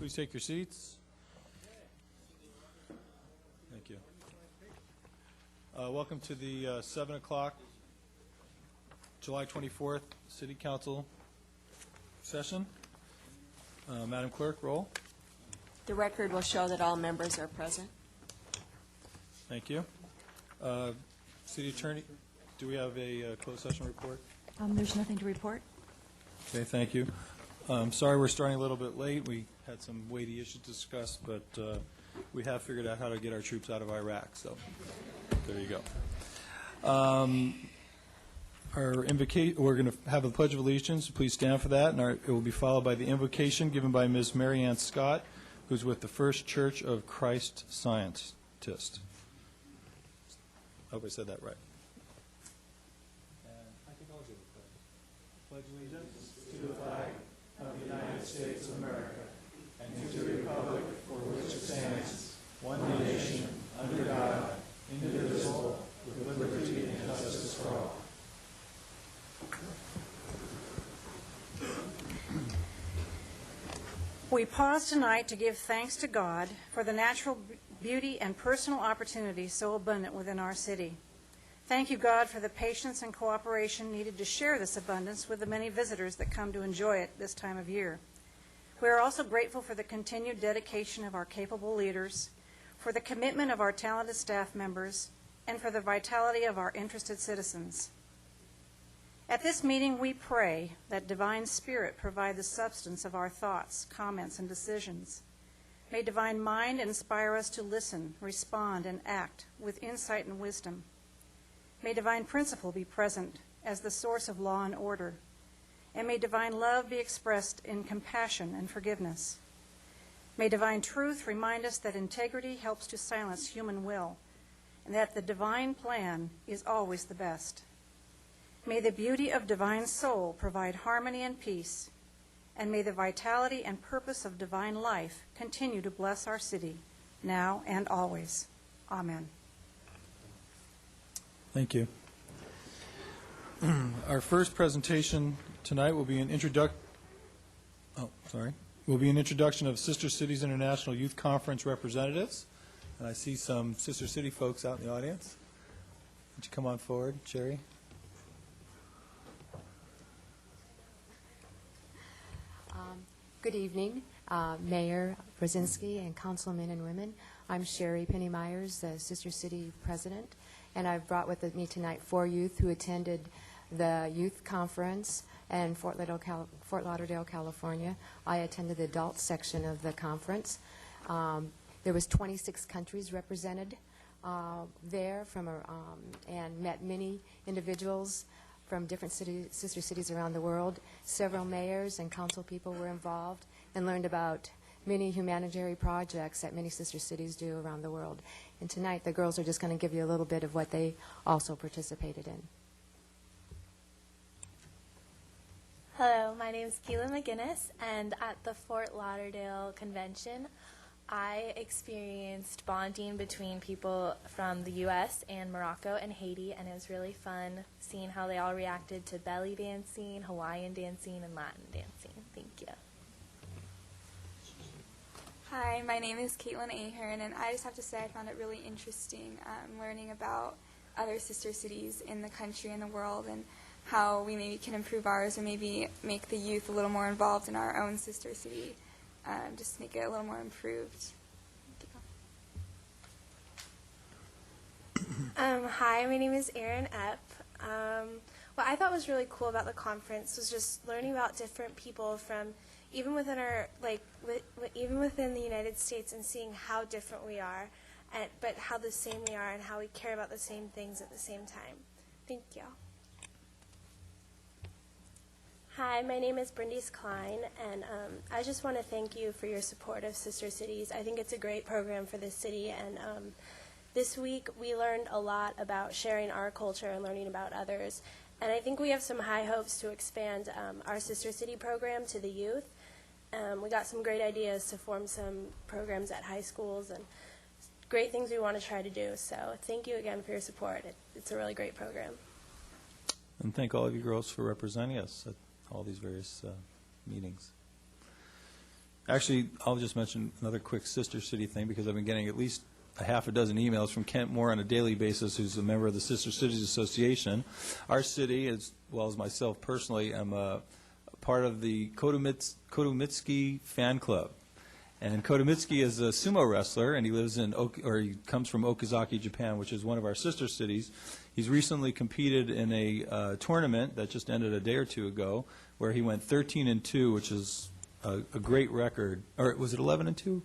Please take your seats. Thank you. Welcome to the 7 o'clock, July 24th City Council session. Madam Clerk, roll. The record will show that all members are present. Thank you. City Attorney, do we have a closed session report? There's nothing to report. Okay, thank you. Sorry we're starting a little bit late. We had some weighty issues to discuss, but we have figured out how to get our troops out of Iraq, so there you go. We're going to have a Pledge of Allegiance. Please stand for that, and it will be followed by the invocation given by Ms. Marianne Scott, who's with the First Church of Christ Scientist. I hope I said that right. And I think I'll do the pledge. Pledge allegiance to the flag of the United States of America and to the republic for which it stands, one nation, under God, indivisible, with liberty and justice for all. We pause tonight to give thanks to God for the natural beauty and personal opportunities so abundant within our city. Thank you, God, for the patience and cooperation needed to share this abundance with the many visitors that come to enjoy it this time of year. We are also grateful for the continued dedication of our capable leaders, for the commitment of our talented staff members, and for the vitality of our interested citizens. At this meeting, we pray that Divine Spirit provide the substance of our thoughts, comments, and decisions. May Divine Mind inspire us to listen, respond, and act with insight and wisdom. May Divine Principle be present as the source of law and order. And may Divine Love be expressed in compassion and forgiveness. May Divine Truth remind us that integrity helps to silence human will, and that the Divine plan is always the best. May the beauty of Divine Soul provide harmony and peace, and may the vitality and purpose of Divine Life continue to bless our city, now and always. Amen. Thank you. Our first presentation tonight will be an introduction of Sister Cities International Youth Conference representatives. And I see some Sister City folks out in the audience. Would you come on forward, Cherri? Good evening, Mayor Rosansky and councilmen and women. I'm Cherri Penny Myers, the Sister City President, and I've brought with me tonight 4 youth who attended the youth conference in Fort Lauderdale, California. I attended the adult section of the conference. There was 26 countries represented there and met many individuals from different sister cities around the world. Several mayors and council people were involved and learned about many humanitarian projects that many sister cities do around the world. And tonight the girls are just going to give you a little bit of what they also participated in. Hello, my name is Keela McGinnis, and at the Fort Lauderdale Convention, I experienced bonding between people from the U.S. and Morocco and Haiti, and it was really fun seeing how they all reacted to belly dancing, Hawaiian dancing, and Latin dancing. Thank you. Hi, my name is Caitlin Ahern, and I just have to say I found it really interesting learning about other sister cities in the country and the world, and how we maybe can improve ours or maybe make the youth a little more involved in our own sister city. Just make it a little more improved. Hi, my name is Erin Epp. What I thought was really cool about the conference was just learning about different people from even within our even within the United States, and seeing how different we are, but how the same we are, and how we care about the same things at the same time. Thank you. Hi, my name is Brindis Klein, and I just want to thank you for your support of Sister Cities. I think it's a great program for this city, and this week we learned a lot about sharing our culture and learning about others, and I think we have some high hopes to expand our Sister City program to the youth. We got some great ideas to form some programs at high schools, and great things we want to try to do, so thank you again for your support. It's a really great program. And thank all of you girls for representing us at all these various meetings. Actually, I'll just mention another quick sister city thing, because I've been getting at least a half a dozen emails from Kent Moore on a daily basis, who's a member of the Sister Cities Association. Our city, as well as myself personally, am a part of the Kotomitsuki fan club. And Kotomitsuki is a sumo wrestler, and he lives in, he comes from Okazaki, Japan, which is one of our sister cities. He's recently competed in a tournament that just ended a day or two ago, where he went 13-2, which is a great record. Or was it 11-2?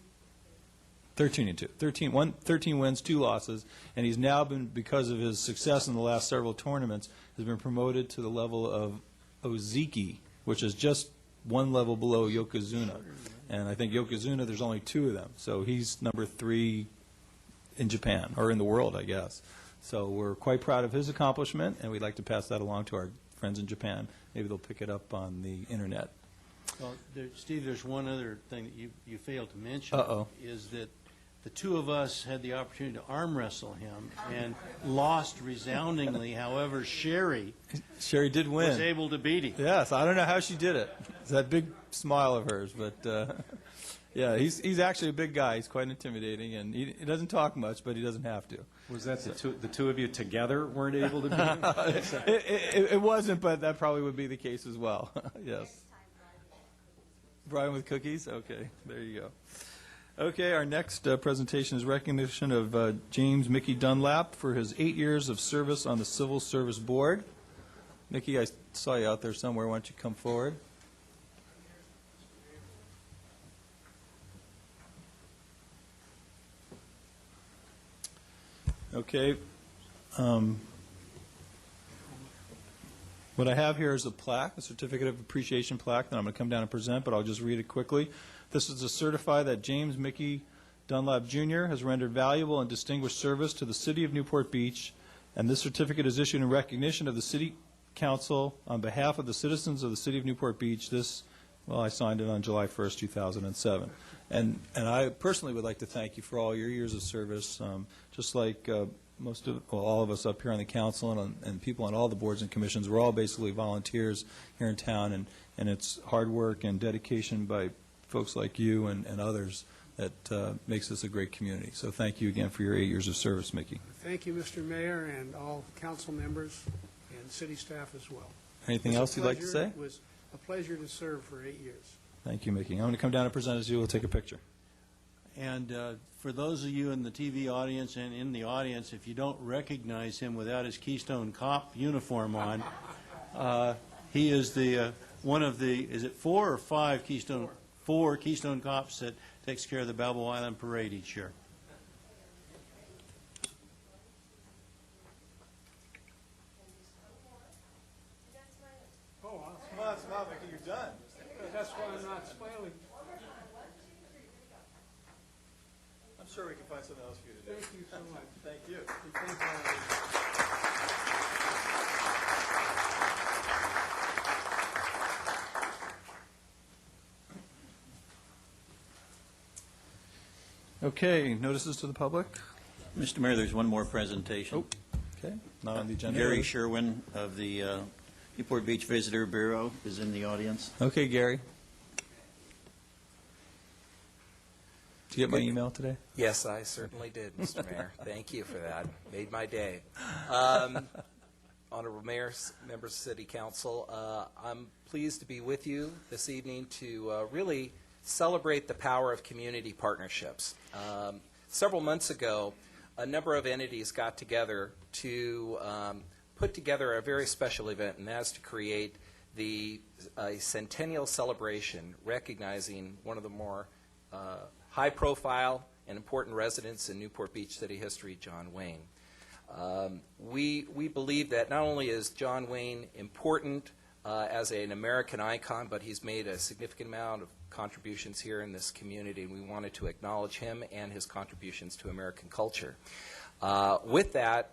13-2. 13 wins, 2 losses, and he's now been, because of his success in the last several tournaments, has been promoted to the level of Ozeki, which is just one level below Yokozuna. And I think Yokozuna, there's only 2 of them. So he's number 3 in Japan, or in the world, I guess. So we're quite proud of his accomplishment, and we'd like to pass that along to our friends in Japan. Maybe they'll pick it up on the internet. Well, Steve, there's one other thing that you failed to mention. Uh-oh. Is that the 2 of us had the opportunity to arm wrestle him and lost resoundingly. However, Cherri Did win. was able to beat him. Yes, I don't know how she did it. It's that big smile of hers, but yeah, he's actually a big guy. He's quite intimidating, and he doesn't talk much, but he doesn't have to. Was that the two of you together weren't able to beat him? It wasn't, but that probably would be the case as well. Yes. Brian with cookies? Okay, there you go. Okay, our next presentation is recognition of James Mickey Dunlap for his 8 years of service on the Civil Service Board. Mickey, I saw you out there somewhere. Why don't you come forward? Okay. What I have here is a plaque, a certificate of appreciation plaque that I'm going to come down and present, but I'll just read it quickly. This is to certify that James Mickey Dunlap, Jr. has rendered valuable and distinguished service to the City of Newport Beach, and this certificate is issued in recognition of the City Council on behalf of the citizens of the City of Newport Beach. I signed it on July 1st, 2007. And I personally would like to thank you for all your years of service, just like all of us up here on the council and people on all the boards and commissions. We're all basically volunteers here in town, and it's hard work and dedication by folks like you and others that makes this a great community. So thank you again for your 8 years of service, Mickey. Thank you, Mr. Mayor, and all council members and city staff as well. Anything else you'd like to say? It was a pleasure to serve for 8 years. Thank you, Mickey. I'm going to come down and present as you. We'll take a picture. And for those of you in the TV audience and in the audience, if you don't recognize him without his Keystone Cop uniform on, he is the one of the, is it 4 or 5 Keystone? 4 Keystone Cops that takes care of the Balboa Island Parade each year. Oh, Come on, smile, Mickey. You're done. that's why I'm not smiling. I'm sure we can find something else for you to do. Thank you so much. Thank you. And thank all of you. Okay, notices to the public? Mr. Mayor, there's one more presentation. Okay, not on the agenda. Gary Sherwin of the Newport Beach Visitor Bureau is in the audience. Okay, Gary. Did you get my email today? Yes, I certainly did, Mr. Mayor. Thank you for that. Made my day. Honorable Mayor, members of City Council, I'm pleased to be with you this evening to really celebrate the power of community partnerships. Several months ago, a number of entities got together to put together a very special event, and that's to create the centennial celebration recognizing one of the more high-profile and important residents in Newport Beach city history, John Wayne. We believe that not only is John Wayne important as an American icon, but he's made a significant amount of contributions here in this community, and we wanted to acknowledge him and his contributions to American culture. With that,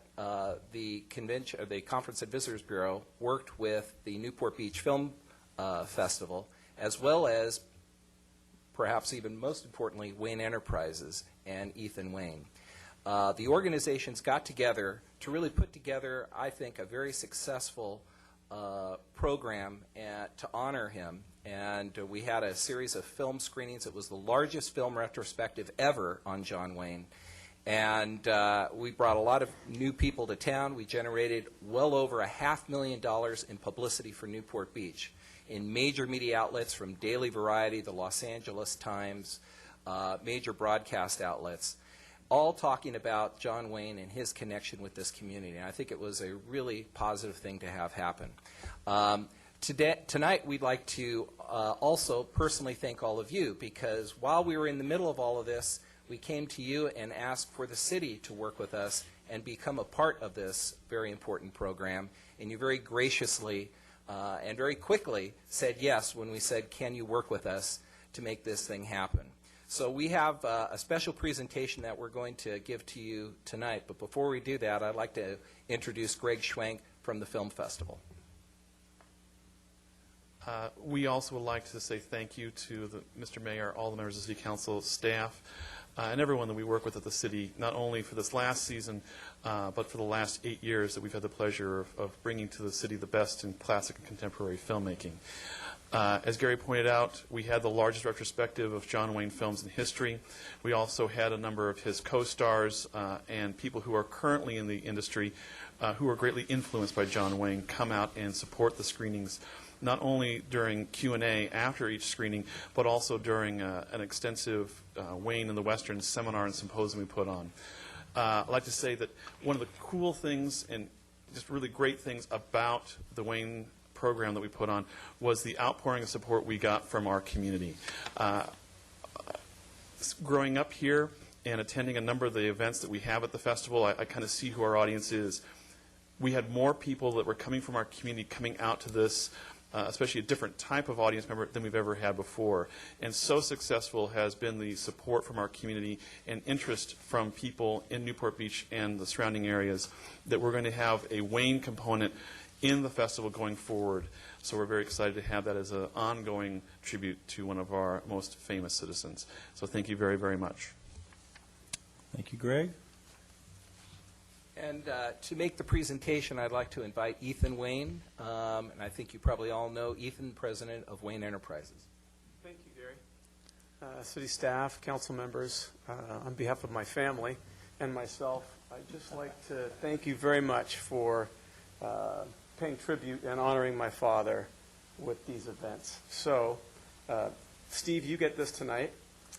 the Conference and Visitors Bureau worked with the Newport Beach Film Festival, as well as, perhaps even most importantly, Wayne Enterprises and Ethan Wayne. The organizations got together to really put together, I think, a very successful program to honor him. And we had a series of film screenings. It was the largest film retrospective ever on John Wayne. And we brought a lot of new people to town. We generated well over $500,000 in publicity for Newport Beach in major media outlets from Daily Variety, the Los Angeles Times, major broadcast outlets, all talking about John Wayne and his connection with this community. And I think it was a really positive thing to have happen. Tonight, we'd like to also personally thank all of you, because while we were in the middle of all of this, we came to you and asked for the city to work with us and become a part of this very important program. And you very graciously and very quickly said yes when we said, can you work with us to make this thing happen? So we have a special presentation that we're going to give to you tonight. But before we do that, I'd like to introduce Greg Shwank from the Film Festival. We also would like to say thank you to Mr. Mayor, all the members of the City Council, staff, and everyone that we work with at the city, not only for this last season, but for the last 8 years that we've had the pleasure of bringing to the city the best in classic and contemporary filmmaking. As Gary pointed out, we had the largest retrospective of John Wayne films in history. We also had a number of his co-stars and people who are currently in the industry who are greatly influenced by John Wayne come out and support the screenings, not only during Q&A after each screening, but also during an extensive Wayne in the Western seminar and symposium we put on. I'd like to say that one of the cool things and just really great things about the Wayne program that we put on was the outpouring of support we got from our community. Growing up here and attending a number of the events that we have at the festival, I kind of see who our audience is. We had more people that were coming from our community coming out to this, especially a different type of audience member than we've ever had before. And so successful has been the support from our community and interest from people in Newport Beach and the surrounding areas that we're going to have a Wayne component in the festival going forward. So we're very excited to have that as an ongoing tribute to one of our most famous citizens. So thank you very, very much. Thank you, Greg. And to make the presentation, I'd like to invite Ethan Wayne. And I think you probably all know Ethan, president of Wayne Enterprises. Thank you, Gary. City staff, council members, on behalf of my family and myself, I'd just like to thank you very much for paying tribute and honoring my father with these events. So, Steve, you get this tonight,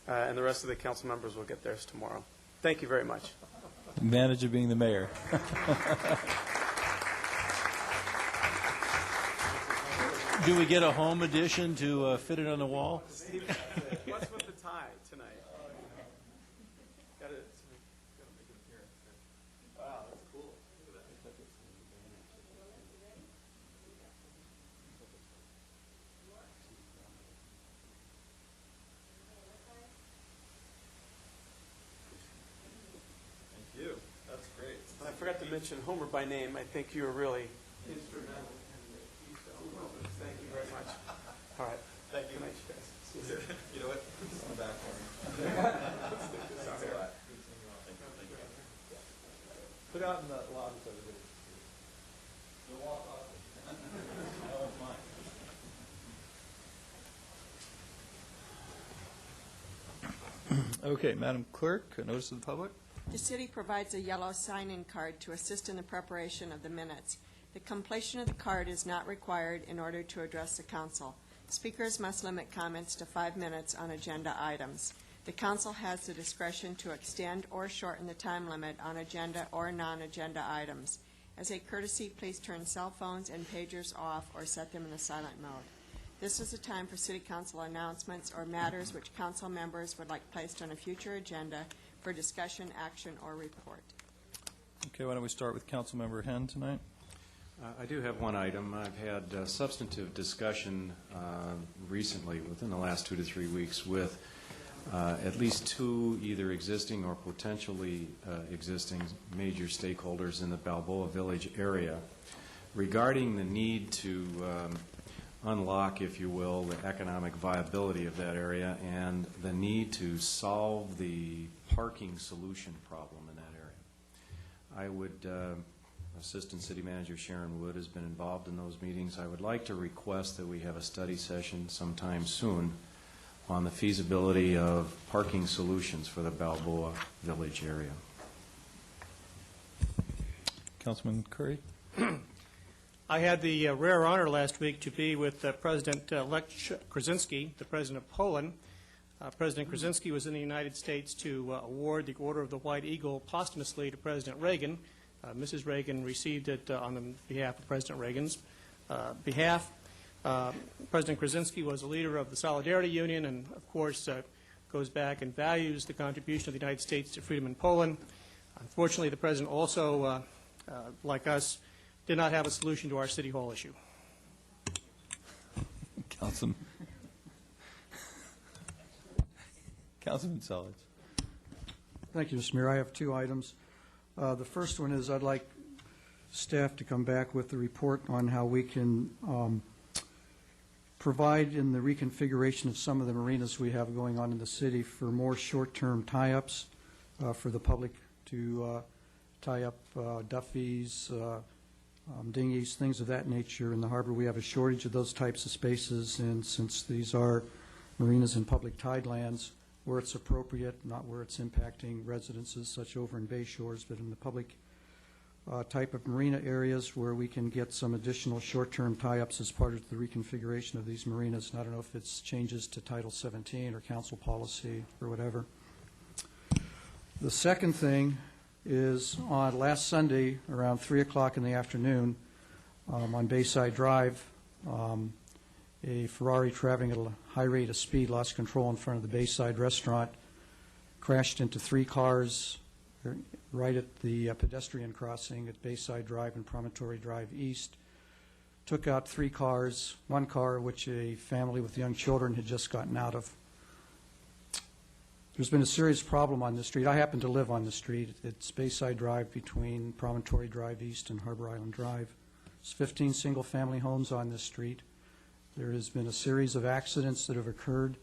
and the rest of the council members will get theirs tomorrow. Thank you very much. Advantage of being the mayor. Do we get a home edition to fit it on the wall? Steve, what's with the tie tonight? Got it. Wow, that's cool. Thank you. That's great. I forgot to mention Homer by name. I think you were really instrumental in the Keystone. Thank you very much. All right. Thank you. Good night, you guys. You know what? Put this in the back for me. Thanks a lot. Put out in the lobby so everybody. You'll walk off. That was mine. Okay, Madam Clerk, a notice of the public. The city provides a yellow sign-in card to assist in the preparation of the minutes. The completion of the card is not required in order to address the council. Speakers must limit comments to 5 minutes on agenda items. The council has the discretion to extend or shorten the time limit on agenda or non-agenda items. As a courtesy, please turn cell phones and pagers off or set them in the silent mode. This is a time for city council announcements or matters which council members would like placed on a future agenda for discussion, action, or report. Okay, why don't we start with Councilmember Henn tonight? I do have one item. I've had substantive discussion recently, within the last 2 to 3 weeks, with at least 2 either existing or potentially existing major stakeholders in the Balboa Village area regarding the need to unlock, if you will, the economic viability of that area and the need to solve the parking solution problem in that area. I would Assistant City Manager Sharon Wood has been involved in those meetings. I would like to request that we have a study session sometime soon on the feasibility of parking solutions for the Balboa Village area. Councilman Curry? I had the rare honor last week to be with President-elect Krasinski, the President of Poland. President Krasinski was in the United States to award the Order of the White Eagle posthumously to President Reagan. Mrs. Reagan received it on behalf of President Reagan's behalf. President Krasinski was a leader of the Solidarity Union and, of course, goes back and values the contribution of the United States to freedom in Poland. Unfortunately, the President also, like us, did not have a solution to our City Hall issue. Councilman Solids. Thank you, Mr. Mayor. I have two items. The first one is I'd like staff to come back with a report on how we can provide in the reconfiguration of some of the marinas we have going on in the city for more short-term tie-ups for the public to tie up Duffys, dinghies, things of that nature in the harbor. We have a shortage of those types of spaces, and since these are marinas in public tidelands, where it's appropriate, not where it's impacting residences such over in bay shores, but in the public type of marina areas where we can get some additional short-term tie-ups as part of the reconfiguration of these marinas. And I don't know if it's changes to Title 17 or council policy or whatever. The second thing is on last Sunday around 3 o'clock in the afternoon on Bayside Drive, a Ferrari traveling at a high rate of speed lost control in front of the Bayside restaurant, crashed into 3 cars right at the pedestrian crossing at Bayside Drive and Promontory Drive East, took out 3 cars, 1 car which a family with young children had just gotten out of. There's been a serious problem on this street. I happen to live on the street. It's Bayside Drive between Promontory Drive East and Harbor Island Drive. There's 15 single-family homes on this street. There has been a series of accidents that have occurred.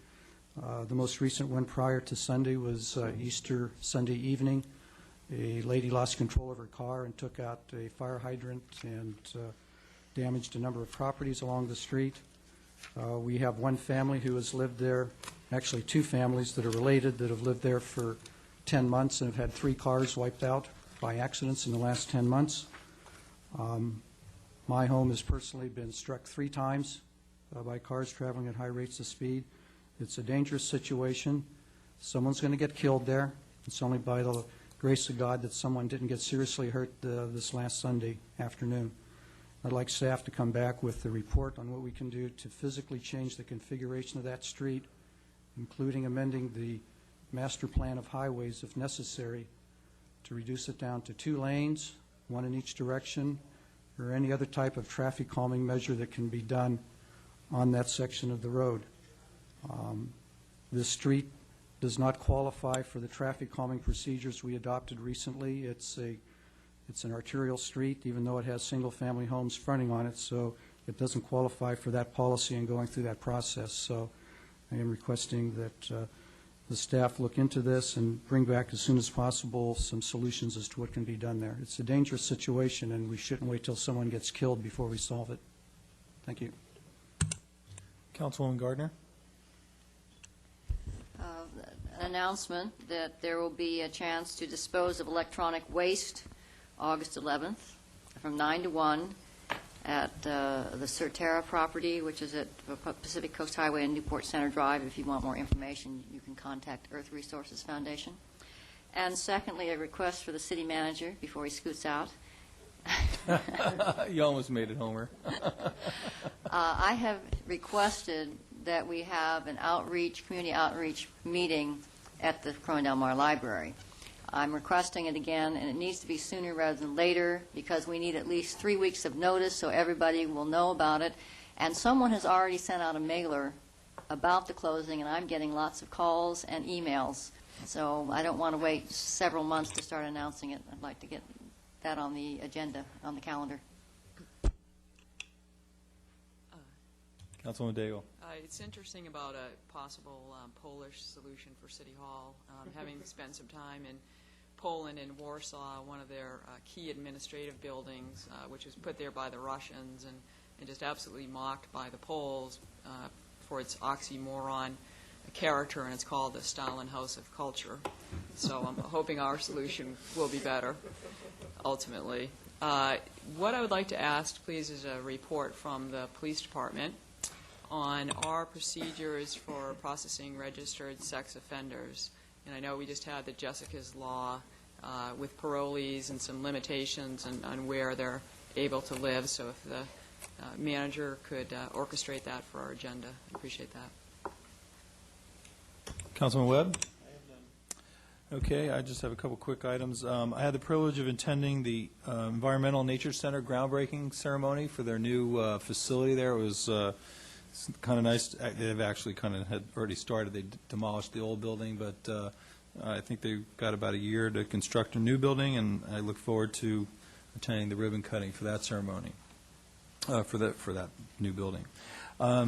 The most recent one prior to Sunday was Easter Sunday evening. A lady lost control of her car and took out a fire hydrant and damaged a number of properties along the street. We have one family who has lived there, actually 2 families that are related that have lived there for 10 months and have had 3 cars wiped out by accidents in the last 10 months. My home has personally been struck 3 times by cars traveling at high rates of speed. It's a dangerous situation. Someone's going to get killed there. It's only by the grace of God that someone didn't get seriously hurt this last Sunday afternoon. I'd like staff to come back with a report on what we can do to physically change the configuration of that street, including amending the master plan of highways if necessary to reduce it down to 2 lanes, 1 in each direction, or any other type of traffic calming measure that can be done on that section of the road. This street does not qualify for the traffic calming procedures we adopted recently. It's an arterial street, even though it has single-family homes fronting on it, so it doesn't qualify for that policy and going through that process. So I am requesting that the staff look into this and bring back as soon as possible some solutions as to what can be done there. It's a dangerous situation, and we shouldn't wait till someone gets killed before we solve it. Thank you. Councilwoman Gardner. An announcement that there will be a chance to dispose of electronic waste August 11th from 9 to 1 at the Certerra property, which is at Pacific Coast Highway and Newport Center Drive. If you want more information, you can contact Earth Resources Foundation. And secondly, a request for the city manager before he scoots out. You almost made it, Homer. I have requested that we have an community outreach meeting at the Crown Del Mar Library. I'm requesting it again, and it needs to be sooner rather than later because we need at least 3 weeks of notice so everybody will know about it. And someone has already sent out a mailer about the closing, and I'm getting lots of calls and emails. So I don't want to wait several months to start announcing it. I'd like to get that on the agenda, on the calendar. Councilwoman Daigle. It's interesting about a possible Polish solution for City Hall. Having spent some time in Poland in Warsaw, one of their key administrative buildings, which was put there by the Russians and just absolutely mocked by the Poles for its oxymoron character, and it's called the Stalin House of Culture. So I'm hoping our solution will be better, ultimately. What I would like to ask, please, is a report from the police department on our procedures for processing registered sex offenders. And I know we just had the Jessica's Law with parolees and some limitations on where they're able to live. So if the manager could orchestrate that for our agenda, I appreciate that. Councilman Webb? Okay, I just have a couple quick items. I had the privilege of attending the Environmental Nature Center groundbreaking ceremony for their new facility there. It was kind of nice. They've actually kind of had already started. They demolished the old building, but I think they've got about a year to construct a new building, and I look forward to attending the ribbon cutting for that ceremony, for that new building.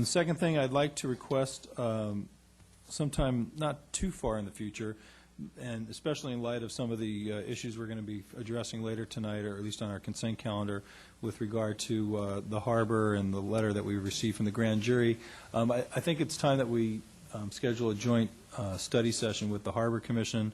Second thing, I'd like to request sometime not too far in the future, and especially in light of some of the issues we're going to be addressing later tonight, or at least on our consent calendar, with regard to the harbor and the letter that we received from the grand jury. I think it's time that we schedule a joint study session with the Harbor Commission.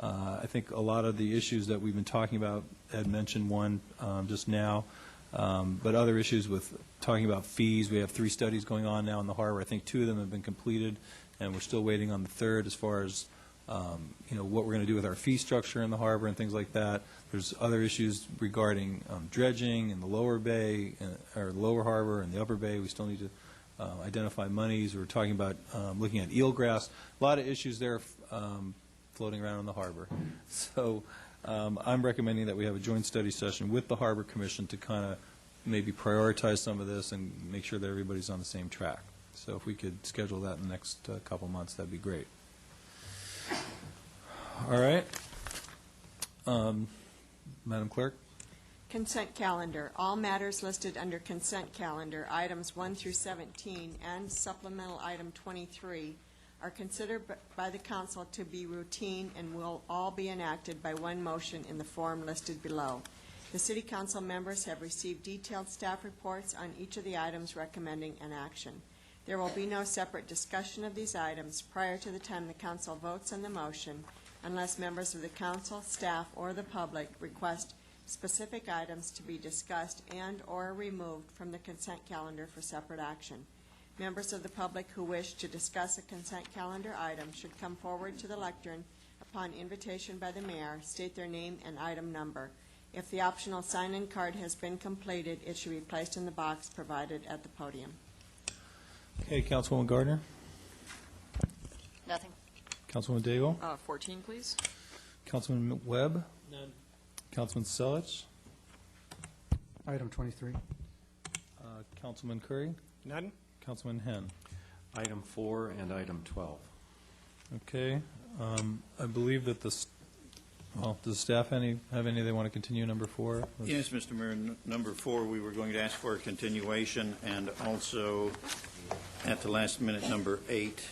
I think a lot of the issues that we've been talking about, Ed mentioned one just now, but other issues with talking about fees. We have 3 studies going on now in the harbor. I think 2 of them have been completed, and we're still waiting on the third as far as what we're going to do with our fee structure in the harbor and things like that. There's other issues regarding dredging in the lower bay, or lower harbor and the upper bay. We still need to identify monies. We're talking about looking at eelgrass. A lot of issues there floating around in the harbor. So I'm recommending that we have a joint study session with the Harbor Commission to kind of maybe prioritize some of this and make sure that everybody's on the same track. So if we could schedule that in the next couple months, that'd be great. All right. Madam Clerk? Consent calendar. All matters listed under consent calendar, items 1 through 17, and supplemental item 23, are considered by the council to be routine and will all be enacted by one motion in the form listed below. The City Council members have received detailed staff reports on each of the items recommending an action. There will be no separate discussion of these items prior to the time the council votes on the motion, unless members of the council, staff, or the public request specific items to be discussed and/or removed from the consent calendar for separate action. Members of the public who wish to discuss a consent calendar item should come forward to the lectern upon invitation by the mayor, state their name and item number. If the optional sign-in card has been completed, it should be placed in the box provided at the podium. Okay, Councilwoman Gardner? Nothing. Councilwoman Daigle? 14, please. Councilman Webb? None. Councilman Selich? Item 23. Councilman Curry? None. Councilman Henn? Item 4 and item 12. Okay. I believe that does the staff have any they want to continue, number 4? Yes, Mr. Mayor. Number 4, we were going to ask for a continuation, and also at the last minute, number 8.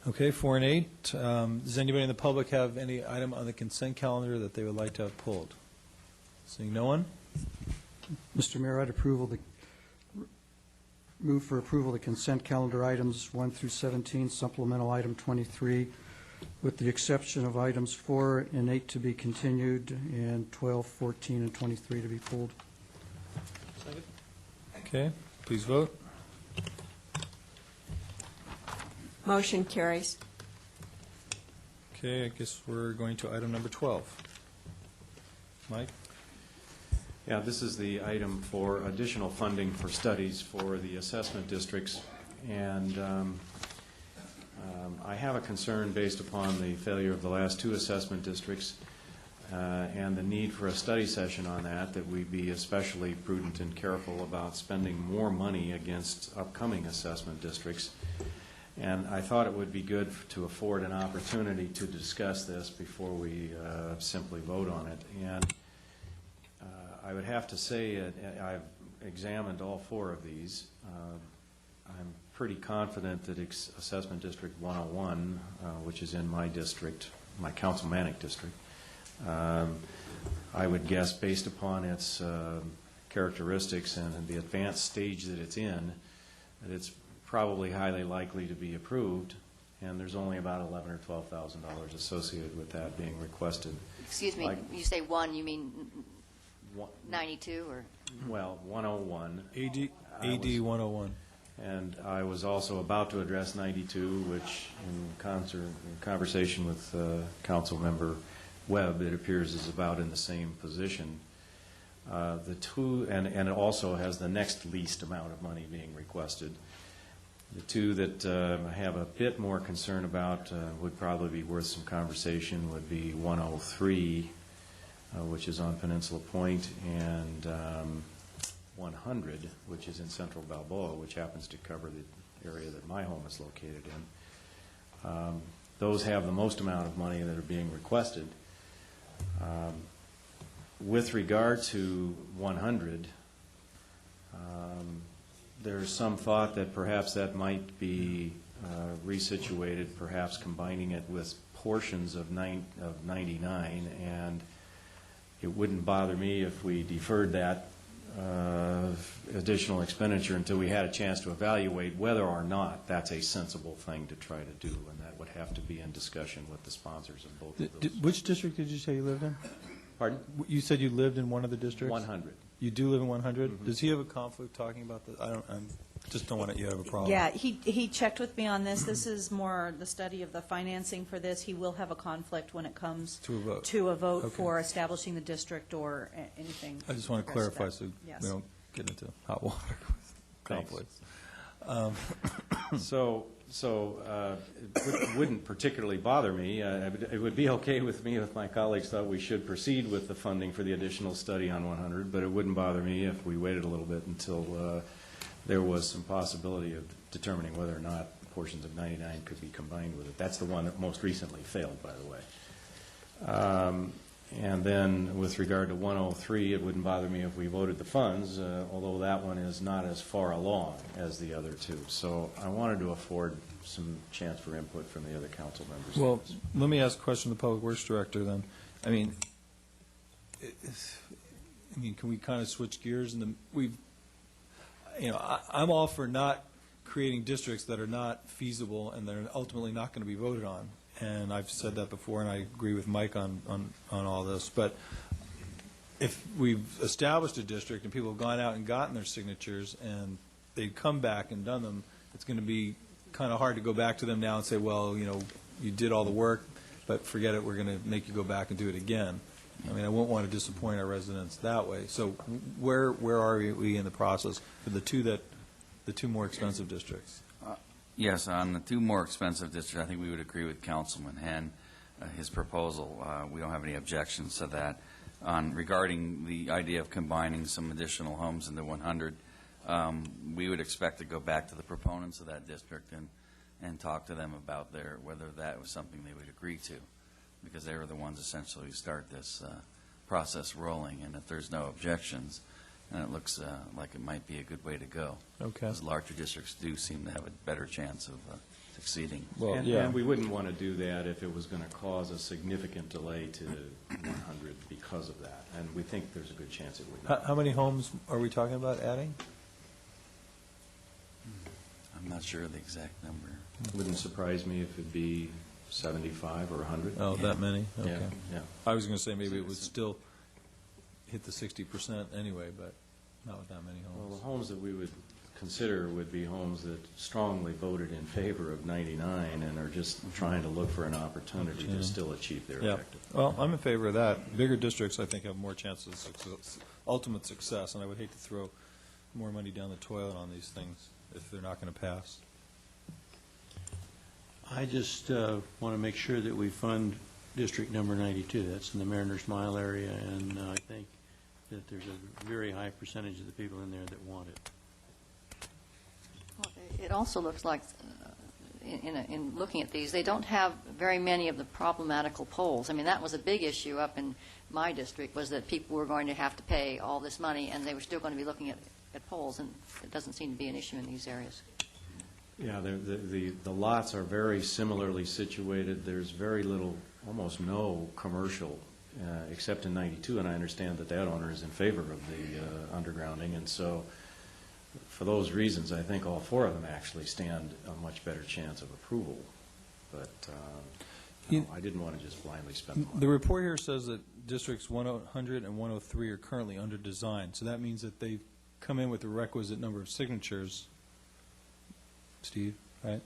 Okay, 4 and 8. Does anybody in the public have any item on the consent calendar that they would like to have pulled? Seeing no one? Mr. Mayor, I'd move for approval of the consent calendar items 1 through 17, supplemental item 23, with the exception of items 4 and 8 to be continued, and 12, 14, and 23 to be pulled. Second. Okay, please vote. Motion carries. Okay, I guess we're going to item number 12. Mike? Yeah, this is the item for additional funding for studies for the assessment districts. And I have a concern based upon the failure of the last 2 assessment districts and the need for a study session on that we be especially prudent and careful about spending more money against upcoming assessment districts. And I thought it would be good to afford an opportunity to discuss this before we simply vote on it. And I would have to say I've examined all 4 of these. I'm pretty confident that Assessment District 101, which is in my district, my councilmanic district. I would guess, based upon its characteristics and the advanced stage that it's in, that it's probably highly likely to be approved, and there's only about $11,000 or $12,000 associated with that being requested. Excuse me, you say one, you mean 92 or? Well, 101. AD 101. And I was also about to address 92, which in conversation with Councilmember Webb, it appears is about in the same position. The two, and it also has the next least amount of money being requested. The two that I have a bit more concern about would probably be worth some conversation would be 103, which is on Peninsula Point, and 100, which is in central Balboa, which happens to cover the area that my home is located in. Those have the most amount of money that are being requested. With regard to 100, there's some thought that perhaps that might be resituated, perhaps combining it with portions of 99, and it wouldn't bother me if we deferred that additional expenditure until we had a chance to evaluate whether or not that's a sensible thing to try to do, and that would have to be in discussion with the sponsors of both of those. Which district did you say you lived in? Pardon? You said you lived in one of the districts? 100. You do live in 100? Does he have a conflict talking about that? I just don't want you to have a problem. Yeah, he checked with me on this. This is more the study of the financing for this. He will have a conflict when it comes to a vote, okay, for establishing the district or anything. I just want to clarify so yes, we don't get into hot water with conflicts. It wouldn't particularly bother me. It would be okay with me if my colleagues thought we should proceed with the funding for the additional study on 100, but it wouldn't bother me if we waited a little bit until there was some possibility of determining whether or not portions of 99 could be combined with it. That's the one that most recently failed, by the way. And then with regard to 103, it wouldn't bother me if we voted the funds, although that one is not as far along as the other two. So I wanted to afford some chance for input from the other council members. Well, let me ask a question to the Public Works Director then. I mean, can we kind of switch gears? I'm all for not creating districts that are not feasible and that are ultimately not going to be voted on. And I've said that before, and I agree with Mike on all this. But if we've established a district and people have gone out and gotten their signatures and they've come back and done them, it's going to be kind of hard to go back to them now and say, well, you did all the work, but forget it, we're going to make you go back and do it again. I mean, I won't want to disappoint our residents that way. So where are we in the process for the two more expensive districts? Yes, on the two more expensive districts, I think we would agree with Councilman Henn, his proposal. We don't have any objections to that. Regarding the idea of combining some additional homes into 100, we would expect to go back to the proponents of that district and talk to them about whether that was something they would agree to, because they were the ones essentially who start this process rolling. And if there's no objections, then it looks like it might be a good way to go. Okay. Because larger districts do seem to have a better chance of succeeding. Well, and we wouldn't want to do that if it was going to cause a significant delay to 100 because of that. And we think there's a good chance it would not. How many homes are we talking about adding? I'm not sure of the exact number. It wouldn't surprise me if it'd be 75 or 100. Oh, yeah. That many? Okay. Yeah. I was going to say maybe it would still hit the 60% anyway, but not with that many homes. Well, the homes that we would consider would be homes that strongly voted in favor of 99 and are just trying to look for an opportunity to still achieve their objective. Well, I'm in favor of that. Bigger districts, I think, have more chances of ultimate success, and I would hate to throw more money down the toilet on these things if they're not going to pass. I just want to make sure that we fund District Number 92. That's in the Mariners Mile area, and I think that there's a very high percentage of the people in there that want it. Well, it also looks like, in looking at these, they don't have very many of the problematical poles. I mean, that was a big issue up in my district, was that people were going to have to pay all this money, and they were still going to be looking at poles, and it doesn't seem to be an issue in these areas. Yeah, the lots are very similarly situated. There's very little almost no commercial except in 92, and I understand that that owner is in favor of the undergrounding, and so for those reasons, I think all four of them actually stand a much better chance of approval. But I didn't want to just blindly spend the money. The report here says that districts 100 and 103 are currently under design, so that means that they've come in with the requisite number of signatures. Steve, right?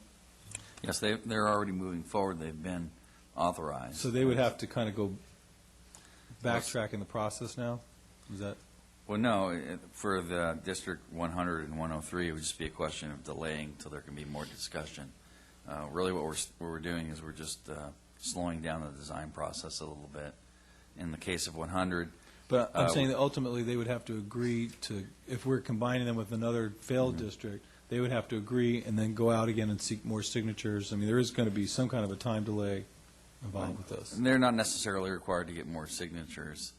Yes, they're already moving forward. They've been authorized. So they would have to kind of go backtrack in the process now? Is that? Well, no. For the District 100 and 103, it would just be a question of delaying until there can be more discussion. Really what we're doing is we're just slowing down the design process a little bit. In the case of 100... But I'm saying that ultimately they would have to agree to, if we're combining them with another failed district, they would have to agree and then go out again and seek more signatures. I mean, there is going to be some kind of a time delay involved with this. And they're not necessarily required to get more signatures.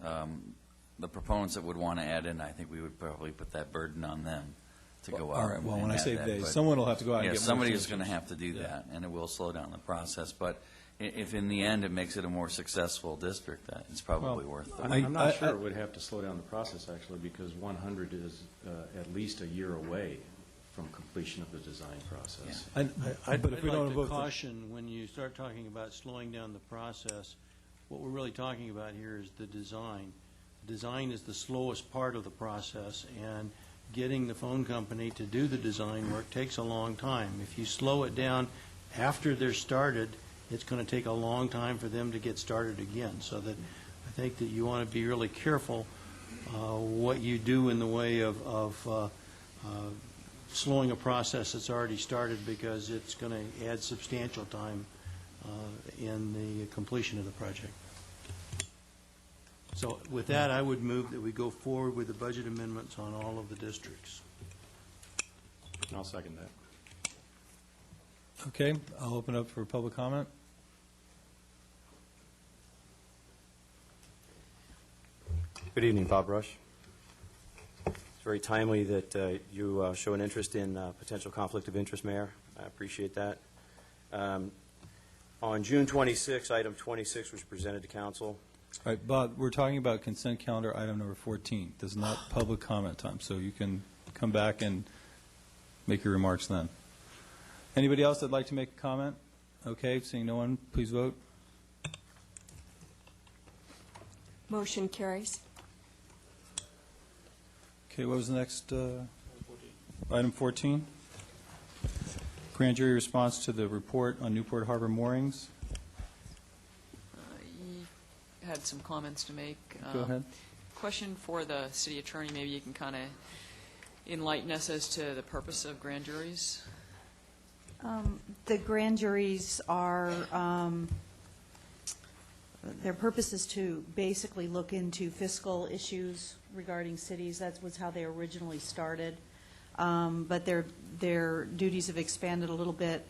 The proponents that would want to add in, I think we would probably put that burden on them to go out. All right. Well, and when I add say that. they, But someone will have to go out and yeah, get more somebody is signatures. going to have to do that, and it will slow down the process. But if in the end it makes it a more successful district, it's probably worth it. I'm not sure it would have to slow down the process, actually, because 100 is at least a year away from completion of the design process. I'd but if we don't like to vote for- caution, when you start talking about slowing down the process, what we're really talking about here is the design. Design is the slowest part of the process, and getting the phone company to do the design work takes a long time. If you slow it down after they're started, it's going to take a long time for them to get started again. So that I think that you want to be really careful what you do in the way of slowing a process that's already started, because it's going to add substantial time in the completion of the project. So with that, I would move that we go forward with the budget amendments on all of the districts. I'll second that. Okay, I'll open up for public comment. Good evening, Bob Rush. It's very timely that you show an interest in potential conflict of interest, Mayor. I appreciate that. On June 26, item 26 was presented to council. All right, Bob, we're talking about consent calendar item number 14. This is not public comment time, so you can come back and make your remarks then. Anybody else that'd like to make a comment? Okay, seeing no one, please vote. Motion carries. Okay, what was the next? Item 14. Grand jury response to the report on Newport Harbor moorings. You had some comments to make. Go ahead. Question for the city attorney. Maybe you can kind of enlighten us as to the purpose of grand juries. The grand juries are, their purpose is to basically look into fiscal issues regarding cities. That was how they originally started. But their duties have expanded a little bit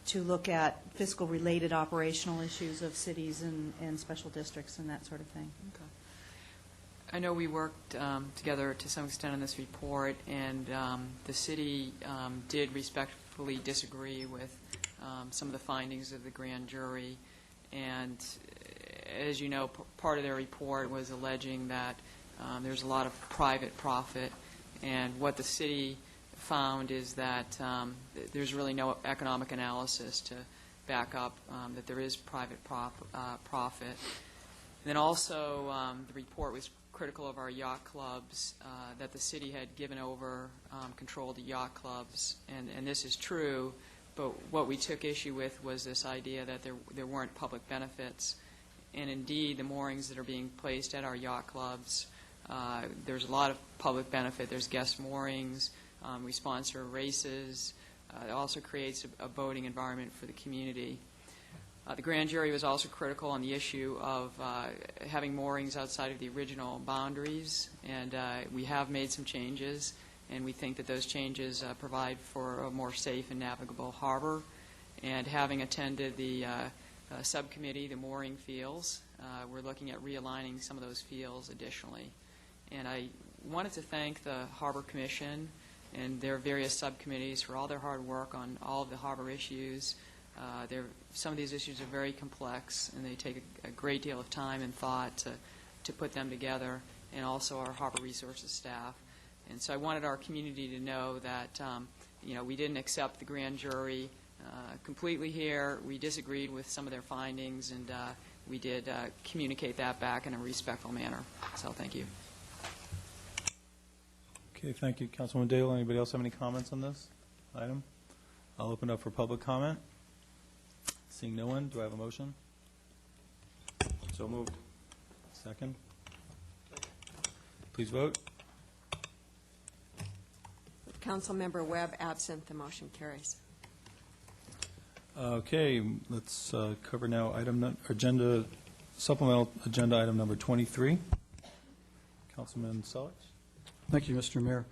to look at fiscal-related operational issues of cities and special districts and that sort of thing. Okay. I know we worked together to some extent on this report, and the city did respectfully disagree with some of the findings of the grand jury. And as you know, part of their report was alleging that there's a lot of private profit, and what the city found is that there's really no economic analysis to back up that there is private profit. And then also the report was critical of our yacht clubs, that the city had given over control of the yacht clubs, and this is true, but what we took issue with was this idea that there weren't public benefits. And indeed, the moorings that are being placed at our yacht clubs, there's a lot of public benefit. There's guest moorings. We sponsor races. It also creates a boating environment for the community. The grand jury was also critical on the issue of having moorings outside of the original boundaries, and we have made some changes, and we think that those changes provide for a more safe and navigable harbor. And having attended the subcommittee, the mooring fields, we're looking at realigning some of those fields additionally. And I wanted to thank the Harbor Commission and their various subcommittees for all their hard work on all of the harbor issues. Some of these issues are very complex, and they take a great deal of time and thought to put them together, and also our Harbor Resources staff. And so I wanted our community to know that we didn't accept the grand jury completely here. We disagreed with some of their findings, and we did communicate that back in a respectful manner. So thank you. Okay, thank you, Councilwoman Dale. Anybody else have any comments on this item? I'll open up for public comment. Seeing no one, do I have a motion? So moved. Second. Please vote. With Councilmember Webb absent, the motion carries. Okay, let's cover now supplemental agenda item number 23. Councilman Selleck. Thank you, Mr. Mayor.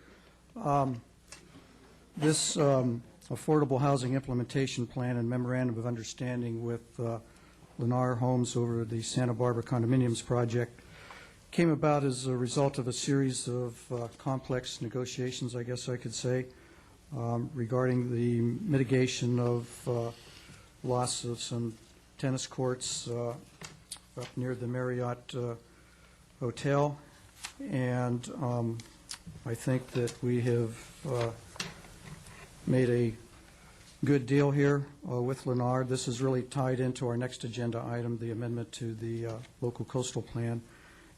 This Affordable Housing Implementation Plan and Memorandum of Understanding with Lennar Homes over the Santa Barbara Condominiums project came about as a result of a series of complex negotiations, I guess I could say, regarding the mitigation of loss of some tennis courts up near the Marriott Hotel. And I think that we have made a good deal here with Lennar. This is really tied into our next agenda item, the amendment to the local coastal plan.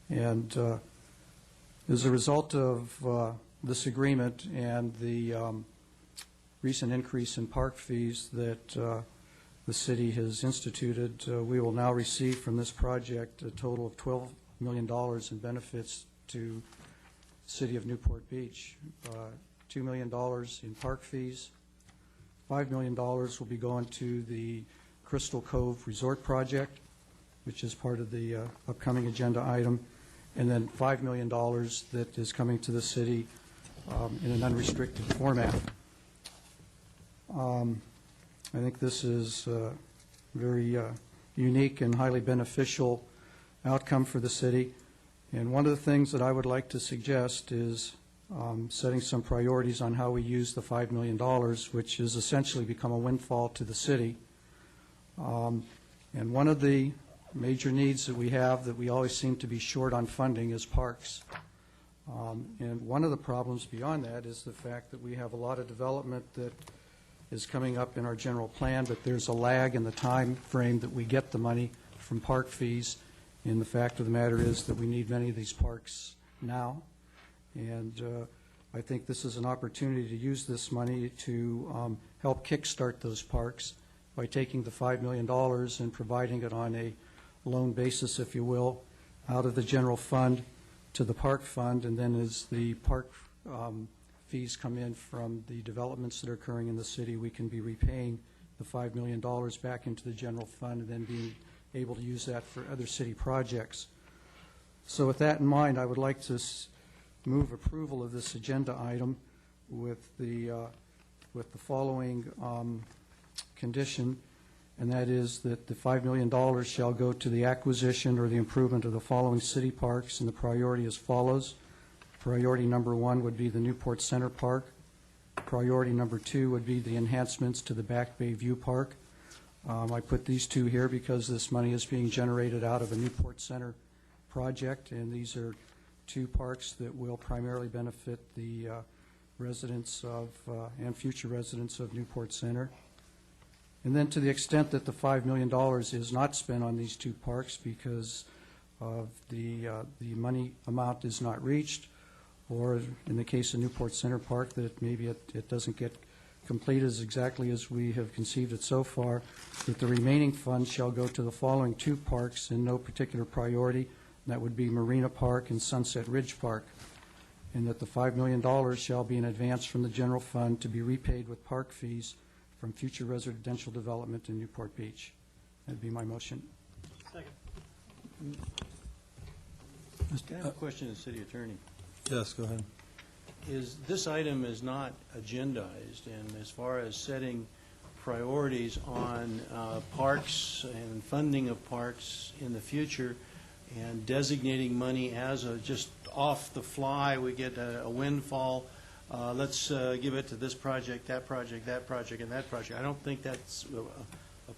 And as a result of this agreement and the recent increase in park fees that the city has instituted, we will now receive from this project a total of $12 million in benefits to the city of Newport Beach. $2 million in park fees. $5 million will be going to the Crystal Cove Resort Project, which is part of the upcoming agenda item, and then $5 million that is coming to the city in an unrestricted format. I think this is a very unique and highly beneficial outcome for the city. And one of the things that I would like to suggest is setting some priorities on how we use the $5 million, which has essentially become a windfall to the city. And one of the major needs that we have that we always seem to be short on funding is parks. And one of the problems beyond that is the fact that we have a lot of development that is coming up in our general plan, but there's a lag in the time frame that we get the money from park fees. And the fact of the matter is that we need many of these parks now. And I think this is an opportunity to use this money to help kickstart those parks by taking the $5 million and providing it on a loan basis, if you will, out of the general fund to the park fund. And then as the park fees come in from the developments that are occurring in the city, we can be repaying the $5 million back into the general fund and then being able to use that for other city projects. So with that in mind, I would like to move approval of this agenda item with the following condition, and that is that the $5 million shall go to the acquisition or the improvement of the following city parks, and the priority as follows. Priority number 1 would be the Newport Center Park. Priority number 2 would be the enhancements to the Back Bay View Park. I put these two here because this money is being generated out of a Newport Center project, and these are two parks that will primarily benefit the residents of and future residents of Newport Center. And then to the extent that the $5 million is not spent on these two parks because of the money amount is not reached, or in the case of Newport Center Park, that maybe it doesn't get completed as exactly as we have conceived it so far, that the remaining funds shall go to the following two parks in no particular priority. That would be Marina Park and Sunset Ridge Park, and that the $5 million shall be an advance from the general fund to be repaid with park fees from future residential development in Newport Beach. That would be my motion. Can I have a question to the city attorney? Yes, go ahead. This item is not agendized, and as far as setting priorities on parks and funding of parks in the future and designating money as a just off the fly, we get a windfall, let's give it to this project, that project, that project, and that project. I don't think that's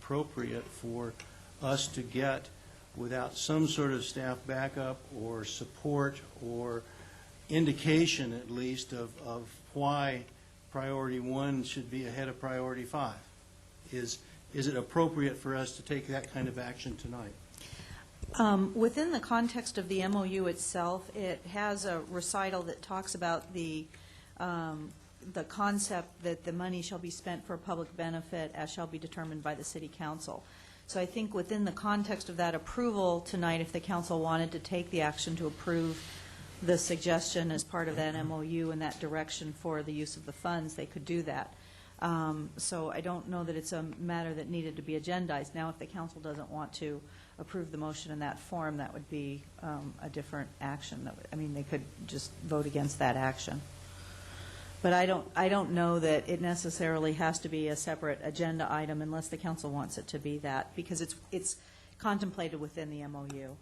appropriate for us to get without some sort of staff backup or support or indication, at least, of why priority 1 should be ahead of priority 5? Is it appropriate for us to take that kind of action tonight? Within the context of the MOU itself, it has a recital that talks about the concept that the money shall be spent for public benefit as shall be determined by the City Council. So I think within the context of that approval tonight, if the council wanted to take the action to approve the suggestion as part of that MOU and that direction for the use of the funds, they could do that. So I don't know that it's a matter that needed to be agendized. Now, if the council doesn't want to approve the motion in that form, that would be a different action. They could just vote against that action. But I don't know that it necessarily has to be a separate agenda item unless the council wants it to be that, because it's contemplated within the MOU.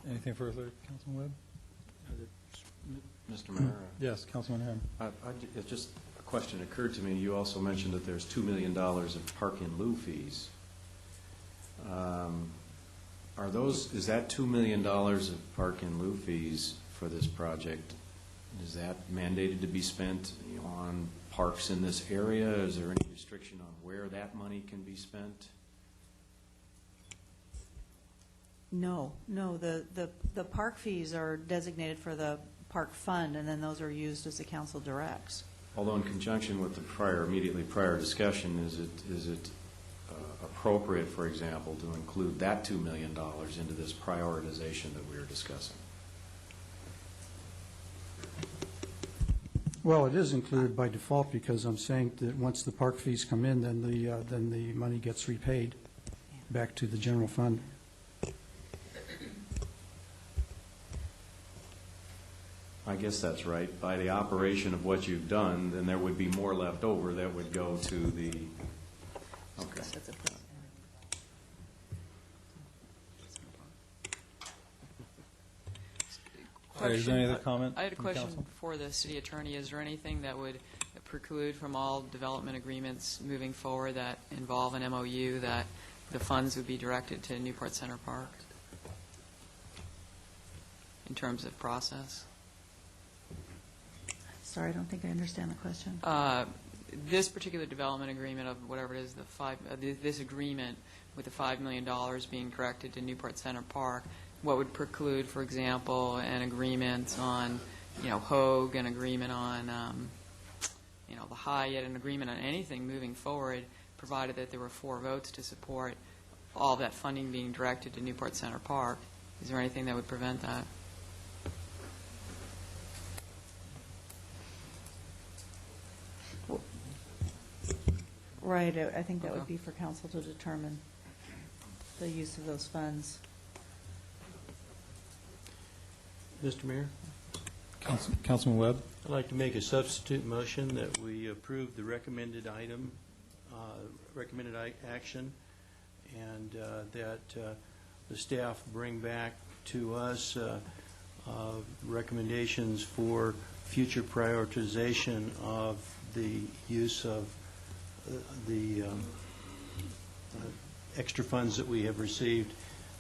Anything further, Councilman Webb? Mr. Mayor? Yes, Councilman Ham. It's just a question occurred to me. You also mentioned that there's $2 million of park in lieu fees. Is that $2 million of park in lieu fees for this project? Is that mandated to be spent on parks in this area? Is there any restriction on where that money can be spent? No. The park fees are designated for the park fund, and then those are used as the council directs. Although in conjunction with the immediately prior discussion, is it appropriate, for example, to include that $2 million into this prioritization that we are discussing? Well, it is included by default because I'm saying that once the park fees come in, then the money gets repaid back to the general fund. I guess that's right. By the operation of what you've done, then there would be more left over that would go to the, okay. Is there any other comment? I had a from the question council? for the city attorney. Is there anything that would preclude from all development agreements moving forward that involve an MOU that the funds would be directed to Newport Center Park in terms of process? Sorry, I don't think I understand the question. This particular development agreement of whatever it is, this agreement with the $5 million being directed to Newport Center Park, what would preclude, for example, an agreement on, Hogue, an agreement on, the Hyatt, an agreement on anything moving forward, provided that there were 4 votes to support all of that funding being directed to Newport Center Park? Is there anything that would prevent that? Right, I think that would be for council to determine the use of those funds. Mr. Mayor? Councilman Webb? I'd like to make a substitute motion that we approve the recommended item, recommended action, and that the staff bring back to us recommendations for future prioritization of the use of the extra funds that we have received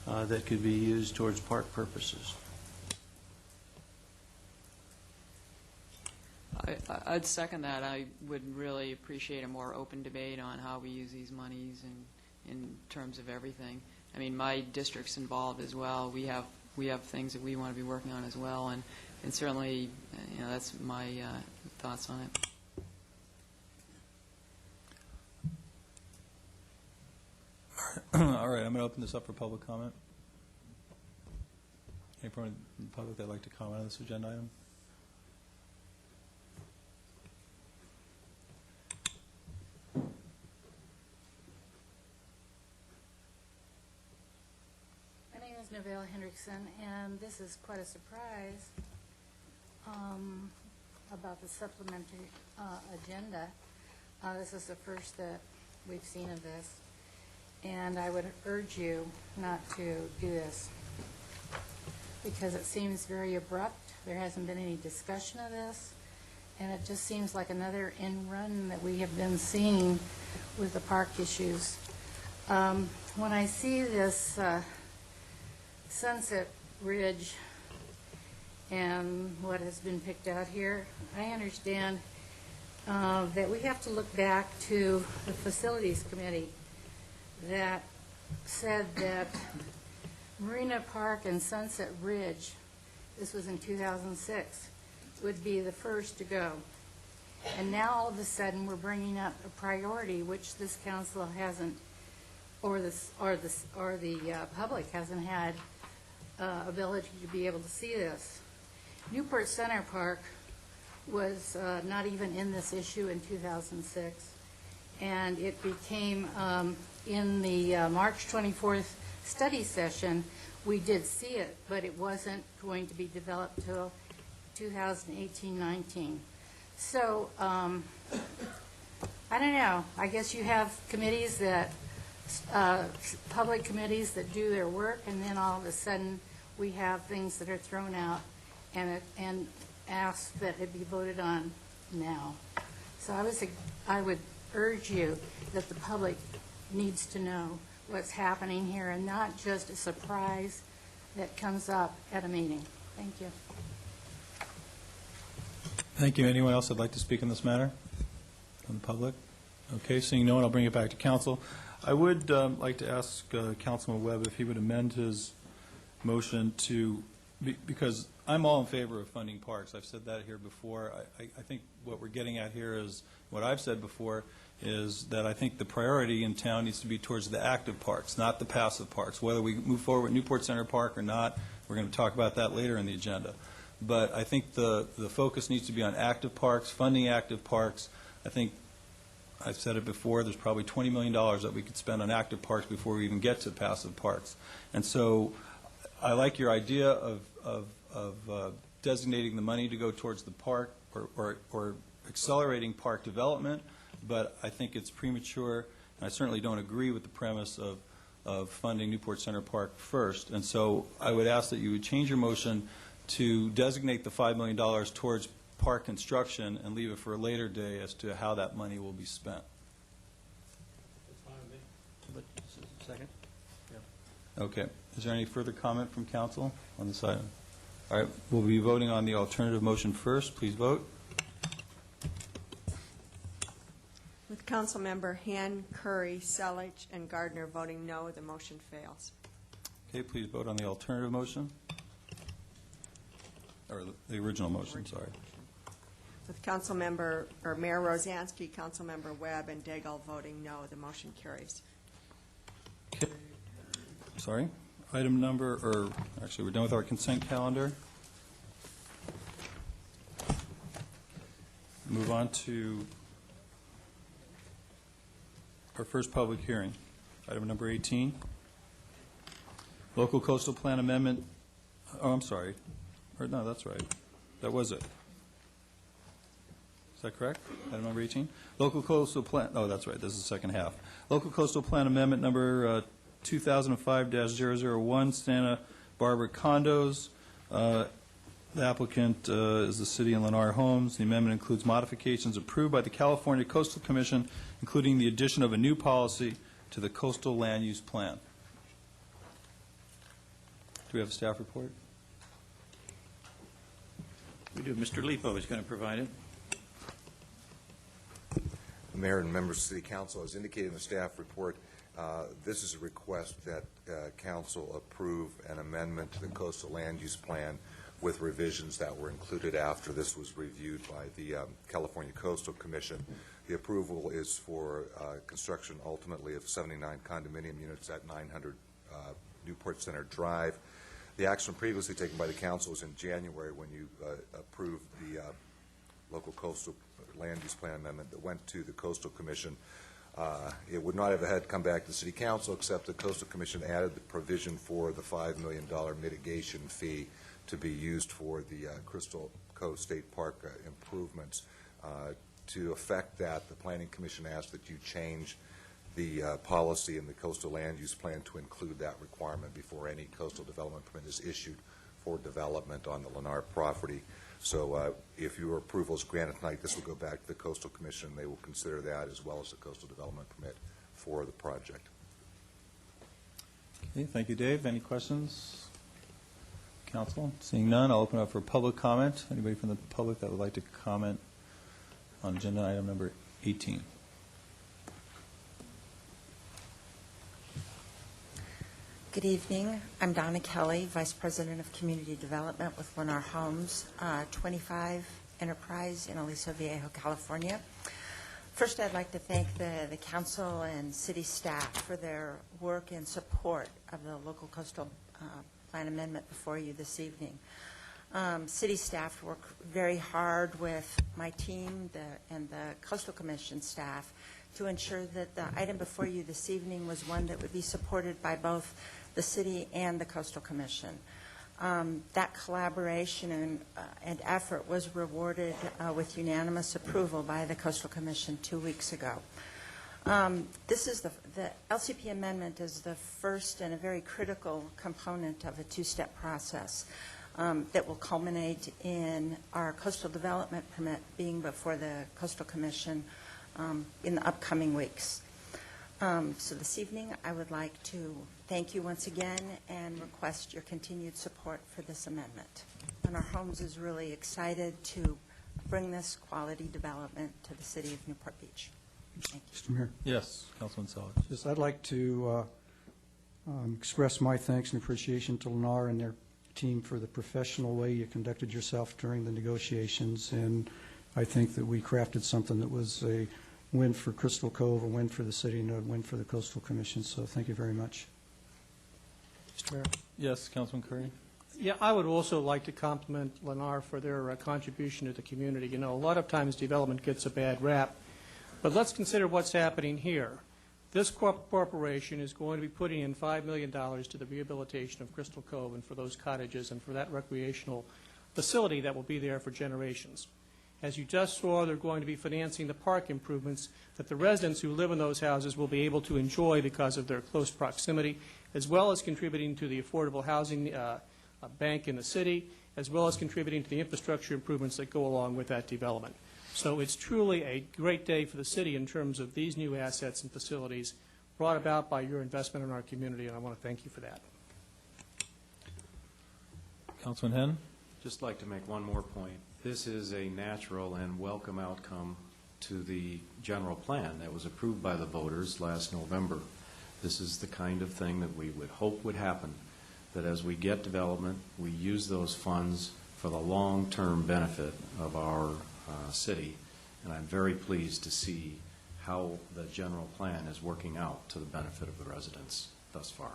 that could be used towards park purposes. I'd second that. I would really appreciate a more open debate on how we use these monies and in terms of everything. I mean, my district's involved as well. We have things that we want to be working on as well, and certainly, that's my thoughts on it. All right, I'm going to open this up for public comment. Anyone in the public that'd like to comment on this agenda item? My name is Neville Hendrickson, and this is quite a surprise about the supplementary agenda. This is the first that we've seen of this, and I would urge you not to do this because it seems very abrupt. There hasn't been any discussion of this. and it just seems like another end run that we have been seeing with the park issues. When I see this Sunset Ridge and what has been picked out here, I understand that we have to look back to the Facilities Committee that said that Marina Park and Sunset Ridge, this was in 2006, would be the first to go. And now all of a sudden we're bringing up a priority which this council hasn't, or the public hasn't had ability to be able to see this. Newport Center Park was not even in this issue in 2006, and it became in the March 24th study session, we did see it, but it wasn't going to be developed till 2018-19. So, I don't know. I guess you have committees that, public committees that do their work, and then all of a sudden we have things that are thrown out and ask that it be voted on now. So I would urge you that the public needs to know what's happening here and not just a surprise that comes up at a meeting. Thank you. Thank you. Anyone else that'd like to speak on this matter from the public? Okay, seeing no one, I'll bring it back to council. I would like to ask Councilman Webb if he would amend his motion to, because I'm all in favor of funding parks. I've said that here before. I think what we're getting at here is, what I've said before, is that I think the priority in town needs to be towards the active parks, not the passive parks. Whether we move forward with Newport Center Park or not, we're going to talk about that later in the agenda. But I think the focus needs to be on active parks, funding active parks. I think I've said it before, there's probably $20 million that we could spend on active parks before we even get to passive parks. And so I like your idea of designating the money to go towards the park or accelerating park development, but I think it's premature, and I certainly don't agree with the premise of funding Newport Center Park first. And so I would ask that you would change your motion to designate the $5 million towards park construction and leave it for a later day as to how that money will be spent. Second? Okay. Is there any further comment from council on this item? All right. We'll be voting on the alternative motion first. Please vote. With Councilmember Hand, Curry, Selich, and Gardner voting no, the motion fails. Okay. Please vote on the alternative motion. Or the original motion, sorry. With Councilmember, or Mayor Rosansky, Councilmember Webb, and Daigle voting no, the motion carries. Okay. Sorry. Item number, or actually, we're done with our consent calendar. Move on to our first public hearing. Item number 18. Local Coastal Plan Amendment. Oh, I'm sorry. Or, no, that's right. That was it. Is that correct? Item number 18? Local Coastal Plan, oh, that's right. This is the second half. Local Coastal Plan Amendment number 2005-001, Santa Barbara Condos. The applicant is the city and Lennar Homes. The amendment includes modifications approved by the California Coastal Commission, including the addition of a new policy to the Coastal Land Use Plan. Do we have a staff report? We do. Mr. Lipo is going to provide it. The Mayor and members of the City Council, as indicated in the staff report, this is a request that Council approve an amendment to the Coastal Land Use Plan with revisions that were included after this was reviewed by the California Coastal Commission. The approval is for construction ultimately of 79 condominium units at 900 Newport Center Drive. The action previously taken by the Council was in January when you approved the local coastal land use plan amendment that went to the Coastal Commission. It would not have had to come back to the City Council, except the Coastal Commission added the provision for the $5 million mitigation fee to be used for the Crystal Cove State Park improvements. To effect that, the Planning Commission asked that you change the policy in the Coastal Land Use Plan to include that requirement before any coastal development permit is issued for development on the Lennar property. So if your approval is granted tonight, this will go back to the Coastal Commission. They will consider that as well as the coastal development permit for the project. Okay, thank you, Dave. Any questions? Council? Seeing none, I'll open up for public comment. Anybody from the public that would like to comment on agenda item number 18? Good evening. I'm Donna Kelly, Vice President of Community Development with Lennar Homes, 25 Enterprise in Aliso Viejo, California. First, I'd like to thank the council and city staff for their work and support of the local coastal plan amendment before you this evening. City staff work very hard with my team and the Coastal Commission staff to ensure that the item before you this evening was one that would be supported by both the city and the Coastal Commission. That collaboration and effort was rewarded with unanimous approval by the Coastal Commission 2 weeks ago. This is the LCP amendment is the first and a very critical component of a two-step process that will culminate in our coastal development permit being before the Coastal Commission in the upcoming weeks. So this evening, I would like to thank you once again and request your continued support for this amendment. And our Homes is really excited to bring this quality development to the city of Newport Beach. Thank you. Mr. Mayor? Yes, Councilman Sellers. Yes, I'd like to express my thanks and appreciation to Lennar and their team for the professional way you conducted yourself during the negotiations, and I think that we crafted something that was a win for Crystal Cove, a win for the city, and a win for the Coastal Commission, so thank you very much. Mr. Mayor? Yes, Councilman Curry. Yeah, I would also like to compliment Lennar for their contribution to the community. You know, a lot of times development gets a bad rap, but let's consider what's happening here. This corporation is going to be putting in $5 million to the rehabilitation of Crystal Cove and for those cottages and for that recreational facility that will be there for generations. As you just saw, they're going to be financing the park improvements that the residents who live in those houses will be able to enjoy because of their close proximity, as well as contributing to the affordable housing bank in the city, as well as contributing to the infrastructure improvements that go along with that development. So it's truly a great day for the city in terms of these new assets and facilities brought about by your investment in our community, and I want to thank you for that. Councilman Henn? Just like to make one more point. This is a natural and welcome outcome to the general plan that was approved by the voters last November. This is the kind of thing that we would hope would happen, that as we get development, we use those funds for the long-term benefit of our city. And I'm very pleased to see how the general plan is working out to the benefit of the residents thus far.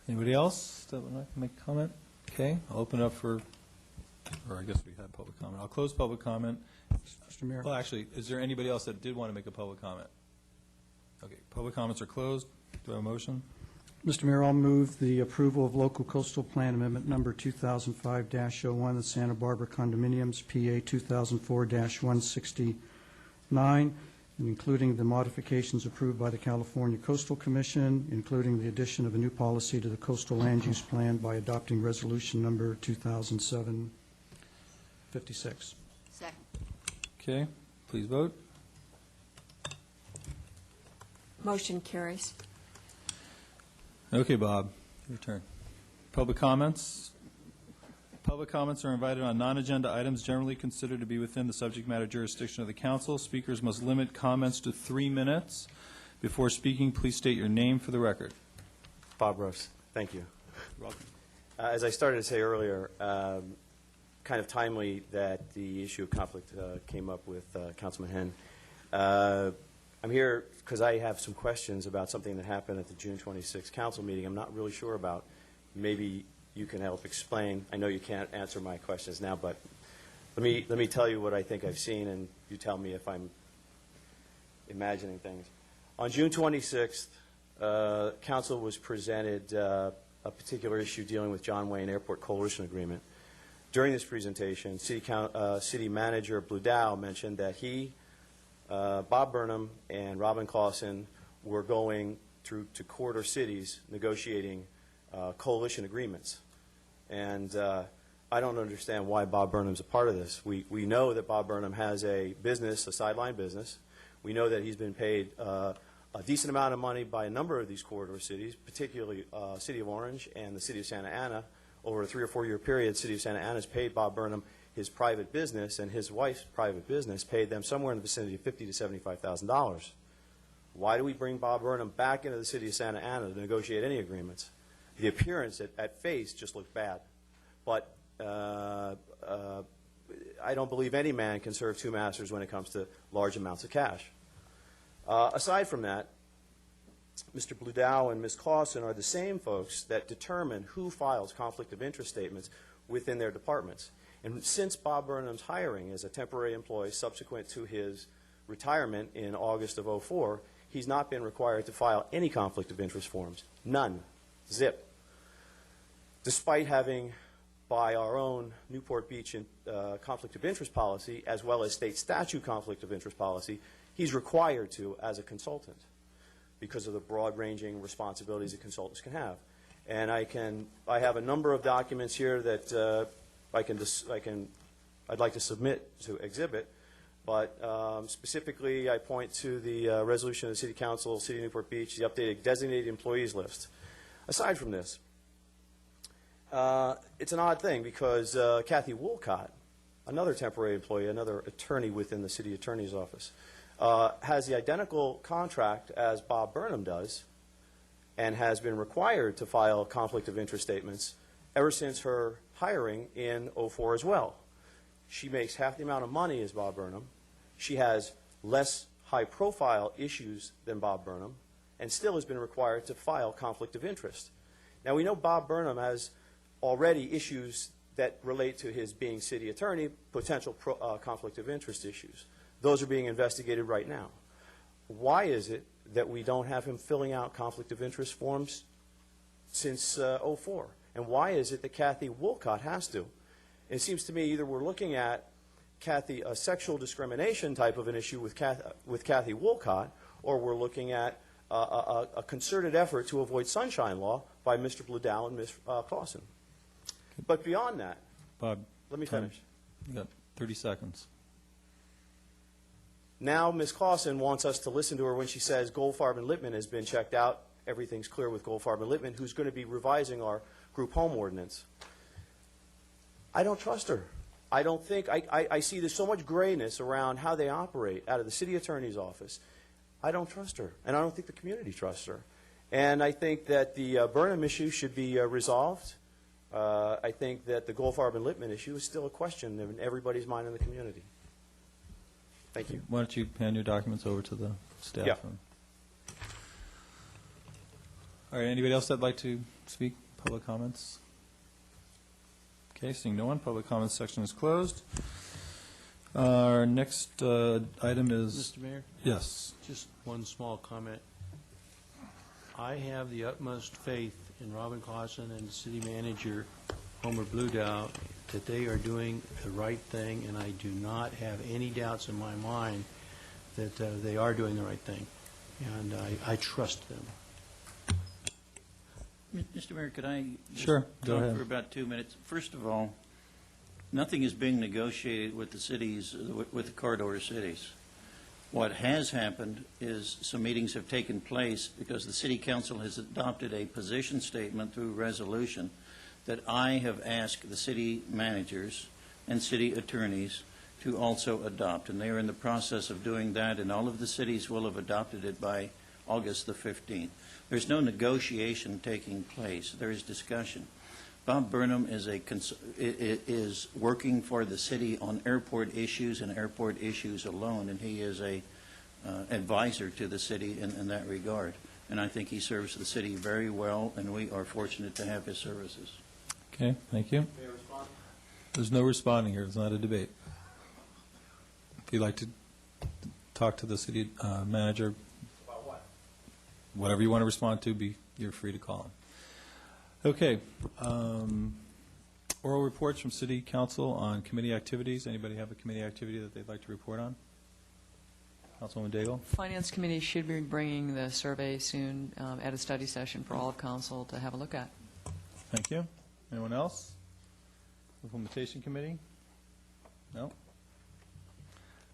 Anybody else that would like to make a comment? Okay, I'll open up for, or I guess we had public comment. I'll close public comment. Mr. Mayor? Well, actually, is there anybody else that did want to make a public comment? Okay, public comments are closed. Do I have a motion? Mr. Mayor, I'll move the approval of local coastal plan amendment number 2005-01, the Santa Barbara Condominiums, PA 2004-169, and including the modifications approved by the California Coastal Commission, including the addition of a new policy to the coastal land use plan by adopting resolution number 2007-56. Second. Okay, please vote. Motion carries. Okay, Bob, your turn. Public comments. Public comments are invited on non-agenda items generally considered to be within the subject matter jurisdiction of the council. Speakers must limit comments to 3 minutes. Before speaking, please state your name for the record. Bob Rose, thank you. You're welcome. As I started to say earlier, kind of timely that the issue of conflict came up with Councilman Henn. I'm here because I have some questions about something that happened at the June 26th council meeting I'm not really sure about. Maybe you can help explain. I know you can't answer my questions now, but let me tell you what I think I've seen, and you tell me if I'm imagining things. On June 26th, council was presented a particular issue dealing with John Wayne Airport Coalition Agreement. During this presentation, City Manager Bludow mentioned that he, Bob Burnham, and Robin Clausen were going through to quarter cities negotiating coalition agreements. And I don't understand why Bob Burnham's a part of this. We know that Bob Burnham has a business, a sideline business. We know that he's been paid a decent amount of money by a number of these corridor cities, particularly City of Orange and the City of Santa Ana. Over a 3 or 4 year period, City of Santa Ana has paid Bob Burnham his private business, and his wife's private business paid them somewhere in the vicinity of $50,000 to $75,000. Why do we bring Bob Burnham back into the City of Santa Ana to negotiate any agreements? The appearance at face just looked bad. But I don't believe any man can serve two masters when it comes to large amounts of cash. Aside from that, Mr. Bludow and Ms. Clausen are the same folks that determine who files conflict of interest statements within their departments. And since Bob Burnham's hiring as a temporary employee subsequent to his retirement in August of '04, he's not been required to file any conflict of interest forms. None. Zip. Despite having, by our own Newport Beach conflict of interest policy, as well as state statute conflict of interest policy, he's required to as a consultant because of the broad-ranging responsibilities that consultants can have. And I have a number of documents here that I'd like to submit to exhibit, but specifically I point to the resolution of the City Council, City of Newport Beach, the updated designated employees list. Aside from this, it's an odd thing because Kathy Woolcott, another temporary employee, another attorney within the City Attorney's Office, has the identical contract as Bob Burnham does and has been required to file conflict of interest statements ever since her hiring in '04 as well. She makes half the amount of money as Bob Burnham. She has less high-profile issues than Bob Burnham and still has been required to file conflict of interest. Now, we know Bob Burnham has already issues that relate to his being city attorney, potential conflict of interest issues. Those are being investigated right now. Why is it that we don't have him filling out conflict of interest forms since '04? And why is it that Kathy Woolcott has to? It seems to me either we're looking at Kathy, a sexual discrimination type of an issue with Kathy Woolcott, or we're looking at a concerted effort to avoid sunshine law by Mr. Bludow and Ms. Clausen. But beyond that, Bob, let me finish. You got 30 seconds. Now Ms. Clausen wants us to listen to her when she says Goldfarb and Lippman has been checked out. Everything's clear with Goldfarb and Lippman, who's going to be revising our group home ordinance. I don't trust her. I don't think, I see there's so much grayness around how they operate out of the city attorney's office. I don't trust her, and I don't think the community trusts her. And I think that the Burnham issue should be resolved. I think that the Goldfarb and Lippman issue is still a question in everybody's mind in the community. Thank you. Why don't you hand your documents over to the staff? Yeah. All right, anybody else that'd like to speak? Public comments? Okay, seeing no one, public comments section is closed. Our next item is... Mr. Mayor? Yes. Just one small comment. I have the utmost faith in Robin Clausen and the city manager, Homer Bludow, that they are doing the right thing, and I do not have any doubts in my mind that they are doing the right thing, and I trust them. Mr. Mayor, could I just Sure, go talk ahead. for about 2 minutes? First of all, nothing is being negotiated with the cities, with the corridor cities. What has happened is some meetings have taken place because the City Council has adopted a position statement through resolution that I have asked the city managers and city attorneys to also adopt. And they are in the process of doing that, and all of the cities will have adopted it by August the 15th. There's no negotiation taking place. There is discussion. Bob Burnham is working for the city on airport issues and airport issues alone, and he is a advisor to the city in that regard. And I think he serves the city very well, and we are fortunate to have his services. Okay, thank you. May I respond? There's no responding here. It's not a debate. If you'd like to talk to the city manager, About what? whatever you want to respond to, you're free to call him. Okay. Oral reports from City Council on committee activities. Anybody have a committee activity that they'd like to report on? Councilwoman Daigle? Finance Committee should be bringing the survey soon at a study session for all of council to have a look at. Thank you. Anyone else? Implementation Committee? No?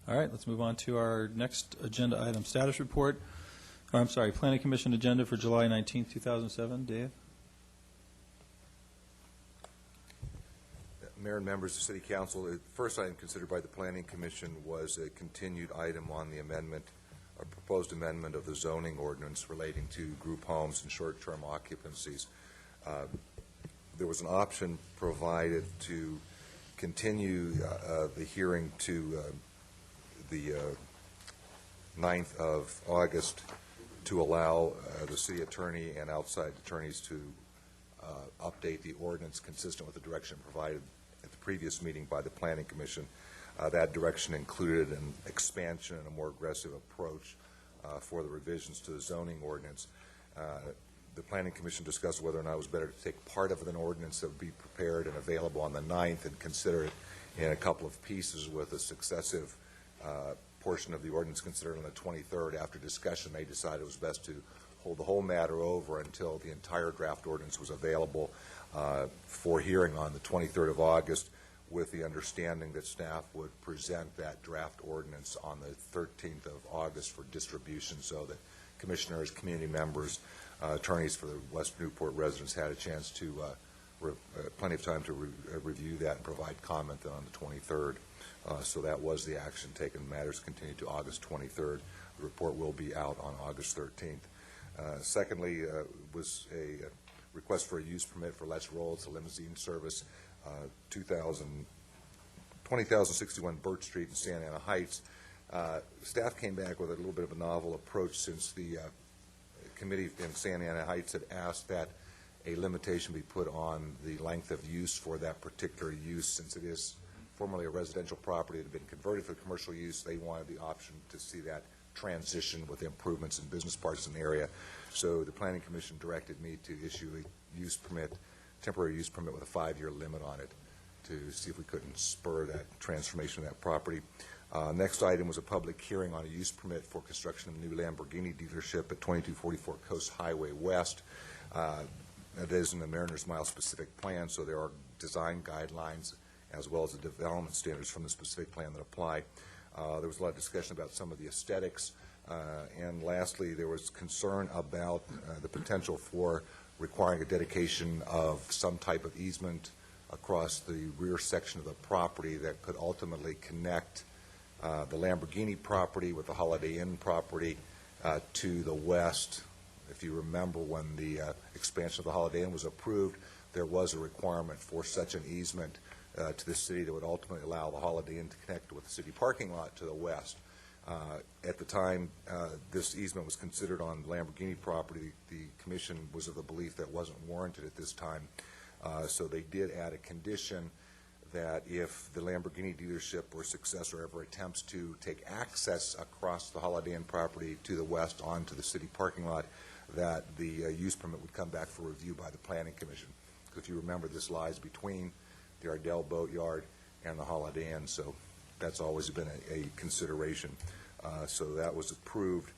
All right, let's move on to our next agenda item, status report. Or, I'm sorry, Planning Commission agenda for July 19th, 2007. Dave? Mayor and members of City Council, the first item considered by the Planning Commission was a continued item on the amendment, a proposed amendment of the zoning ordinance relating to group homes and short-term occupancies. There was an option provided to continue the hearing to the 9th of August to allow the city attorney and outside attorneys to update the ordinance consistent with the direction provided at the previous meeting by the Planning Commission. That direction included an expansion and a more aggressive approach for the revisions to the zoning ordinance. The Planning Commission discussed whether or not it was better to take part of an ordinance that would be prepared and available on the 9th and consider it in a couple of pieces with a successive portion of the ordinance considered on the 23rd. After discussion, they decided it was best to hold the whole matter over until the entire draft ordinance was available for hearing on the 23rd of August, with the understanding that staff would present that draft ordinance on the 13th of August for distribution, so that commissioners, community members, attorneys for the West Newport residents had a chance to plenty of time to review that and provide comment on the 23rd. So that was the action taken. Matters continued to August 23rd. The report will be out on August 13th. Secondly, was a request for a use permit for Les Rolls, a limousine service, 20,061 Birch Street in Santa Ana Heights. Staff came back with a little bit of a novel approach, since the committee in Santa Ana Heights had asked that a limitation be put on the length of use for that particular use. Since it is formerly a residential property that had been converted for commercial use, they wanted the option to see that transition with improvements in business parks in the area. So the Planning Commission directed me to issue a use permit, temporary use permit with a 5-year limit on it, to see if we couldn't spur that transformation of that property. Next item was a public hearing on a use permit for construction of a new Lamborghini dealership at 2244 Coast Highway West. That is in the Mariners Mile specific plan, so there are design guidelines as well as the development standards from the specific plan that apply. There was a lot of discussion about some of the aesthetics. And lastly, there was concern about the potential for requiring a dedication of some type of easement across the rear section of the property that could ultimately connect the Lamborghini property with the Holiday Inn property to the west. If you remember, when the expansion of the Holiday Inn was approved, there was a requirement for such an easement to the city that would ultimately allow the Holiday Inn to connect with the city parking lot to the west. At the time this easement was considered on the Lamborghini property, the commission was of the belief that wasn't warranted at this time. So they did add a condition that if the Lamborghini dealership or successor ever attempts to take access across the Holiday Inn property to the west onto the city parking lot, that the use permit would come back for review by the Planning Commission. Because if you remember, this lies between the Ardell Boatyard and the Holiday Inn, so that's always been a consideration. So that was approved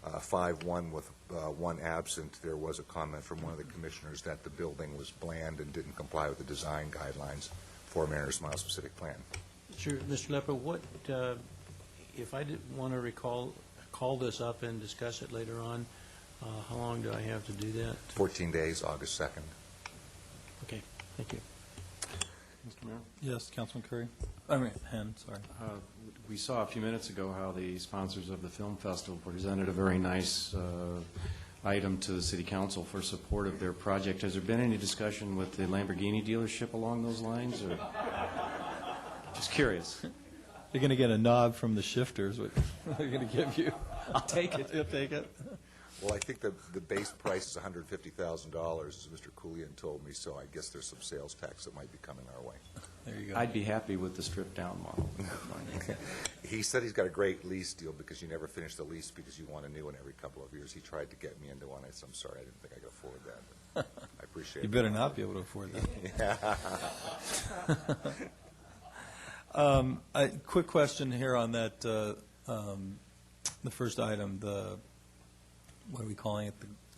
5-1 with one absent. There was a comment from one of the commissioners that the building was bland and didn't comply with the design guidelines for Mariners Mile specific plan. Sure, Mr. Lepper, what, if I did want to call this up and discuss it later on, how long do I have to do that? 14 days, August 2nd. Okay, thank you. Mr. Mayor? Yes, Councilman Curry. I mean, Hen, sorry. We saw a few minutes ago how the sponsors of the film festival presented a very nice item to the City Council for support of their project. Has there been any discussion with the Lamborghini dealership along those lines? Or? Just curious. You're going to get a nod from the shifters. What they're going to give you. I'll take it. You'll take it. Well, I think the base price is $150,000, as Mr. Coulian told me, so I guess there's some sales tax that might be coming our way. There you go. I'd be happy with the stripped-down model. He said he's got a great lease deal because you never finish the lease because you want a new one every couple of years. He tried to get me into one. I said, I'm sorry, I didn't think I could afford that. But I appreciate it. You better not be able to afford that. A quick question here on that, the first item, what are we calling it?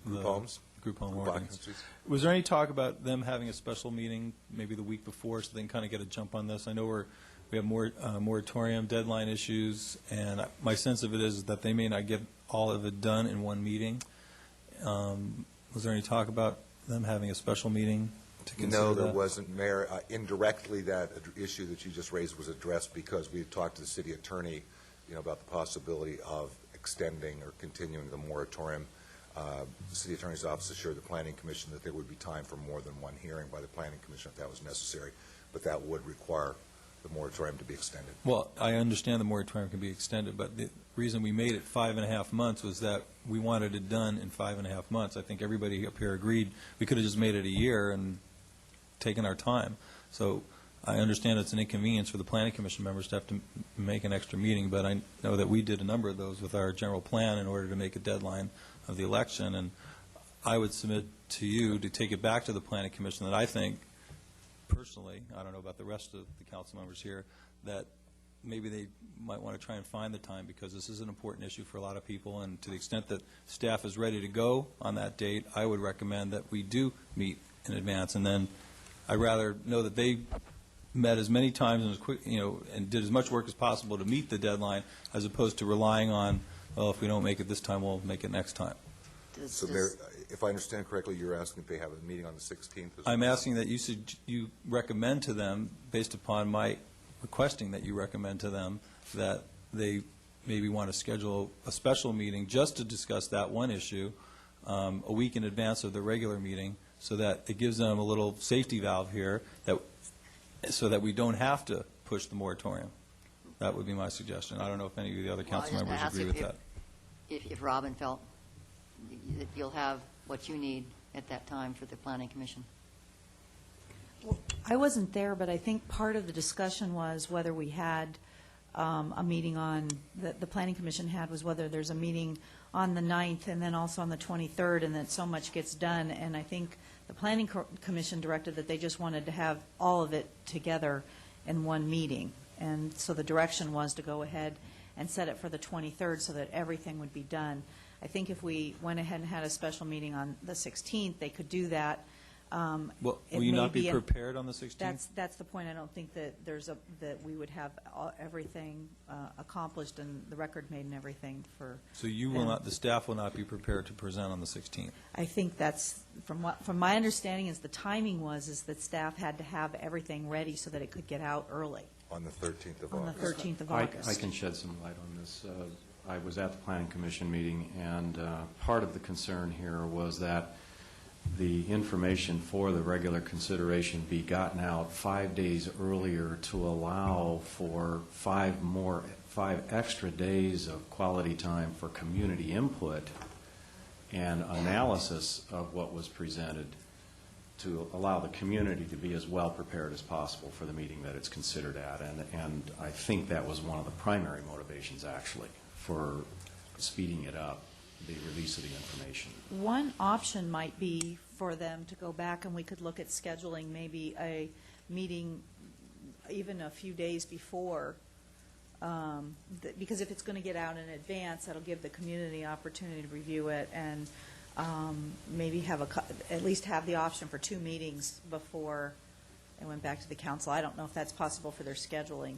Group homes? group home Group ordinance. occupancies. Was there any talk about them having a special meeting maybe the week before so they can kind of get a jump on this? I know we have more moratorium deadline issues, and my sense of it is that they may not get all of it done in one meeting. Was there any talk about them having a special meeting to consider No, that? there wasn't, Mayor. Indirectly, that issue that you just raised was addressed because we had talked to the city attorney, about the possibility of extending or continuing the moratorium. The city attorney's office assured the planning commission that there would be time for more than one hearing by the planning commission if that was necessary, but that would require the moratorium to be extended. Well, I understand the moratorium can be extended, but the reason we made it 5.5 months was that we wanted it done in 5.5 months. I think everybody up here agreed we could have just made it a year and taken our time. So I understand it's an inconvenience for the planning commission members to have to make an extra meeting, but I know that we did a number of those with our general plan in order to make a deadline of the election, and I would submit to you to take it back to the planning commission that I think, personally, I don't know about the rest of the council members here, that maybe they might want to try and find the time because this is an important issue for a lot of people, and to the extent that staff is ready to go on that date, I would recommend that we do meet in advance, and then I'd rather know that they met as many times and as quick, and did as much work as possible to meet the deadline, as opposed to relying on, well, if we don't make it this time, we'll make it next time. So, Mayor, if I understand correctly, you're asking if they have a meeting on the 16th? I'm asking that you recommend to them, based upon my requesting that you recommend to them, that they maybe want to schedule a special meeting just to discuss that one issue a week in advance of the regular meeting, so that it gives them a little safety valve here, so that we don't have to push the moratorium. That would be my suggestion. I don't know if any of the other council members agree with that. If Robin felt that you'll have what you need at that time for the planning commission. I wasn't there, but I think part of the discussion was whether we had a meeting on, the planning commission had, was whether there's a meeting on the 9th and then also on the 23rd, and that so much gets done. And I think the planning commission directed that they just wanted to have all of it together in one meeting. And so the direction was to go ahead and set it for the 23rd so that everything would be done. I think if we went ahead and had a special meeting on the 16th, they could do that. Well, will you not be prepared on the 16th? That's the point. I don't think that that we would have everything accomplished and the record made and everything for. So you will not, the staff will not be prepared to present on the 16th? I think that's, from my understanding, is the timing is that staff had to have everything ready so that it could get out early. On the 13th of August. On the 13th of August. I can shed some light on this. I was at the Planning Commission meeting, and part of the concern here was that the information for the regular consideration be gotten out 5 days earlier to allow for 5 extra days of quality time for community input and analysis of what was presented, to allow the community to be as well prepared as possible for the meeting that it's considered at. And I think that was one of the primary motivations, actually, for speeding it up, the release of the information. One option might be for them to go back, and we could look at scheduling maybe a meeting even a few days before, because if it's going to get out in advance, that'll give the community opportunity to review it, and maybe at least have the option for 2 meetings before it went back to the council. I don't know if that's possible for their scheduling.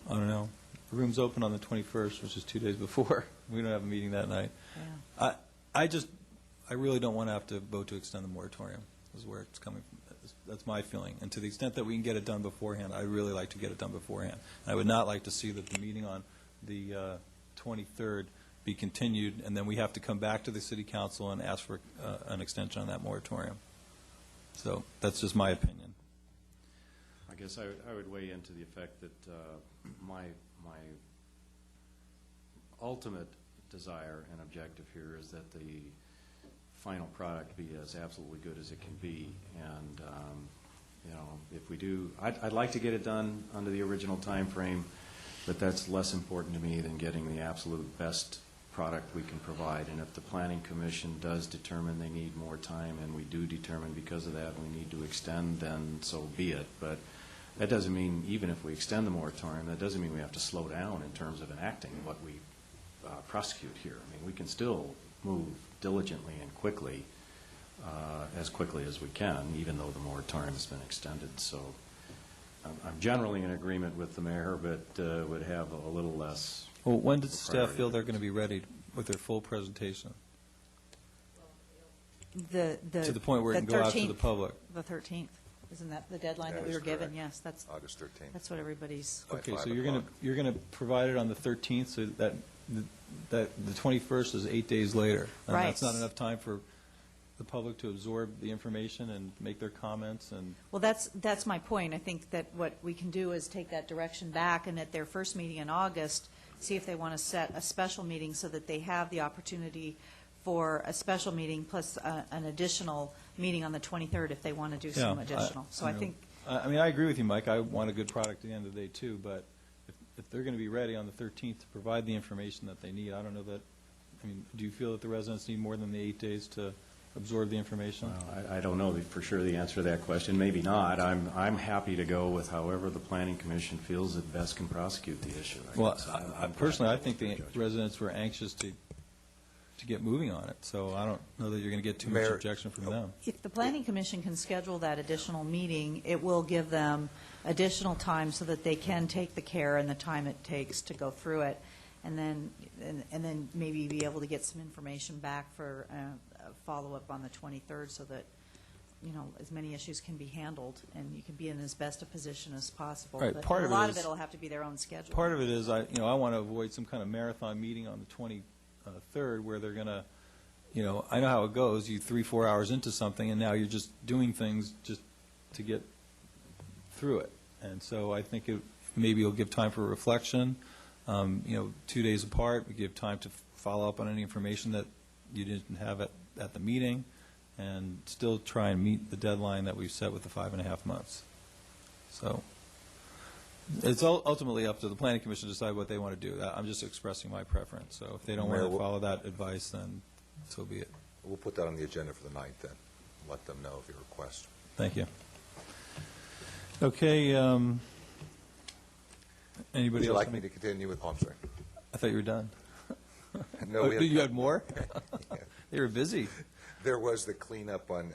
I don't know. The room's open on the 21st, which is 2 days before. We don't have a meeting that night. Yeah. I really don't want to have to vote to extend the moratorium, is where it's coming from. That's my feeling. And to the extent that we can get it done beforehand, I'd really like to get it done beforehand. I would not like to see that the meeting on the 23rd be continued, and then we have to come back to the city council and ask for an extension on that moratorium. So that's just my opinion. I guess I would weigh into the effect that my ultimate desire and objective here is that the final product be as absolutely good as it can be. And if we do, I'd like to get it done under the original time frame, but that's less important to me than getting the absolute best product we can provide. And if the Planning Commission does determine they need more time, and we do determine because of that we need to extend, then so be it. But that doesn't mean, even if we extend the moratorium, that doesn't mean we have to slow down in terms of enacting what we prosecute here. I mean, we can still move diligently and quickly, as quickly as we can, even though the moratorium has been extended. So I'm generally in agreement with the mayor, but would have a little less. Well, when does staff feel they're going to be ready with their full presentation? To the point where it can go out to the public. The 13th. Isn't that the deadline that That we is were given? correct. Yes, that's August 13th. That's what everybody's. Okay, so you're going to provide it on the 13th, so that the 21st is 8 days later. And Right. that's not enough time for the public to absorb the information and make their comments and. Well, that's my point. I think that what we can do is take that direction back, and at their first meeting in August, see if they want to set a special meeting so that they have the opportunity for a special meeting plus an additional meeting on the 23rd if they want to do some additional. So I think. I mean, I agree with you, Mike. I want a good product at the end of the day, too, but if they're going to be ready on the 13th to provide the information that they need, I don't know that, I mean, do you feel that the residents need more than the 8 days to absorb the information? Well, I don't know for sure the answer to that question. Maybe not. I'm happy to go with however the Planning Commission feels it best can prosecute the issue. Well, personally, I think the residents were anxious to get moving on it, so I don't know that you're going to get too much objection from them. If the Planning Commission can schedule that additional meeting, it will give them additional time so that they can take the care and the time it takes to go through it, and then maybe be able to get some information back for a follow-up on the 23rd so that, you know, as many issues can be handled and you can be in as best a position as possible. Right, But part a of lot it of is- it will have to be their own schedule. Part of it is, I want to avoid some kind of marathon meeting on the 23rd where they're going to, I know how it goes. You 3-4 hours into something, and now you're just doing things just to get through it. And so I think maybe it'll give time for reflection. 2 days apart, we give time to follow up on any information that you didn't have at the meeting, and still try and meet the deadline that we've set with the 5.5 months. So it's ultimately up to the Planning Commission to decide what they want to do. I'm just expressing my preference. So if they don't want to follow that advice, then so be it. We'll put that on the agenda for the 9th then. Let them know of your request. Thank you. Okay. Anybody Would you else? like me to continue with? Oh, I'm sorry. I thought you were done. No, you had more? They were busy. There was the cleanup on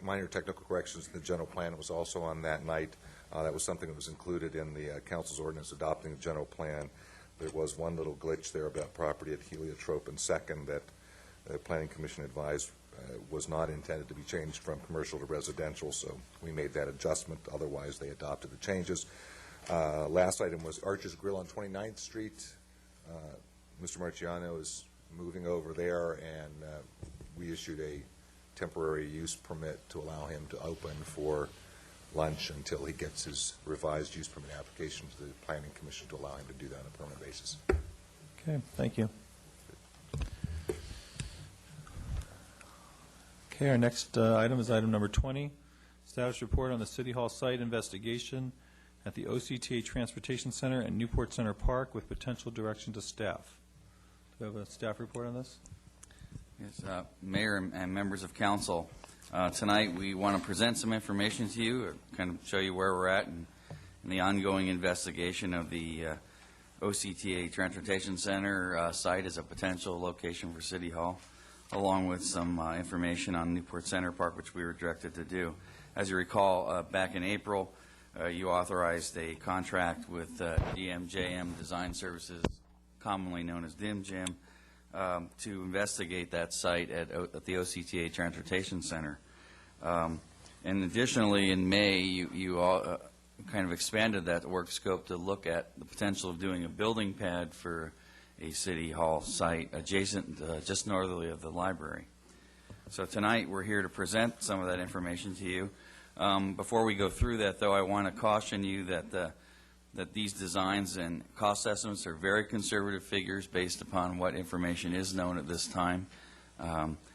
minor technical corrections in the general plan. It was also on that night. That was something that was included in the council's ordinance adopting the general plan. There was one little glitch there about property at Heliotrope and Second that the Planning Commission advised was not intended to be changed from commercial to residential, so we made that adjustment. Otherwise, they adopted the changes. Last item was Archer's Grill on 29th Street. Mr. Marciano is moving over there, and we issued a temporary use permit to allow him to open for lunch until he gets his revised use permit application to the Planning Commission to allow him to do that on a permanent basis. Okay, thank you. Okay, our next item is item number 20, status report on the City Hall site investigation at the OCTA Transportation Center and Newport Center Park with potential direction to staff. Do we have a staff report on this? Yes, Mayor and members of council, tonight we want to present some information to you, kind of show you where we're at in the ongoing investigation of the OCTA Transportation Center site as a potential location for City Hall, along with some information on Newport Center Park, which we were directed to do. As you recall, back in April, you authorized a contract with DMJM Design Services, commonly known as DIMJM, to investigate that site at the OCTA Transportation Center. And additionally, in May, you all kind of expanded that work scope to look at the potential of doing a building pad for a City Hall site adjacent, just northerly of the library. So tonight, we're here to present some of that information to you. Before we go through that, though, I want to caution you that these designs and cost estimates are very conservative figures based upon what information is known at this time.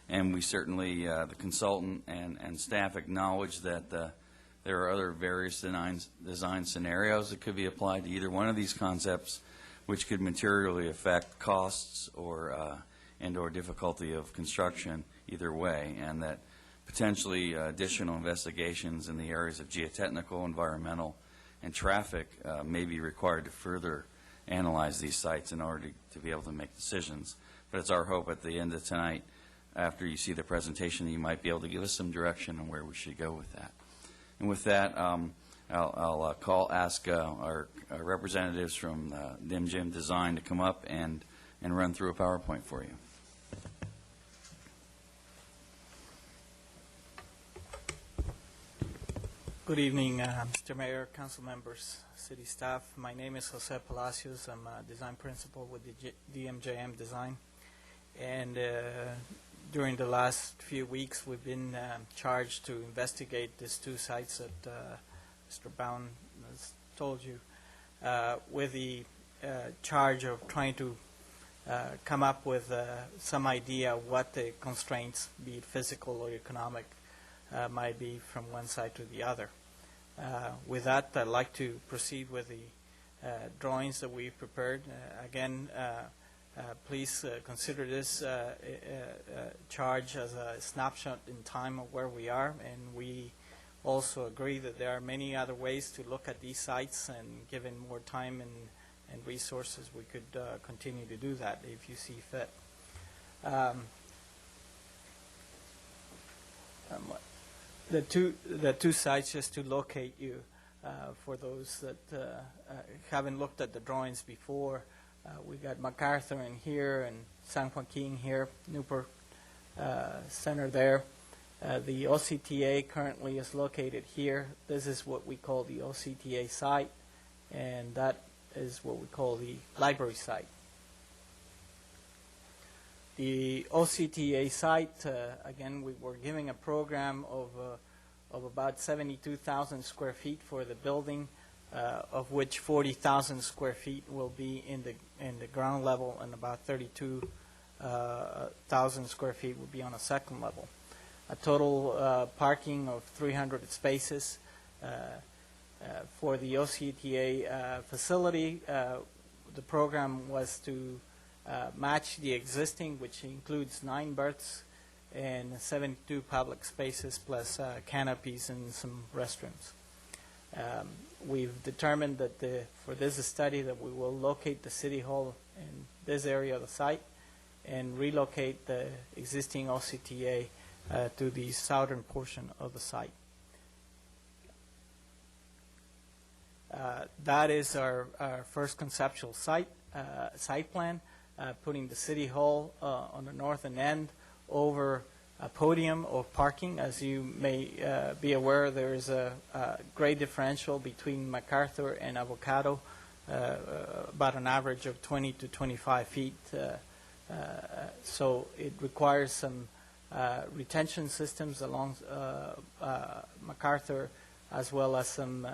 And we certainly, the consultant and staff acknowledge that there are other various design scenarios that could be applied to either one of these concepts, which could materially affect costs or difficulty of construction either way, and that potentially additional investigations in the areas of geotechnical, environmental, and traffic may be required to further analyze these sites in order to be able to make decisions. But it's our hope at the end of tonight after you see the presentation, you might be able to give us some direction on where we should go with that. And with that, I'll ask our representatives from DimJim Design to come up and run through a PowerPoint for you. Good evening, Mr. Mayor, council members, city staff. My name is Jose Palacios. I'm a design principal with the DMJM Design. And during the last few weeks, we've been charged to investigate these two sites that Mr. Bound has told you, with the charge of trying to come up with some idea what the constraints, be it physical or economic, might be from one side to the other. With that, I'd like to proceed with the drawings that we've prepared. Again, please consider this charge as a snapshot in time of where we are, and we also agree that there are many other ways to look at these sites, and given more time and resources, we could continue to do that if you see fit. The two sites, just to locate you, for those that haven't looked at the drawings before, we got MacArthur in here and San Joaquin here, Newport Center there. The OCTA currently is located here. This is what we call the OCTA site, and that is what we call the library site. The OCTA site, again, we were giving a program of about 72,000 square feet for the building, of which 40,000 square feet will be in the ground level, and about 32,000 square feet will be on a second level. A total parking of 300 spaces. For the OCTA facility, the program was to match the existing, which includes 9 berths and 72 public spaces plus canopies and some restrooms. We've determined that for this study that we will locate the city hall in this area of the site and relocate the existing OCTA to the southern portion of the site. That is our first conceptual site plan, putting the city hall on the northern end over a podium of parking. As you may be aware, there is a great differential between MacArthur and Avocado, about an average of 20 to 25 feet. So it requires some retention systems along MacArthur, as well as some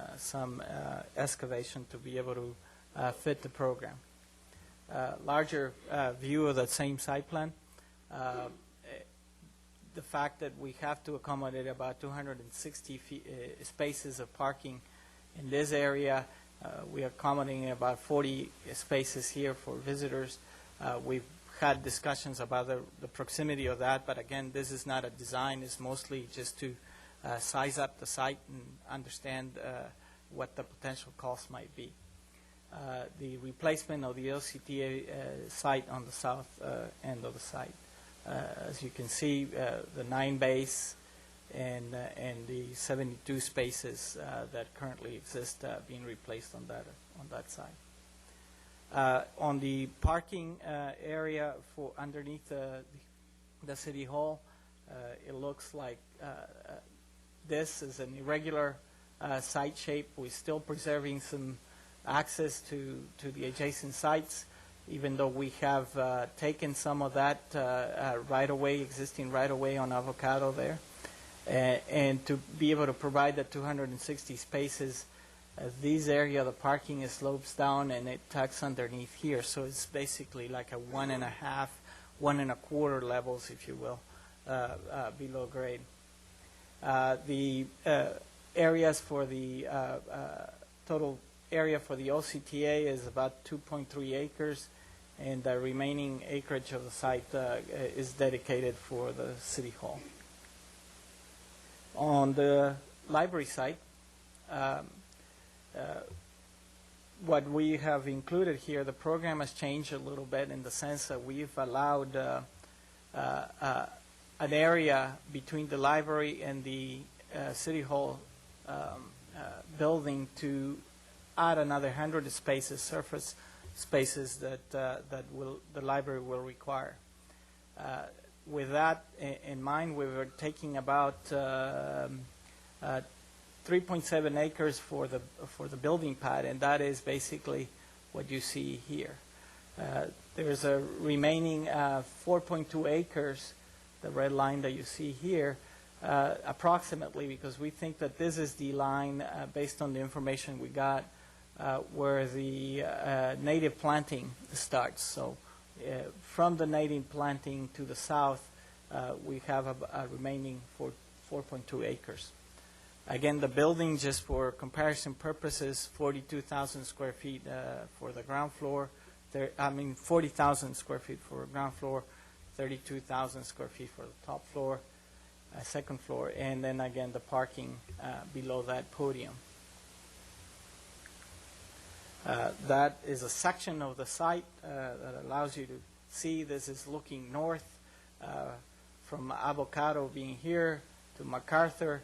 excavation to be able to fit the program. Larger view of that same site plan. The fact that we have to accommodate about 260 spaces of parking in this area, we are accommodating about 40 spaces here for visitors. We've had discussions about the proximity of that, but again, this is not a design. It's mostly just to size up the site and understand what the potential cost might be. The replacement of the LCTA site on the south end of the site. As you can see, the 9 bays and the 72 spaces that currently exist being replaced on that side. On the parking area for underneath the city hall, it looks like this is an irregular site shape. We're still preserving some access to the adjacent sites, even though we have taken some of that right-of-way, existing right-of-way on Avocado there. And to be able to provide the 260 spaces, this area of the parking is slopes down and it tucks underneath here. So it's basically like a 1.5, 1.25 levels, if you will, below grade. The areas for the total area for the OCTA is about 2.3 acres, and the remaining acreage of the site is dedicated for the city hall. On the library site, what we have included here, the program has changed a little bit in the sense that we've allowed an area between the library and the City Hall building to add another 100 spaces, surface spaces that the library will require. With that in mind, we were taking about 3.7 acres for the building pad, and that is basically what you see here. There's a remaining 4.2 acres, the red line that you see here, approximately, because we think that this is the line, based on the information we got, where the native planting starts. So from the native planting to the south, we have a remaining 4.2 acres. Again, the building, just for comparison purposes, 42,000 square feet for the ground floor. 40,000 square feet for ground floor, 32,000 square feet for the top floor, second floor, and then again the parking below that podium. That is a section of the site that allows you to see. This is looking north from Avocado being here to MacArthur,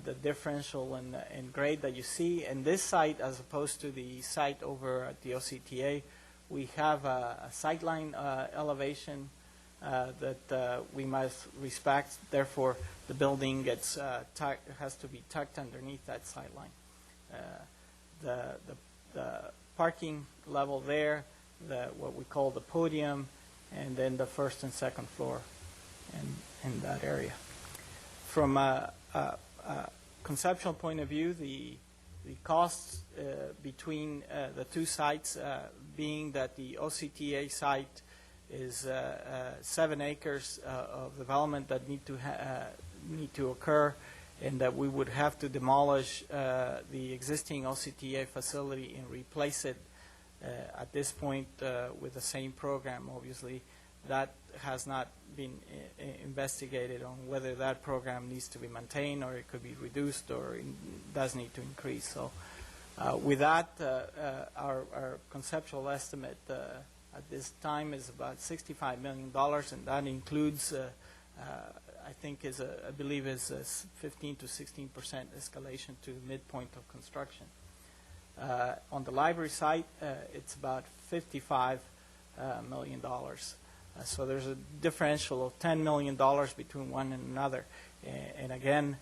the differential in grade that you see. And this site, as opposed to the site over at the OCTA, we have a sightline elevation that we must respect. Therefore, the building gets has to be tucked underneath that sightline. The parking level there, what we call the podium, and then the first and second floor in that area. From a conceptual point of view, the costs between the two sites being that the OCTA site is 7 acres of development that need to occur, and that we would have to demolish the existing OCTA facility and replace it at this point with the same program. Obviously, that has not been investigated on whether that program needs to be maintained, or it could be reduced, or it does need to increase. So with that, our conceptual estimate at this time is about $65 million, and that includes, I think, I believe is a 15 to 16% escalation to the midpoint of construction. On the library site, it's about $55 million. So there's a differential of $10 million between one and another. And again,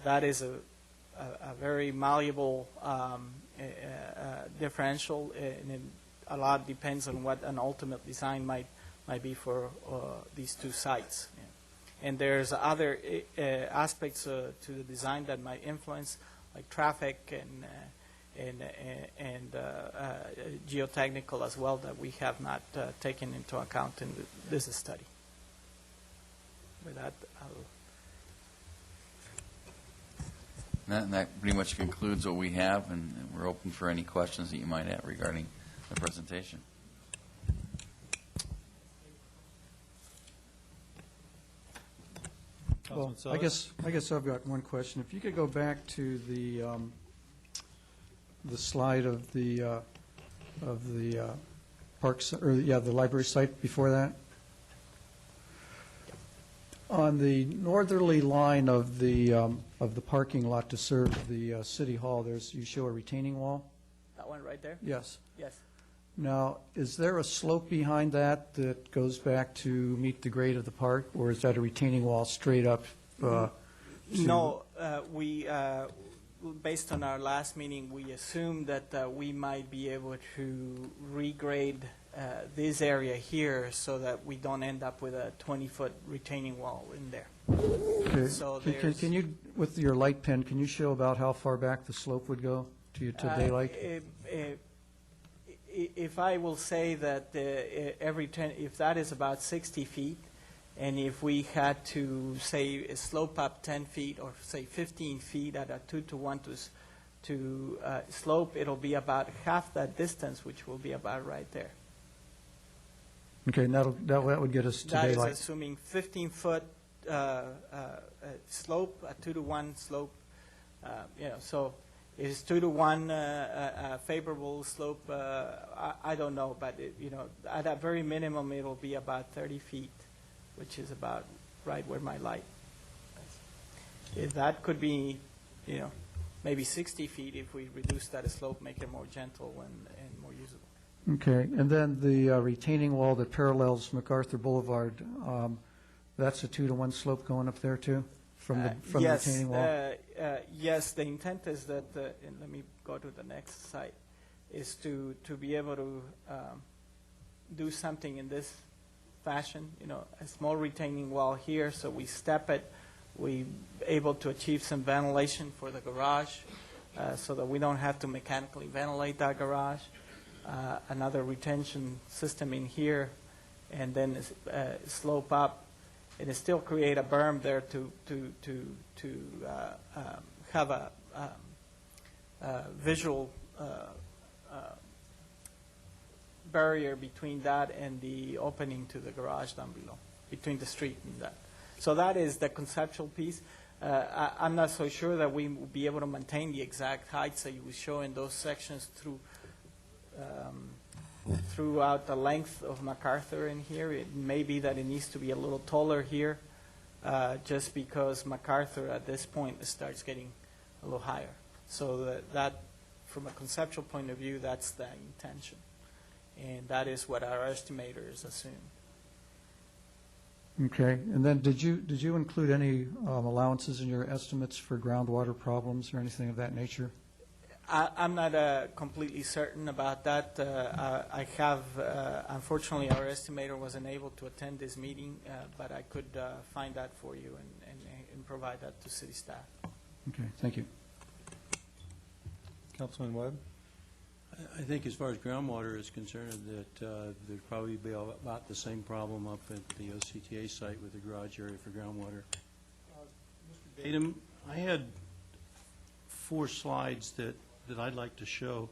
that is a very malleable differential, and a lot depends on what an ultimate design might be for these two sites. And there's other aspects to the design that might influence, like traffic and geotechnical as well, that we have not taken into account in this study. With that, That pretty much concludes what we have, and we're open for any questions that you might have regarding the presentation. Well, I guess I've got one question. If you could go back to the slide of the parks, or the library site before that. On the northerly line of the parking lot to serve the city hall, you show a retaining wall. that one right there? Yes. Yes. Now, is there a slope behind that that goes back to meet the grade of the park, or is that a retaining wall straight up? No, we, based on our last meeting, we assumed that we might be able to regrade this area here so that we don't end up with a 20-foot retaining wall in there. Okay. So Can you, with your light pen, can you show about how far back the slope would go to daylight? If I will say that if that is about 60 feet, and if we had to, say, slope up 10 feet or, say, 15 feet at a 2-to-1 to slope, it'll be about half that distance, which will be about right there. Okay, and that would get us to daylight. That is assuming 15-foot slope, a 2-to-1 slope. So is 2-to-1 a favorable slope? I don't know, but at a very minimum, it'll be about 30 feet, which is about right where my light is. If that could be, maybe 60 feet if we reduce that slope, make it more gentle and more usable. Okay, and then the retaining wall that parallels MacArthur Boulevard, that's a 2-to-1 slope going up there too, from the Yes, retaining wall? Yes, the intent is that, and let me go to the next slide, is to be able to do something in this fashion, a small retaining wall here, so we step it, we able to achieve some ventilation for the garage, so that we don't have to mechanically ventilate that garage. Another retention system in here, and then slope up, and still create a berm there to have a visual barrier between that and the opening to the garage down below, between the street and that. So that is the conceptual piece. I'm not so sure that we will be able to maintain the exact heights that you will show in those sections throughout the length of MacArthur in here. It may be that it needs to be a little taller here, just because MacArthur at this point starts getting a little higher. So that from a conceptual point of view, that's the intention. And that is what our estimators assume. Okay, and then did you include any allowances in your estimates for groundwater problems or anything of that nature? I'm not completely certain about that. I have, unfortunately, our estimator wasn't able to attend this meeting, but I could find that for you and provide that to city staff. Okay, thank you. Councilman Webb? I think as far as groundwater is concerned, that there'd probably be about the same problem up at the OCTA site with the garage area for groundwater. Mr. Batum, I had 4 slides that I'd like to show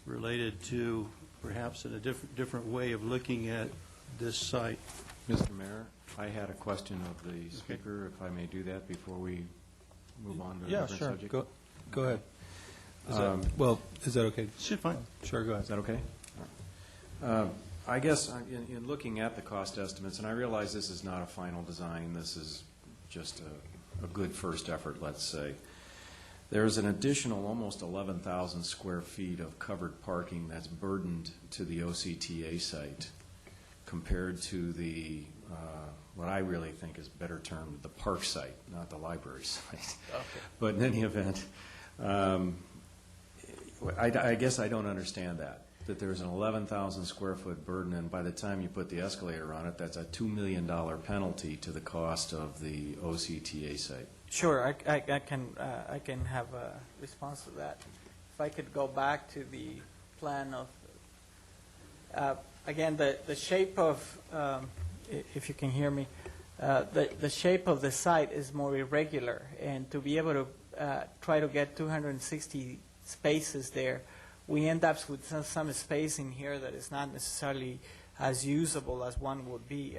related to perhaps in a different way of looking at this site. Mr. Mayor, I had a question of the speaker, if I may do that before we move on to a different subject. Go ahead. Is that okay? Sure, fine. Sure, go ahead. Is that okay? I guess in looking at the cost estimates, and I realize this is not a final design, this is just a good first effort, let's say. There's an additional almost 11,000 square feet of covered parking that's burdened to the OCTA site compared to the, what I really think is better termed the park site, not the library site. Okay. But in any event, I guess I don't understand that there's an 11,000 square foot burden, and by the time you put the escalator on it, that's a $2 million penalty to the cost of the OCTA site. Sure, I can have a response to that. If I could go back to the plan of, again, the shape of, if you can hear me, the shape of the site is more irregular, and to be able to try to get 260 spaces there, we end up with some space in here that is not necessarily as usable as one would be.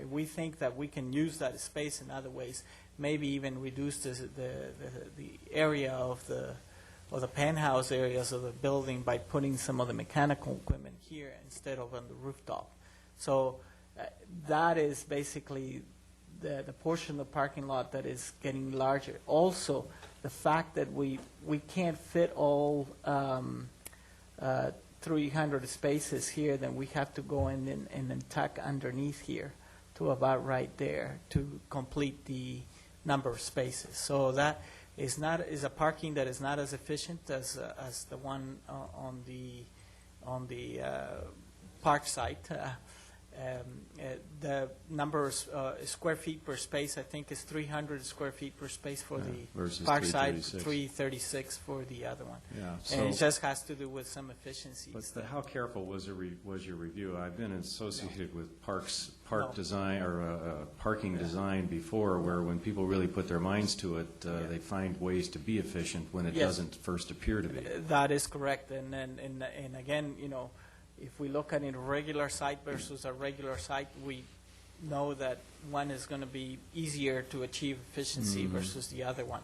We think that we can use that space in other ways, maybe even reduce the area of the penthouse areas of the building by putting some of the mechanical equipment here instead of on the rooftop. So that is basically the portion of the parking lot that is getting larger. Also, the fact that we can't fit all 300 spaces here, then we have to go in and tuck underneath here to about right there to complete the number of spaces. So that is a parking that is not as efficient as the one on the park site. The number of square feet per space, I think, is 300 square feet per space for the park side, 336 for the other one. Yeah, and it just has to do with some efficiencies. But how careful was your review? I've been associated with park design or parking design before, where when people really put their minds to it, they find ways to be efficient when it doesn't first appear to be. That is correct, and again, if we look at a regular site versus a regular site, we know that one is going to be easier to achieve efficiency versus the other one.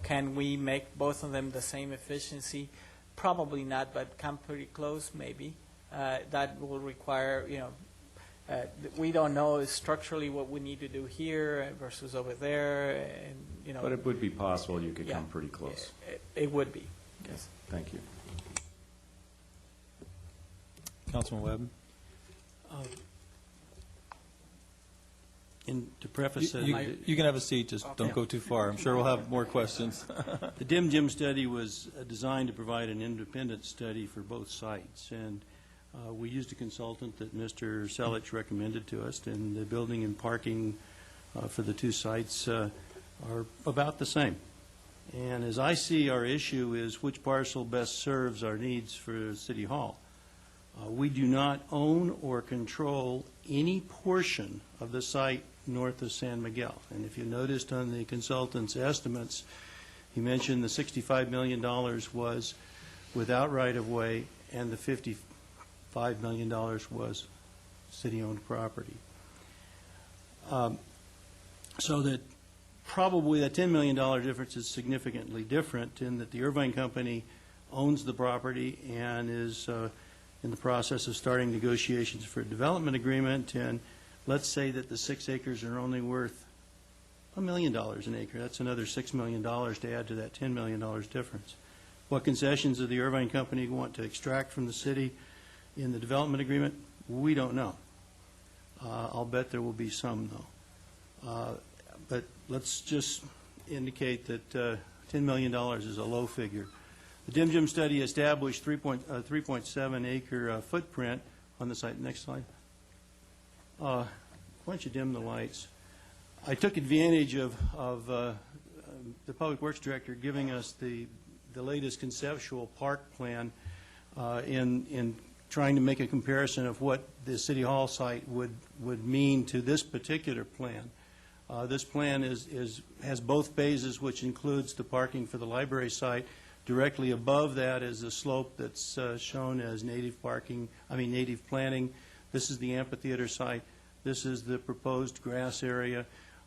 Can we make both of them the same efficiency? Probably not, but come pretty close maybe. That will require, We don't know structurally what we need to do here versus over there, and, you know. But it would be possible you could Yeah. come pretty close. It would be, yes. Thank you. Councilman Webb? To preface it, You can have a seat, just don't go too far. I'm sure we'll have more questions. the Dim Jim study was designed to provide an independent study for both sites, and we used a consultant that Mr. Selich recommended to us, and the building and parking for the two sites are about the same. And as I see, our issue is which parcel best serves our needs for City Hall. We do not own or control any portion of the site north of San Miguel. And if you noticed on the consultant's estimates, he mentioned the $65 million was without right-of-way, and the $55 million was city-owned property. So that probably that $10 million difference is significantly different in that the Irvine Company owns the property and is in the process of starting negotiations for a development agreement, and let's say that the 6 acres are only worth $1 million an acre. That's another $6 million to add to that $10 million difference. What concessions do the Irvine Company want to extract from the city in the development agreement? We don't know. I'll bet there will be some, though. But let's just indicate that $10 million is a low figure. The Dim Jim study established 3.7 acre footprint on the site. Next slide. Why don't you dim the lights? I took advantage of the Public Works Director giving us the latest conceptual park plan in trying to make a comparison of what the City Hall site would mean to this particular plan. This plan has both phases, which includes the parking for the library site. Directly above that is a slope that's shown as native planting. This is the amphitheater site. This is the proposed grass area.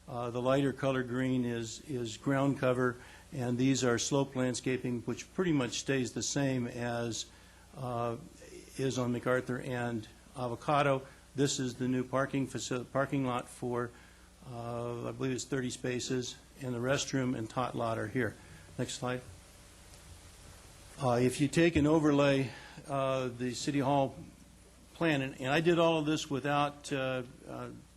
The lighter color green is ground cover, and these are slope landscaping, which pretty much stays the same as is on MacArthur and Avocado. This is the new parking lot for, I believe it's 30 spaces, and the restroom and tot lot are here. Next slide. If you take and overlay the City Hall plan, and I did all of this without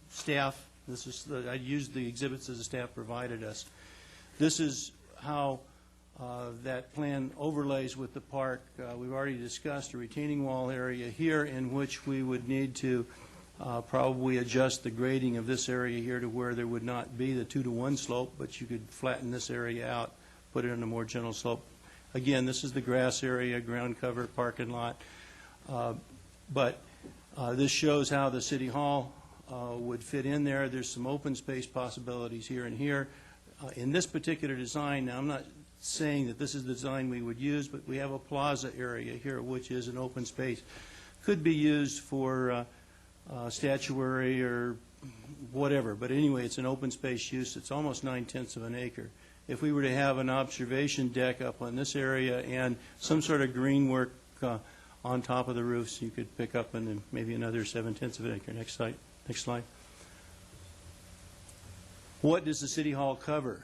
staff. I used the exhibits as the staff provided us. This is how that plan overlays with the park. We've already discussed a retaining wall area here in which we would need to probably adjust the grading of this area here to where there would not be the 2-to-1 slope, but you could flatten this area out, put it in a more gentle slope. Again, this is the grass area, ground cover, parking lot. But this shows how the City Hall would fit in there. There's some open space possibilities here and here. In this particular design, now I'm not saying that this is the design we would use, but we have a plaza area here, which is an open space. Could be used for statuary or whatever, but anyway, it's an open space use. It's almost 9/10 of an acre. If we were to have an observation deck up on this area and some sort of green work on top of the roofs, you could pick up in maybe another 7/10 of an acre. Next slide. Next slide. What does the City Hall cover?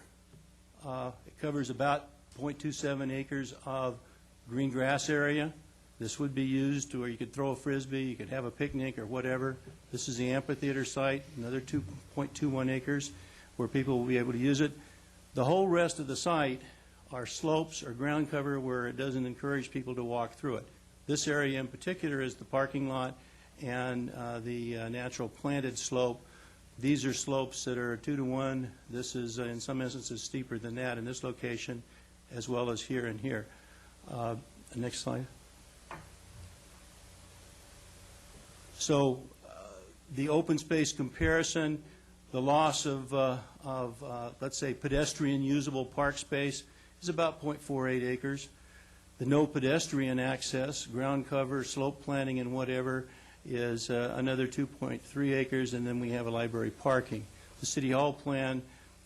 It covers about 0.27 acres of green grass area. This would be used to where you could throw a frisbee, you could have a picnic or whatever. This is the amphitheater site, another 2.21 acres where people will be able to use it. The whole rest of the site are slopes or ground cover where it doesn't encourage people to walk through it. This area in particular is the parking lot and the natural planted slope. These are slopes that are 2-to-1. This is, in some instances, steeper than that in this location, as well as here and here. Next slide. So the open space comparison, the loss of let's say, pedestrian usable park space is about 0.48 acres. The no pedestrian access, ground cover, slope planting, and whatever is another 2.3 acres, and then we have a library parking. The City Hall plan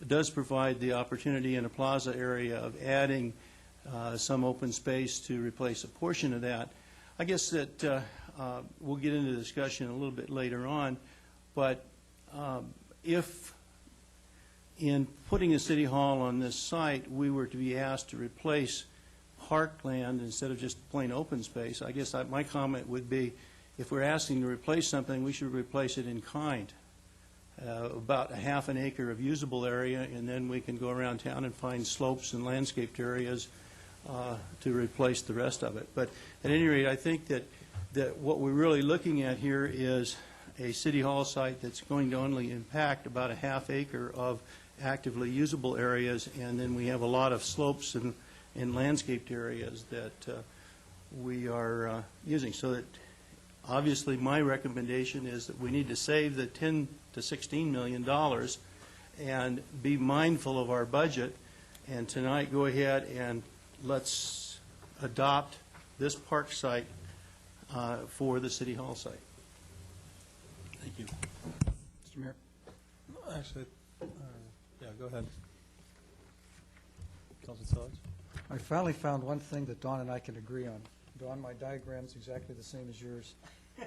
does provide the opportunity in a plaza area of adding some open space to replace a portion of that. I guess that we'll get into the discussion a little bit later on, But if in putting a city hall on this site, we were to be asked to replace parkland instead of just plain open space, I guess my comment would be, if we're asking to replace something, we should replace it in kind. About a half an acre of usable area, and then we can go around town and find slopes and landscaped areas to replace the rest of it. But at any rate, I think that what we're really looking at here is a city hall site that's going to only impact about a half acre of actively usable areas, and then we have a lot of slopes and landscaped areas that we are using. So that obviously my recommendation is that we need to save the $10 to $16 million and be mindful of our budget, and tonight go ahead and let's adopt this park site for the city hall site. Thank you. Mr. Mayor? Actually, yeah, go ahead. Councilman Sellers? I finally found one thing that Dawn and I can agree on. Dawn, my diagram's exactly the same as yours. Oh,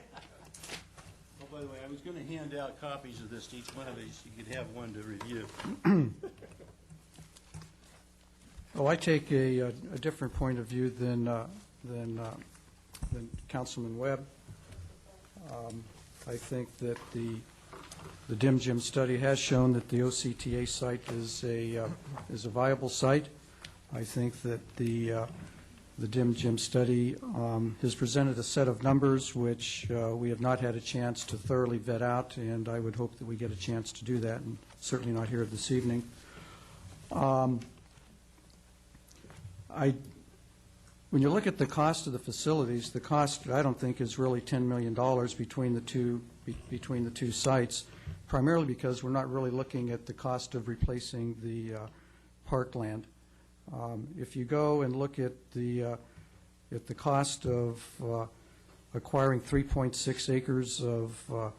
by the way, I was going to hand out copies of this to each one of these. You could have one to review. Oh, I take a different point of view than Councilman Webb. I think that the Dim Gym study has shown that the OCTA site is a viable site. I think that the Dim Gym study has presented a set of numbers which we have not had a chance to thoroughly vet out, and I would hope that we get a chance to do that, and certainly not here this evening. When you look at the cost of the facilities, the cost, I don't think, is really $10 million between the two sites, primarily because we're not really looking at the cost of replacing the parkland. If you go and look at the cost of acquiring 3.6 acres of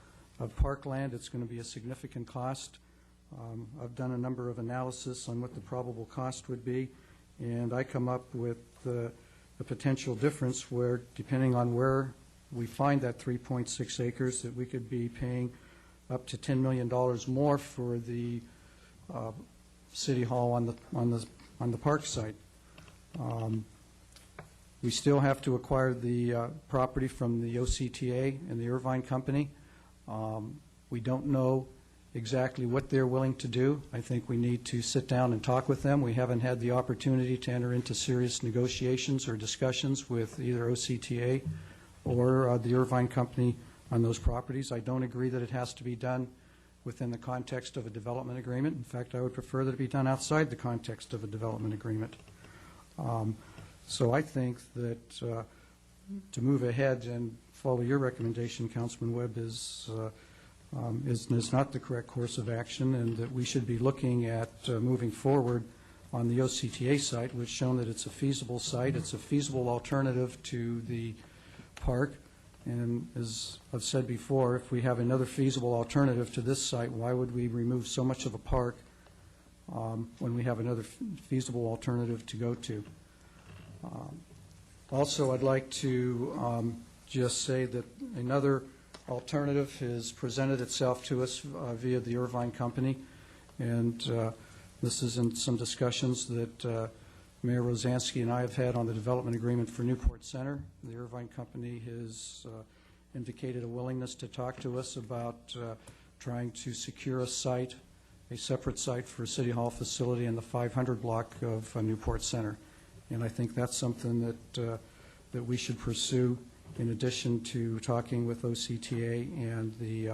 parkland, it's going to be a significant cost. I've done a number of analysis on what the probable cost would be, and I come up with a potential difference where, depending on where we find that 3.6 acres, that we could be paying up to $10 million more for the city hall on the park site. We still have to acquire the property from the OCTA and the Irvine Company. We don't know exactly what they're willing to do. I think we need to sit down and talk with them. We haven't had the opportunity to enter into serious negotiations or discussions with either OCTA or the Irvine Company on those properties. I don't agree that it has to be done within the context of a development agreement. In fact, I would prefer that it be done outside the context of a development agreement. So I think that to move ahead and follow your recommendation, Councilman Webb, is not the correct course of action, and that we should be looking at moving forward on the OCTA site, which has shown that it's a feasible site. It's a feasible alternative to the park. And as I've said before, if we have another feasible alternative to this site, why would we remove so much of a park when we have another feasible alternative to go to? Also, I'd like to just say that another alternative has presented itself to us via the Irvine Company, and this is in some discussions that Mayor Rosansky and I have had on the development agreement for Newport Center. The Irvine Company has indicated a willingness to talk to us about trying to secure a site, a separate site for a City Hall facility in the 500 block of Newport Center. And I think that's something that we should pursue in addition to talking with OCTA and the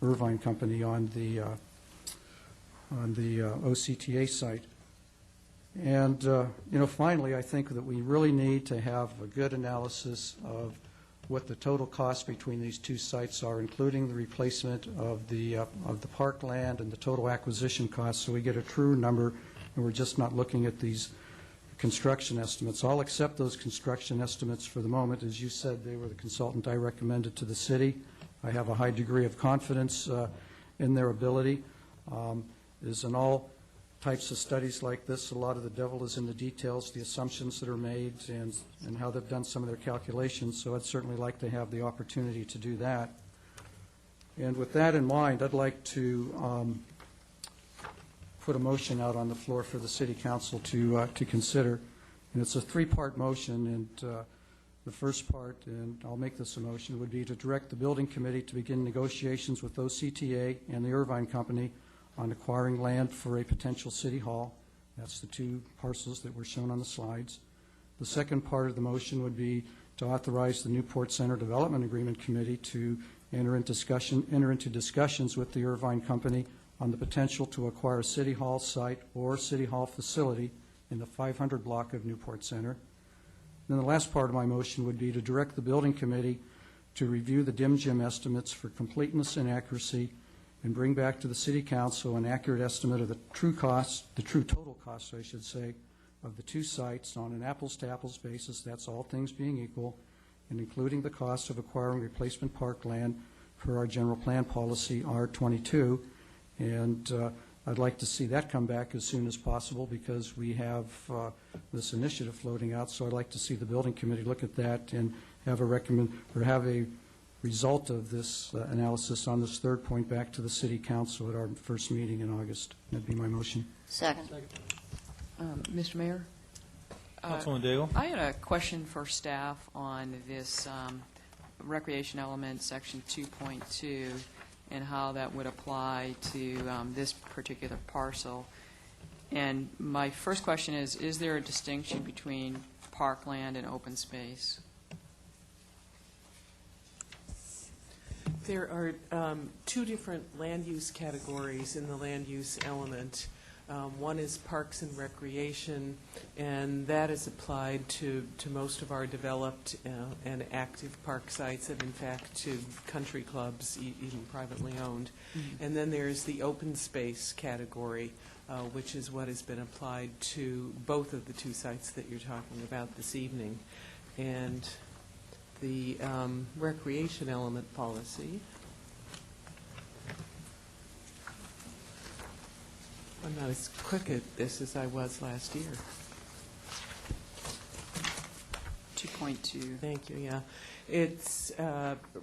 Irvine Company on the OCTA site. And, finally, I think that we really need to have a good analysis of what the total costs between these two sites are, including the replacement of the parkland and the total acquisition costs, so we get a true number, and we're just not looking at these construction estimates. I'll accept those construction estimates for the moment. As you said, they were the consultant I recommended to the city. I have a high degree of confidence in their ability. As in all types of studies like this, a lot of the devil is in the details, the assumptions that are made, and how they've done some of their calculations, so I'd certainly like to have the opportunity to do that. And with that in mind, I'd like to put a motion out on the floor for the City Council to consider. And it's a three-part motion, and the first part, and I'll make this a motion, would be to direct the Building Committee to begin negotiations with OCTA and the Irvine Company on acquiring land for a potential city hall. That's the two parcels that were shown on the slides. The second part of the motion would be to authorize the Newport Center Development Agreement Committee to enter into discussions with the Irvine Company on the potential to acquire a city hall site or city hall facility in the 500 block of Newport Center. Then the last part of my motion would be to direct the Building Committee to review the dim gym estimates for completeness and accuracy and bring back to the City Council an accurate estimate of the true total cost, I should say, of the two sites on an apples-to-apples basis, that's all things being equal, and including the cost of acquiring replacement park land per our general plan policy R22. And I'd like to see that come back as soon as possible because we have this initiative floating out. So I'd like to see the Building Committee look at that and have a result of this analysis on this third point back to the City Council at our first meeting in August. That'd be my motion. Second. Mr. Mayor? Councilman Daigle? I had a question for staff on this recreation element, section 2.2, and how that would apply to this particular parcel. And my first question is there a distinction between parkland and open space? There are two different land use categories in the land use element. One is parks and recreation, and that is applied to most of our developed and active park sites, and in fact to country clubs, even privately owned. Mm-hmm. And then there's the open space category, which is what has been applied to both of the two sites that you're talking about this evening. And the recreation element policy, I'm not as quick at this as I was last year. 2.2. Thank you, yeah. It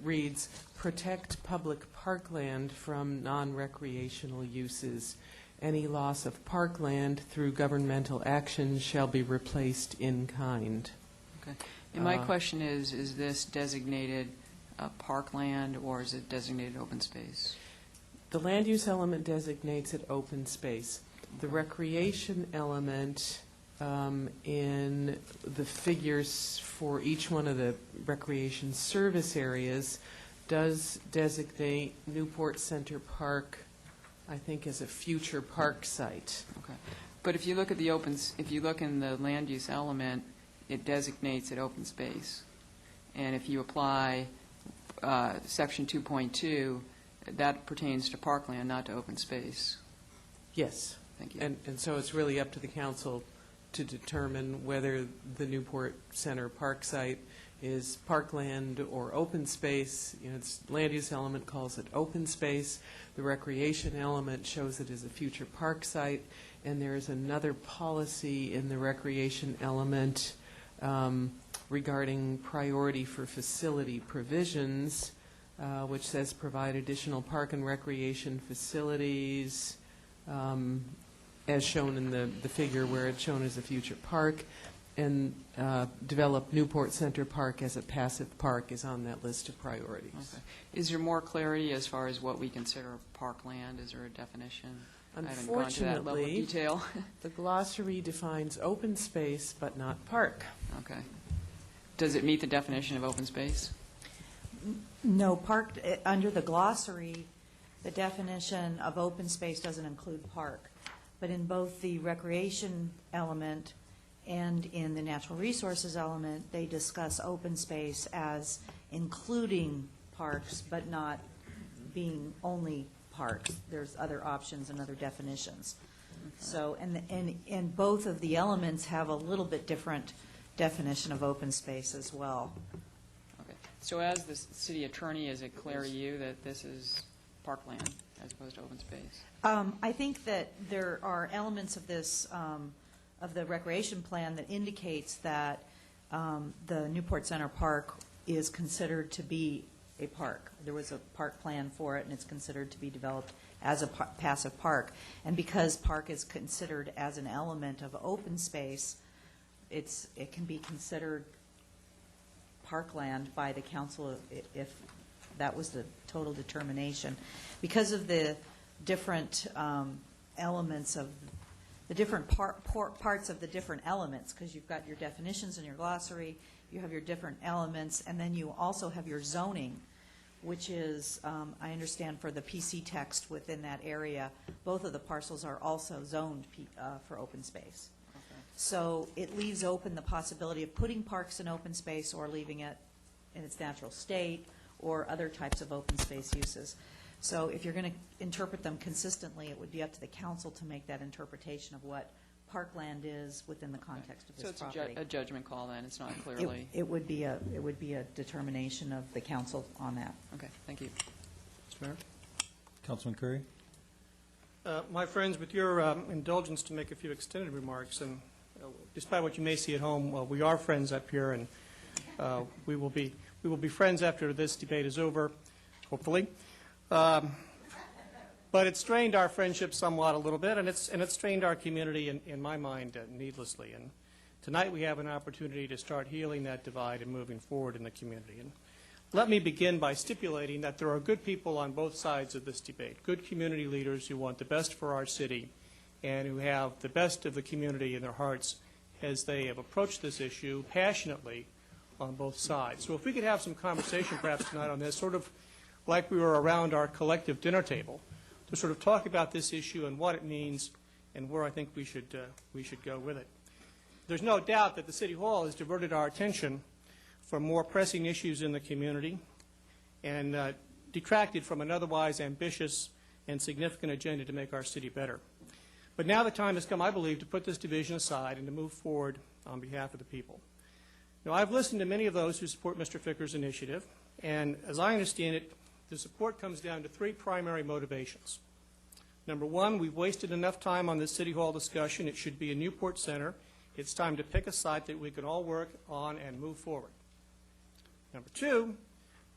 reads, protect public parkland from non-recreational uses. Any loss of parkland through governmental action shall be replaced in kind. Okay. And my question is this designated parkland or is it designated open space? The land use element designates it open space. The recreation element in the figures for each one of the recreation service areas does designate Newport Center Park, I think, as a future park site. Okay. But if you look at if you look in the land use element, it designates it open space. And if you apply section 2.2, that pertains to parkland, not to open space. Yes. Thank you. And so it's really up to the council to determine whether the Newport Center Park site is parkland or open space. You know, its land use element calls it open space. The recreation element shows it as a future park site. And there is another policy in the recreation element regarding priority for facility provisions, which says provide additional park and recreation facilities as shown in the figure where it's shown as a future park, and develop Newport Center Park as a passive park is on that list of priorities. Okay. Is there more clarity as far as what we consider parkland? Is there a definition? I haven't gone to that level of Unfortunately, detail. the glossary defines open space but not park. Okay. Does it meet the definition of open space? No, park, under the glossary, the definition of open space doesn't include park. But in both the recreation element and in the natural resources element, they discuss open space as including parks, but not being only parks. There's other options and other definitions. Okay. So, and both of the elements have a little bit different definition of open space as well. Okay. So as the city attorney, is it clear to you that this is parkland as opposed to open space? I think that there are elements of this, of the recreation plan that indicates that the Newport Center Park is considered to be a park. There was a park plan for it, and it's considered to be developed as a passive park. And because park is considered as an element of open space, it can be considered parkland by the council if that was the total determination. Because of the different elements of the different parts of the different elements, because you've got your definitions in your glossary, you have your different elements, and then you also have your zoning, which is, I understand for the PC text within that area, both of the parcels are also zoned for open space. So it leaves open the possibility of putting parks in open space or leaving it in its natural state or other types of open space uses. So if you're going to interpret them consistently, it would be up to the council to make that interpretation of what parkland is within the context of this property. So it's a judgment call then, it's not clearly... It would be a determination of the council on that. Okay, thank you. Mr. Mayor? Councilman Curry? My friends, with your indulgence to make a few extended remarks, and despite what you may see at home, we are friends up here, and we will be friends after this debate is over, hopefully. But it strained our friendship somewhat a little bit, and it strained our community, in my mind, needlessly. And tonight we have an opportunity to start healing that divide and moving forward in the community. And let me begin by stipulating that there are good people on both sides of this debate, good community leaders who want the best for our city and who have the best of the community in their hearts as they have approached this issue passionately on both sides. So if we could have some conversation perhaps tonight on this, sort of like we were around our collective dinner table, to sort of talk about this issue and what it means and where I think we should go with it. There's no doubt that the City Hall has diverted our attention from more pressing issues in the community and detracted from an otherwise ambitious and significant agenda to make our city better. But now the time has come, I believe, to put this division aside and to move forward on behalf of the people. Now, I've listened to many of those who support Mr. Ficker's initiative, and as I understand it, the support comes down to three primary motivations. Number one, we've wasted enough time on this City Hall discussion. It should be a Newport Center. It's time to pick a site that we can all work on and move forward. Number two,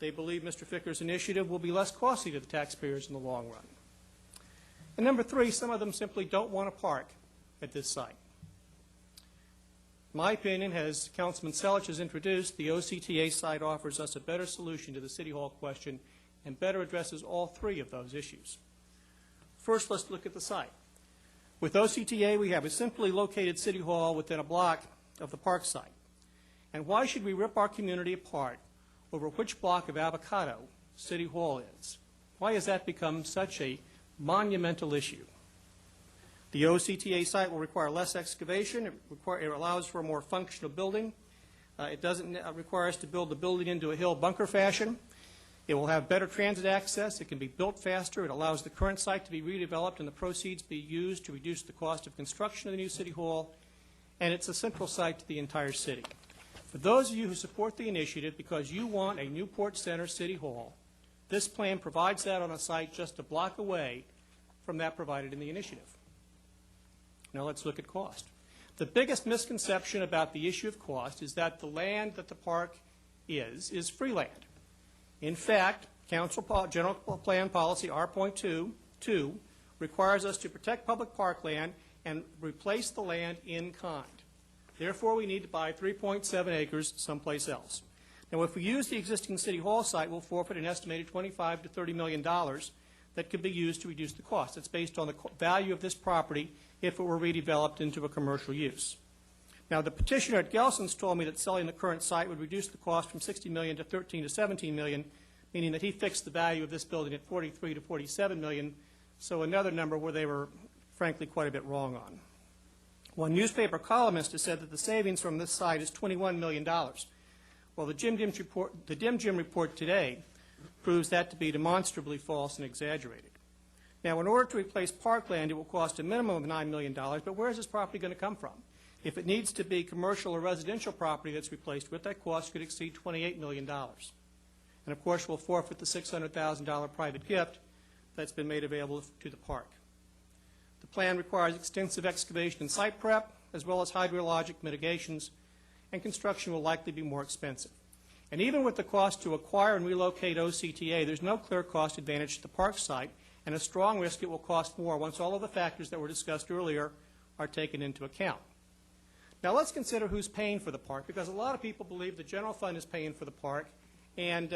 they believe Mr. Ficker's initiative will be less costly to the taxpayers in the long run. And number three, some of them simply don't want to park at this site. In my opinion, as Councilman Selich has introduced, the OCTA site offers us a better solution to the City Hall question and better addresses all three of those issues. First, let's look at the site. With OCTA, we have a simply located City Hall within a block of the park site. And why should we rip our community apart over which block of Avocado City Hall is? Why has that become such a monumental issue? The OCTA site will require less excavation. It allows for a more functional building. It doesn't require us to build the building into a hill bunker fashion. It will have better transit access. It can be built faster. It allows the current site to be redeveloped and the proceeds be used to reduce the cost of construction of the new City Hall. And it's a central site to the entire city. For those of you who support the initiative because you want a Newport Center City Hall, this plan provides that on a site just a block away from that provided in the initiative. Now let's look at cost. The biggest misconception about the issue of cost is that the land that the park is free land. In fact, Council General Plan Policy R.2 requires us to protect public parkland and replace the land in kind. Therefore, we need to buy 3.7 acres someplace else. Now, if we use the existing City Hall site, we'll forfeit an estimated $25 to $30 million that could be used to reduce the cost. It's based on the value of this property if it were redeveloped into a commercial use. Now, the petitioner at Gelson's told me that selling the current site would reduce the cost from $60 million to $13 to $17 million, meaning that he fixed the value of this building at $43 to $47 million, so another number where they were, frankly, quite a bit wrong on. One newspaper columnist has said that the savings from this site is $21 million. Well, the Dim Jim report today proves that to be demonstrably false and exaggerated. Now, in order to replace parkland, it will cost a minimum of $9 million, but where is this property going to come from? If it needs to be commercial or residential property that's replaced with, that cost could exceed $28 million. And, of course, we'll forfeit the $600,000 private gift that's been made available to the park. The plan requires extensive excavation and site prep, as well as hydrologic mitigations, and construction will likely be more expensive. And even with the cost to acquire and relocate OCTA, there's no clear cost advantage to the park site, and a strong risk it will cost more once all of the factors that were discussed earlier are taken into account. Now let's consider who's paying for the park, because a lot of people believe the general fund is paying for the park, and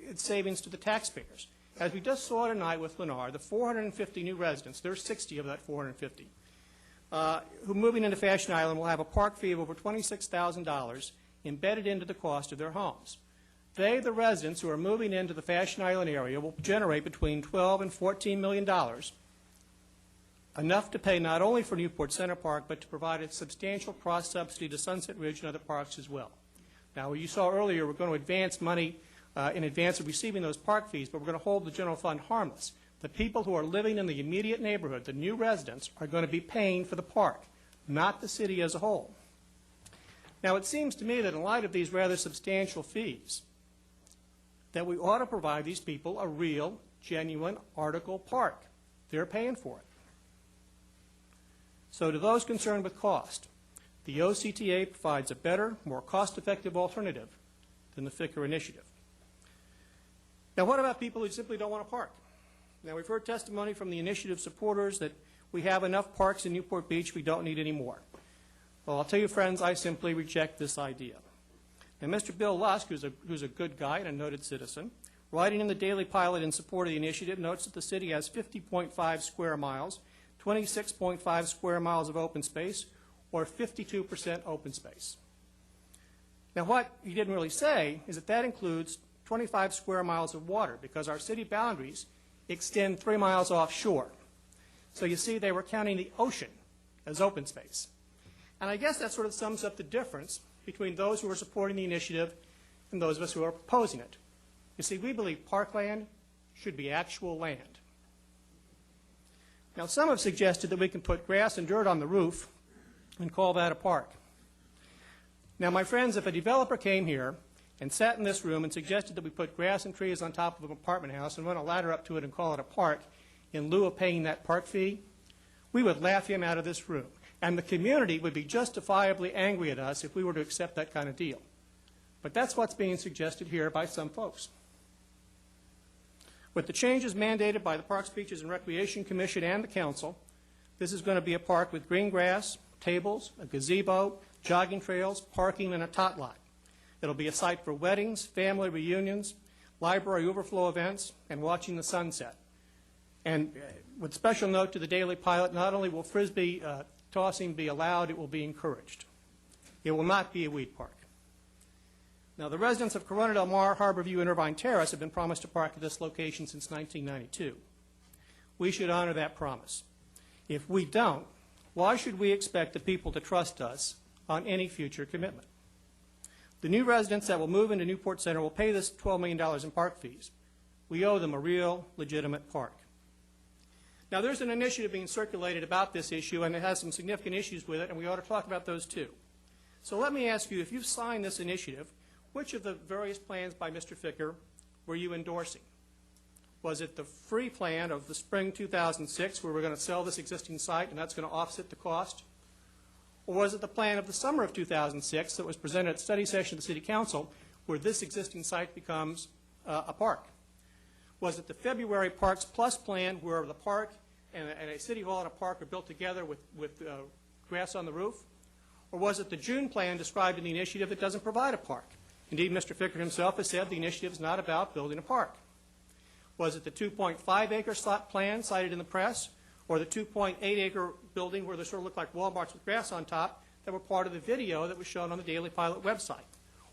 it's savings to the taxpayers. As we just saw tonight with Lennar, the 450 new residents, there's 60 of that 450, who moving into Fashion Island will have a park fee of over $26,000 embedded into the cost of their homes. They, the residents who are moving into the Fashion Island area, will generate between $12 and $14 million, enough to pay not only for Newport Center Park, but to provide a substantial cross-subsidy to Sunset Ridge and other parks as well. Now, you saw earlier, we're going to advance money in advance of receiving those park fees, but we're going to hold the general fund harmless. The people who are living in the immediate neighborhood, the new residents, are going to be paying for the park, not the city as a whole. Now, it seems to me that in light of these rather substantial fees, that we ought to provide these people a real, genuine article park. They're paying for it. So to those concerned with cost, the OCTA provides a better, more cost-effective alternative than the Ficker initiative. Now, what about people who simply don't want a park? Now, we've heard testimony from the initiative supporters that we have enough parks in Newport Beach, we don't need any more. Well, I'll tell you, friends, I simply reject this idea. And Mr. Bill Lusk, who's a good guy and a noted citizen, writing in the Daily Pilot in support of the initiative, notes that the city has 50.5 square miles, 26.5 square miles of open space, or 52% open space. Now, what he didn't really say is that that includes 25 square miles of water, because our city boundaries extend 3 miles offshore. So you see, they were counting the ocean as open space. And I guess that sort of sums up the difference between those who are supporting the initiative and those of us who are opposing it. You see, we believe parkland should be actual land. Now, some have suggested that we can put grass and dirt on the roof and call that a park. Now, my friends, if a developer came here and sat in this room and suggested that we put grass and trees on top of an apartment house and run a ladder up to it and call it a park in lieu of paying that park fee, we would laugh him out of this room. And the community would be justifiably angry at us if we were to accept that kind of deal. But that's what's being suggested here by some folks. With the changes mandated by the Parks, Beaches, and Recreation Commission and the Council, this is going to be a park with green grass, tables, a gazebo, jogging trails, parking, and a tot lot. It'll be a site for weddings, family reunions, library overflow events, and watching the sunset. And with special note to the Daily Pilot, not only will Frisbee tossing be allowed, it will be encouraged. It will not be a weed park. Now, the residents of Corona del Mar, Harborview, and Irvine Terrace have been promised to park at this location since 1992. We should honor that promise. If we don't, why should we expect the people to trust us on any future commitment? The new residents that will move into Newport Center will pay this $12 million in park fees. We owe them a real, legitimate park. Now, there's an initiative being circulated about this issue, and it has some significant issues with it, and we ought to talk about those too. So let me ask you, if you've signed this initiative, which of the various plans by Mr. Ficker were you endorsing? Was it the free plan of the spring 2006, where we're going to sell this existing site and that's going to offset the cost? Or was it the plan of the summer of 2006 that was presented at study session of the City Council, where this existing site becomes a park? Was it the February Parks Plus plan, where the park and a city hall and a park are built together with grass on the roof? Or was it the June plan described in the initiative that doesn't provide a park? Indeed, Mr. Ficker himself has said the initiative is not about building a park. Was it the 2.5-acre slot plan cited in the press, or the 2.8-acre building where they sort of look like Walmarts with grass on top that were part of the video that was shown on the Daily Pilot website?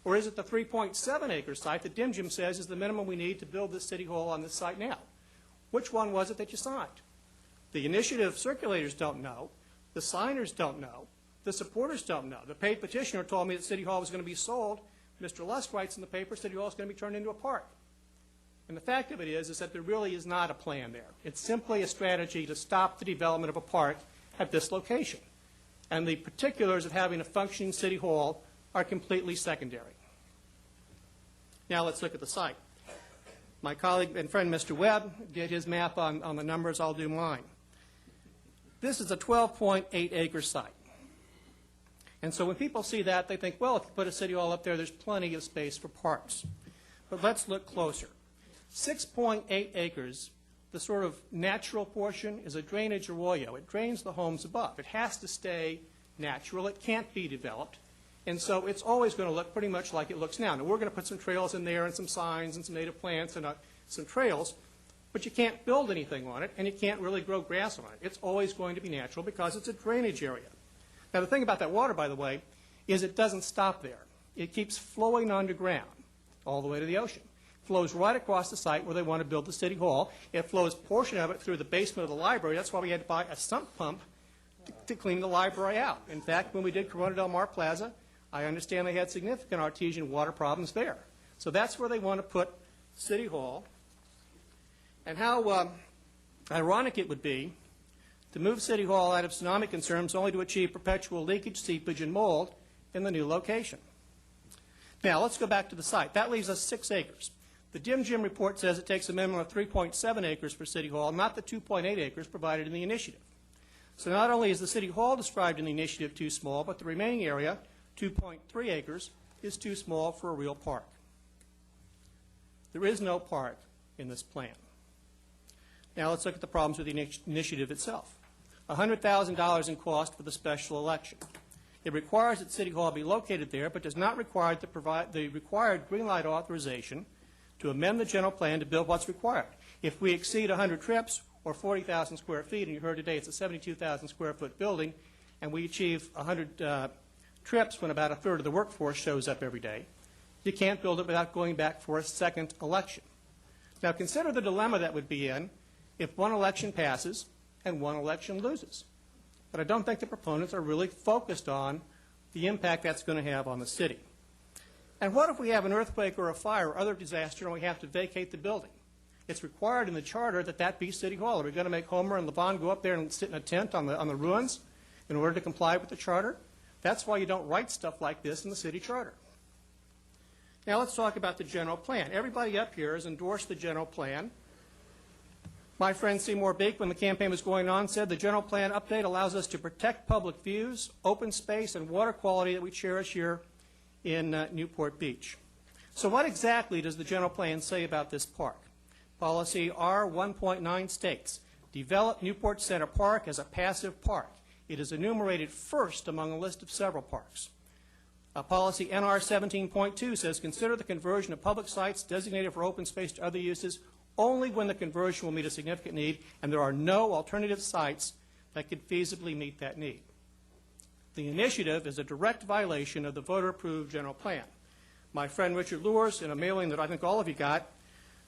Or is it the 3.7-acre site that Dim Jim says is the minimum we need to build this city hall on this site now? Which one was it that you signed? The initiative circulators don't know. The signers don't know. The supporters don't know. The paid petitioner told me that City Hall was going to be sold. Mr. Lusk writes in the paper City Hall is going to be turned into a park. And the fact of it is that there really is not a plan there. It's simply a strategy to stop the development of a park at this location. And the particulars of having a functioning City Hall are completely secondary. Now let's look at the site. My colleague and friend Mr. Webb did his map on the numbers. I'll do mine. This is a 12.8-acre site. And so when people see that, they think, well, if you put a city hall up there, there's plenty of space for parks. But let's look closer. 6.8 acres, the sort of natural portion, is a drainage arroyo. It drains the homes above. It has to stay natural. It can't be developed. And so it's always going to look pretty much like it looks now. Now, we're going to put some trails in there and some signs and some native plants and some trails, but you can't build anything on it, and you can't really grow grass on it. It's always going to be natural because it's a drainage area. Now, the thing about that water, by the way, is it doesn't stop there. It keeps flowing underground all the way to the ocean. It flows right across the site where they want to build the city hall. It flows a portion of it through the basement of the library. That's why we had to buy a sump pump to clean the library out. In fact, when we did Corona Del Mar Plaza, I understand they had significant artesian water problems there. So that's where they want to put City Hall. And how ironic it would be to move City Hall out of tsunami concerns only to achieve perpetual leakage, seepage, and mold in the new location. Now, let's go back to the site. That leaves us 6 acres. The Dim Jim report says it takes a minimum of 3.7 acres for City Hall, not the 2.8 acres provided in the initiative. So not only is the City Hall described in the initiative too small, but the remaining area, 2.3 acres, is too small for a real park. There is no park in this plan. Now let's look at the problems with the initiative itself. $100,000 in cost for the special election. It requires that City Hall be located there, but does not require to provide the required green light authorization to amend the general plan to build what's required. If we exceed 100 trips or 40,000 square feet, and you heard today it's a 72,000 square foot building, and we achieve 100 trips when about a third of the workforce shows up every day, you can't build it without going back for a second election. Now consider the dilemma that would be in if one election passes and one election loses. But I don't think the proponents are really focused on the impact that's going to have on the city. And what if we have an earthquake or a fire or other disaster and we have to vacate the building? It's required in the charter that that be City Hall. Are we going to make Homer and LeBon go up there and sit in a tent on the ruins in order to comply with the charter? That's why you don't write stuff like this in the city charter. Now let's talk about the general plan. Everybody up here has endorsed the general plan. My friend Seymour Beek, when the campaign was going on, said the general plan update allows us to protect public views, open space, and water quality that we cherish here in Newport Beach. So what exactly does the general plan say about this park? Policy R1.9 states, develop Newport Center Park as a passive park. It is enumerated first among a list of several parks. Policy NR 17.2 says, consider the conversion of public sites designated for open space to other uses only when the conversion will meet a significant need, and there are no alternative sites that could feasibly meet that need. The initiative is a direct violation of the voter-approved general plan. My friend Richard Lewis, in a mailing that I think all of you got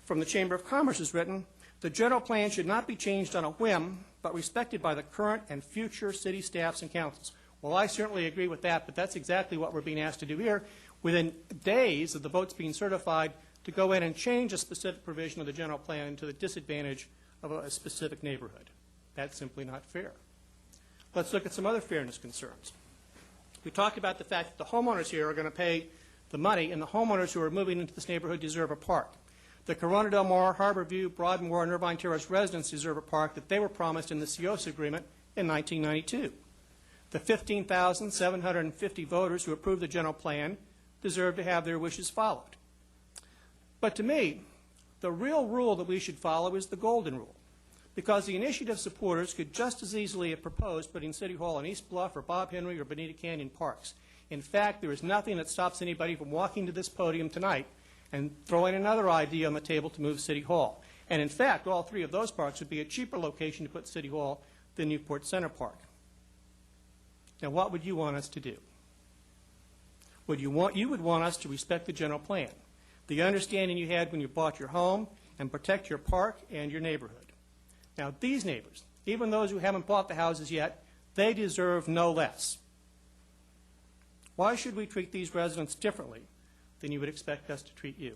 from the Chamber of Commerce, has written, the general plan should not be changed on a whim, but respected by the current and future city staffs and councils. Well, I certainly agree with that, but that's exactly what we're being asked to do here. Within days of the votes being certified, to go in and change a specific provision of the general plan to the disadvantage of a specific neighborhood. That's simply not fair. Let's look at some other fairness concerns. We talked about the fact that the homeowners here are going to pay the money, and the homeowners who are moving into this neighborhood deserve a park. The Corona Del Mar, Harborview, Broadmoor, and Irvine Terrace residents deserve a park that they were promised in the CIOSA agreement in 1992. The 15,750 voters who approved the general plan deserve to have their wishes followed. But to me, the real rule that we should follow is the golden rule, because the initiative supporters could just as easily have proposed putting City Hall in East Bluff or Bob Henry or Bonita Canyon parks. In fact, there is nothing that stops anybody from walking to this podium tonight and throwing another idea on the table to move City Hall. And in fact, all 3 of those parks would be a cheaper location to put City Hall than Newport Center Park. Now, what would you want us to do? You would want us to respect the general plan, the understanding you had when you bought your home, and protect your park and your neighborhood. Now, these neighbors, even those who haven't bought the houses yet, they deserve no less. Why should we treat these residents differently than you would expect us to treat you?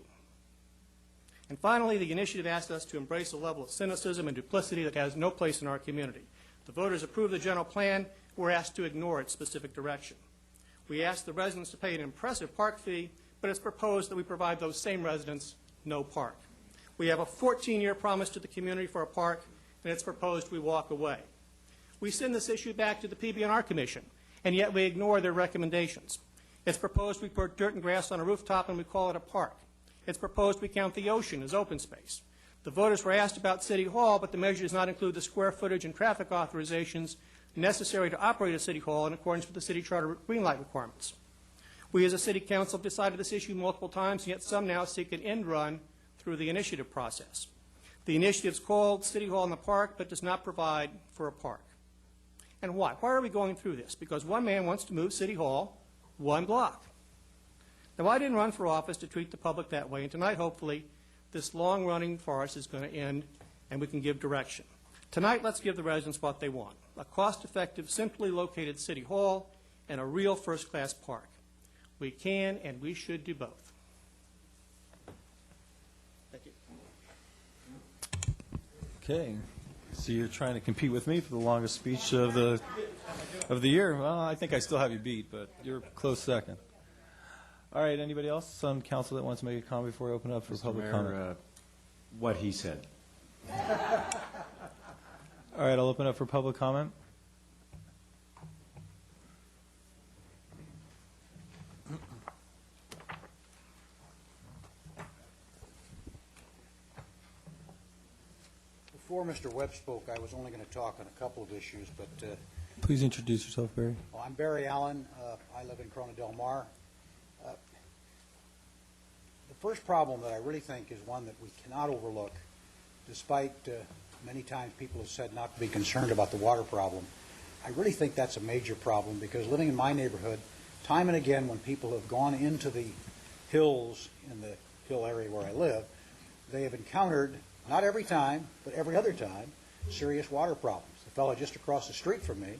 And finally, the initiative asks us to embrace a level of cynicism and duplicity that has no place in our community. The voters approved the general plan. We're asked to ignore its specific direction. We asked the residents to pay an impressive park fee, but it's proposed that we provide those same residents no park. We have a 14-year promise to the community for a park, and it's proposed we walk away. We send this issue back to the PB&R Commission, and yet we ignore their recommendations. It's proposed we put dirt and grass on a rooftop and we call it a park. It's proposed we count the ocean as open space. The voters were asked about City Hall, but the measure does not include the square footage and traffic authorizations necessary to operate a City Hall in accordance with the City Charter green light requirements. We as a City Council have decided this issue multiple times, and yet some now seek an end run through the initiative process. The initiative is called City Hall in the Park, but does not provide for a park. And why? Why are we going through this? Because one man wants to move City Hall 1 block. Now, I didn't run for office to treat the public that way, and tonight, hopefully, this long-running farce is going to end, and we can give direction. Tonight, let's give the residents what they want: a cost-effective, simply located City Hall and a real first-class park. We can and we should do both. Thank you. Okay. So you're trying to compete with me for the longest speech of the year. Well, I think I still have you beat, but you're a close second. All right. Anybody else on council that wants to make a comment before I open up for public comment? What he said. All right. I'll open up for public comment. Before Mr. Webb spoke, I was only going to talk on a couple of issues, but Please introduce yourself, Barry. well, I'm Barry Allen. I live in Corona Del Mar. The first problem that I really think is one that we cannot overlook, despite many times people have said not to be concerned about the water problem. I really think that's a major problem, because living in my neighborhood, time and again when people have gone into the hills in the hill area where I live, they have encountered, not every time, but every other time, serious water problems. The fellow just across the street from me,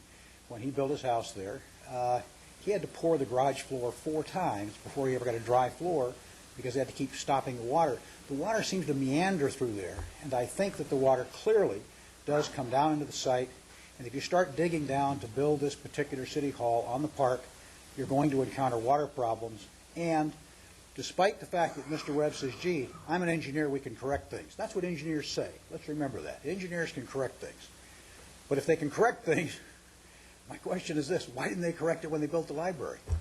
when he built his house there, he had to pour the garage floor 4 times before he ever got a dry floor, because they had to keep stopping the water. The water seems to meander through there, and I think that the water clearly does come down into the site. And if you start digging down to build this particular City Hall on the park, you're going to encounter water problems. And despite the fact that Mr. Webb says, gee, I'm an engineer, we can correct things. That's what engineers say. Let's remember that. Engineers can correct things. But if they can correct things, my question is this: why didn't they correct it when they built the library? I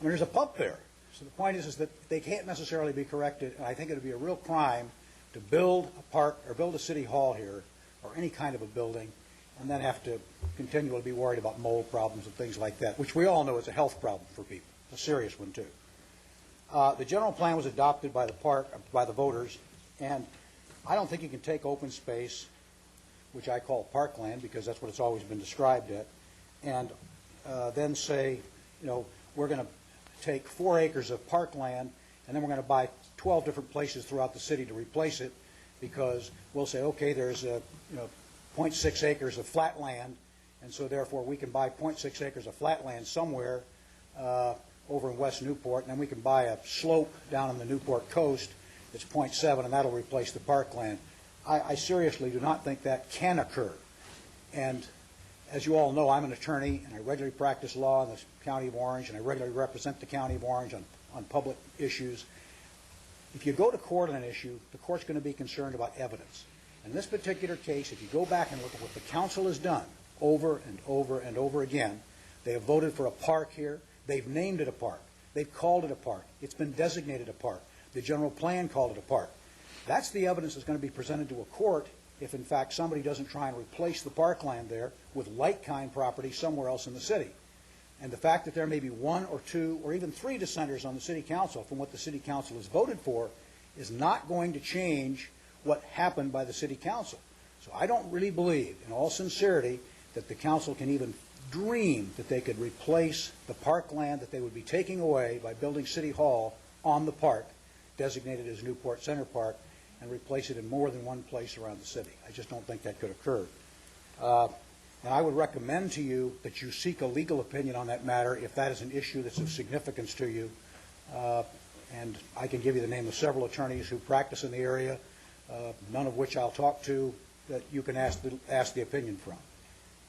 mean, there's a pump there. So the point is that they can't necessarily be corrected, and I think it would be a real crime to build a park or build a City Hall here, or any kind of a building, and then have to continually be worried about mold problems and things like that, which we all know is a health problem for people, a serious one too. The general plan was adopted by the park, by the voters, and I don't think you can take open space, which I call parkland because that's what it's always been described at, and then say, you know, we're going to take 4 acres of parkland and then we're going to buy 12 different places throughout the city to replace it, because we'll say, okay, there's 0.6 acres of flat land, and so therefore we can buy 0.6 acres of flat land somewhere over in West Newport, and then we can buy a slope down on the Newport coast that's 0.7, and that'll replace the parkland. I seriously do not think that can occur. And as you all know, I'm an attorney, and I regularly practice law in the County of Orange, and I regularly represent the County of Orange on public issues. If you go to court on an issue, the court's going to be concerned about evidence. In this particular case, if you go back and look at what the council has done over and over and over again, they have voted for a park here. They've named it a park. They've called it a park. It's been designated a park. The general plan called it a park. That's the evidence that's going to be presented to a court if, in fact, somebody doesn't try and replace the parkland there with like-kind property somewhere else in the city. And the fact that there may be 1 or 2 or even 3 dissenters on the city council from what the city council has voted for is not going to change what happened by the city council. So I don't really believe, in all sincerity, that the council can even dream that they could replace the parkland that they would be taking away by building City Hall on the park, designated as Newport Center Park, and replace it in more than one place around the city. I just don't think that could occur. And I would recommend to you that you seek a legal opinion on that matter if that is an issue that's of significance to you. And I can give you the name of several attorneys who practice in the area, none of which I'll talk to, that you can ask the opinion from.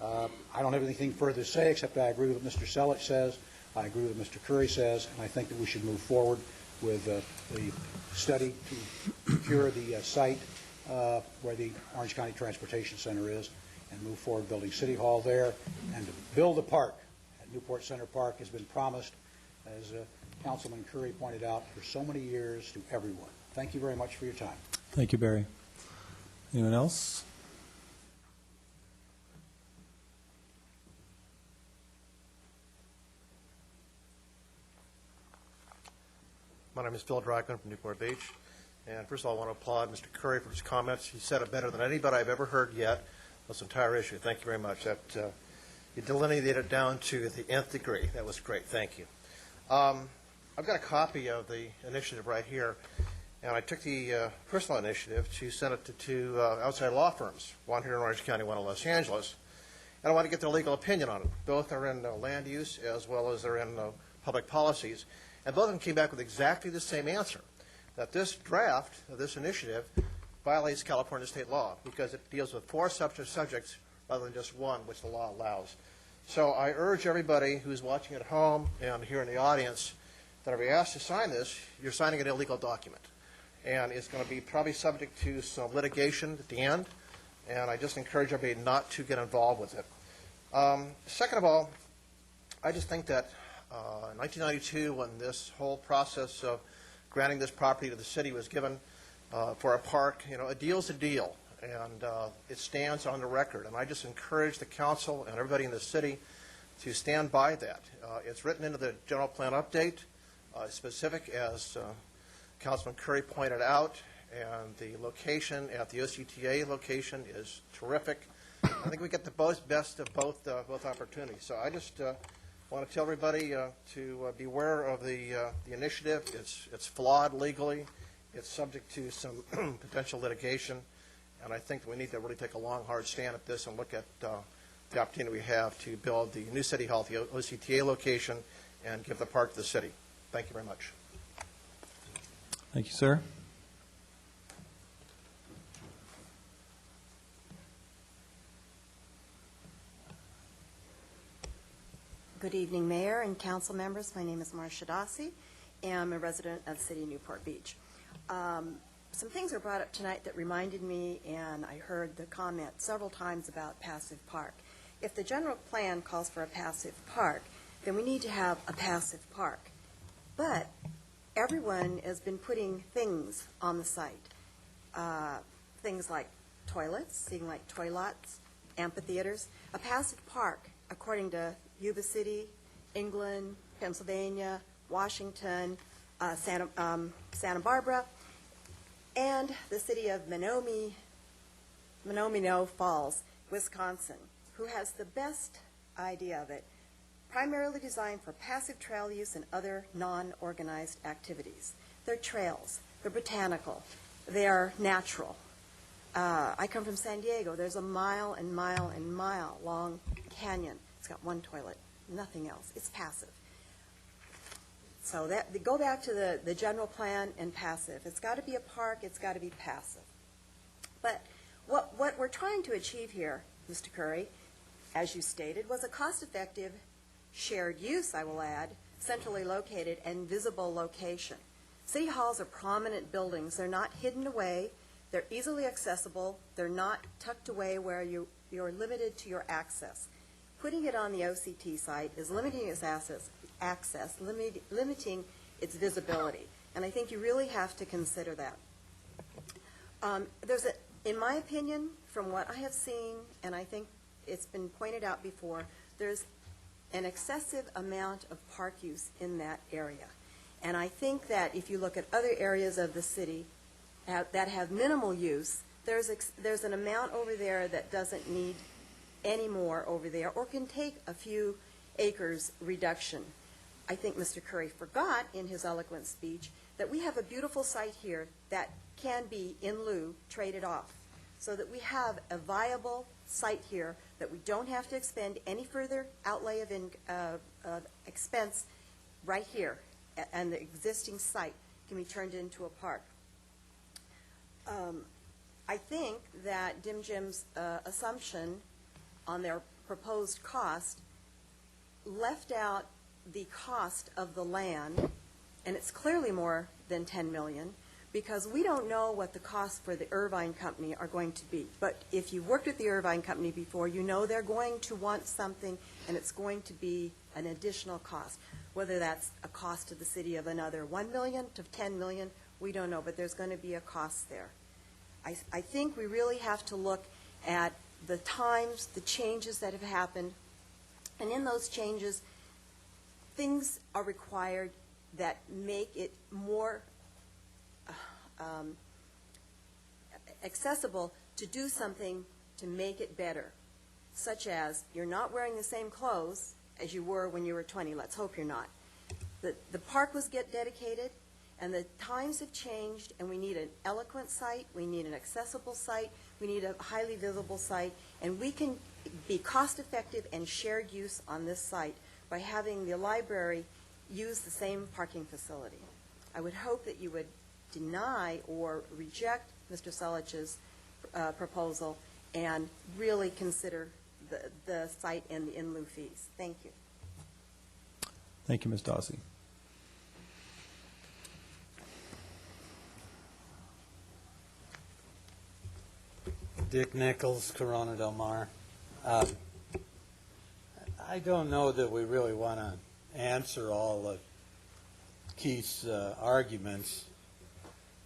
I don't have anything further to say except I agree with what Mr. Selich says, I agree with what Mr. Curry says, and I think that we should move forward with the study to procure the site where the Orange County Transportation Center is, and move forward building City Hall there, and to build a park at Newport Center Park has been promised, as Councilman Curry pointed out, for so many years to everyone. Thank you very much for your time. Thank you, Barry. Anyone else? My name is Phil Drykin from Newport Beach. And first of all, I want to applaud Mr. Curry for his comments. He said it better than anybody I've ever heard yet, this entire issue. Thank you very much. You delineated it down to the nth degree. That was great. Thank you. I've got a copy of the initiative right here, and I took the personal initiative to send it to two outside law firms, one here in Orange County, one in Los Angeles, and I want to get their legal opinion on it. Both are in land use as well as they're in public policies, and both of them came back with exactly the same answer, that this draft of this initiative violates California state law because it deals with 4 subjects rather than just one, which the law allows. So I urge everybody who's watching at home and here in the audience that if you're asked to sign this, you're signing an illegal document. And it's going to be probably subject to some litigation at the end, and I just encourage everybody not to get involved with it. Second of all, I just think that in 1992, when this whole process of granting this property to the city was given for a park, a deal's a deal, and it stands on the record. And I just encourage the council and everybody in the city to stand by that. It's written into the general plan update, specific as Councilman Curry pointed out, and the location at the OCTA location is terrific. I think we get the best of both opportunities. So I just want to tell everybody to beware of the initiative. It's flawed legally. It's subject to some potential litigation, and I think we need to really take a long, hard stand at this and look at the opportunity we have to build the new City Hall, the OCTA location, and give the park to the city. Thank you very much. Thank you, sir. Good evening, Mayor and council members. My name is Marcia Dossi, and I'm a resident of the city of Newport Beach. Some things were brought up tonight that reminded me, and I heard the comment several times about passive park. If the general plan calls for a passive park, then we need to have a passive park. But everyone has been putting things on the site, things like toilets, seeing like toilets, amphitheaters. A passive park, according to Yuba City, England, Pennsylvania, Washington, Santa Barbara, and the city of Menominee Falls, Wisconsin, who has the best idea of it, primarily designed for passive trail use and other non-organized activities. They're trails, they're botanical, they are natural. I come from San Diego. There's a mile and mile and mile long canyon. It's got one toilet, nothing else. It's passive. So go back to the general plan and passive. It's got to be a park. It's got to be passive. But what we're trying to achieve here, Mr. Curry, as you stated, was a cost-effective shared use, I will add, centrally located and visible location. City halls are prominent buildings. They're not hidden away. They're easily accessible. They're not tucked away where you're limited to your access. Putting it on the OCT site is limiting its access, limiting its visibility. And I think you really have to consider that. In my opinion, from what I have seen, and I think it's been pointed out before, there's an excessive amount of park use in that area. And I think that if you look at other areas of the city that have minimal use, there's an amount over there that doesn't need any more over there or can take a few acres reduction. I think Mr. Curry forgot in his eloquent speech that we have a beautiful site here that can be, in lieu, traded off, so that we have a viable site here that we don't have to expend any further outlay of expense right here, and the existing site can be turned into a park. I think that Dim Jim's assumption on their proposed cost left out the cost of the land, and it's clearly more than $10 million, because we don't know what the costs for the Irvine Company are going to be. But if you've worked with the Irvine Company before, you know they're going to want something, and it's going to be an additional cost. Whether that's a cost to the city of another $1 million to $10 million, we don't know, but there's going to be a cost there. I think we really have to look at the times, the changes that have happened, and in those changes, things are required that make it more accessible to do something to make it better, such as you're not wearing the same clothes as you were when you were 20. Let's hope you're not. The park was dedicated, and the times have changed, and we need an eloquent site, we need an accessible site, we need a highly visible site, and we can be cost-effective and shared use on this site by having the library use the same parking facility. I would hope that you would deny or reject Mr. Selich's proposal and really consider the site and the in lieu fees. Thank you. Thank you, Ms. Dawsey. Dick Nichols, Corona Del Mar. I don't know that we really want to answer all of Keith's arguments.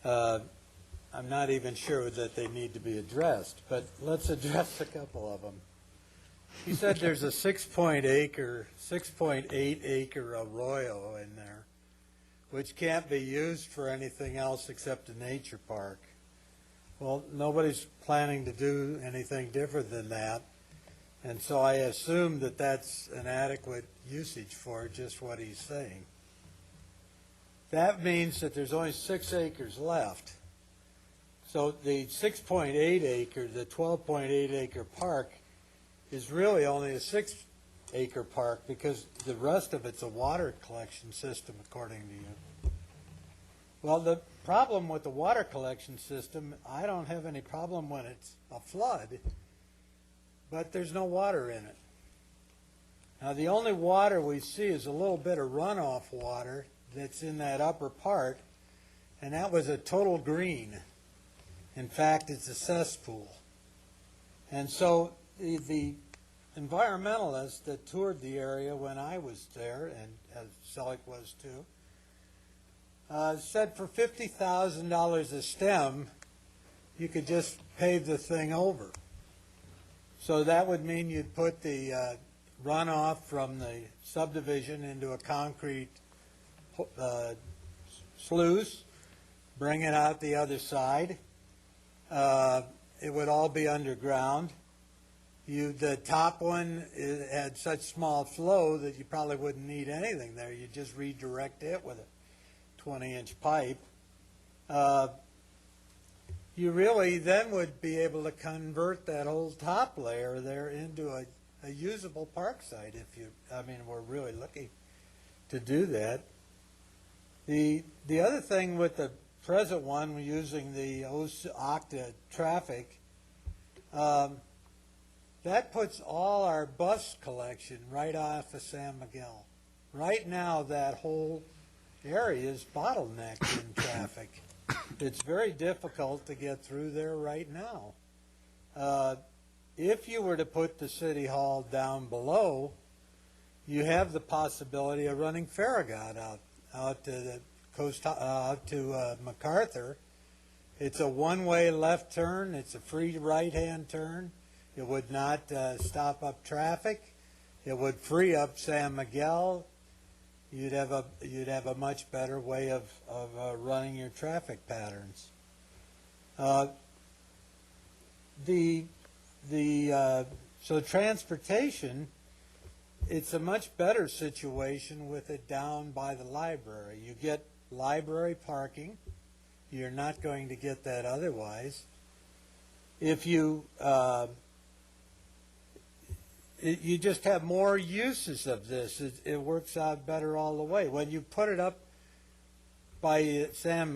I'm not even sure that they need to be addressed, but let's address a couple of them. He said there's a 6.8 acre arroyo in there, which can't be used for anything else except a nature park. Well, nobody's planning to do anything different than that, and so I assume that that's an adequate usage for just what he's saying. That means that there's only 6 acres left. So the 6.8 acre, the 12.8 acre park is really only a 6 acre park because the rest of it's a water collection system, according to you. Well, the problem with the water collection system, I don't have any problem when it's a flood, but there's no water in it. Now, the only water we see is a little bit of runoff water that's in that upper part, and that was a total green. In fact, it's a cesspool. And so the environmentalists that toured the area when I was there, and as Selick was too, said for $50,000 a stem, you could just pave the thing over. So that would mean you'd put the runoff from the subdivision into a concrete sluice, bring it out the other side. It would all be underground. The top one had such small flow that you probably wouldn't need anything there. You just redirect it with a 20-inch pipe. You really then would be able to convert that whole top layer there into a usable park site if you, we're really looking to do that. The other thing with the present one, we're using the Octa traffic, that puts all our bus collection right off of San Miguel. Right now, that whole area is bottlenecked in traffic. It's very difficult to get through there right now. If you were to put the city hall down below, you have the possibility of running Farragut out to the coast, out to MacArthur. It's a one-way left turn. It's a free right-hand turn. It would not stop up traffic. It would free up San Miguel. You'd have a much better way of running your traffic patterns. So transportation, it's a much better situation with it down by the library. You get library parking. You're not going to get that otherwise. If you you just have more uses of this. It works out better all the way. When you put it up by San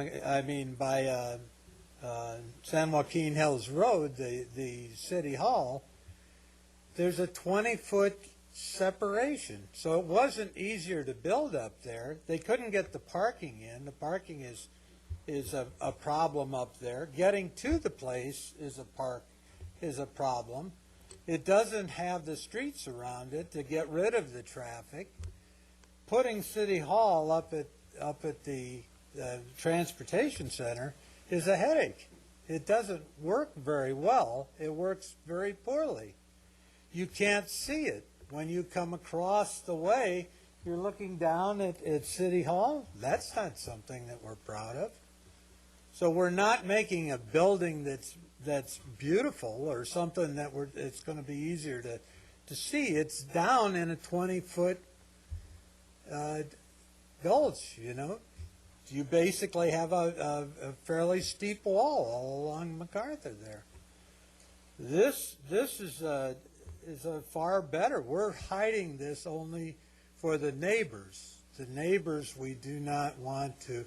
Joaquin Hills Road, the city hall, there's a 20-foot separation. So it wasn't easier to build up there. They couldn't get the parking in. The parking is is a problem up there. Getting to the place is a problem. It doesn't have the streets around it to get rid of the traffic. Putting City Hall up at the transportation center is a headache. It doesn't work very well. It works very poorly. You can't see it. When you come across the way, you're looking down at City Hall. That's not something that we're proud of. So we're not making a building that's beautiful or something that it's going to be easier to see. It's down in a 20-foot gulch, you know. You basically have a fairly steep wall all along MacArthur there. This is a far better. We're hiding this only for the neighbors. The neighbors we do not want to.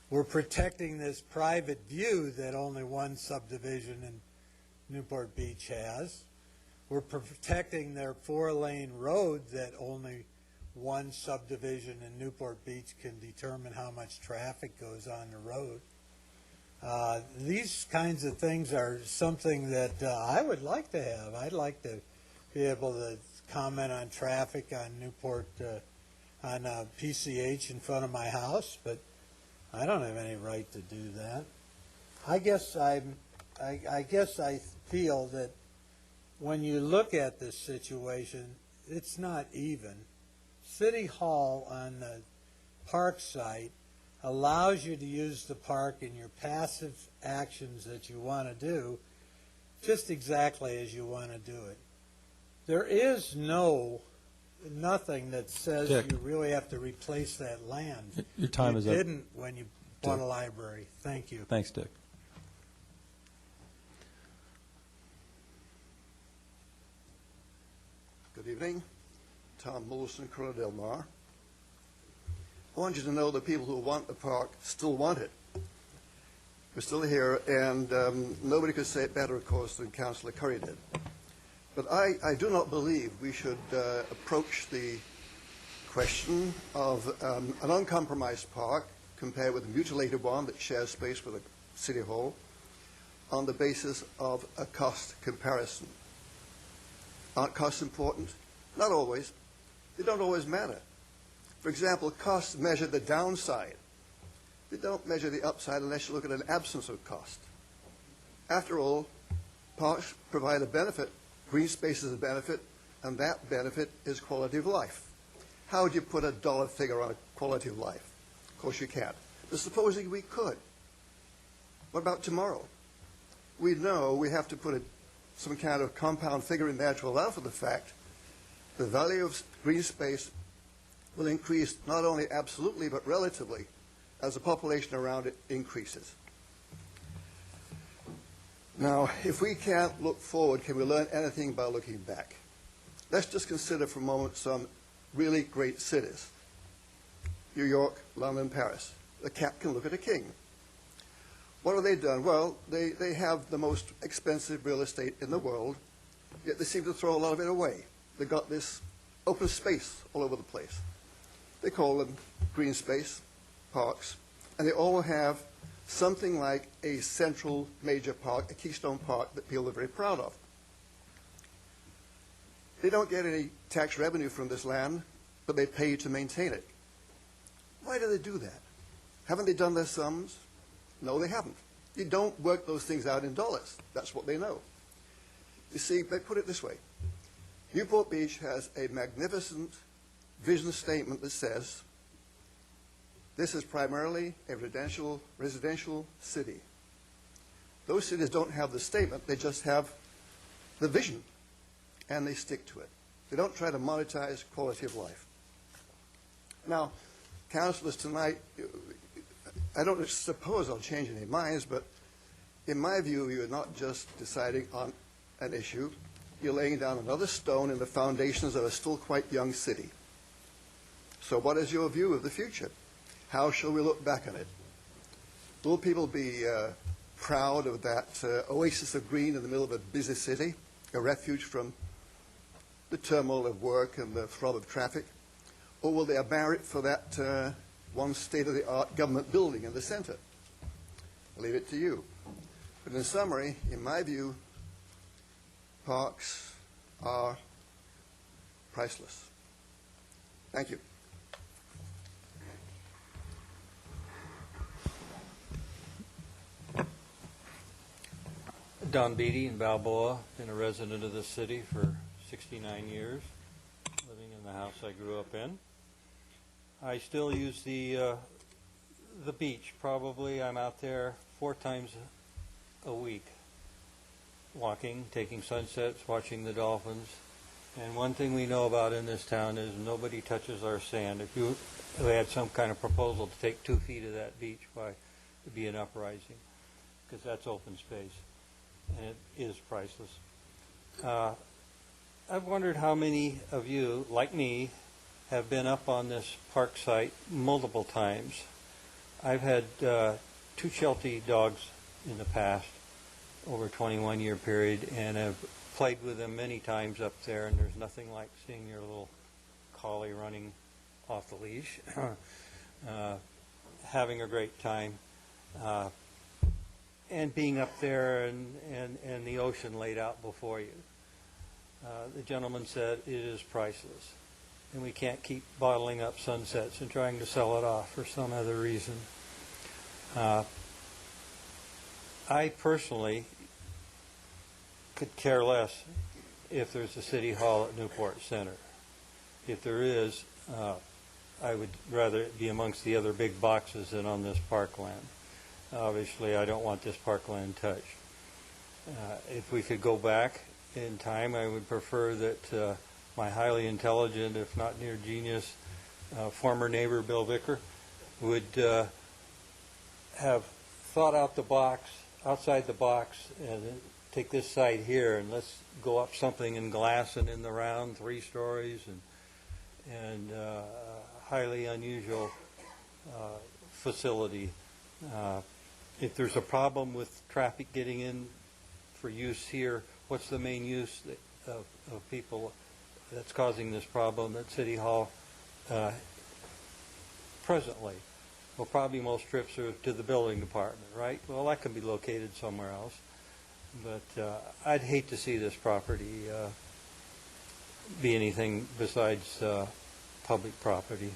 We're protecting this private view that only one subdivision in Newport Beach has. We're protecting their 4-lane road that only one subdivision in Newport Beach can determine how much traffic goes on the road. These kinds of things are something that I would like to have. I'd like to be able to comment on traffic on Newport, on PCH in front of my house, but I don't have any right to do that. I guess I feel that when you look at this situation, it's not even. City Hall on the park site allows you to use the park in your passive actions that you want to do just exactly as you want to do it. There is nothing that says Dick, you really have to replace that land. Your time is up. You didn't when you bought a library. Thank you. Thanks, Dick. Good evening. Tom Moulson, Corona Del Mar. I want you to know the people who want the park still want it. We're still here, and nobody could say it better, of course, than Councillor Curry did. But I do not believe we should approach the question of an uncompromised park compared with a mutilated one that shares space with a city hall on the basis of a cost comparison. Aren't costs important? Not always. They don't always matter. For example, costs measure the downside. They don't measure the upside unless you look at an absence of cost. After all, parks provide a benefit, green space is a benefit, and that benefit is quality of life. How would you put a dollar figure on a quality of life? Of course you can't. But supposing we could, what about tomorrow? We know we have to put some kind of compound figure in there to allow for the fact the value of green space will increase not only absolutely but relatively as the population around it increases. Now, if we can't look forward, can we learn anything by looking back? Let's just consider for a moment some really great cities. New York, London, Paris. The cat can look at a king. What have they done? Well, they have the most expensive real estate in the world, yet they seem to throw a lot of it away. They've got this open space all over the place. They call them green space, parks, and they all have something like a central major park, a keystone park that people are very proud of. They don't get any tax revenue from this land, but they pay to maintain it. Why do they do that? Haven't they done their sums? No, they haven't. You don't work those things out in dollars. That's what they know. You see, they put it this way. Newport Beach has a magnificent vision statement that says, this is primarily a residential city. Those cities don't have the statement, they just have the vision, and they stick to it. They don't try to monetize quality of life. Now, councillors tonight, I don't suppose I'll change any minds, but in my view, you're not just deciding on an issue, you're laying down another stone in the foundations of a still quite young city. So what is your view of the future? How shall we look back on it? Will people be proud of that oasis of green in the middle of a busy city, a refuge from the turmoil of work and the throb of traffic? Or will they admire it for that one state-of-the-art government building in the center? I leave it to you. But in summary, in my view, parks are priceless. Thank you. Don Beatty in Balboa, been a resident of the city for 69 years, living in the house I grew up in. I still use the beach. Probably I'm out there 4 times a week, walking, taking sunsets, watching the dolphins. And one thing we know about in this town is nobody touches our sand. If you had some kind of proposal to take 2 feet of that beach, why, it'd be an uprising, because that's open space. And it is priceless. I've wondered how many of you, like me, have been up on this park site multiple times. I've had 2 Sheltie dogs in the past, over a 21-year period, and have played with them many times up there, and there's nothing like seeing your little collie running off the leash, having a great time. And being up there and the ocean laid out before you. The gentleman said it is priceless. And we can't keep bottling up sunsets and trying to sell it off for some other reason. I personally could care less if there's a city hall at Newport Center. If there is, I would rather it be amongst the other big boxes than on this parkland. Obviously, I don't want this parkland touched. If we could go back in time, I would prefer that my highly intelligent, if not near genius, former neighbor, Bill Vicker, would have thought out the box, outside the box, and take this side here, and let's go up something in glass and in the round, 3 stories, and highly unusual facility. If there's a problem with traffic getting in for use here, what's the main use of people that's causing this problem at City Hall presently? Well, probably most trips are to the building department, right? Well, that can be located somewhere else. But I'd hate to see this property be anything besides public property.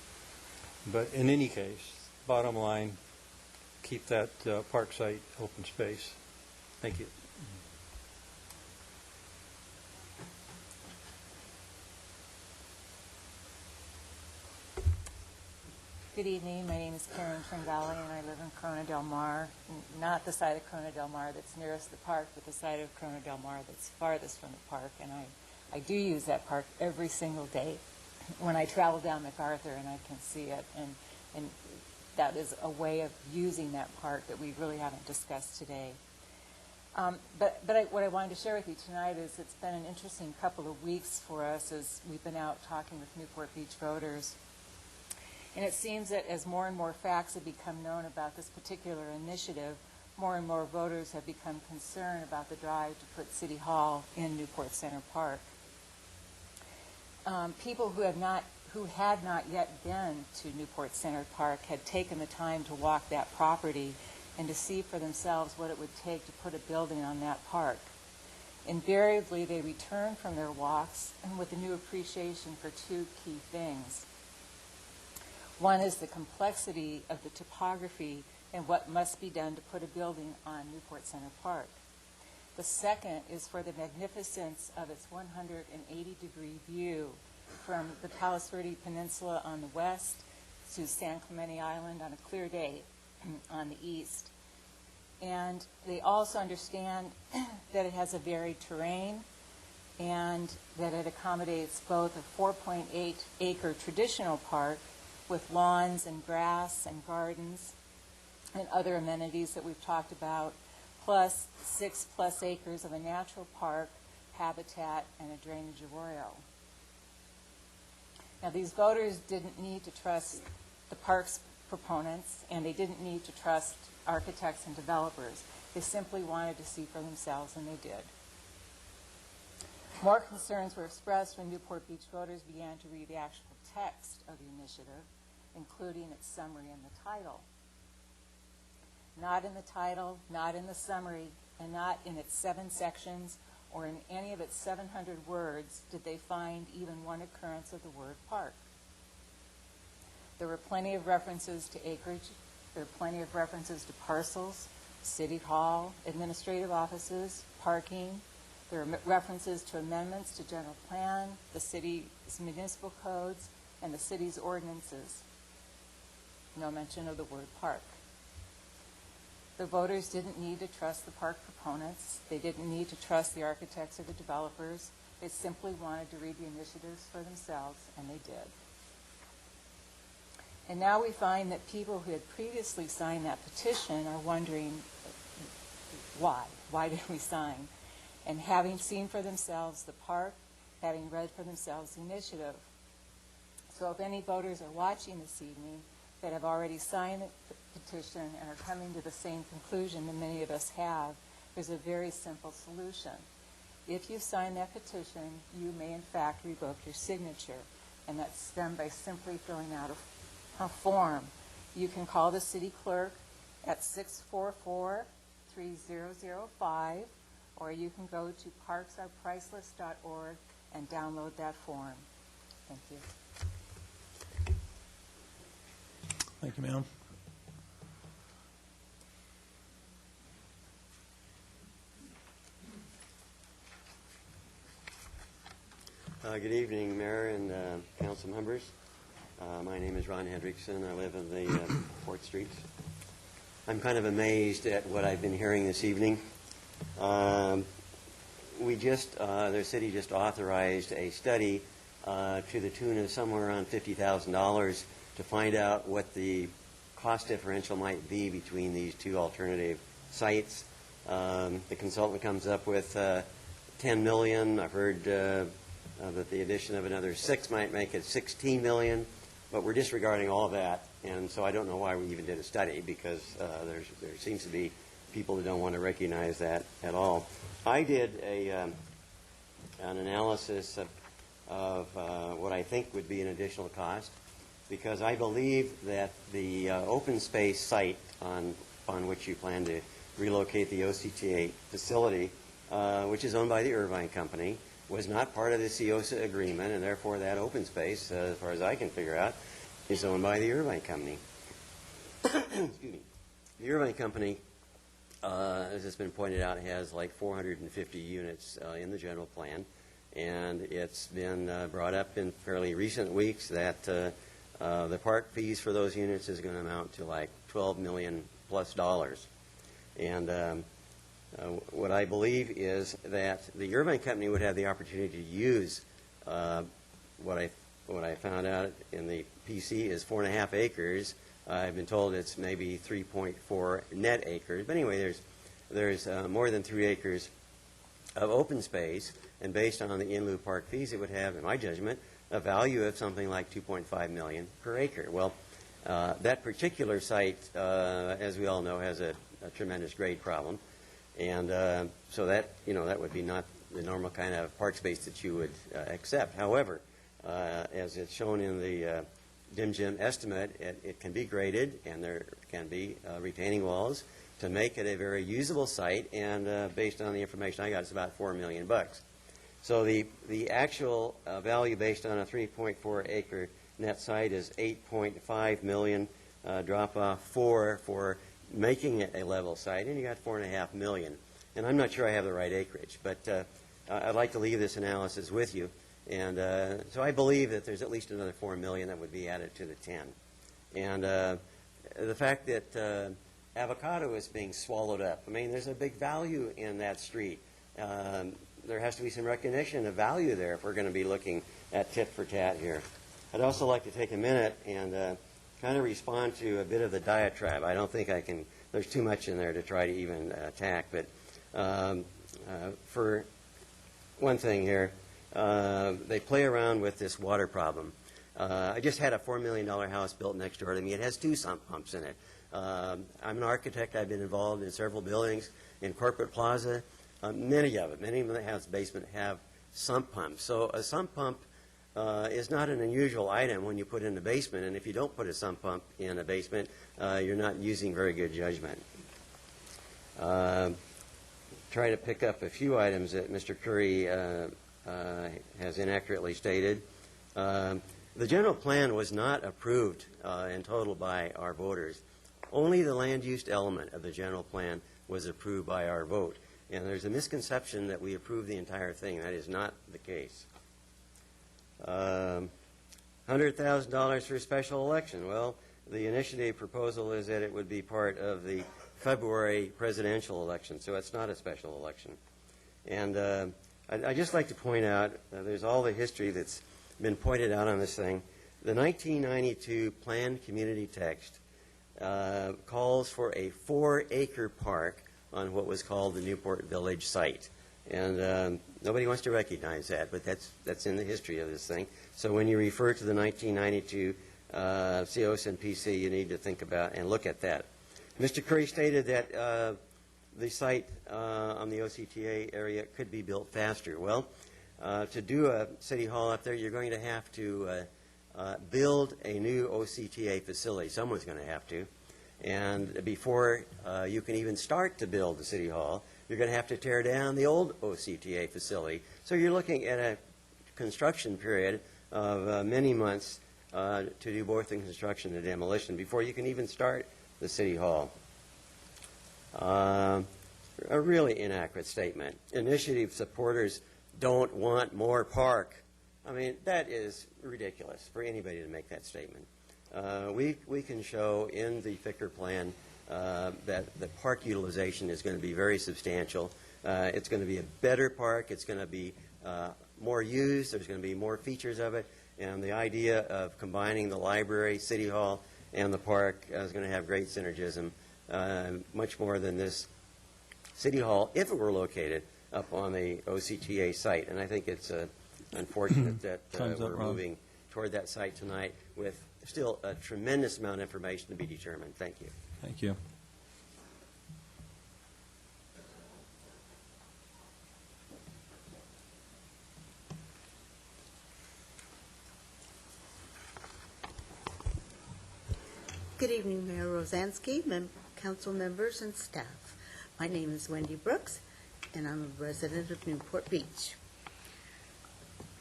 But in any case, bottom line, keep that park site open space. Thank you. Good evening. My name is Karen Tringali, and I live in Corona Del Mar. Not the side of Corona Del Mar that's nearest the park, but the side of Corona Del Mar that's farthest from the park. And I do use that park every single day when I travel down MacArthur, and I can see it. And that is a way of using that park that we really haven't discussed today. What I wanted to share with you tonight is it's been an interesting couple of weeks for us as we've been out talking with Newport Beach voters. And it seems that as more and more facts have become known about this particular initiative, more and more voters have become concerned about the drive to put City Hall in Newport Center Park. People who had not yet been to Newport Center Park had taken the time to walk that property and to see for themselves what it would take to put a building on that park. Invariably, they returned from their walks with a new appreciation for 2 key things. One is the complexity of the topography and what must be done to put a building on Newport Center Park. The second is for the magnificence of its 180-degree view from the Palos Verdes Peninsula on the west to San Clemente Island on a clear day on the east. And they also understand that it has a varied terrain and that it accommodates both a 4.8-acre traditional park with lawns and grass and gardens and other amenities that we've talked about, plus 6+ acres of a natural park, habitat, and a drainage arroyo. Now, these voters didn't need to trust the park's proponents, and they didn't need to trust architects and developers. They simply wanted to see for themselves, and they did. More concerns were expressed when Newport Beach voters began to read the actual text of the initiative, including its summary and the title. Not in the title, not in the summary, and not in its 7 sections or in any of its 700 words did they find even one occurrence of the word park. There were plenty of references to acreage. There were plenty of references to parcels, city hall, administrative offices, parking. There are references to amendments to general plan, the city's municipal codes, and the city's ordinances. No mention of the word park. The voters didn't need to trust the park proponents. They didn't need to trust the architects or the developers. They simply wanted to read the initiatives for themselves, and they did. And now we find that people who had previously signed that petition are wondering why. Why did we sign? And having seen for themselves the park, having read for themselves the initiative. So if any voters are watching this evening that have already signed the petition and are coming to the same conclusion that many of us have, there's a very simple solution. If you sign that petition, you may in fact revoke your signature, and that's done by simply filling out a form. You can call the city clerk at 644-3005, or you can go to parksarepriceless.org and download that form. Thank you. Thank you, ma'am. Good evening, Mayor and council members. My name is Ron Hendrickson. I live in the Port Streets. I'm kind of amazed at what I've been hearing this evening. The city just authorized a study to the tune of somewhere around $50,000 to find out what the cost differential might be between these two alternative sites. The consultant comes up with $10 million. I've heard that the addition of another 6 might make it $16 million, but we're disregarding all of that, and so I don't know why we even did a study, because there seems to be people that don't want to recognize that at all. I did an analysis of what I think would be an additional cost, because I believe that the open space site on which you plan to relocate the OCTA facility, which is owned by the Irvine Company, was not part of the COSA agreement, and therefore that open space, as far as I can figure out, is owned by the Irvine Company. Excuse me. The Irvine Company, as has been pointed out, has like 450 units in the general plan, and it's been brought up in fairly recent weeks that the park fees for those units is going to amount to like $12 million plus. And what I believe is that the Irvine Company would have the opportunity to use what I found out in the PC is 4.5 acres. I've been told it's maybe 3.4 net acres. But anyway, there's more than 3 acres of open space, and based on the in lieu park fees, it would have, in my judgment, a value of something like $2.5 million per acre. Well, that particular site, as we all know, has a tremendous grade problem. And so that, that would be not the normal kind of park space that you would accept. However, as it's shown in the DIM estimate, it can be graded, and there can be retaining walls to make it a very usable site. And based on the information I got, it's about $4 million. So the actual value based on a 3.4 acre net site is $8.5 million. Drop off for making it a level site, and you got $4.5 million. And I'm not sure I have the right acreage, but I'd like to leave this analysis with you. And so I believe that there's at least another $4 million that would be added to the 10. And the fact that avocado is being swallowed up, I mean, there's a big value in that street. There has to be some recognition of value there if we're going to be looking at tit for tat here. I'd also like to take a minute and kind of respond to a bit of the diatribe. I don't think I can, there's too much in there to try to even attack, but for one thing here, they play around with this water problem. I just had a $4 million house built next door to me. It has 2 sump pumps in it. I'm an architect. I've been involved in several buildings in Corporate Plaza. Many of them that have basement have sump pumps. So a sump pump is not an unusual item when you put in the basement, and if you don't put a sump pump in a basement, you're not using very good judgment. Try to pick up a few items that Mr. Curry has inaccurately stated. The general plan was not approved in total by our voters. Only the land use element of the general plan was approved by our vote. And there's a misconception that we approved the entire thing. That is not the case. $100,000 for a special election. Well, the initiative proposal is that it would be part of the February presidential election, so it's not a special election. And I'd just like to point out, there's all the history that's been pointed out on this thing. The 1992 planned community text calls for a 4-acre park on what was called the Newport Village site. And nobody wants to recognize that, but that's in the history of this thing. So when you refer to the 1992 COS and PC, you need to think about and look at that. Mr. Curry stated that the site on the OCTA area could be built faster. Well, to do a city hall up there, you're going to have to build a new OCTA facility. Someone's going to have to. And before you can even start to build the city hall, you're going to have to tear down the old OCTA facility. So you're looking at a construction period of many months to do both the construction and demolition before you can even start the city hall. A really inaccurate statement. Initiative supporters don't want more park. I mean, that is ridiculous for anybody to make that statement. We can show in the Ficker plan that the park utilization is going to be very substantial. It's going to be a better park. It's going to be more used. There's going to be more features of it. And the idea of combining the library, city hall, and the park is going to have great synergism, much more than this city hall, if it were located up on the OCTA site. And I think it's unfortunate that we're moving toward that site tonight with still a tremendous amount of information to be determined. Thank you. Thank you. Good evening, Mayor Rosansky, council members, and staff. My name is Wendy Brooks, and I'm a resident of Newport Beach.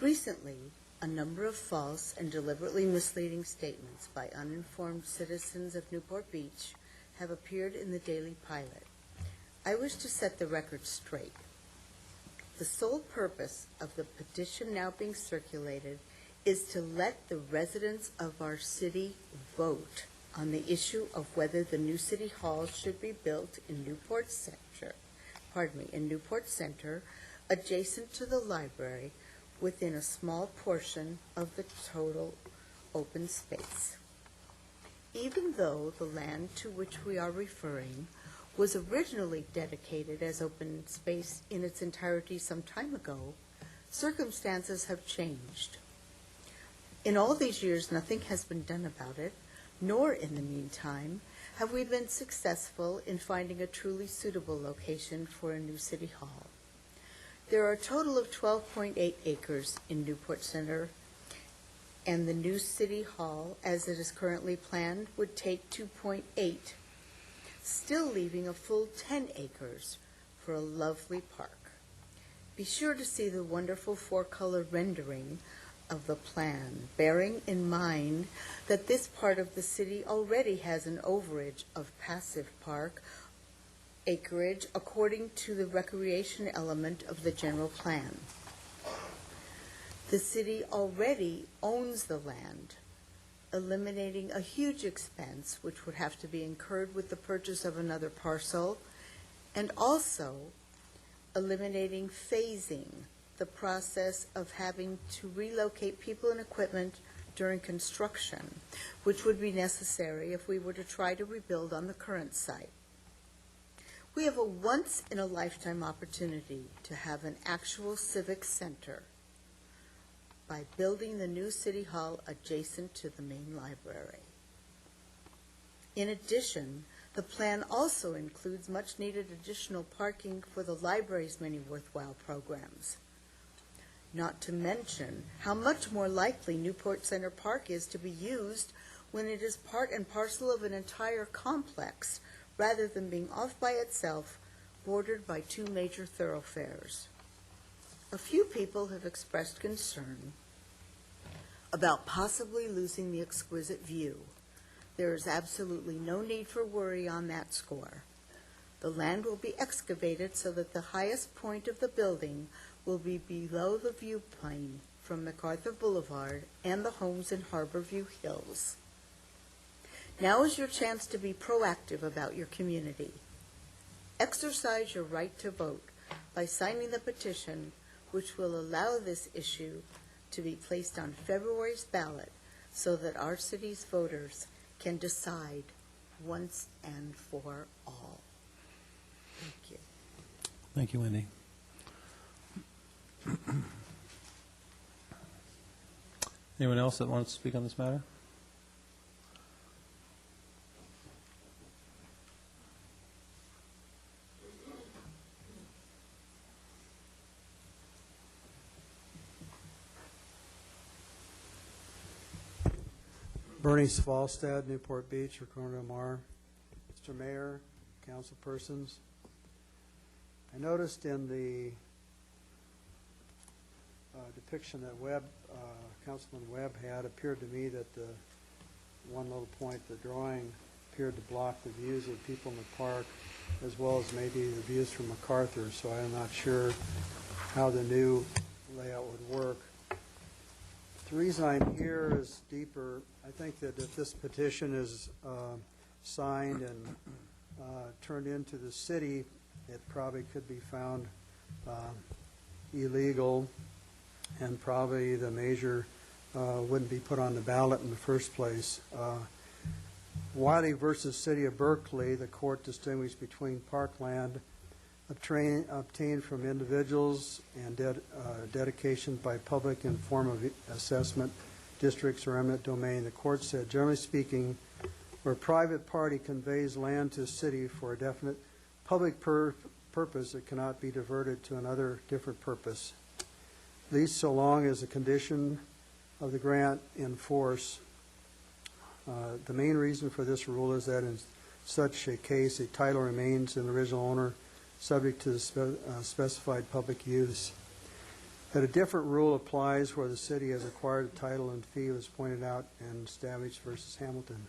Recently, a number of false and deliberately misleading statements by uninformed citizens of Newport Beach have appeared in the Daily Pilot. I wish to set the record straight. The sole purpose of the petition now being circulated is to let the residents of our city vote on the issue of whether the new city hall should be built in Newport Center, adjacent to the library, within a small portion of the total open space. Even though the land to which we are referring was originally dedicated as open space in its entirety some time ago, circumstances have changed. In all these years, nothing has been done about it, nor in the meantime have we been successful in finding a truly suitable location for a new city hall. There are a total of 12.8 acres in Newport Center, and the new city hall, as it is currently planned, would take 2.8, still leaving a full 10 acres for a lovely park. Be sure to see the wonderful four-color rendering of the plan, bearing in mind that this part of the city already has an overage of passive park acreage according to the recreation element of the general plan. The city already owns the land, eliminating a huge expense which would have to be incurred with the purchase of another parcel, and also eliminating phasing, the process of having to relocate people and equipment during construction, which would be necessary if we were to try to rebuild on the current site. We have a once-in-a-lifetime opportunity to have an actual civic center by building the new city hall adjacent to the main library. In addition, the plan also includes much-needed additional parking for the library's many worthwhile programs. Not to mention how much more likely Newport Center Park is to be used when it is part and parcel of an entire complex, rather than being off by itself bordered by two major thoroughfares. A few people have expressed concern about possibly losing the exquisite view. There is absolutely no need for worry on that score. The land will be excavated so that the highest point of the building will be below the view plane from MacArthur Boulevard and the homes in Harborview Hills. Now is your chance to be proactive about your community. Exercise your right to vote by signing the petition, which will allow this issue to be placed on February's ballot so that our city's voters can decide once and for all. Thank you. Thank you, Wendy. Anyone else that wants to speak on this matter? Bernie Svalstad, Newport Beach, Corona Del Mar. Mr. Mayor, council persons, I noticed in the depiction that Councilman Webb had, appeared to me that the one little point, the drawing appeared to block the views of people in the park, as well as maybe the views from MacArthur, so I'm not sure how the new layout would work. The reason I'm here is deeper. I think that if this petition is signed and turned into the city, it probably could be found illegal, and probably the measure wouldn't be put on the ballot in the first place. Wiley versus City of Berkeley, the court distinguished between parkland obtained from individuals and dedication by public in form of assessment districts or eminent domain. The court said, generally speaking, where a private party conveys land to a city for a definite public purpose, it cannot be diverted to another different purpose, at least so long as the condition of the grant in force. The main reason for this rule is that in such a case, a title remains in the original owner, subject to the specified public use. That a different rule applies where the city has acquired a title and fee was pointed out in Stavage versus Hamilton,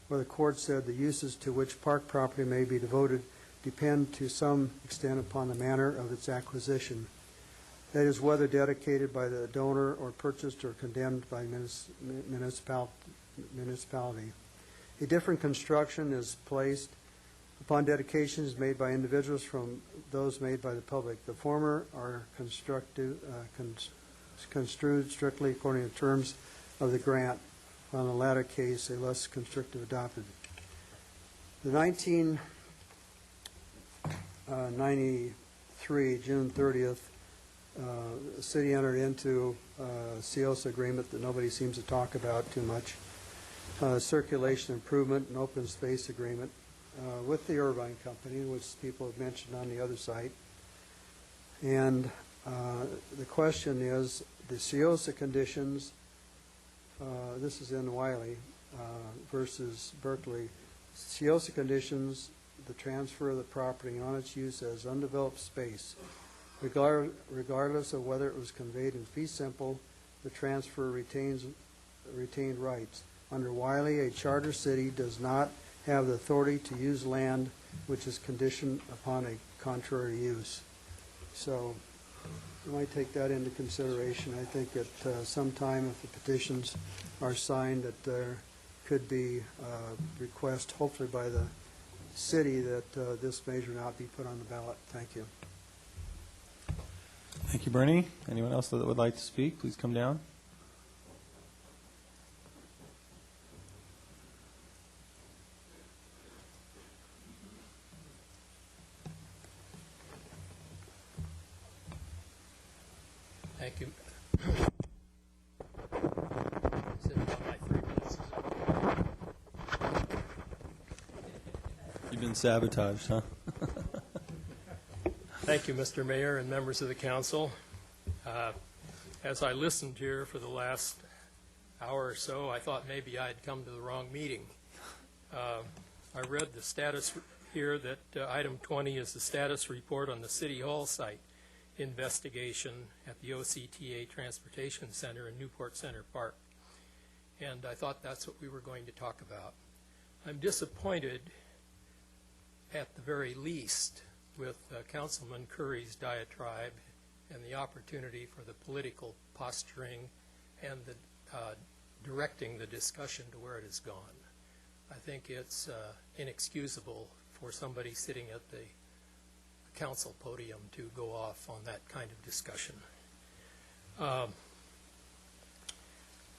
where the court said the uses to which park property may be devoted depend to some extent upon the manner of its acquisition. That is, whether dedicated by the donor or purchased or condemned by municipality. A different construction is placed upon dedications made by individuals from those made by the public. The former are construed strictly according to terms of the grant, while in the latter case, a less constrictive adopted. The 1993, June 30th, the city entered into a CIOSA agreement that nobody seems to talk about too much, circulation improvement and open space agreement with the Irvine Company, which people have mentioned on the other site. And the question is, the CIOSA conditions, this is in Wiley versus Berkeley, CIOSA conditions the transfer of the property on its use as undeveloped space. Regardless of whether it was conveyed in fee simple, the transfer retained rights. Under Wiley, a charter city does not have the authority to use land which is conditioned upon a contrary use. So you might take that into consideration. I think at some time, if the petitions are signed, that there could be a request, hopefully by the city, that this measure not be put on the ballot. Thank you. Thank you, Bernie. Anyone else that would like to speak, please come down. Thank you. Is it about my 3 minutes? You've been sabotaged, huh? Thank you, Mr. Mayor and members of the council. As I listened here for the last hour or so, I thought maybe I'd come to the wrong meeting. I read the status here that item 20 is the status report on the City Hall site investigation at the OCTA Transportation Center in Newport Center Park. And I thought that's what we were going to talk about. I'm disappointed, at the very least, with Councilman Curry's diatribe and the opportunity for the political posturing and the directing the discussion to where it has gone. I think it's inexcusable for somebody sitting at the council podium to go off on that kind of discussion.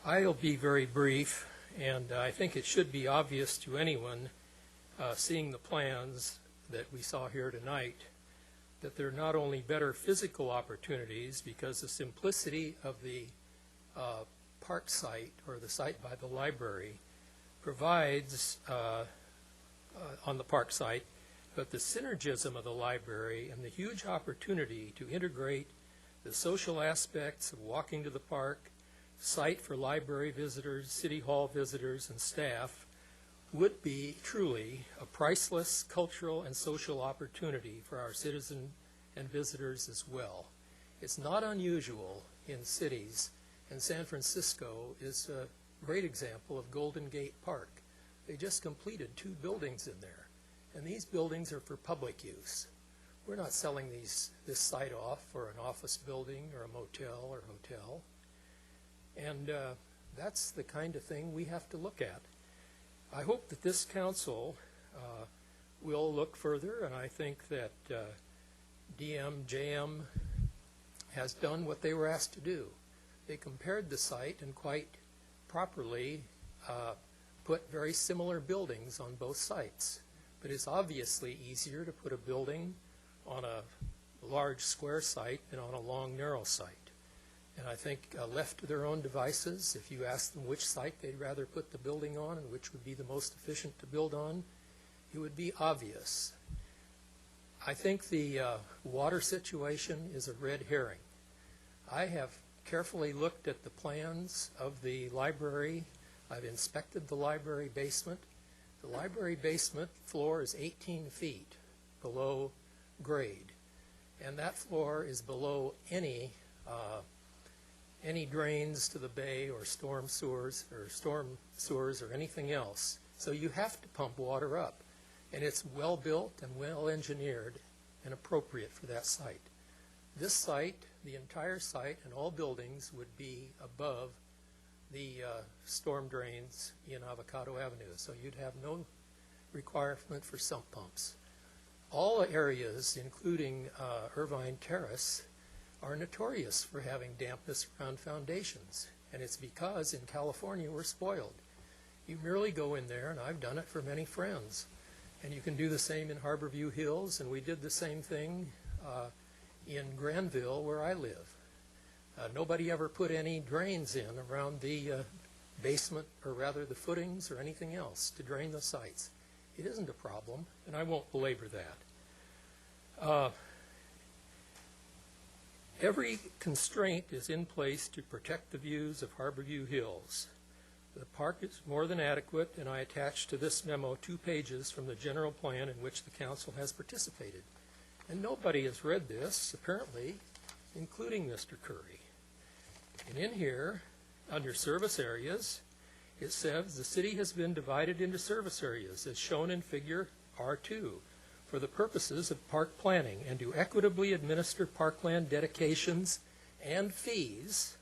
I'll be very brief, and I think it should be obvious to anyone seeing the plans that we saw here tonight that they're not only better physical opportunities because the simplicity of the park site or the site by the library provides on the park site, but the synergism of the library and the huge opportunity to integrate the social aspects of walking to the park, site for library visitors, city hall visitors, and staff would be truly a priceless cultural and social opportunity for our citizens and visitors as well. It's not unusual in cities, and San Francisco is a great example of Golden Gate Park. They just completed 2 buildings in there, and these buildings are for public use. We're not selling this site off for an office building or a motel or hotel, and that's the kind of thing we have to look at. I hope that this council will look further, and I think that DMJM has done what they were asked to do. They compared the site and quite properly put very similar buildings on both sites. But it's obviously easier to put a building on a large square site than on a long, narrow site. And I think left to their own devices, if you ask them which site they'd rather put the building on and which would be the most efficient to build on, it would be obvious. I think the water situation is a red herring. I have carefully looked at the plans of the library. I've inspected the library basement. The library basement floor is 18 feet below grade, and that floor is below any drains to the bay or storm sewers or anything else. So you have to pump water up, and it's well built and well engineered and appropriate for that site. This site, the entire site and all buildings would be above the storm drains in Avocado Avenue, so you'd have no requirement for sump pumps. All areas, including Irvine Terrace, are notorious for having dampness around foundations, and it's because in California we're spoiled. You merely go in there, and I've done it for many friends, and you can do the same in Harborview Hills, and we did the same thing in Granville where I live. Nobody ever put any drains in around the basement, or rather the footings or anything else to drain the sites. It isn't a problem, and I won't belabor that. Every constraint is in place to protect the views of Harborview Hills. The park is more than adequate, and I attached to this memo 2 pages from the general plan in which the council has participated. And nobody has read this, apparently, including Mr. Curry. And in here, under service areas, it says the city has been divided into service areas, as shown in figure R2, for the purposes of park planning and to equitably administer parkland dedications and fees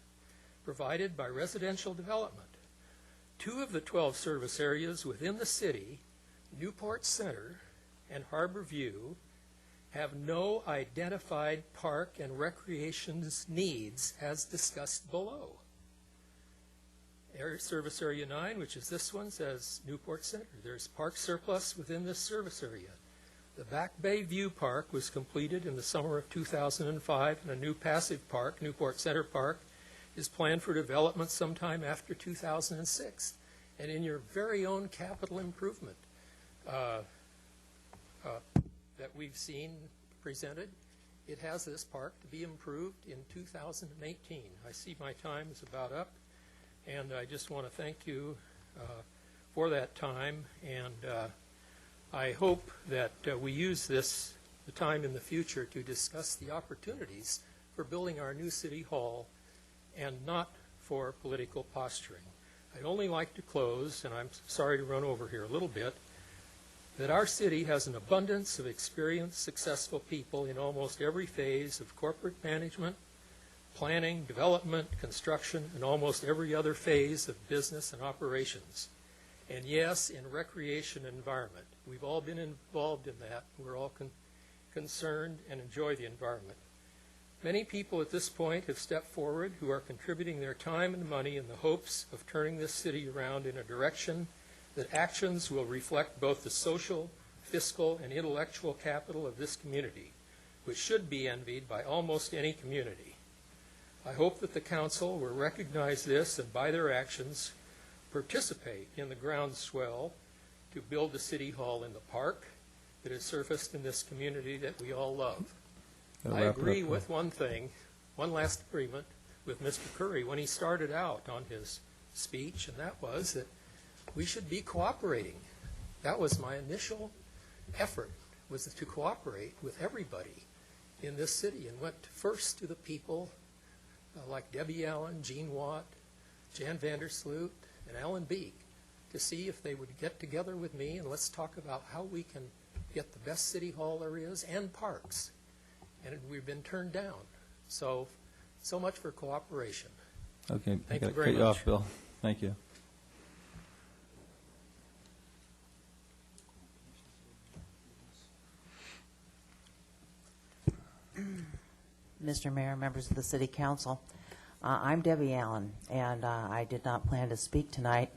provided by residential development. 2 of the 12 service areas within the city, Newport Center and Harborview, have no identified park and recreation needs as discussed below. Service Area 9, which is this one, says Newport Center. There's park surplus within this service area. The Back Bay View Park was completed in the summer of 2005, and a new passive park, Newport Center Park, is planned for development sometime after 2006. And in your very own capital improvement that we've seen presented, it has this park to be improved in 2018. I see my time is about up, and I just want to thank you for that time, and I hope that we use the time in the future to discuss the opportunities for building our new city hall and not for political posturing. I'd only like to close, and I'm sorry to run over here a little bit, that our city has an abundance of experienced, successful people in almost every phase of corporate management, planning, development, construction, and almost every other phase of business and operations. And yes, in recreation and environment. We've all been involved in that. We're all concerned and enjoy the environment. Many people at this point have stepped forward who are contributing their time and money in the hopes of turning this city around in a direction that actions will reflect both the social, fiscal, and intellectual capital of this community, which should be envied by almost any community. I hope that the council will recognize this and by their actions participate in the groundswell to build the city hall in the park that has surfaced in this community that we all love. I agree with one thing, one last agreement with Mr. Curry when he started out on his speech, and that was that we should be cooperating. That was my initial effort, was to cooperate with everybody in this city, and went first to the people like Debbie Allen, Gene Watt, Jan Vandersloot, and Alan Beek to see if they would get together with me and let's talk about how we can get the best city hall there is and parks. And we've been turned down. So much for cooperation. Okay, Thank I you got to very cut you much. off, Bill. Thank you. Mr. Mayor, members of the City Council, I'm Debbie Allen, and I did not plan to speak tonight,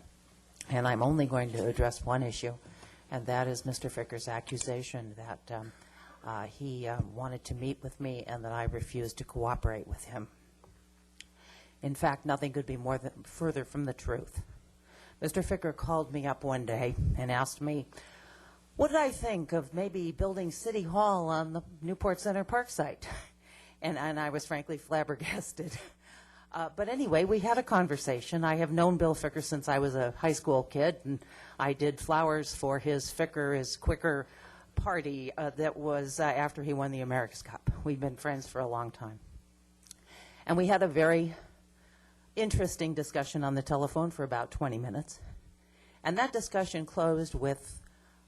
and I'm only going to address one issue, and that is Mr. Ficker's accusation that he wanted to meet with me and that I refused to cooperate with him. In fact, nothing could be further from the truth. Mr. Ficker called me up one day and asked me, what did I think of maybe building City Hall on the Newport Center Park site? And I was frankly flabbergasted. But anyway, we had a conversation. I have known Bill Ficker since I was a high school kid, and I did flowers for his Quicker party that was after he won the America's Cup. We've been friends for a long time. And we had a very interesting discussion on the telephone for about 20 minutes. And that discussion closed with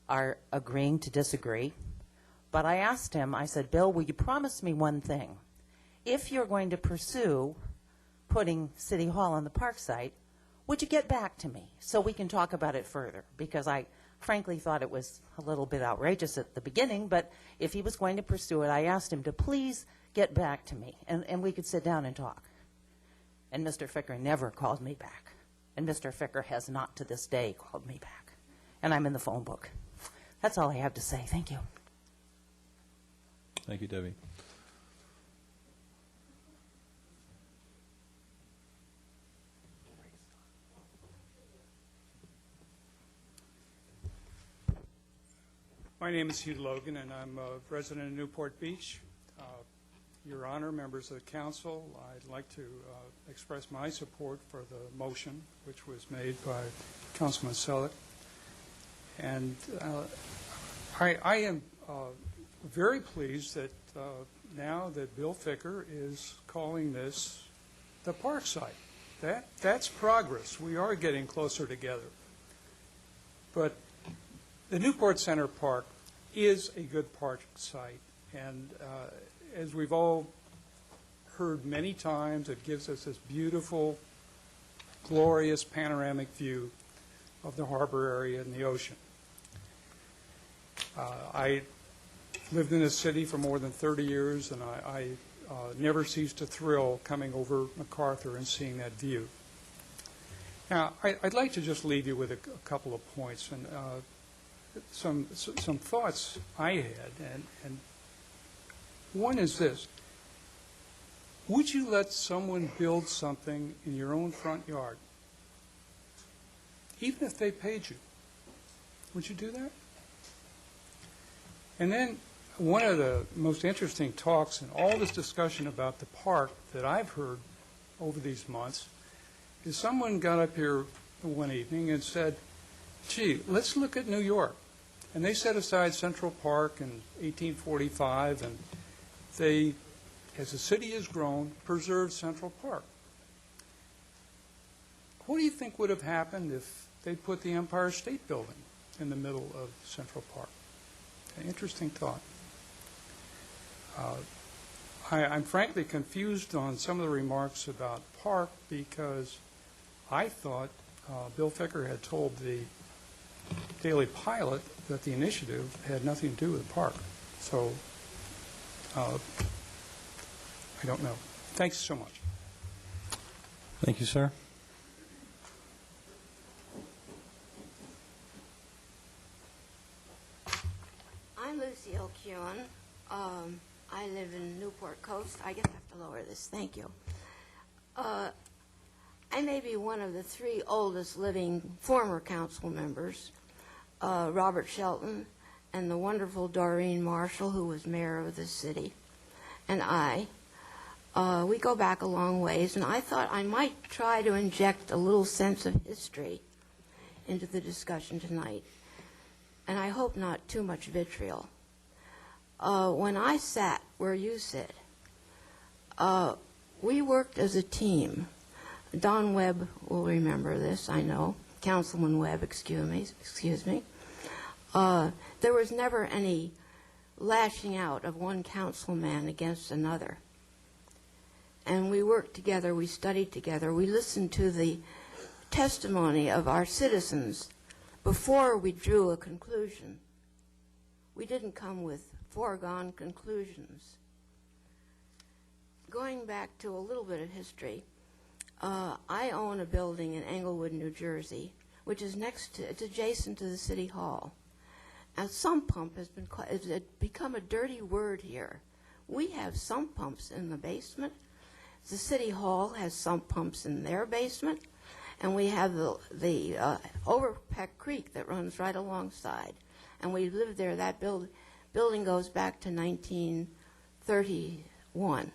our agreeing to disagree. But I asked him, I said, Bill, will you promise me one thing? If you're going to pursue putting City Hall on the park site, would you get back to me so we can talk about it further? Because I frankly thought it was a little bit outrageous at the beginning, but if he was going to pursue it, I asked him to please get back to me, and we could sit down and talk. And Mr. Ficker never called me back. And Mr. Ficker has not to this day called me back. And I'm in the phone book. That's all I have to say. Thank you. Thank you, Debbie. My name is Hugh Logan, and I'm a resident of Newport Beach. Your Honor, members of the council, I'd like to express my support for the motion, which was made by Councilman Selleck. And I am very pleased that now that Bill Ficker is calling this the park site. That's progress. We are getting closer together. But the Newport Center Park is a good park site, and as we've all heard many times, it gives us this beautiful, glorious panoramic view of the harbor area and the ocean. I lived in this city for more than 30 years, and I never cease to thrill coming over MacArthur and seeing that view. Now, I'd like to just leave you with a couple of points and some thoughts I had, and one is this. Would you let someone build something in your own front yard, even if they paid you? Would you do that? And then one of the most interesting talks in all this discussion about the park that I've heard over these months is someone got up here one evening and said, gee, let's look at New York. And they set aside Central Park in 1845, and they, as the city has grown, preserved Central Park. What do you think would have happened if they put the Empire State Building in the middle of Central Park? An interesting thought. I'm frankly confused on some of the remarks about park because I thought Bill Ficker had told the Daily Pilot that the initiative had nothing to do with the park. So I don't know. Thanks so much. Thank you, sir. I'm Lucy O'Keown. I live in Newport Coast. I guess I have to lower this. Thank you. I may be one of the three oldest living former council members, Robert Shelton and the wonderful Doreen Marshall, who was mayor of the city, and I. We go back a long ways, and I thought I might try to inject a little sense of history into the discussion tonight, and I hope not too much vitriol. When I sat where you sit, we worked as a team. Don Webb will remember this, I know. Councilman Webb, excuse me. There was never any lashing out of one councilman against another. And we worked together, we studied together, we listened to the testimony of our citizens before we drew a conclusion. We didn't come with foregone conclusions. Going back to a little bit of history, I own a building in Englewood, New Jersey, which is it's adjacent to the City Hall. Now, sump pump has become a dirty word here. We have sump pumps in the basement. The City Hall has sump pumps in their basement, and we have the Overpeck Creek that runs right alongside. And we lived there. That building goes back to 1931,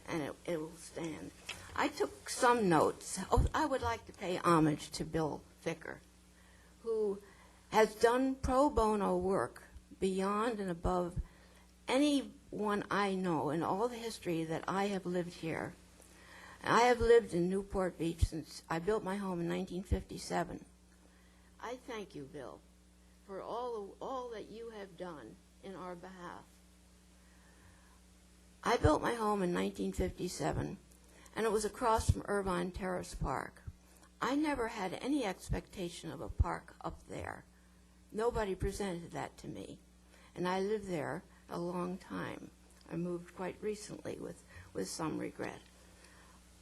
and it will stand. I took some notes. I would like to pay homage to Bill Ficker, who has done pro bono work beyond and above anyone I know in all the history that I have lived here. I have lived in Newport Beach since I built my home in 1957. I thank you, Bill, for all that you have done in our behalf. I built my home in 1957, and it was across from Irvine Terrace Park. I never had any expectation of a park up there. Nobody presented that to me, and I lived there a long time. I moved quite recently with some regret.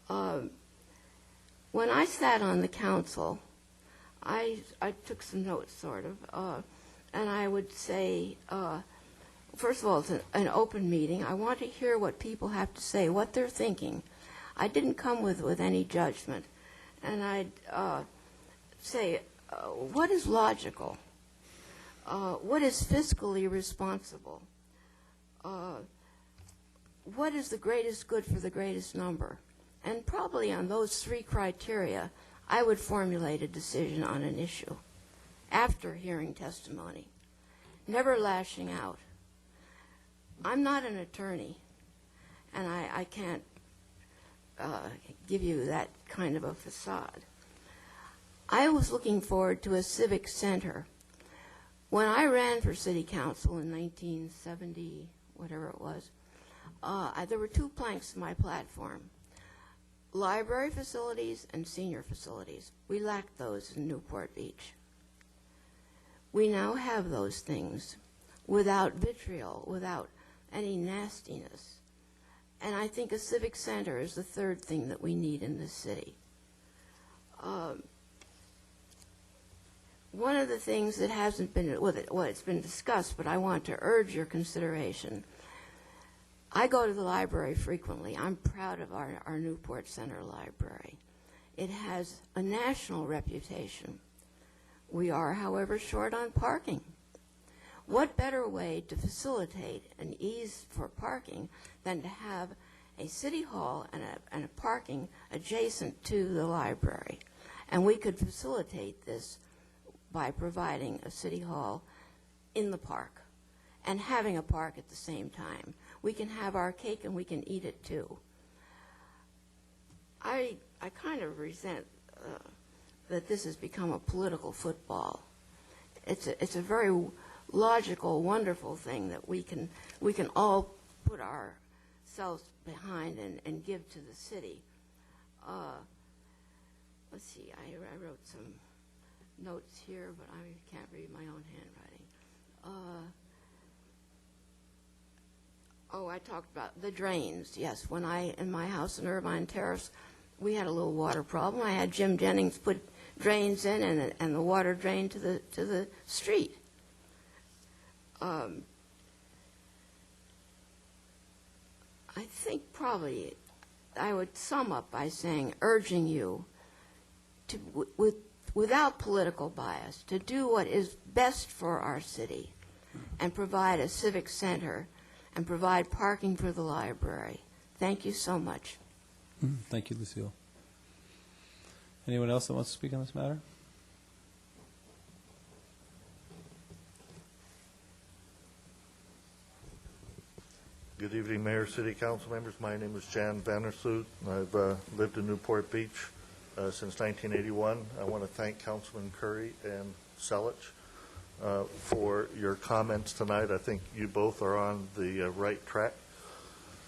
When I sat on the council, I took some notes, sort of, and I would say, first of all, it's an open meeting. I want to hear what people have to say, what they're thinking. I didn't come with any judgment. And I'd say, what is logical? What is fiscally responsible? What is the greatest good for the greatest number? And probably on those three criteria, I would formulate a decision on an issue after hearing testimony, never lashing out. I'm not an attorney, and I can't give you that kind of a facade. I was looking forward to a civic center. When I ran for city council in 1970, whatever it was, there were two planks in my platform: library facilities and senior facilities. We lacked those in Newport Beach. We now have those things without vitriol, without any nastiness. And I think a civic center is the third thing that we need in this city. One of the things that hasn't been, well, it's been discussed, but I want to urge your consideration. I go to the library frequently. I'm proud of our Newport Center Library. It has a national reputation. We are, however, short on parking. What better way to facilitate an ease for parking than to have a city hall and a parking adjacent to the library? And we could facilitate this by providing a city hall in the park and having a park at the same time. We can have our cake and we can eat it too. I kind of resent that this has become a political football. It's a very logical, wonderful thing that we can all put ourselves behind and give to the city. Let's see, I wrote some notes here, but I can't read my own handwriting. I talked about the drains. Yes, when in my house in Irvine Terrace, we had a little water problem. I had Jim Jennings put drains in, and the water drained to the street. I think probably I would sum up by urging you to, without political bias, to do what is best for our city and provide a civic center and provide parking for the library. Thank you so much. Thank you, Lucille. Anyone else that wants to speak on this matter? Good evening, Mayor, City Council members. My name is Jan Vandersloot. I've lived in Newport Beach since 1981. I want to thank Councilman Curry and Selich for your comments tonight. I think you both are on the right track.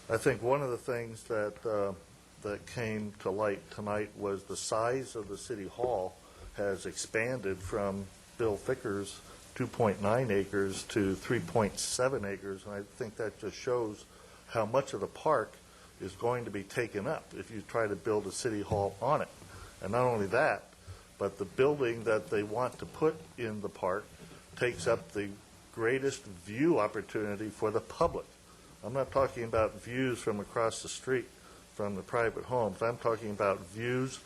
I think one of the things that came to light tonight was the size of the City Hall has expanded from Bill Ficker's 2.9 acres to 3.7 acres, and I think that just shows how much of the park is going to be taken up if you try to build a City Hall on it. And not only that, but the building that they want to put in the park takes up the greatest view opportunity for the public. I'm not talking about views from across the street from the private homes. I'm talking about views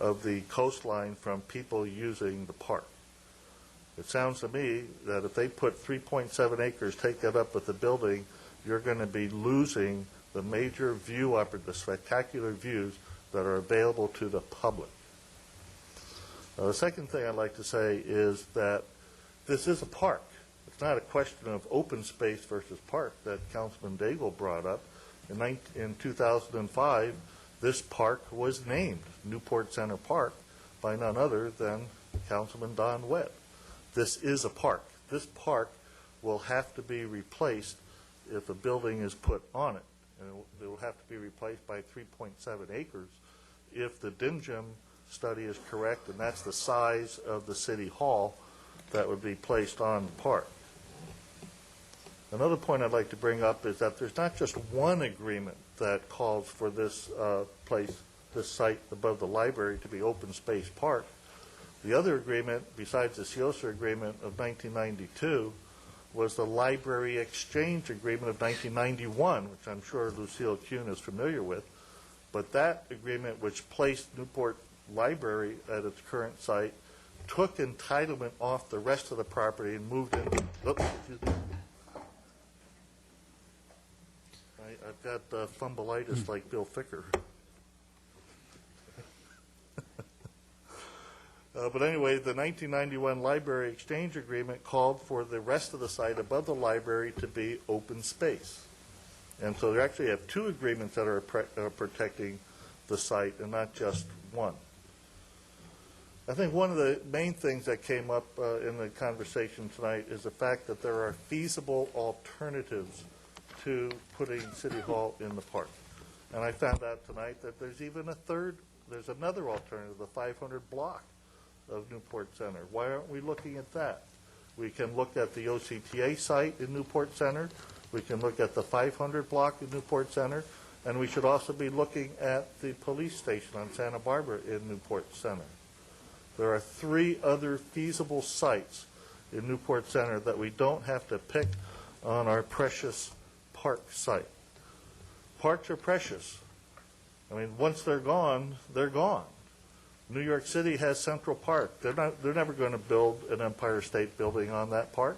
of the coastline from people using the park. It sounds to me that if they put 3.7 acres, take that up with the building, you're going to be losing the major view, the spectacular views that are available to the public. The second thing I'd like to say is that this is a park. It's not a question of open space versus park that Councilman Daigle brought up. In 2005, this park was named Newport Center Park by none other than Councilman Don Webb. This is a park. This park will have to be replaced if a building is put on it. And it will have to be replaced by 3.7 acres if the DIMGM study is correct, and that's the size of the City Hall that would be placed on the park. Another point I'd like to bring up is that there's not just one agreement that calls for this this site above the library to be open space park. The other agreement, besides the CIOSA agreement of 1992, was the Library Exchange Agreement of 1991, which I'm sure Lucille Kuhn is familiar with. But that agreement, which placed Newport Library at its current site, took entitlement off the rest of the property and moved in. I've got fumbleitis like Bill Ficker. But anyway, the 1991 Library Exchange Agreement called for the rest of the site above the library to be open space. And so they actually have two agreements that are protecting the site and not just one. I think one of the main things that came up in the conversation tonight is the fact that there are feasible alternatives to putting City Hall in the park. And I found out tonight that there's even there's another alternative, the 500 block of Newport Center. Why aren't we looking at that? We can look at the OCTA site in Newport Center. We can look at the 500 block in Newport Center. And we should also be looking at the police station on Santa Barbara in Newport Center. There are 3 other feasible sites in Newport Center that we don't have to pick on our precious park site. Parks are precious. I mean, once they're gone, they're gone. New York City has Central Park. They're never going to build an Empire State Building on that park.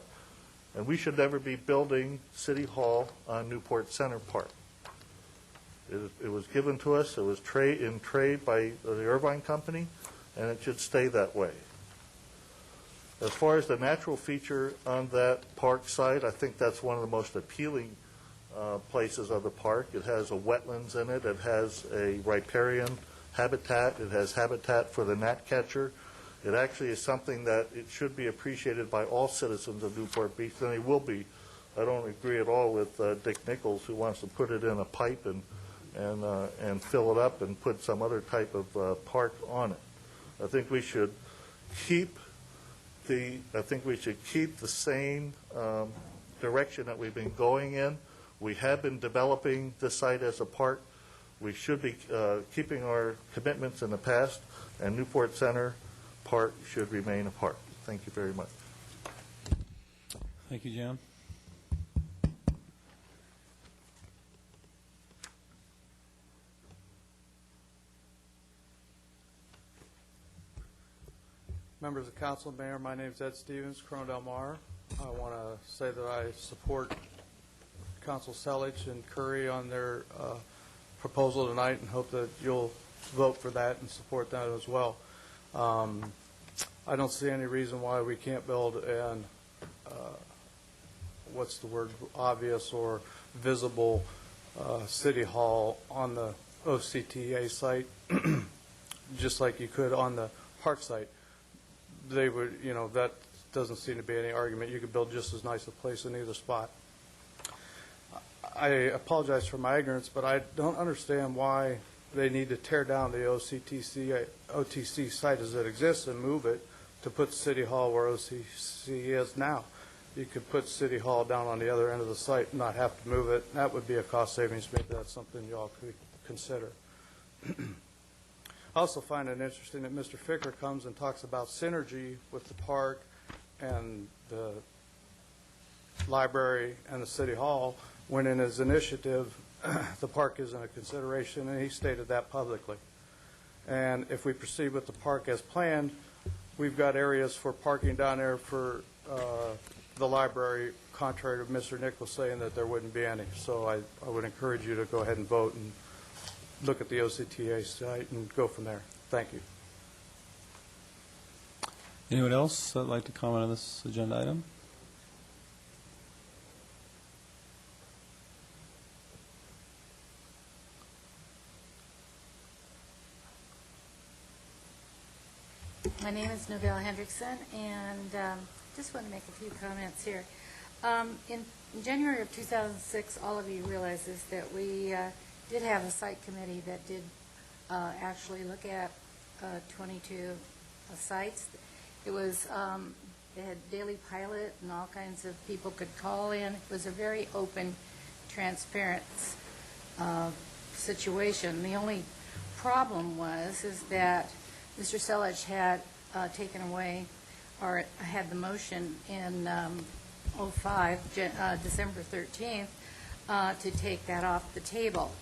And we should never be building City Hall on Newport Center Park. It was given to us. It was in trade by the Irvine Company, and it should stay that way. As far as the natural feature on that park site, I think that's one of the most appealing places of the park. It has a wetlands in it. It has a riparian habitat. It has habitat for the gnatcatcher. It actually is something that it should be appreciated by all citizens of Newport Beach, and it will be. I don't agree at all with Dick Nichols, who wants to put it in a pipe and fill it up and put some other type of park on it. I think we should keep the same direction that we've been going in. We have been developing this site as a park. We should be keeping our commitments in the past, and Newport Center Park should remain a park. Thank you very much. Thank you, Jan. Members of Council, Mayor, my name is Ed Stevens, Corona Del Mar. I want to say that I support Council Selich and Curry on their proposal tonight and hope that you'll vote for that and support that as well. I don't see any reason why we can't build an, what's the word, obvious or visible city hall on the OCTA site, just like you could on the park site. They would, that doesn't seem to be any argument. You could build just as nice a place in either spot. I apologize for my ignorance, but I don't understand why they need to tear down the OTC site as it exists and move it to put City Hall where OCC is now. You could put City Hall down on the other end of the site and not have to move it. That would be a cost savings. Maybe that's something you all could consider. I also find it interesting that Mr. Ficker comes and talks about synergy with the park and the library and the City Hall, when in his initiative, the park isn't a consideration, and he stated that publicly. And if we proceed with the park as planned, we've got areas for parking down there for the library, contrary to Mr. Nichols saying that there wouldn't be any. So I would encourage you to go ahead and vote and look at the OCTA site and go from there. Thank you. Anyone else that'd like to comment on this agenda item? My name is Novelle Hendrickson, and just want to make a few comments here. In January of 2006, all of you realizes that we did have a site committee that did actually look at 22 sites. It was, they had daily pilot and all kinds of people could call in. It was a very open, transparent situation. The only problem is that Mr. Selich had taken away, or had the motion in 05, December 13th, to take that off the table.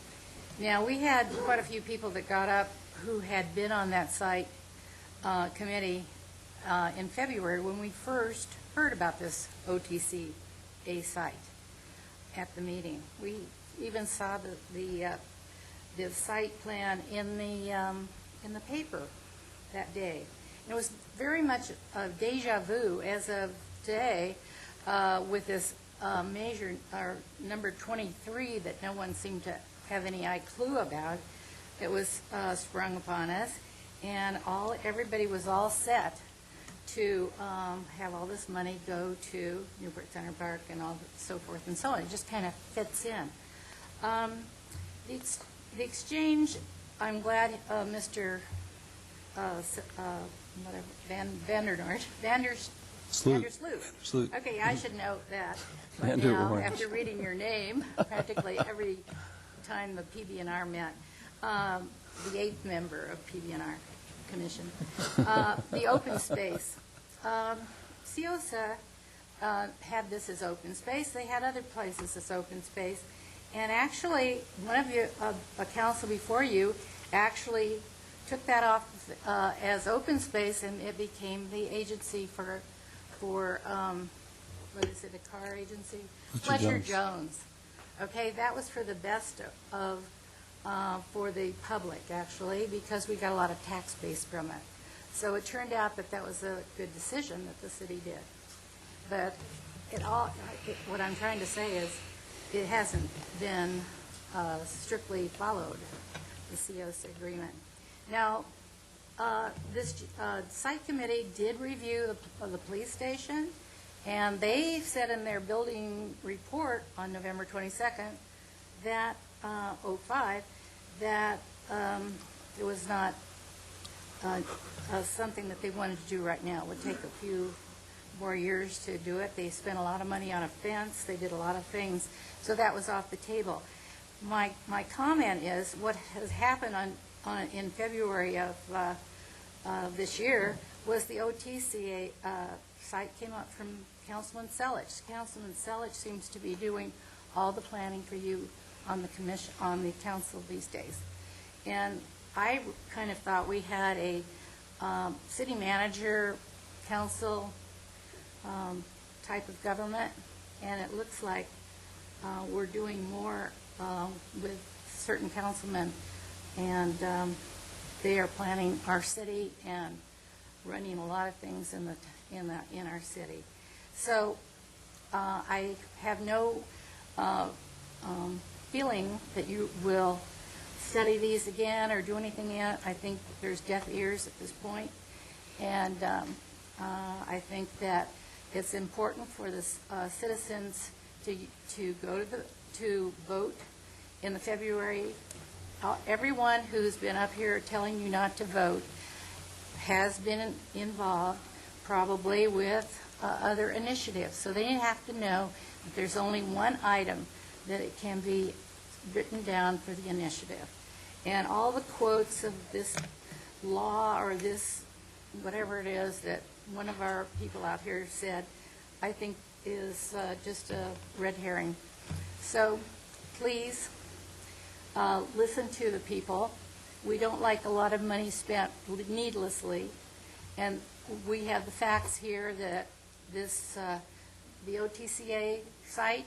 Now, we had quite a few people that got up who had been on that site committee in February when we first heard about this OTCA site at the meeting. We even saw the site plan in the paper that day. It was very much a deja vu as of today with this measure, or number 23, that no one seemed to have any clue about. It was sprung upon us, and everybody was all set to have all this money go to Newport Center Park and all so forth and so on. It just kind of fits in. The exchange, I'm glad Mr. Vandersloot. Okay, I should know that. But Vander now, Orange. after reading your name, practically every time the PB&R met, the 8th member of PB&R Commission, the open space. CIOSA had this as open space. They had other places as open space. And actually, one of you, a council before you, actually took that off as open space, and it became the agency for what is it, a car agency? Fletcher Jones. Okay, that was for the best of, for the public, actually, because we got a lot of tax base from it. So it turned out that that was a good decision that the city did. But what I'm trying to say is it hasn't been strictly followed, the COS agreement. Now, this site committee did review the police station, and they said in their building report on November 22nd that, 05, that it was not something that they wanted to do right now. It would take a few more years to do it. They spent a lot of money on a fence. They did a lot of things. So that was off the table. My comment is what has happened in February of this year was the OTCA site came up from Councilman Selich. Councilman Selich seems to be doing all the planning for you on the commission, on the council these days. And I kind of thought we had a city manager, council type of government, and it looks like we're doing more with certain councilmen, and they are planning our city and running a lot of things in our city. So I have no feeling that you will study these again or do anything yet. I think there's deaf ears at this point, and I think that it's important for the citizens to go to vote in the February. Everyone who's been up here telling you not to vote has been involved probably with other initiatives. So they have to know that there's only one item that it can be written down for the initiative. And all the quotes of this law or this, whatever it is that one of our people out here said, I think is just a red herring. So please listen to the people. We don't like a lot of money spent needlessly. And we have the facts here that this the OTCA site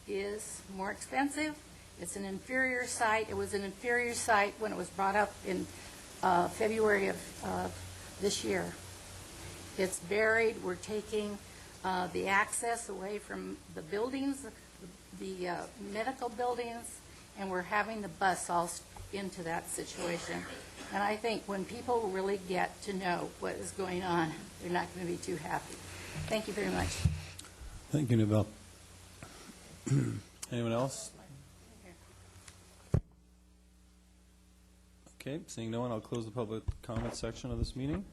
is more expensive. It's an inferior site. It was an inferior site when it was brought up in February of this year. It's buried. We're taking the access away from the buildings, the medical buildings, and we're having the bus all into that situation. And I think when people really get to know what is going on, they're not going to be too happy. Thank you very much. Thank you, Nabel. Anyone else? Okay, seeing no one, I'll close the public comment section of this meeting.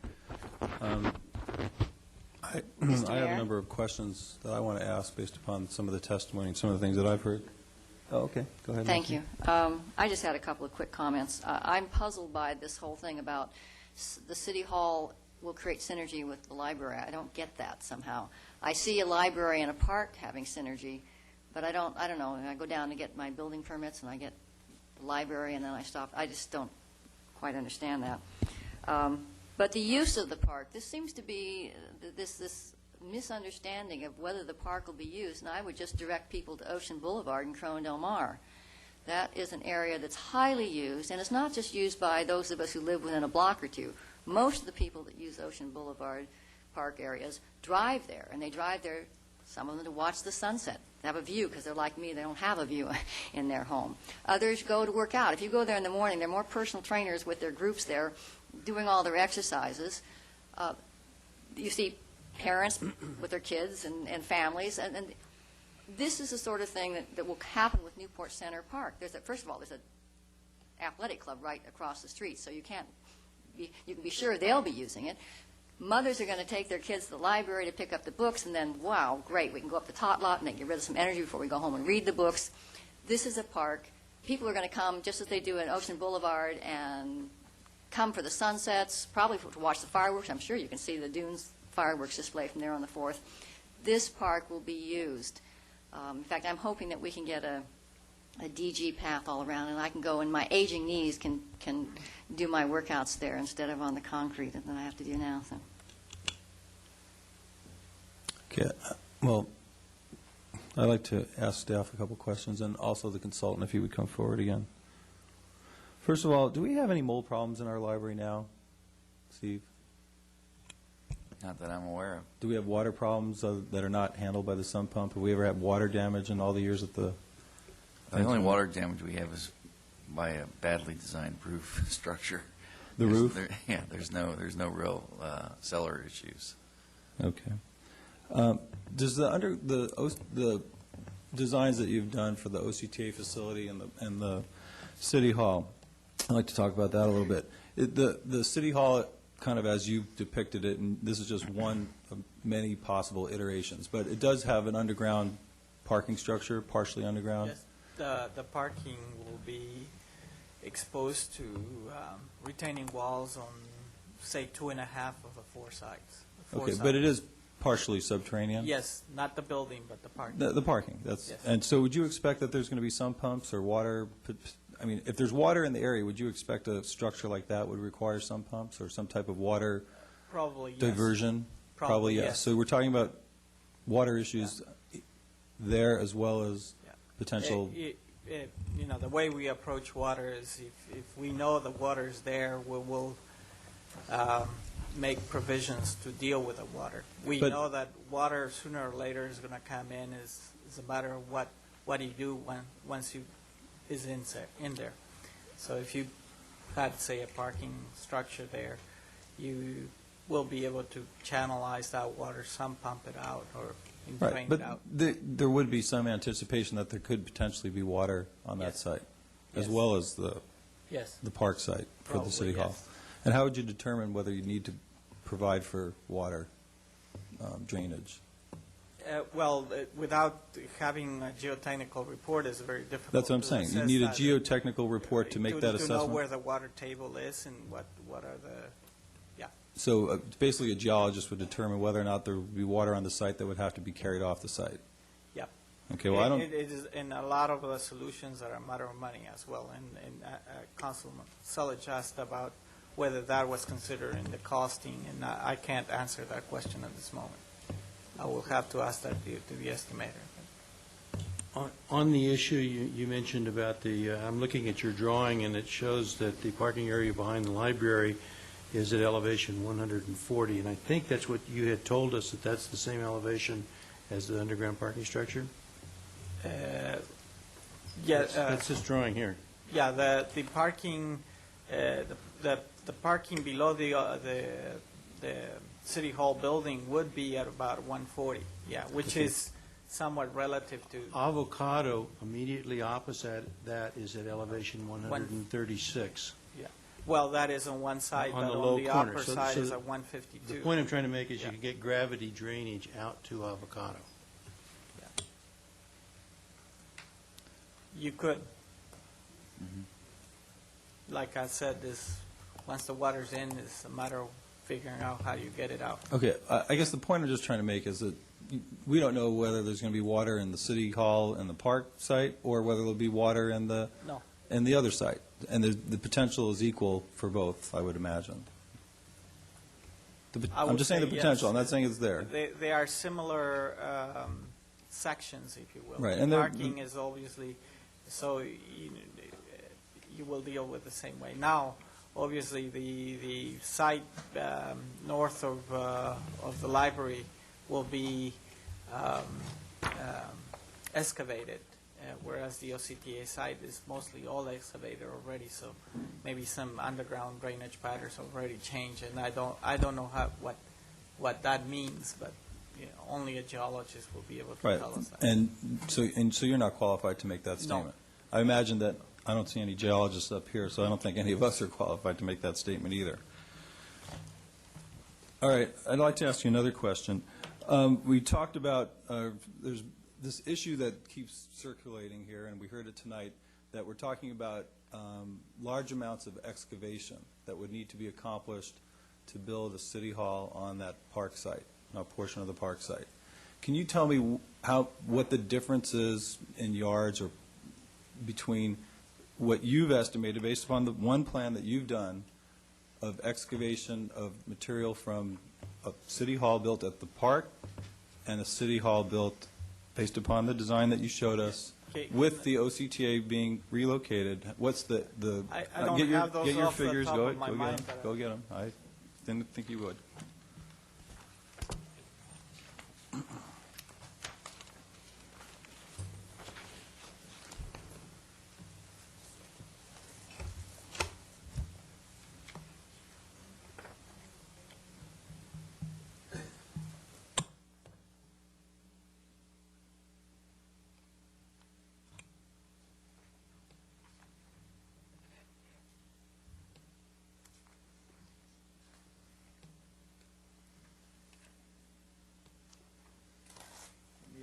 I have a number of questions that I want to ask based upon some of the testimony and some of the things that I've heard. Oh, okay. Go ahead. Thank you. I just had a couple of quick comments. I'm puzzled by this whole thing about the City Hall will create synergy with the library. I don't get that somehow. I see a library and a park having synergy, but I don't know. I go down to get my building permits and I get the library and then I stop. I just don't quite understand that. But the use of the park, this seems to be this misunderstanding of whether the park will be used, and I would just direct people to Ocean Boulevard in Corona Del Mar. That is an area that's highly used, and it's not just used by those of us who live within a block or two. Most of the people that use Ocean Boulevard park areas drive there, and they drive there, some of them to watch the sunset, to have a view, because they're like me, they don't have a view in their home. Others go to work out. If you go there in the morning, there are more personal trainers with their groups there doing all their exercises. You see parents with their kids and families, and this is the sort of thing that will happen with Newport Center Park. First of all, there's an athletic club right across the street, so you can be sure they'll be using it. Mothers are going to take their kids to the library to pick up the books, and then, wow, great, we can go up the tot lot and they get rid of some energy before we go home and read the books. This is a park. People are going to come just as they do in Ocean Boulevard and come for the sunsets, probably to watch the fireworks. I'm sure you can see the Dunes fireworks display from there on the 4th. This park will be used. In fact, I'm hoping that we can get a DG path all around, and I can go, and my aging knees can do my workouts there instead of on the concrete that I have to do now. So. Okay. Well, I'd like to ask staff a couple questions, and also the consultant, if he would come forward again. First of all, do we have any mold problems in our library now, Steve? Not that I'm aware of. Do we have water problems that are not handled by the sump pump? Have we ever had water damage in all the years at the? The only water damage we have is by a badly designed roof structure. The roof? There's no real cellar issues. Okay. Does the designs that you've done for the OCTA facility and the City Hall, I'd like to talk about that a little bit. The City Hall, kind of as you've depicted it, and this is just one of many possible iterations, but it does have an underground parking structure, partially underground? Yes. The parking will be exposed to retaining walls on, say, 2.5 of the 4 sides. Okay, but it is partially subterranean? Yes, not the building, but the parking. The parking, that's, Yes. And so would you expect that there's going to be some pumps or water? I mean, if there's water in the area, would you expect a structure like that would require some pumps or some type of water Probably, yes. diversion? Probably, yes. So we're talking about water issues there as well as potential. The way we approach water is if we know the water is there, we'll make provisions to deal with the water. We know that water sooner or later is going to come in. It's a matter of what you do once you is in there. So if you had, say, a parking structure there, you will be able to channelize that water, some pump it out or drain it out. But there would be some anticipation that there could potentially be water on that site, as well as the park site for the City Hall. And how would you determine whether you need to provide for water drainage? Without having a geotechnical report is very difficult. That's what I'm saying. You need a geotechnical report to make that assessment? To know where the water table is and what are the, So basically a geologist would determine whether or not there would be water on the site that would have to be carried off the site? Yep. Okay, well, I don't... It is, and a lot of the solutions are a matter of money as well. And Councilman Selledge asked about whether that was considered in the costing, and I can't answer that question at this moment. I will have to ask that to the estimator. On the issue you mentioned about I'm looking at your drawing, and it shows that the parking area behind the library is at elevation 140, and I think that's what you had told us, that that's the same elevation as the underground parking structure? That's this drawing here. Yeah, the parking, the parking below the City Hall building would be at about 140, which is somewhat relative to... Avocado, immediately opposite that, is at elevation 136. Yeah. Well, that is on one side, On but the on low the corner. upper side is at 152. The point I'm trying to make is you can get gravity drainage out to Avocado. You could. Like I said, once the water's in, it's a matter of figuring out how you get it out. Okay, I guess the point I'm just trying to make is that we don't know whether there's going to be water in the City Hall and the park site, or whether there'll be water in the other site. And the potential is equal for both, I would imagine. I'm just saying the potential. I'm not saying it's there. They are similar sections, if you will. Right, and parking is obviously, so you will deal with the same way. Now, obviously, the site north of the library will be excavated, whereas the OCTA site is mostly all excavated already. So maybe some underground drainage patterns already changed, and I don't know what that means, but only a geologist will be able to tell us that. And so you're not qualified to make that statement. No. I imagine that I don't see any geologists up here, so I don't think any of us are qualified to make that statement either. All right, I'd like to ask you another question. We talked about there's this issue that keeps circulating here, and we heard it tonight, that we're talking about large amounts of excavation that would need to be accomplished to build a city hall on that park site, a portion of the park site. Can you tell me what the difference is in yards or between what you've estimated based upon the one plan that you've done of excavation of material from a city hall built at the park and a city hall built based upon the design that you showed us with the OCTA being relocated? What's the I don't have those get your off the figures, top go of my mind, get them. I didn't think you would. The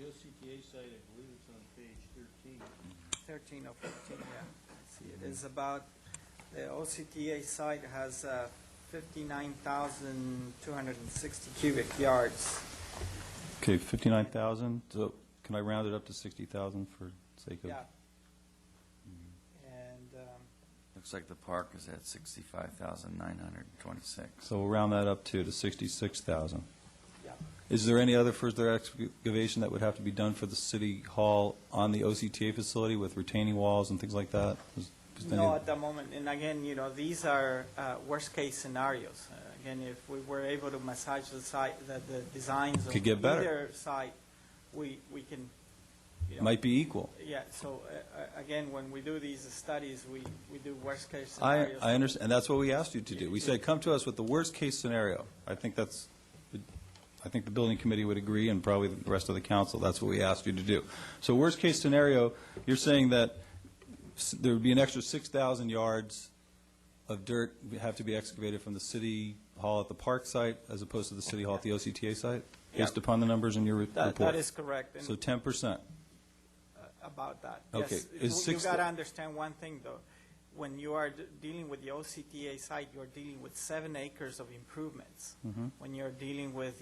OCTA site, I believe it's on page 13. 13 or 14, yeah. Let's see, it is about, the OCTA site has 59,260 cubic yards. Okay, 59,000, so can I round it up to 60,000 for sake of? Yeah. And Looks like the park is at 65,926. So we'll round that up to 66,000. Yeah. Is there any other further excavation that would have to be done for the city hall on the OCTA facility with retaining walls and things like that? no, at the moment, and again, these are worst-case scenarios. Again, if we were able to massage the site, the designs of Could get better. either site, we can, Might be equal. Yeah, so again, when we do these studies, we do worst-case I scenarios. understand, and that's what we asked you to do. We said, come to us with the worst-case scenario. I think the building committee would agree, and probably the rest of the council, that's what we asked you to do. So worst-case scenario, you're saying that there would be an extra 6,000 yards of dirt have to be excavated from the city hall at the park site as opposed to the city hall at the OCTA site, based upon the numbers in your report? That is correct. So 10%. About that. Okay. Yes. You've got to understand one thing, though. When you are dealing with the OCTA site, you're dealing with 7 acres of improvements. Mhm. When you're dealing with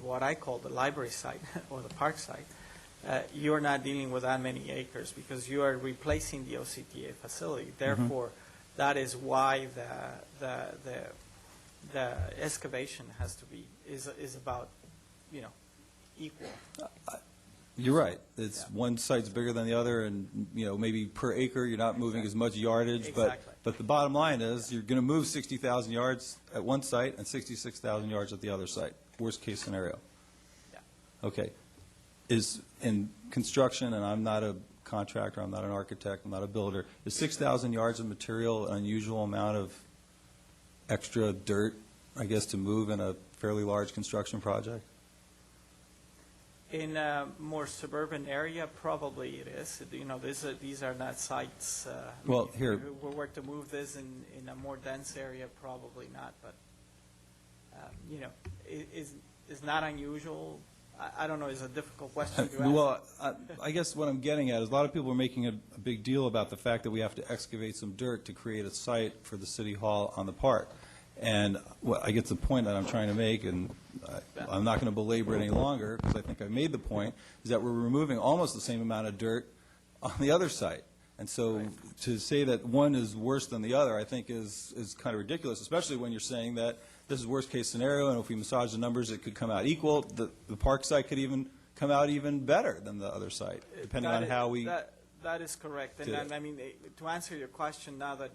what I call the library site or the park site, you're not dealing with that many acres because you are replacing the OCTA facility. Therefore, that is why the excavation has to be is about equal. You're right. It's one site's bigger than the other, and maybe per acre you're not moving as much yardage. Exactly. But the bottom line is you're going to move 60,000 yards at one site and 66,000 yards at the other site. Worst case scenario. Yeah. Okay. Is in construction, and I'm not a contractor, I'm not an architect, I'm not a builder. Is 6,000 yards of material an unusual amount of extra dirt, I guess, to move in a fairly large construction project? In a more suburban area, probably it is. These are not sites. Well, here- If we were to move this in a more dense area, probably not. But is not unusual. I don't know. It's a difficult question to ask. Well, I guess what I'm getting at is a lot of people are making a big deal about the fact that we have to excavate some dirt to create a site for the city hall on the park. And I get the point that I'm trying to make, and I'm not going to belabor it any longer because I think I made the point, is that we're removing almost the same amount of dirt on the other site. And so to say that one is worse than the other, I think is kind of ridiculous, especially when you're saying that this is worst-case scenario, and if we massage the numbers, it could come out equal. The park site could even come out even better than the other site, depending on how we... That is correct. did And it. I mean, to answer your question now that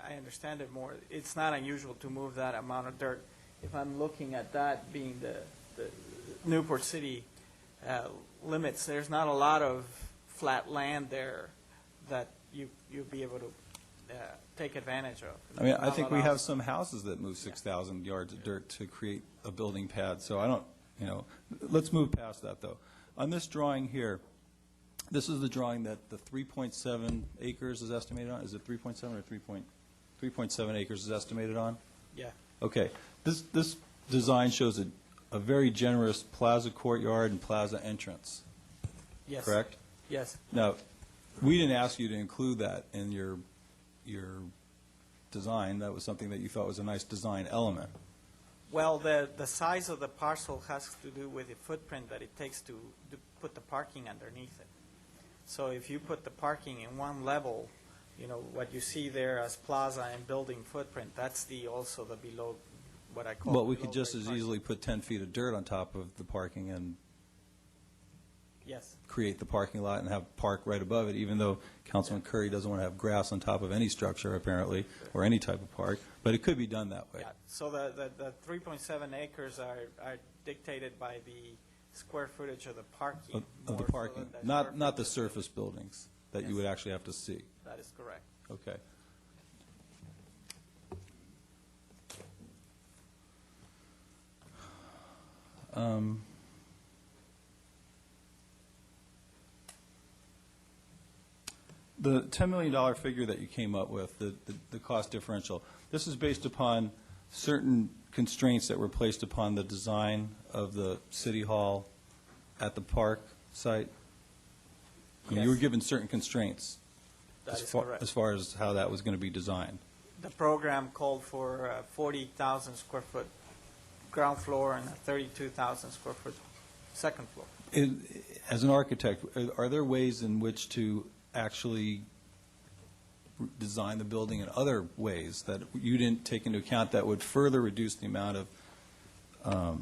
I understand it more, it's not unusual to move that amount of dirt. If I'm looking at that being the Newport City limits, there's not a lot of flat land there that you'll be able to take advantage of. I mean, I think we have some houses that move 6,000 yards of dirt to create a building pad, so I don't, let's move past that, though. On this drawing here, this is the drawing that the 3.7 acres is estimated on? Is it 3.7 or 3.7 acres is estimated on? Yeah. Okay. This design shows a very generous plaza courtyard and plaza entrance. Yes. Correct? Yes. Now, we didn't ask you to include that in your design. That was something that you thought was a nice design element. Well, the size of the parcel has to do with the footprint that it takes to put the parking underneath it. So if you put the parking in one level, what you see there as plaza and building footprint, that's also the below, what I call. Well, we could just as easily put 10 feet of dirt on top of the parking and Yes. create the parking lot and have park right above it, even though Councilman Curry doesn't want to have grass on top of any structure, apparently, or any type of park. But it could be done that way. Yeah, so the 3.7 acres are dictated by the square footage of the parking. Of the more so parking, than not the surface buildings that you would actually have to see. That is correct. Okay. The $10 million figure that you came up with, the cost differential, this is based upon certain constraints that were placed upon the design of the city hall at the park site? I mean, you were given certain constraints That is correct. as far as how that was going to be designed. The program called for 40,000 square foot ground floor and a 32,000 square foot second floor. As an architect, are there ways in which to actually design the building in other ways that you didn't take into account that would further reduce the amount of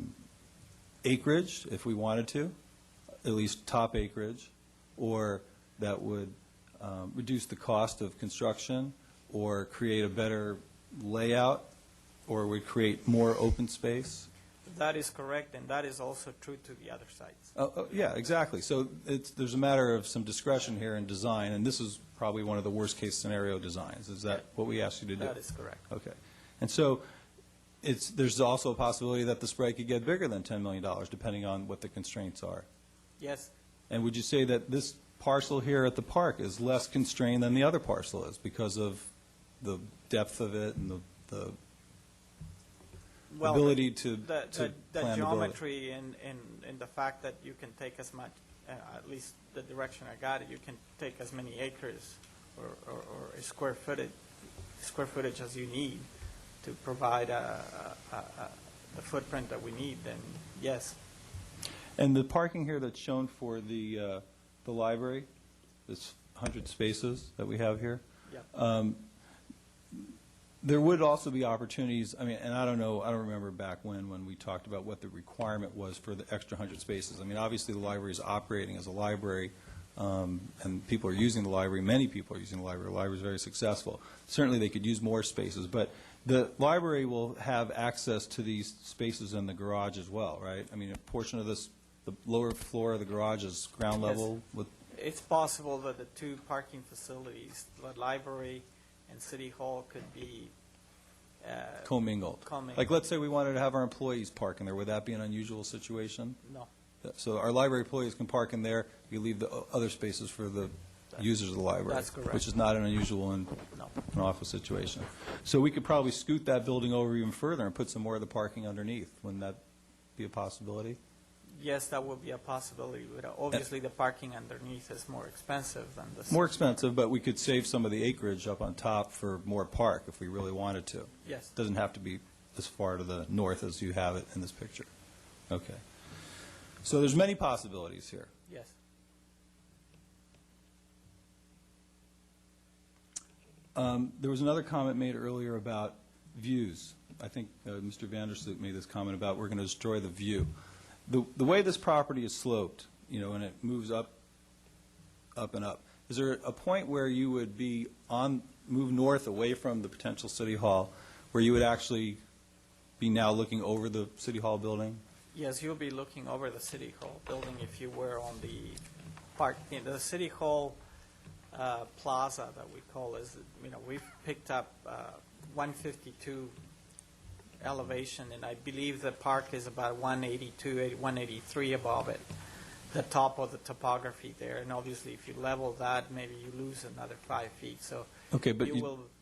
acreage, if we wanted to, at least top acreage, or that would reduce the cost of construction, or create a better layout, or would create more open space? That is correct, and that is also true to the other sites. Yeah, exactly. So there's a matter of some discretion here in design, and this is probably one of the worst-case scenario designs. Is that what we asked you to do? That is correct. Okay. And so there's also a possibility that the spread could get bigger than $10 million, depending on what the constraints are. Yes. And would you say that this parcel here at the park is less constrained than the other parcel is because of the depth of it and the ability to plan the building? Geometry and the fact that you can take as much, at least the direction I got it, you can take as many acres or a square footage as you need to provide the footprint that we need, then yes. And the parking here that's shown for the library, this 100 spaces that we have here, Yeah. There would also be opportunities, I mean, and I don't remember back when we talked about what the requirement was for the extra 100 spaces. I mean, obviously the library is operating as a library, and people are using the library, many people are using the library. The library is very successful. Certainly they could use more spaces, but the library will have access to these spaces in the garage as well, right? I mean, a portion of this, the lower floor of the garage is ground level with... It's possible that the two parking facilities, the library and City Hall, could be commingled. Like, let's say we wanted to have our employees park in there. Would that be an unusual situation? No. So our library employees can park in there. You leave the other spaces for the users of the library. That's correct. Which is not an unusual in an office situation. So we could probably scoot that building over even further and put some more of the parking underneath. Wouldn't that be a possibility? Yes, that would be a possibility. But obviously, the parking underneath is more expensive than the... More expensive, but we could save some of the acreage up on top for more park if we really wanted to. Yes. It doesn't have to be as far to the north as you have it in this picture. Okay. So there's many possibilities here. Yes. There was another comment made earlier about views. I think Mr. Vandersloot made this comment about we're going to destroy the view. The way this property is sloped, you know, and it moves up and up, is there a point where you would be move north away from the potential City Hall, where you would actually be now looking over the City Hall building? Yes, you'll be looking over the City Hall building if you were on the park. The City Hall plaza that we call is, you know, we've picked up 152 elevation, and I believe the park is about 182, 183 above it, the top of the topography there. And obviously, if you level that, maybe you lose another 5 feet. So okay, but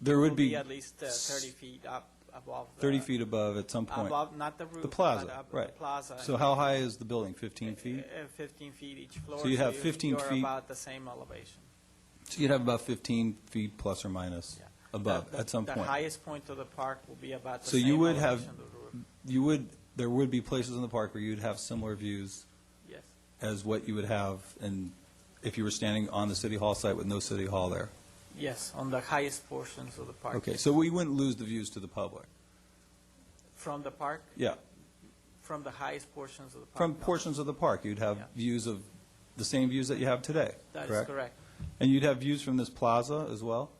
there would be at least 30 feet up above. 30 feet above at some point. Above, not the roof. The plaza, but up right. The plaza. So how high is the building? 15 feet? 15 feet each floor. So you have 15 you're feet. about the same elevation. So you'd have about 15 feet plus or minus above at some point. The highest point of the park will be about the So same you would elevation have, of the roof. there would be places in the park where you'd have similar views Yes. as what you would have if you were standing on the City Hall site with no City Hall there. Yes, on the highest portions of the park. Okay, so we wouldn't lose the views to the public? From the park? Yeah. From the highest portions of the park? From no. portions of the park, you'd have views of the same views that you have today, That correct? is correct. And you'd have views from this plaza as well?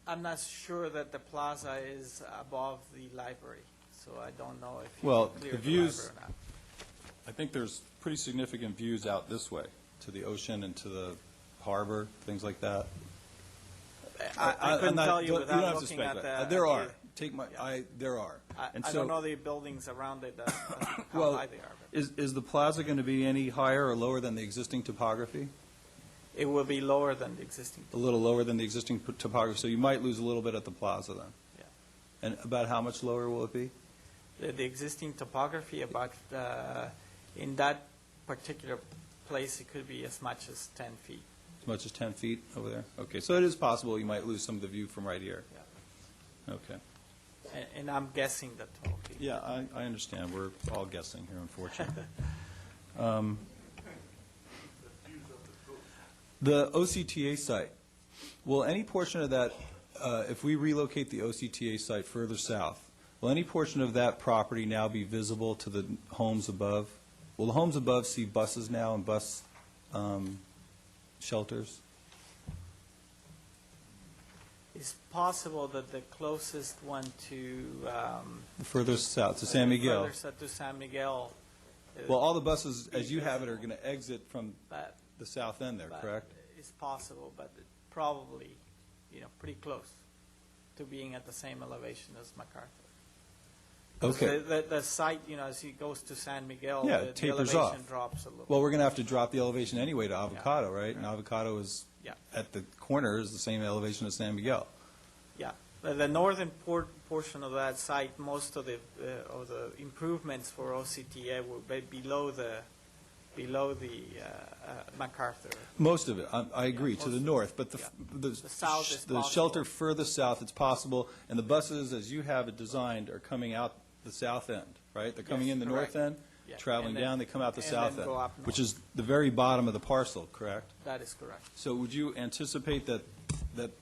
I'm not sure that the plaza is above the library, so I don't know if you Well, can clear the the views, library or not. I think there's pretty significant views out this way, to the ocean and to the harbor, things like that. I couldn't tell you don't without have to looking at speculate. the... There at are. the- There are. And I so- don't know the buildings around it, how Well, high they are. is the plaza going to be any higher or lower than the existing topography? It will be lower than the existing. A little lower than the existing topography, so you might lose a little bit at the plaza then? Yeah. And about how much lower will it be? The existing topography, about, in that particular place, it could be as much as 10 feet. As much as 10 feet over there? Okay, so it is possible you might lose some of the view from right here? Yeah. Okay. And I'm guessing that 12 feet. Yeah, I understand. We're all guessing here, unfortunately. The OCTA site, will any portion of that, if we relocate the OCTA site further south, will any portion of that property now be visible to the homes above? Will the homes above see buses now and bus shelters? It's possible that the closest one to... Further south, to San Miguel? Further south to San Miguel. Well, all the buses, as you have it, are going to exit from But- the south end there, but correct? It's possible, but probably, pretty close to being at the same elevation as MacArthur. Okay. The site, as he goes to San Miguel, Yeah, the it tapers elevation off. drops a little. Well, we're going to have to drop the elevation anyway to Avocado, right? And Avocado is, Yeah. at the corner, is the same elevation as San Miguel. Yeah, the northern portion of that site, most of the improvements for OCTA will be below the MacArthur. Most of it, I agree, to the north, but the south is the shelter further south, it's possible, and the buses, as you have it designed, are coming out the south end, right? They're coming Yes, in the correct. north end, Yeah. traveling And then- down, they come out the and south then go up end, north. which is the very bottom of the parcel, correct? That is correct. So would you anticipate that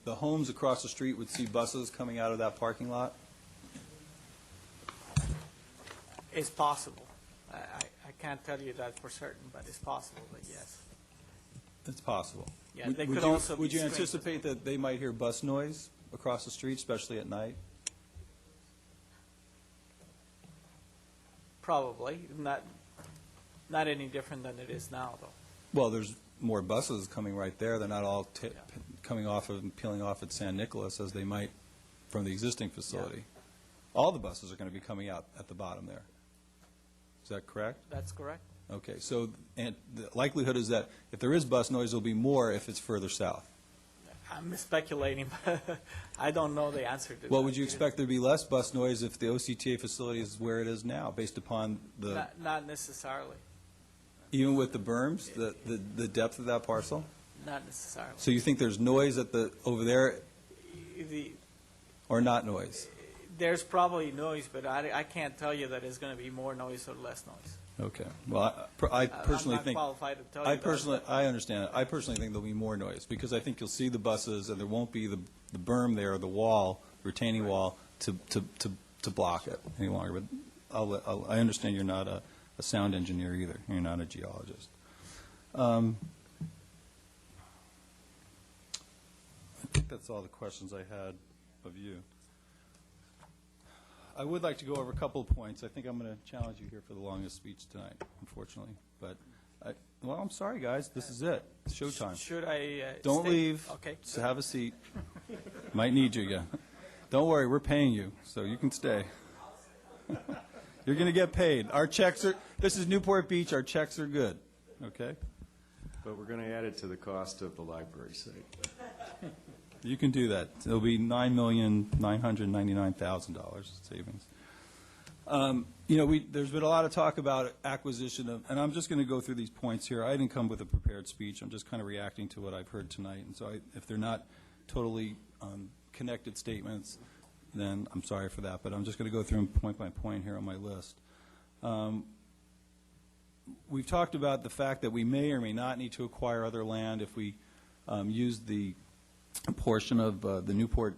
the homes across the street would see buses coming out of that parking lot? It's possible. I can't tell you that for certain, but it's possible, but yes. It's possible. Yeah, Would- they would could you- also be Would you screened as anticipate that they might hear bus noise across the street, especially at night? Probably, not any different than it is now, though. Well, there's more buses coming right there. They're not all coming off of and peeling off at San Nicolas as they might from the existing facility. All the buses are going to be coming out at the bottom there. Is that correct? That's correct. Okay, so and the likelihood is that if there is bus noise, there'll be more if it's further south. I'm speculating, but I don't know the answer to that. Well, would you expect there'd be less bus noise if the OCTA facility is where it is now, based upon the, Not necessarily. even with the berms, the depth of that parcel? Not necessarily. So you think there's noise over there, The- or not noise? There's probably noise, but I can't tell you that it's going to be more noise or less noise. Okay. Well, I personally I'm not think. qualified to tell you that. I understand it. I personally think there'll be more noise, because I think you'll see the buses, and there won't be the berm there, or the wall, retaining wall, to block it any longer. But I understand you're not a sound engineer either. You're not a geologist. I think that's all the questions I had of you. I would like to go over a couple of points. I think I'm going to challenge you here for the longest speech tonight, unfortunately. But, well, I'm sorry, guys. This is it. It's showtime. Should I Don't stay? leave. Okay. Just have a seat. Might need you again. Don't worry. We're paying you, so you can stay. You're going to get paid. Our checks are, this is Newport Beach. Our checks are good. Okay? But we're going to add it to the cost of the library site. You can do that. It'll be $9,999,000 savings. There's been a lot of talk about acquisition of, and I'm just going to go through these points here. I didn't come with a prepared speech. I'm just kind of reacting to what I've heard tonight. And so if they're not totally connected statements, then I'm sorry for that. But I'm just going to go through them point by point here on my list. We've talked about the fact that we may or may not need to acquire other land if we use the portion of the Newport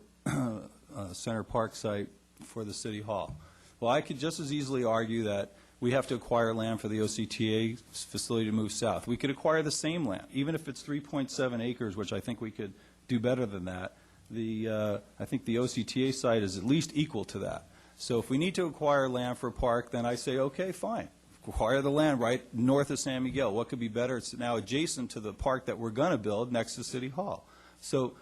Center Park site for the City Hall. Well, I could just as easily argue that we have to acquire land for the OCTA facility to move south. We could acquire the same land, even if it's 3.7 acres, which I think we could do better than that. I think the OCTA site is at least equal to that. So if we need to acquire land for a park, then I say, okay, fine. Acquire the land right north of San Miguel. What could be better? It's now adjacent to the park that we're going to build next to City Hall. So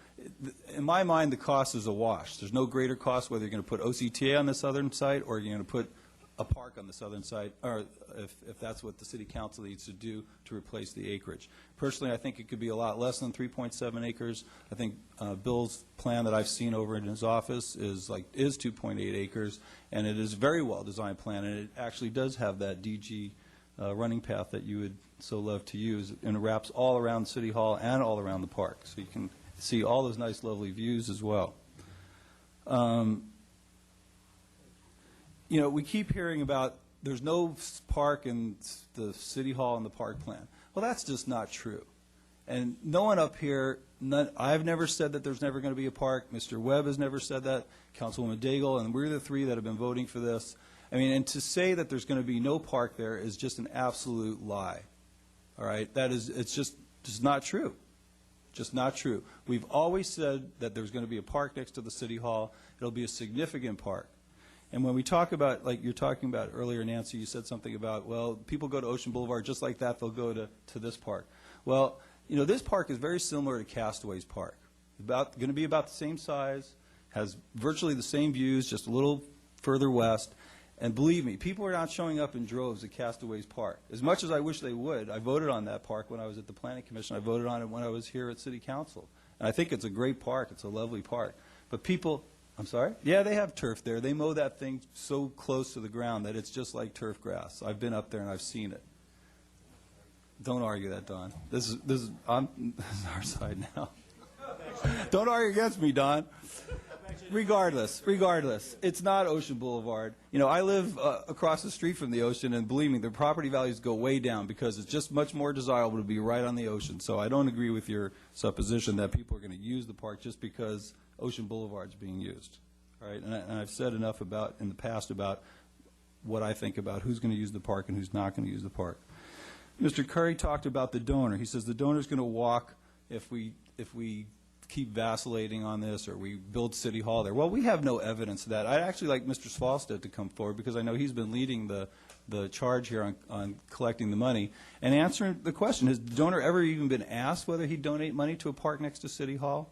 in my mind, the cost is a wash. There's no greater cost whether you're going to put OCTA on the southern site or you're going to put a park on the southern side, or if that's what the city council needs to do to replace the acreage. Personally, I think it could be a lot less than 3.7 acres. I think Bill's plan that I've seen over in his office is 2.8 acres, and it is a very well designed plan, and it actually does have that DG running path that you would so love to use, and it wraps all around City Hall and all around the park, so you can see all those nice, lovely views as well. You know, we keep hearing about there's no park in the City Hall and the park plan. Well, that's just not true. And no one up here, I've never said that there's never going to be a park. Mr. Webb has never said that. Councilwoman Daigle, and we're the three that have been voting for this. I mean, and to say that there's going to be no park there is just an absolute lie. All right? It's just not true. Just not true. We've always said that there's going to be a park next to the City Hall. It'll be a significant park. And when we talk about, like you're talking about earlier, Nancy, you said something about, well, people go to Ocean Boulevard just like that, they'll go to this park. Well, you know, this park is very similar to Castaways Park. Going to be about the same size, has virtually the same views, just a little further west. And believe me, people are not showing up in droves at Castaways Park. As much as I wish they would, I voted on that park when I was at the Planning Commission. I voted on it when I was here at City Council. And I think it's a great park. It's a lovely park. But people... I'm sorry? Yeah, they have turf there. They mow that thing so close to the ground that it's just like turf grass. I've been up there and I've seen it. Don't argue that, Don. This is our side now. Don't argue against me, Don. Regardless, it's not Ocean Boulevard. You know, I live across the street from the ocean, and believe me, the property values go way down because it's just much more desirable to be right on the ocean. So I don't agree with your supposition that people are going to use the park just because Ocean Boulevard's being used. All right, and I've said enough in the past about what I think about who's going to use the park and who's not going to use the park. Mr. Curry talked about the donor. He says the donor's going to walk if we keep vacillating on this or we build City Hall there. Well, we have no evidence of that. I'd actually like Mr. Svalstad to come forward because I know he's been leading the charge here on collecting the money and answering the question, has the donor ever even been asked whether he'd donate money to a park next to City Hall?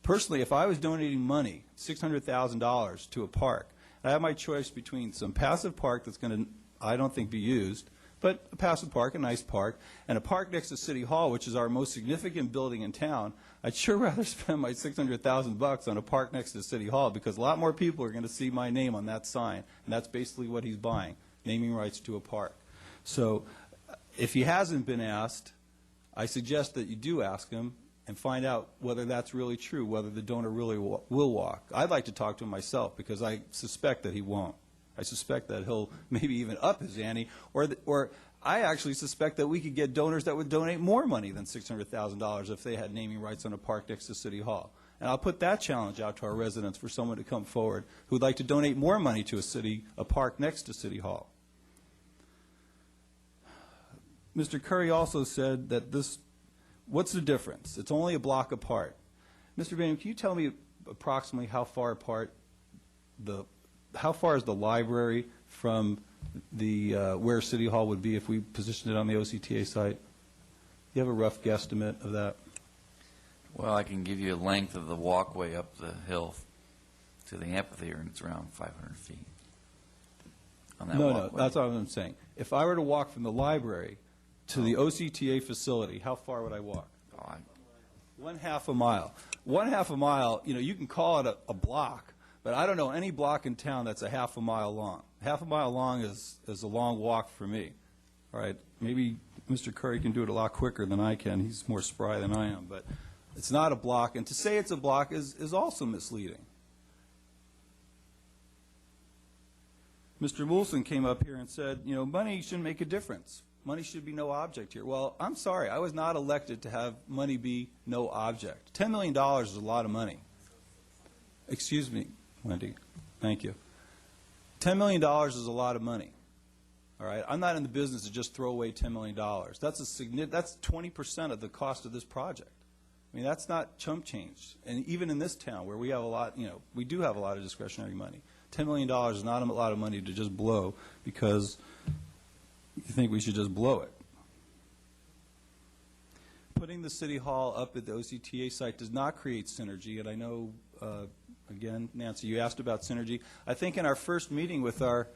Personally, if I was donating money, $600,000 to a park, I have my choice between some passive park that's going to, I don't think, be used, but a passive park, a nice park, and a park next to City Hall, which is our most significant building in town. I'd sure rather spend my $600,000 on a park next to City Hall because a lot more people are going to see my name on that sign, and that's basically what he's buying, naming rights to a park. So if he hasn't been asked, I suggest that you do ask him and find out whether that's really true, whether the donor really will walk. I'd like to talk to him myself because I suspect that he won't. I suspect that he'll maybe even up his ante, or I actually suspect that we could get donors that would donate more money than $600,000 if they had naming rights on a park next to City Hall. And I'll put that challenge out to our residents for someone to come forward who would like to donate more money to a park next to City Hall. Mr. Curry also said that what's the difference? It's only a block apart. Mr. Bainham, can you tell me approximately how far apart how far is the library from the where City Hall would be if we positioned it on the OCTA site? Do you have a rough guesstimate of that? Well, I can give you a length of the walkway up the hill to the amphitheater, and it's around 500 feet. On that No, that's what I'm saying. If I were to walk from the library to the OCTA facility, how far would I walk? 1/2 a mile. 1/2 a mile, you know, you can call it a block, but I don't know any block in town that's a 1/2 a mile long. 1/2 a mile long is a long walk for me. All right, maybe Mr. Curry can do it a lot quicker than I can. He's more spry than I am, but it's not a block, and to say it's a block is also misleading. Mr. Wilson came up here and said, you know, money shouldn't make a difference. Money should be no object here. Well, I'm sorry. I was not elected to have money be no object. $10 million is a lot of money. Excuse me, Wendy. Thank you. $10 million is a lot of money. All right? I'm not in the business to just throw away $10 million. That's 20% of the cost of this project. I mean, that's not chump change. And even in this town where we have a lot, we do have a lot of discretionary money. $10 million is not a lot of money to just blow because you think we should just blow it. Putting the City Hall up at the OCTA site does not create synergy, and I know, again, Nancy, you asked about synergy. I think in our first meeting with our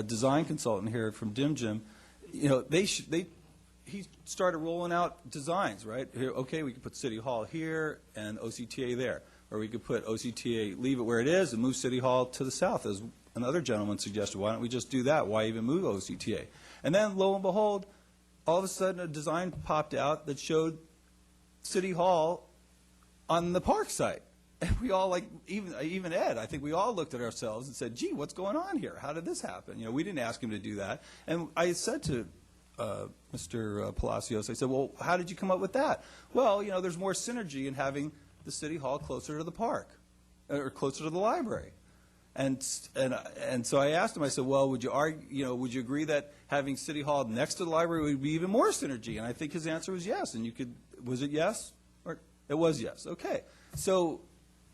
design consultant here from DimJim, he started rolling out designs, right? Here, okay, we could put City Hall here and OCTA there. Or we could put OCTA, leave it where it is, and move City Hall to the south, as another gentleman suggested. Why don't we just do that? Why even move OCTA? And then, lo and behold, all of a sudden a design popped out that showed City Hall on the park site. And we all, even Ed, I think we all looked at ourselves and said, gee, what's going on here? How did this happen? We didn't ask him to do that. And I said to Mr. Palacios, I said, well, how did you come up with that? Well, there's more synergy in having the City Hall closer to the park, or closer to the library. And so I asked him, I said, well, would you agree that having City Hall next to the library would be even more synergy? And I think his answer was yes. And was it yes? Or it was yes. Okay. So,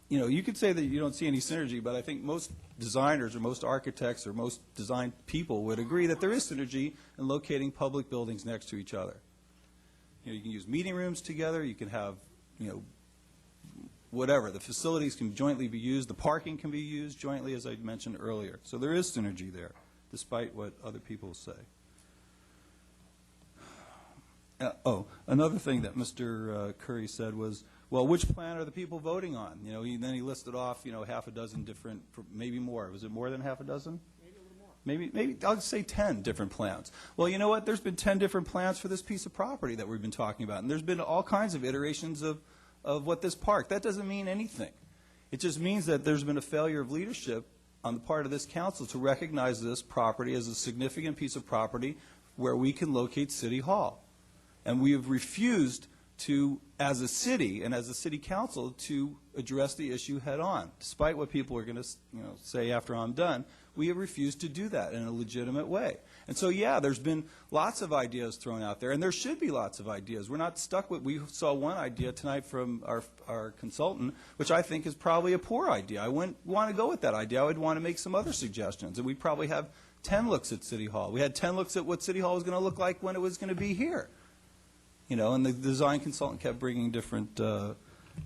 you could say that you don't see any synergy, but I think most designers or most architects or most design people would agree that there is synergy in locating public buildings next to each other. You can use meeting rooms together. You can have, whatever. The facilities can jointly be used. The parking can be used jointly, as I mentioned earlier. So there is synergy there, despite what other people say. Another thing that Mr. Curry said was, well, which plan are the people voting on? Then he listed off, half a dozen different, maybe more. Was it more than half a dozen? Maybe a little more. Maybe I'll say 10 different plans. Well, you know what? There's been 10 different plans for this piece of property that we've been talking about. And there's been all kinds of iterations of what this park. That doesn't mean anything. It just means that there's been a failure of leadership on the part of this council to recognize this property as a significant piece of property where we can locate City Hall. And we have refused to, as a city and as a city council, to address the issue head on. Despite what people are going to say after I'm done, we have refused to do that in a legitimate way. And so, yeah, there's been lots of ideas thrown out there, and there should be lots of ideas. We're not stuck with, we saw one idea tonight from our consultant, which I think is probably a poor idea. I wouldn't want to go with that idea. I would want to make some other suggestions, and we'd probably have 10 looks at City Hall. We had 10 looks at what City Hall was going to look like when it was going to be here. And the design consultant kept bringing different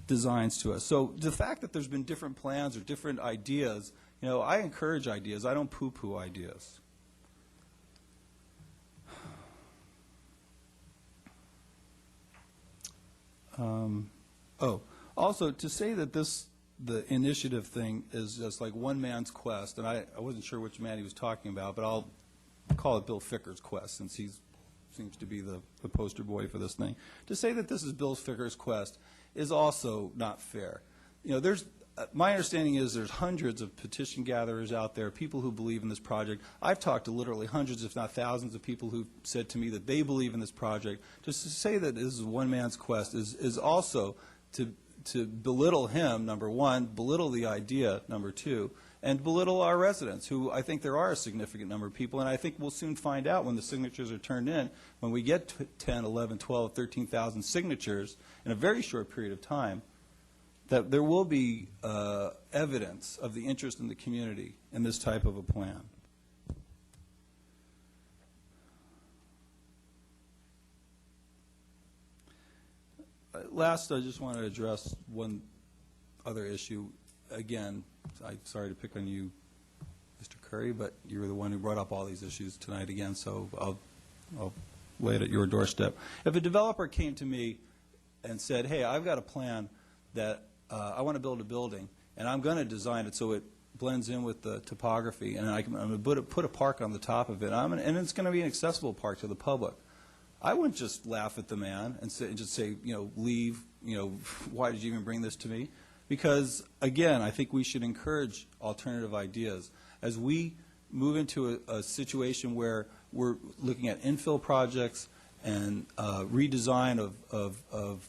designs to us. So the fact that there's been different plans or different ideas, I encourage ideas. I don't poo-poo ideas. Also, to say that the initiative thing is just like one man's quest, and I wasn't sure which man he was talking about, but I'll call it Bill Ficker's quest, since he seems to be the poster boy for this thing. To say that this is Bill Ficker's quest is also not fair. My understanding is there's hundreds of petition gatherers out there, people who believe in this project. I've talked to literally hundreds, if not thousands, of people who've said to me that they believe in this project. Just to say that this is one man's quest is also to belittle him, number one, belittle the idea, number two, and belittle our residents, who I think there are a significant number of people, and I think we'll soon find out when the signatures are turned in, when we get 10, 11, 12, 13,000 signatures in a very short period of time, that there will be evidence of the interest in the community in this type of a plan. Last, I just want to address one other issue. Again, I'm sorry to pick on you, Mr. Curry, but you were the one who brought up all these issues tonight again, so I'll lay it at your doorstep. If a developer came to me and said, hey, I've got a plan that I want to build a building, and I'm going to design it so it blends in with the topography, and I'm going to put a park on the top of it, and it's going to be an accessible park to the public. I wouldn't just laugh at the man and just say, leave, why did you even bring this to me? Because, again, I think we should encourage alternative ideas. As we move into a situation where we're looking at infill projects and redesign of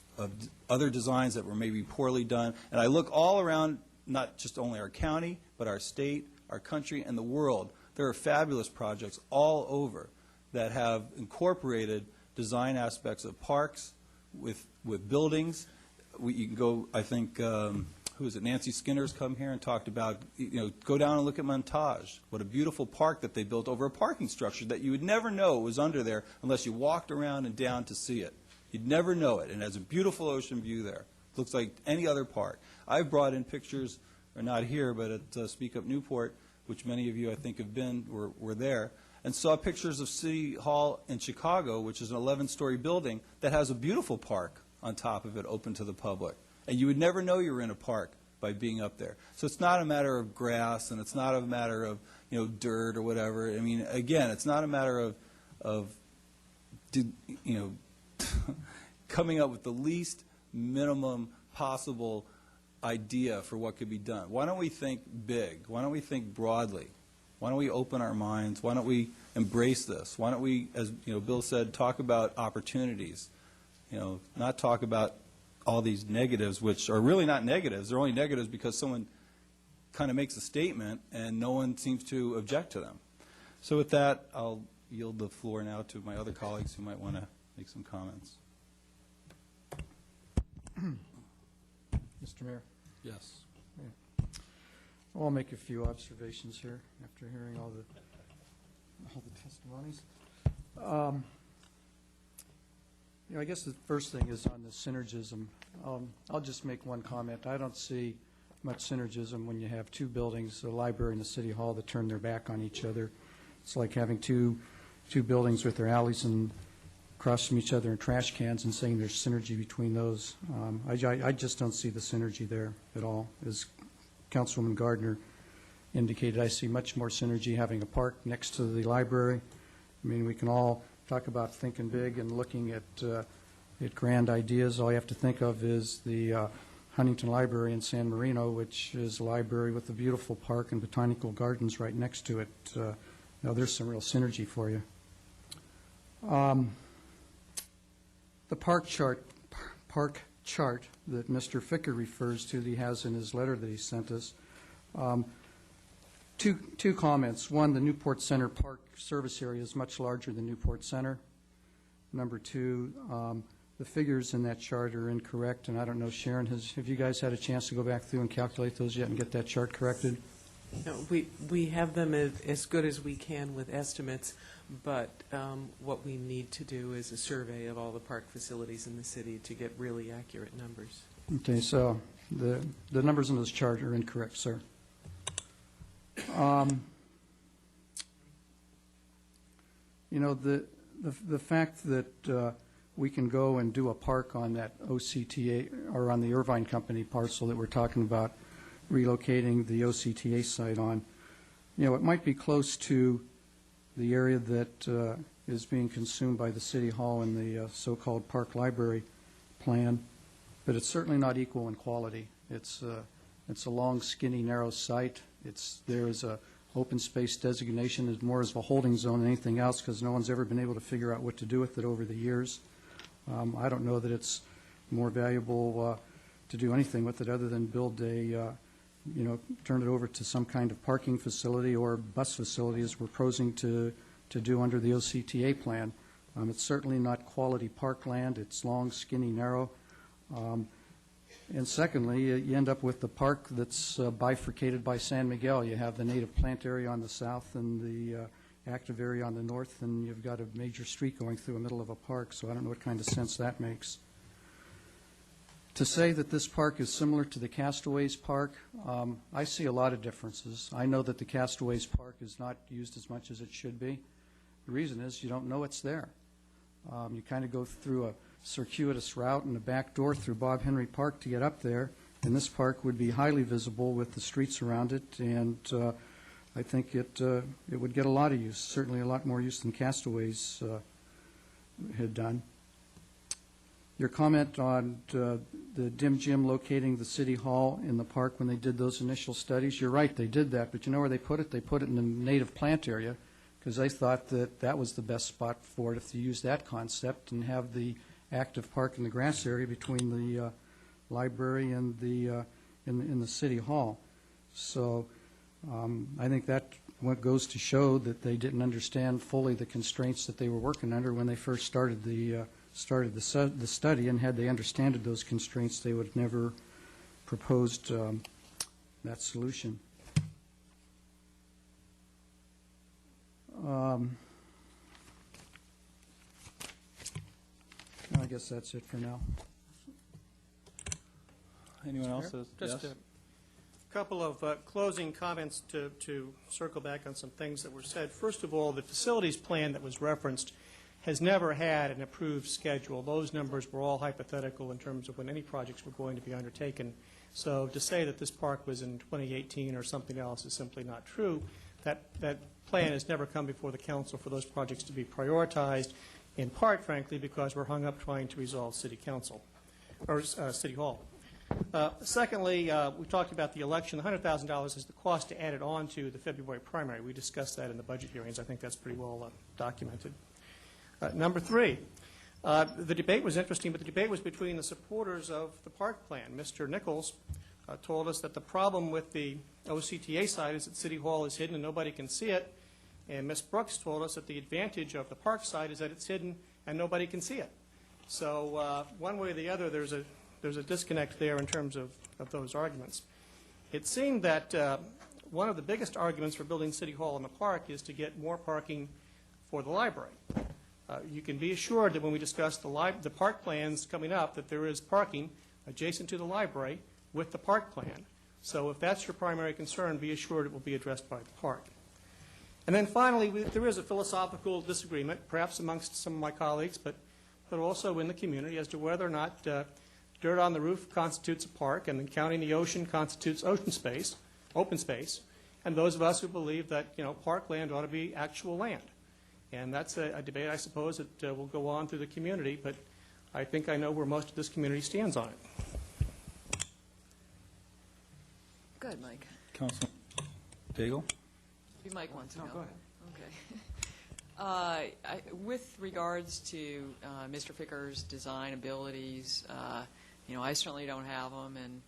other designs that were maybe poorly done, and I look all around, not just only our county, but our state, our country, and the world, there are fabulous projects all over that have incorporated design aspects of parks with buildings You can go, I think, who is it, Nancy Skinner's come here and talked about, go down and look at Montage. What a beautiful park that they built over a parking structure that you would never know was under there unless you walked around and down to see it. You'd never know it, and it has a beautiful ocean view there. It looks like any other park. I've brought in pictures, or not here, but at Speak Up Newport, which many of you I think have been, were there, and saw pictures of City Hall in Chicago, which is an 11-story building that has a beautiful park on top of it open to the public. And you would never know you were in a park by being up there. So it's not a matter of grass, and it's not a matter of dirt or whatever. I mean, again, it's not a matter of coming up with the least minimum possible idea for what could be done. Why don't we think big? Why don't we think broadly? Why don't we open our minds? Why don't we embrace this? Why don't we, as Bill said, talk about opportunities? Not talk about all these negatives, which are really not negatives. They're only negatives because someone kind of makes a statement and no one seems to object to them. So with that, I'll yield the floor now to my other colleagues who might want to make some comments. Mr. Mayor? Yes. Yeah. Well, I'll make a few observations here after hearing all the testimonies. I guess the first thing is on the synergism. I'll just make one comment. I don't see much synergism when you have two buildings, the library and the city hall, that turn their back on each other. It's like having two buildings with their alleys and across from each other and trash cans and saying there's synergy between those. I just don't see the synergy there at all. As Councilwoman Gardner indicated, I see much more synergy having a park next to the library. I mean, we can all talk about thinking big and looking at grand ideas. All you have to think of is the Huntington Library in San Marino, which is a library with a beautiful park and botanical gardens right next to it. There's some real synergy for you. The park chart that Mr. Ficker refers to, that he has in his letter that he sent us. Two comments. One, the Newport Center Park service area is much larger than Newport Center. Number two, the figures in that chart are incorrect, and I don't know, Sharon, have you guys had a chance to go back through and calculate those yet and get that chart corrected? No, we have them as good as we can with estimates, but what we need to do is a survey of all the park facilities in the city to get really accurate numbers. Okay, so the numbers in this chart are incorrect, sir. The fact that we can go and do a park on that OCTA or on the Irvine Company parcel that we're talking about relocating the OCTA site on, it might be close to the area that is being consumed by the City Hall and the so-called Park Library plan, but it's certainly not equal in quality. It's a long, skinny, narrow site. There is a open space designation as more as a holding zone than anything else because no one's ever been able to figure out what to do with it over the years. I don't know that it's more valuable to do anything with it other than build turn it over to some kind of parking facility or bus facility as we're proposing to do under the OCTA plan. It's certainly not quality parkland. It's long, skinny, narrow. And secondly, you end up with the park that's bifurcated by San Miguel. You have the native plant area on the south and the active area on the north, and you've got a major street going through the middle of a park, so I don't know what kind of sense that makes. To say that this park is similar to the Castaways Park, I see a lot of differences. I know that the Castaways Park is not used as much as it should be. The reason is you don't know it's there. You kind of go through a circuitous route and a back door through Bob Henry Park to get up there, and this park would be highly visible with the streets around it, and I think it would get a lot of use, certainly a lot more use than Castaways had done. Your comment on the dim gym locating the city hall in the park when they did those initial studies, you're right, they did that, but you know where they put it? They put it in the native plant area because they thought that that was the best spot for it if they use that concept and have the active park in the grass area between the library and the in the city hall. So I think that what goes to show that they didn't understand fully the constraints that they were working under when they first started the started the study, and had they understood those constraints, they would have never proposed that solution. I guess that's it for now. Anyone else? Just Yes? a couple of closing comments to circle back on some things that were said. First of all, the facilities plan that was referenced has never had an approved schedule. Those numbers were all hypothetical in terms of when any projects were going to be undertaken. So to say that this park was in 2018 or something else is simply not true. That plan has never come before the council for those projects to be prioritized, in part, frankly, because we're hung up trying to resolve city council, or city hall. Secondly, we talked about the election. The $100,000 is the cost to add it on to the February primary. We discussed that in the budget hearings. I think that's pretty well documented. Number three, the debate was interesting, but the debate was between the supporters of the park plan. Mr. Nichols told us that the problem with the OCTA side is that City Hall is hidden and nobody can see it. And Ms. Brooks told us that the advantage of the park side is that it's hidden and nobody can see it. So one way or the other, there's a disconnect there in terms of those arguments. It seemed that one of the biggest arguments for building City Hall in the park is to get more parking for the library. You can be assured that when we discuss the park plans coming up, that there is parking adjacent to the library with the park plan. So if that's your primary concern, be assured it will be addressed by the park. And then finally, there is a philosophical disagreement, perhaps amongst some of my colleagues, but also in the community, as to whether or not dirt on the roof constitutes a park, and then counting the ocean constitutes open space, and those of us who believe that, parkland ought to be actual land. And that's a debate, I suppose, that will go on through the community, but I think I know where most of this community stands on it. Go ahead, Mike. Councilman Daigle? You Mike wants to go. Go ahead. Okay. With regards to Mr. Ficker's design abilities, I certainly don't have them, and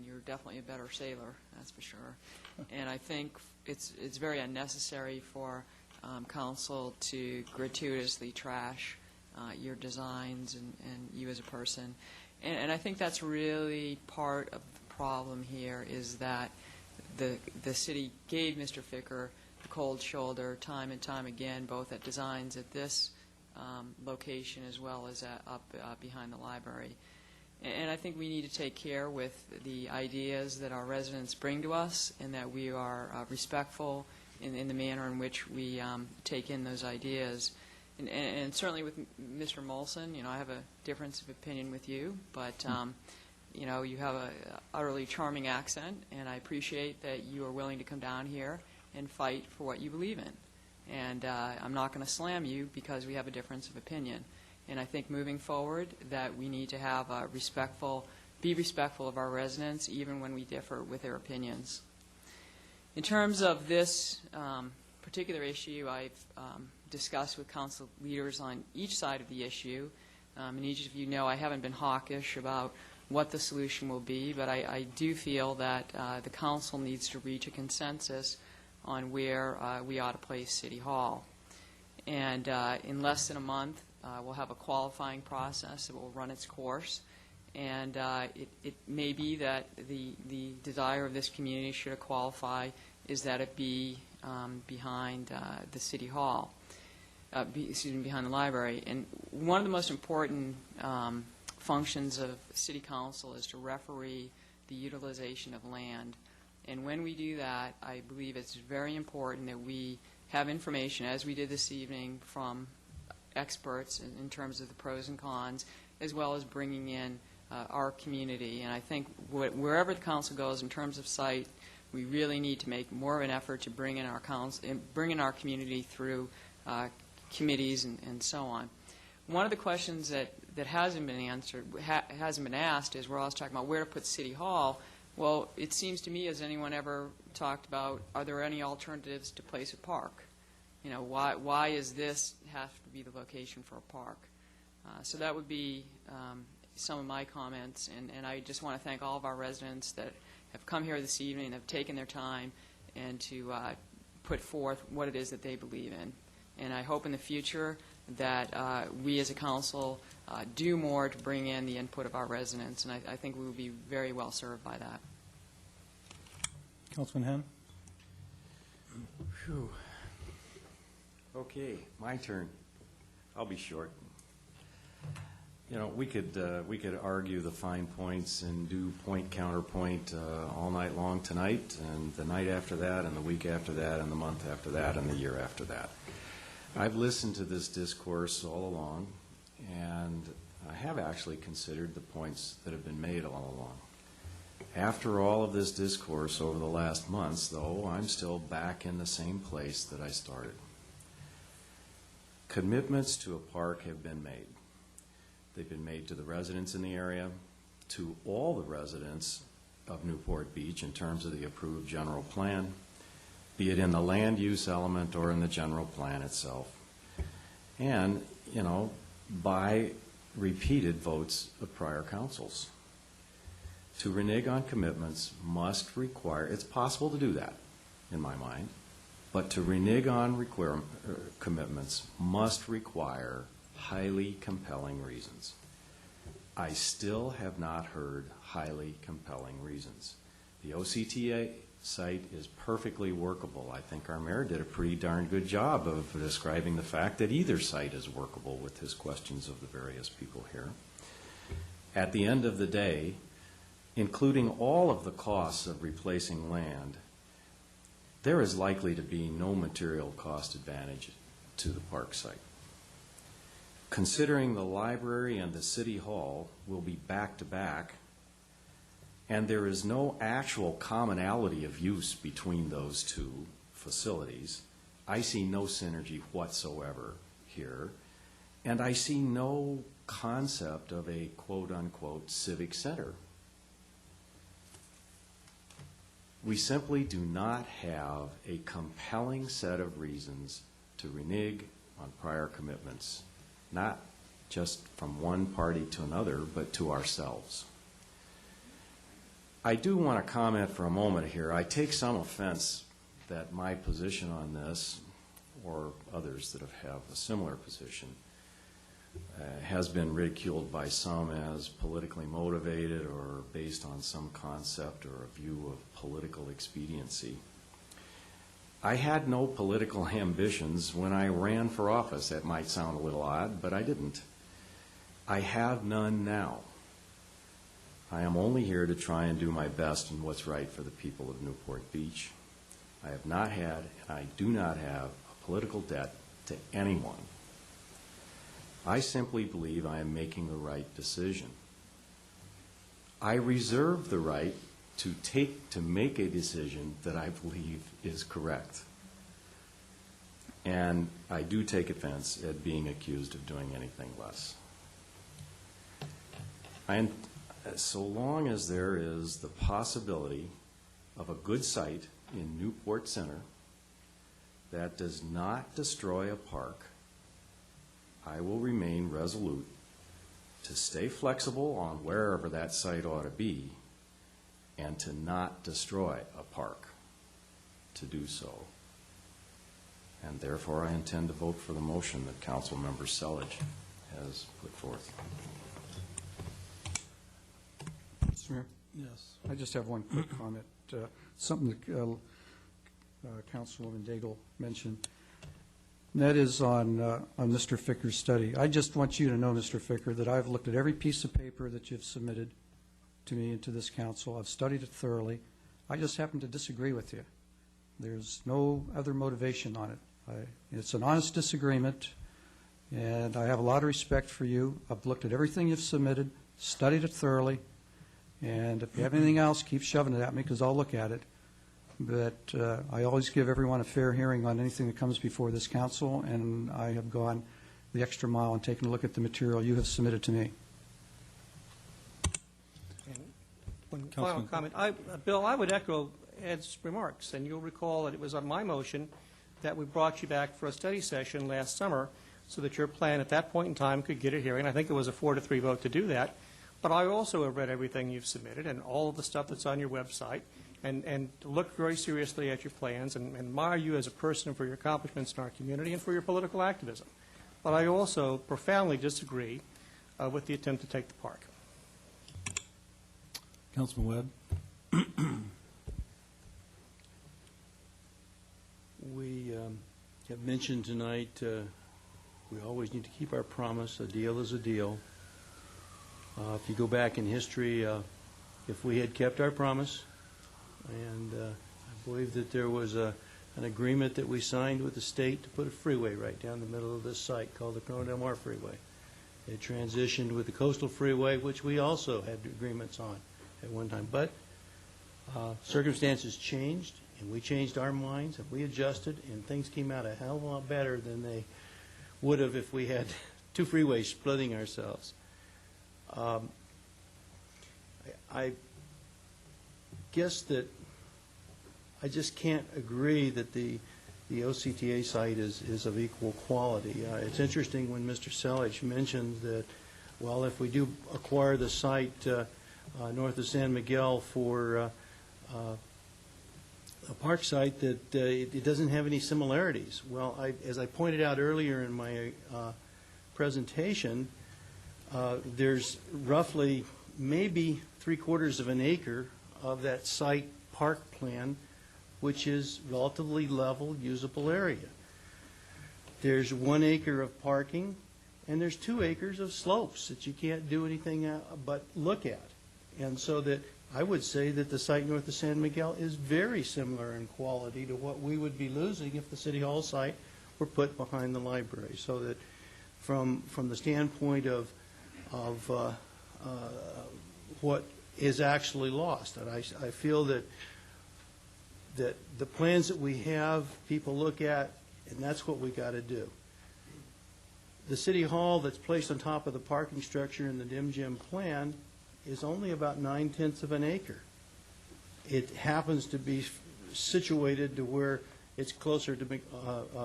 you're definitely a better sailor, that's for sure. And I think it's very unnecessary for council to gratuitously trash your designs and you as a person. And I think that's really part of the problem here, is that the city gave Mr. Ficker the cold shoulder time and time again, both at designs at this location as well as up behind the library. And I think we need to take care with the ideas that our residents bring to us, and that we are respectful in the manner in which we take in those ideas. And certainly with Mr. Molson, I have a difference of opinion with you, but you have an utterly charming accent, and I appreciate that you are willing to come down here and fight for what you believe in. And I'm not going to slam you because we have a difference of opinion. And I think moving forward that we need to have be respectful of our residents, even when we differ with their opinions. In terms of this particular issue, I've discussed with council leaders on each side of the issue. And each of you know I haven't been hawkish about what the solution will be, but I do feel that the council needs to reach a consensus on where we ought to place City Hall. And in less than a month, we'll have a qualifying process that will run its course. And it may be that the desire of this community, should it qualify, is that it be behind the City Hall, behind the library. And one of the most important functions of City Council is to referee the utilization of land. And when we do that, I believe it's very important that we have information, as we did this evening, from experts in terms of the pros and cons, as well as bringing in our community. And I think wherever the council goes in terms of site, we really need to make more of an effort to bring in our our community through committees and so on. One of the questions that hasn't been asked is, we're always talking about where to put City Hall. Well, it seems to me, has anyone ever talked about, are there any alternatives to place a park? Why is this have to be the location for a park? So that would be some of my comments, and I just want to thank all of our residents that have come here this evening and have taken their time and to put forth what it is that they believe in. And I hope in the future that we as a council do more to bring in the input of our residents, and I think we will be very well served by that. Councilman Henn? Phew. Okay, my turn. I'll be short. You know, we could argue the fine points and do point counterpoint all night long tonight, and the night after that, and the week after that, and the month after that, and the year after that. I've listened to this discourse all along, and I have actually considered the points that have been made all along. After all of this discourse over the last months, though, I'm still back in the same place that I started. Commitments to a park have been made. They've been made to the residents in the area, to all the residents of Newport Beach in terms of the approved general plan, be it in the land use element or in the general plan itself. And, you know, by repeated votes of prior councils. To renege on commitments must require, it's possible to do that, in my mind, but to renege on commitments must require highly compelling reasons. I still have not heard highly compelling reasons. The OCTA site is perfectly workable. I think our mayor did a pretty darn good job of describing the fact that either site is workable with his questions of the various people here. At the end of the day, including all of the costs of replacing land, there is likely to be no material cost advantage to the park site. Considering the library and the city hall will be back to back, and there is no actual commonality of use between those two facilities, I see no synergy whatsoever here, and I see no concept of a quote-unquote civic center. We simply do not have a compelling set of reasons to renege on prior commitments, not just from one party to another, but to ourselves. I do want to comment for a moment here. I take some offense that my position on this, or others that have a similar position, has been ridiculed by some as politically motivated or based on some concept or a view of political expediency. I had no political ambitions when I ran for office. That might sound a little odd, but I didn't. I have none now. I am only here to try and do my best in what's right for the people of Newport Beach. I have not had, and I do not have, a political debt to anyone. I simply believe I am making the right decision. I reserve the right to make a decision that I believe is correct. And I do take offense at being accused of doing anything less. So long as there is the possibility of a good site in Newport Center that does not destroy a park, I will remain resolute to stay flexible on wherever that site ought to be and to not destroy a park to do so. And therefore, I intend to vote for the motion that Councilmember Selledge has put forth. Mr. Mayor? Yes. I just have one quick comment. Something that Councilwoman Daigle mentioned. And that is on Mr. Ficker's study. I just want you to know, Mr. Ficker, that I've looked at every piece of paper that you've submitted to me and to this council. I've studied it thoroughly. I just happen to disagree with you. There's no other motivation on it. It's an honest disagreement, and I have a lot of respect for you. I've looked at everything you've submitted, studied it thoroughly, and if you have anything else, keep shoving it at me because I'll look at it. But I always give everyone a fair hearing on anything that comes before this council, and I have gone the extra mile and taken a look at the material you have submitted to me. And one final comment. Bill, I would echo Ed's remarks, and you'll recall that it was on my motion that we brought you back for a study session last summer so that your plan at that point in time could get a hearing. I think it was a 4-3 vote to do that. But I also have read everything you've submitted and all of the stuff that's on your website. and look very seriously at your plans and admire you as a person for your accomplishments in our community and for your political activism. But I also profoundly disagree with the attempt to take the park. Councilman Webb? We have mentioned tonight we always need to keep our promise. A deal is a deal. If you go back in history, if we had kept our promise, and I believe that there was an agreement that we signed with the state to put a freeway right down the middle of this site called the Corona Del Mar Freeway. It transitioned with the Coastal Freeway, which we also had agreements on at one time. But circumstances changed, and we changed our minds, and we adjusted, and things came out a hell of a lot better than they would have if we had two freeways splitting ourselves. I guess that I just can't agree that the OCTA site is of equal quality. It's interesting when Mr. Selledge mentioned that, well, if we do acquire the site north of San Miguel for a park site, that it doesn't have any similarities. Well, as I pointed out earlier in my presentation, there's roughly maybe 3/4 of an acre of that site park plan, which is relatively level, usable area. There's 1 acre of parking, and there's 2 acres of slopes that you can't do anything but look at. And so that I would say that the site north of San Miguel is very similar in quality to what we would be losing if the City Hall site were put behind the library. So that from the standpoint of what is actually lost, and I feel that the plans that we have, people look at, and that's what we got to do. The City Hall that's placed on top of the parking structure in the Dim Gym plan is only about 9/10 of an acre. It happens to be situated to where it's closer to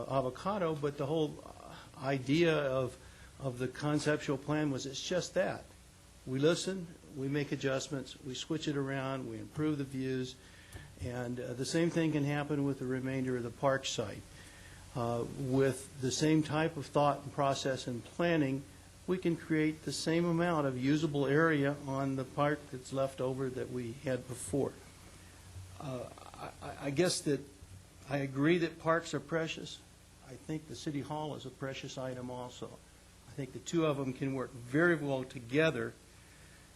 Avocado, but the whole idea of the conceptual plan was it's just that. We listen, we make adjustments, we switch it around, we improve the views, and the same thing can happen with the remainder of the park site. With the same type of thought and process and planning, we can create the same amount of usable area on the park that's left over that we had before. I guess that I agree that parks are precious. I think the City Hall is a precious item also. I think the two of them can work very well together.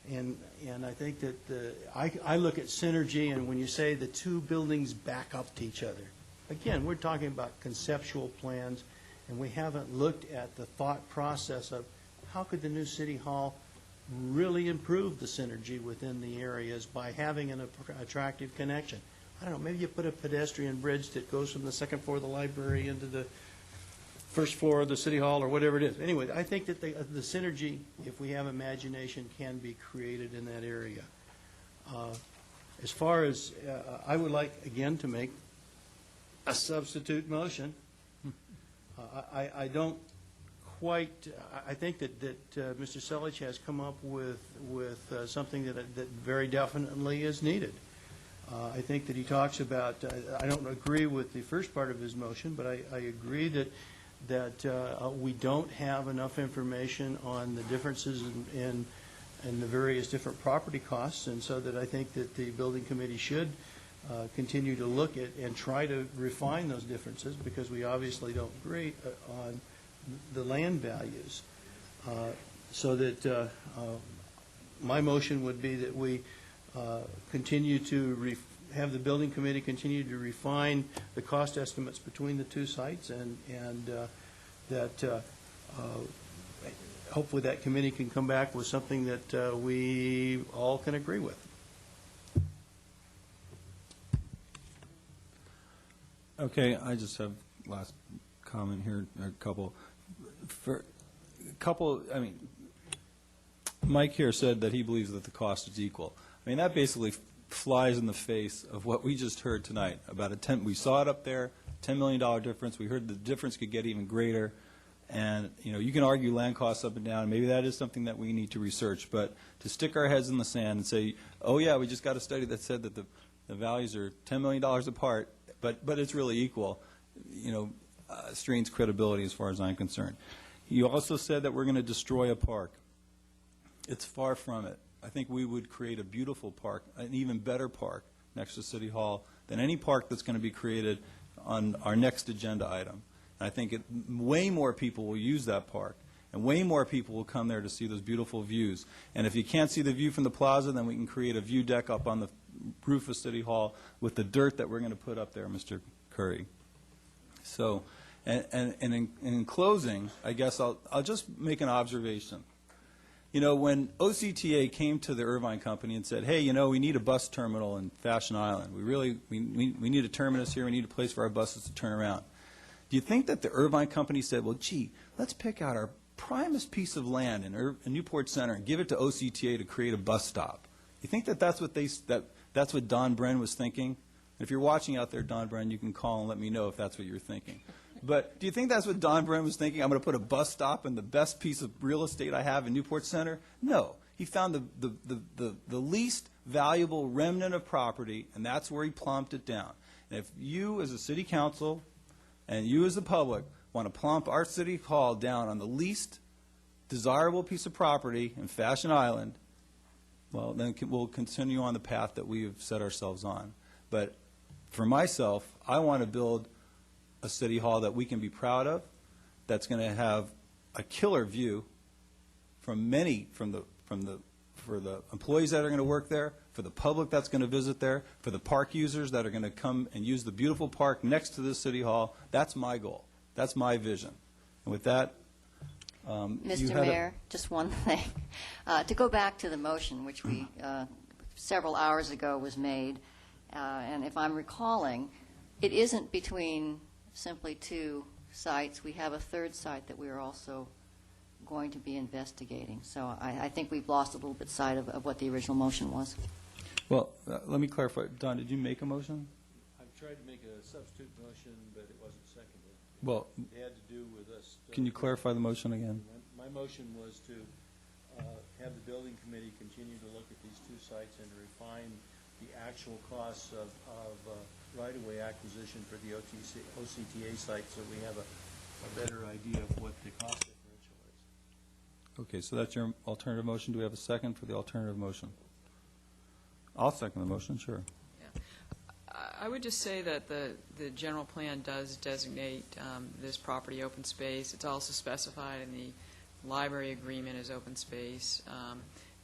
And I think that I look at synergy, and when you say the two buildings back up to each other, again, we're talking about conceptual plans, and we haven't looked at the thought process of how could the new City Hall really improve the synergy within the areas by having an attractive connection. I don't know, maybe you put a pedestrian bridge that goes from the second floor of the library into the first floor of the City Hall or whatever it is. Anyway, I think that the synergy, if we have imagination, can be created in that area. As far as, I would like, again, to make a substitute motion. I don't quite, I think that Mr. Selledge has come up with something that very definitely is needed. I think that he talks about, I don't agree with the first part of his motion, but I agree that we don't have enough information on the differences in the various different property costs, and so that I think that the building committee should continue to look at and try to refine those differences, because we obviously don't agree on the land values. So that my motion would be that we continue to have the building committee continue to refine the cost estimates between the two sites, and that hopefully that committee can come back with something that we all can agree with. Okay, I just have last comment here, a couple. I mean, Mike here said that he believes that the cost is equal. I mean, that basically flies in the face of what we just heard tonight about we saw it up there, $10 million difference. We heard the difference could get even greater. And, you know, you can argue land costs up and down. Maybe that is something that we need to research. But to stick our heads in the sand and say, oh, yeah, we just got a study that said that the The values are $10 million apart, but it's really equal. Strains credibility as far as I'm concerned. You also said that we're going to destroy a park. It's far from it. I think we would create a beautiful park, an even better park next to City Hall than any park that's going to be created on our next agenda item. And I think way more people will use that park, and way more people will come there to see those beautiful views. And if you can't see the view from the plaza, then we can create a view deck up on the roof of City Hall with the dirt that we're going to put up there, Mr. Curry. So, and in closing, I guess I'll just make an observation. When OCTA came to the Irvine Company and said, hey, we need a bus terminal in Fashion Island. We need a terminus here. We need a place for our buses to turn around. Do you think that the Irvine Company said, well, gee, let's pick out our primest piece of land in Newport Center and give it to OCTA to create a bus stop? You think that that's what Don Bren was thinking? If you're watching out there, Don Bren, you can call and let me know if that's what you're thinking. But do you think that's what Don Bren was thinking? I'm going to put a bus stop in the best piece of real estate I have in Newport Center? No. He found the least valuable remnant of property, and that's where he plomped it down. And if you as a city council and you as the public want to plump our City Hall down on the least desirable piece of property in Fashion Island, well, then we'll continue on the path that we have set ourselves on. But for myself, I want to build a City Hall that we can be proud of, that's going to have a killer view for the employees that are going to work there, for the public that's going to visit there, for the park users that are going to come and use the beautiful park next to this City Hall. That's my goal. That's my vision. And with that, Mr. Mayor, just one thing. To go back to the motion, which we several hours ago was made, and if I'm recalling, it isn't between simply two sites. We have a third site that we are also going to be investigating. So I think we've lost a little bit sight of what the original motion was. well, let me clarify. Don, did you make a motion? I've tried to make a substitute motion, but it wasn't seconded. Well, It had to do with us. can you clarify the motion again? My motion was to have the building committee continue to look at these two sites and refine the actual costs of right-of-way acquisition for the OCTA site, so we have a better idea of what the cost differential is. Okay, so that's your alternative motion. Do we have a second for the alternative motion? I'll second the motion, sure. I would just say that the general plan does designate this property open space. It's also specified in the library agreement as open space.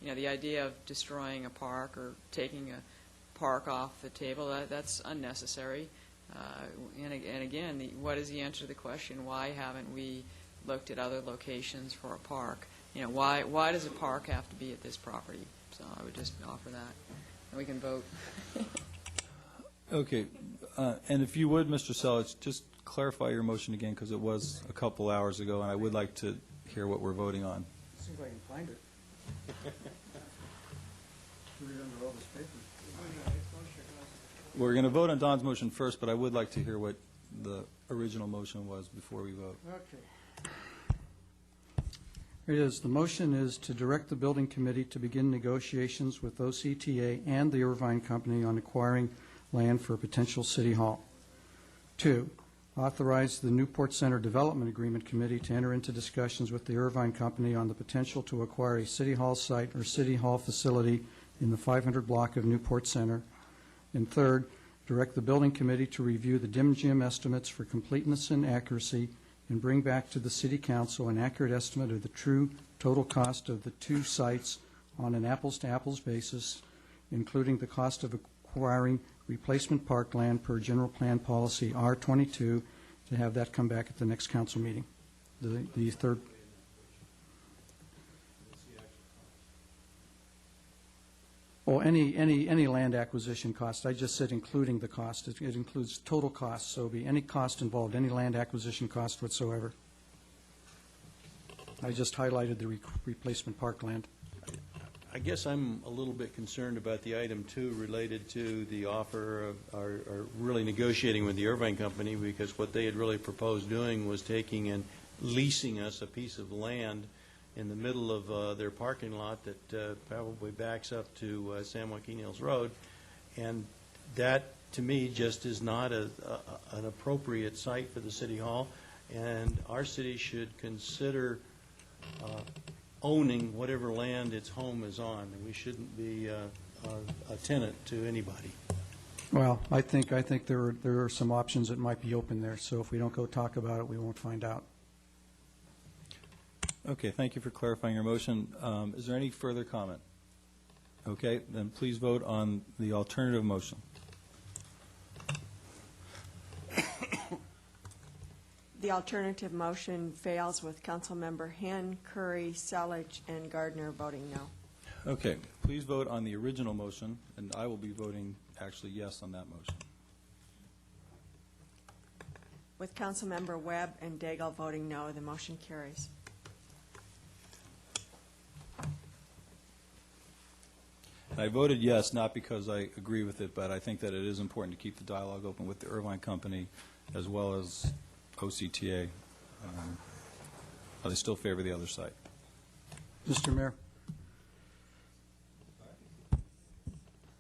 The idea of destroying a park or taking a park off the table, that's unnecessary. And again, what is the answer to the question, why haven't we looked at other locations for a park? Why does a park have to be at this property? So I would just offer that, and we can vote. Okay, and if you would, Mr. Selich, just clarify your motion again, because it was a couple hours ago, and I would like to hear what we're voting on. See if I can find it. Put it under all this paper. We're going to vote on Don's motion first, but I would like to hear what the original motion was before we vote. Okay. Here it is. The motion is to direct the building committee to begin negotiations with OCTA and the Irvine Company on acquiring land for a potential city hall. 2, authorize the Newport Center Development Agreement Committee to enter into discussions with the Irvine Company on the potential to acquire a city hall site or city hall facility in the 500 block of Newport Center. And 3rd, direct the building committee to review the dim gym estimates for completeness and accuracy and bring back to the city council an accurate estimate of the true total cost of the two sites on an apples-to-apples basis, including the cost of acquiring replacement parkland per general plan policy R22, to have that come back at the next council meeting. The third. Well, any land acquisition cost. I just said including the cost. It includes total costs, so it'll be any cost involved, any land acquisition cost whatsoever. I just highlighted the replacement parkland. I guess I'm a little bit concerned about the item 2 related to the offer of, or really negotiating with the Irvine Company, because what they had really proposed doing was taking and leasing us a piece of land in the middle of their parking lot that probably backs up to San Joaquin Hills Road, and that, to me, just is not an appropriate site for the city hall, and our city should consider owning whatever land its home is on, and we shouldn't be a tenant to anybody. Well, I think there are some options that might be open there, so if we don't go talk about it, we won't find out. Okay, thank you for clarifying your motion. Is there any further comment? Okay, then please vote on the alternative motion. The alternative motion fails with Councilmember Henn, Curry, Selledge, and Gardner voting no. Okay, please vote on the original motion, and I will be voting actually yes on that motion. With Councilmember Webb and Daigle voting no, the motion carries. And I voted yes, not because I agree with it, but I think that it is important to keep the dialogue open with the Irvine Company as well as OCTA. They still favor the other site. Mr. Mayor?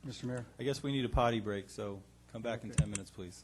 Mr. Mayor? I guess we need a potty break, so come back in 10 minutes, please.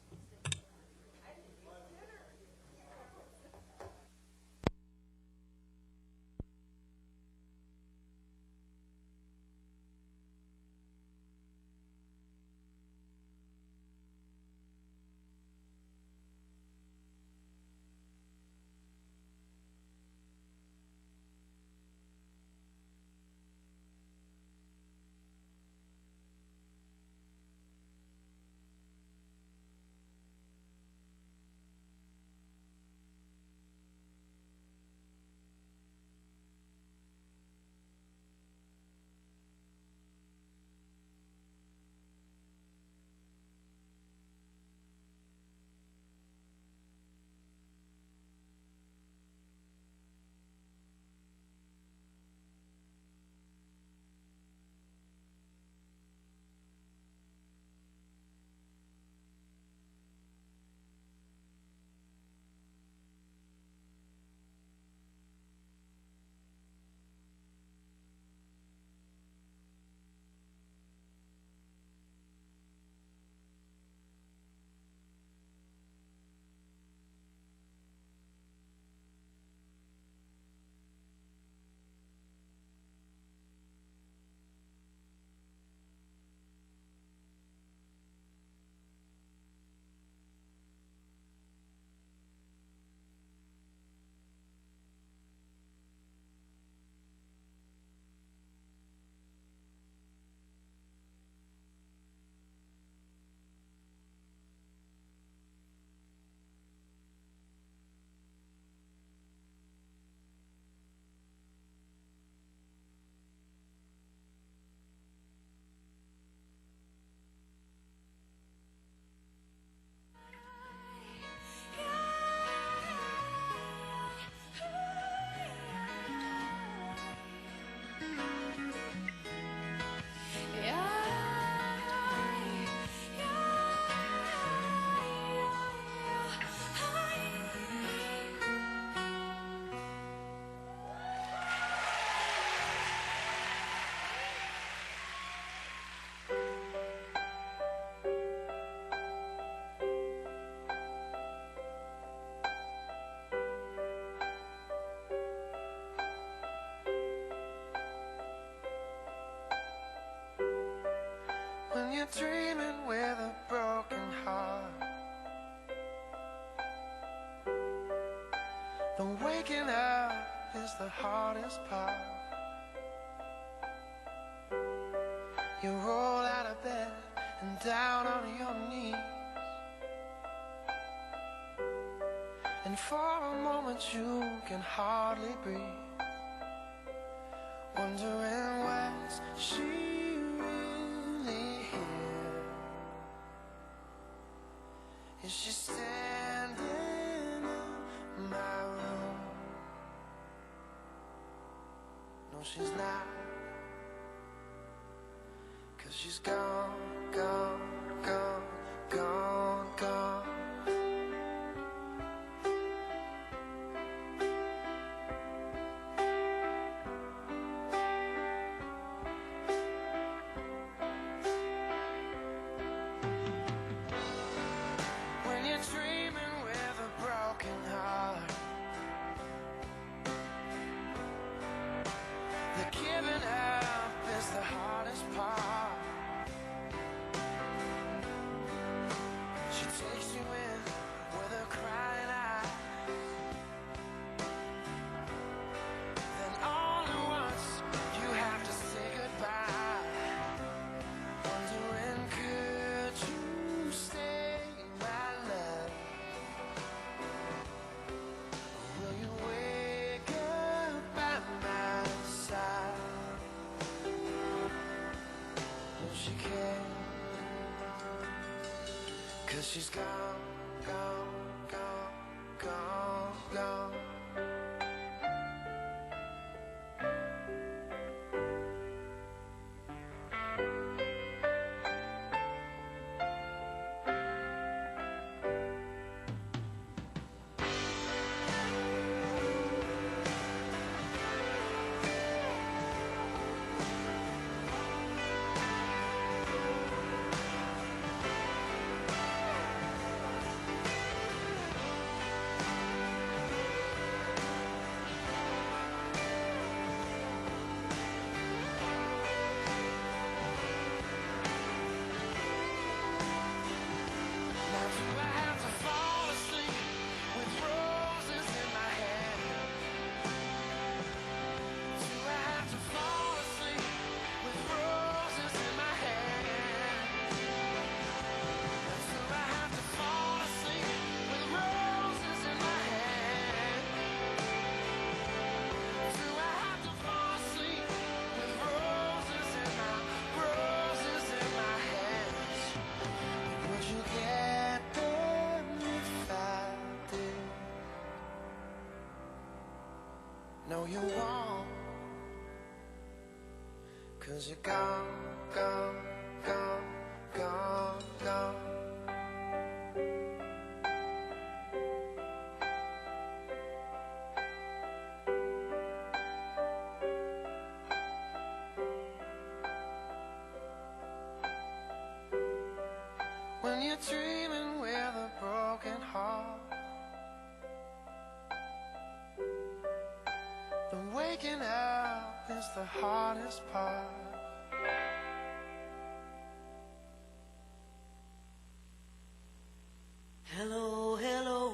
When you're dreaming with a broken heart, the waking up is the hardest part. You roll out of bed and down on your knees, and for a moment you can hardly breathe, wondering when's she really here? Is she standing in my room? No, she's not, 'cause she's gone, gone, gone, gone, gone. she's gone, gone, gone, gone, gone. No, you won't, 'cause you're gone, gone, gone, gone, gone. When you're dreaming with a broken heart, then waking up is the hardest part. Hello, hello,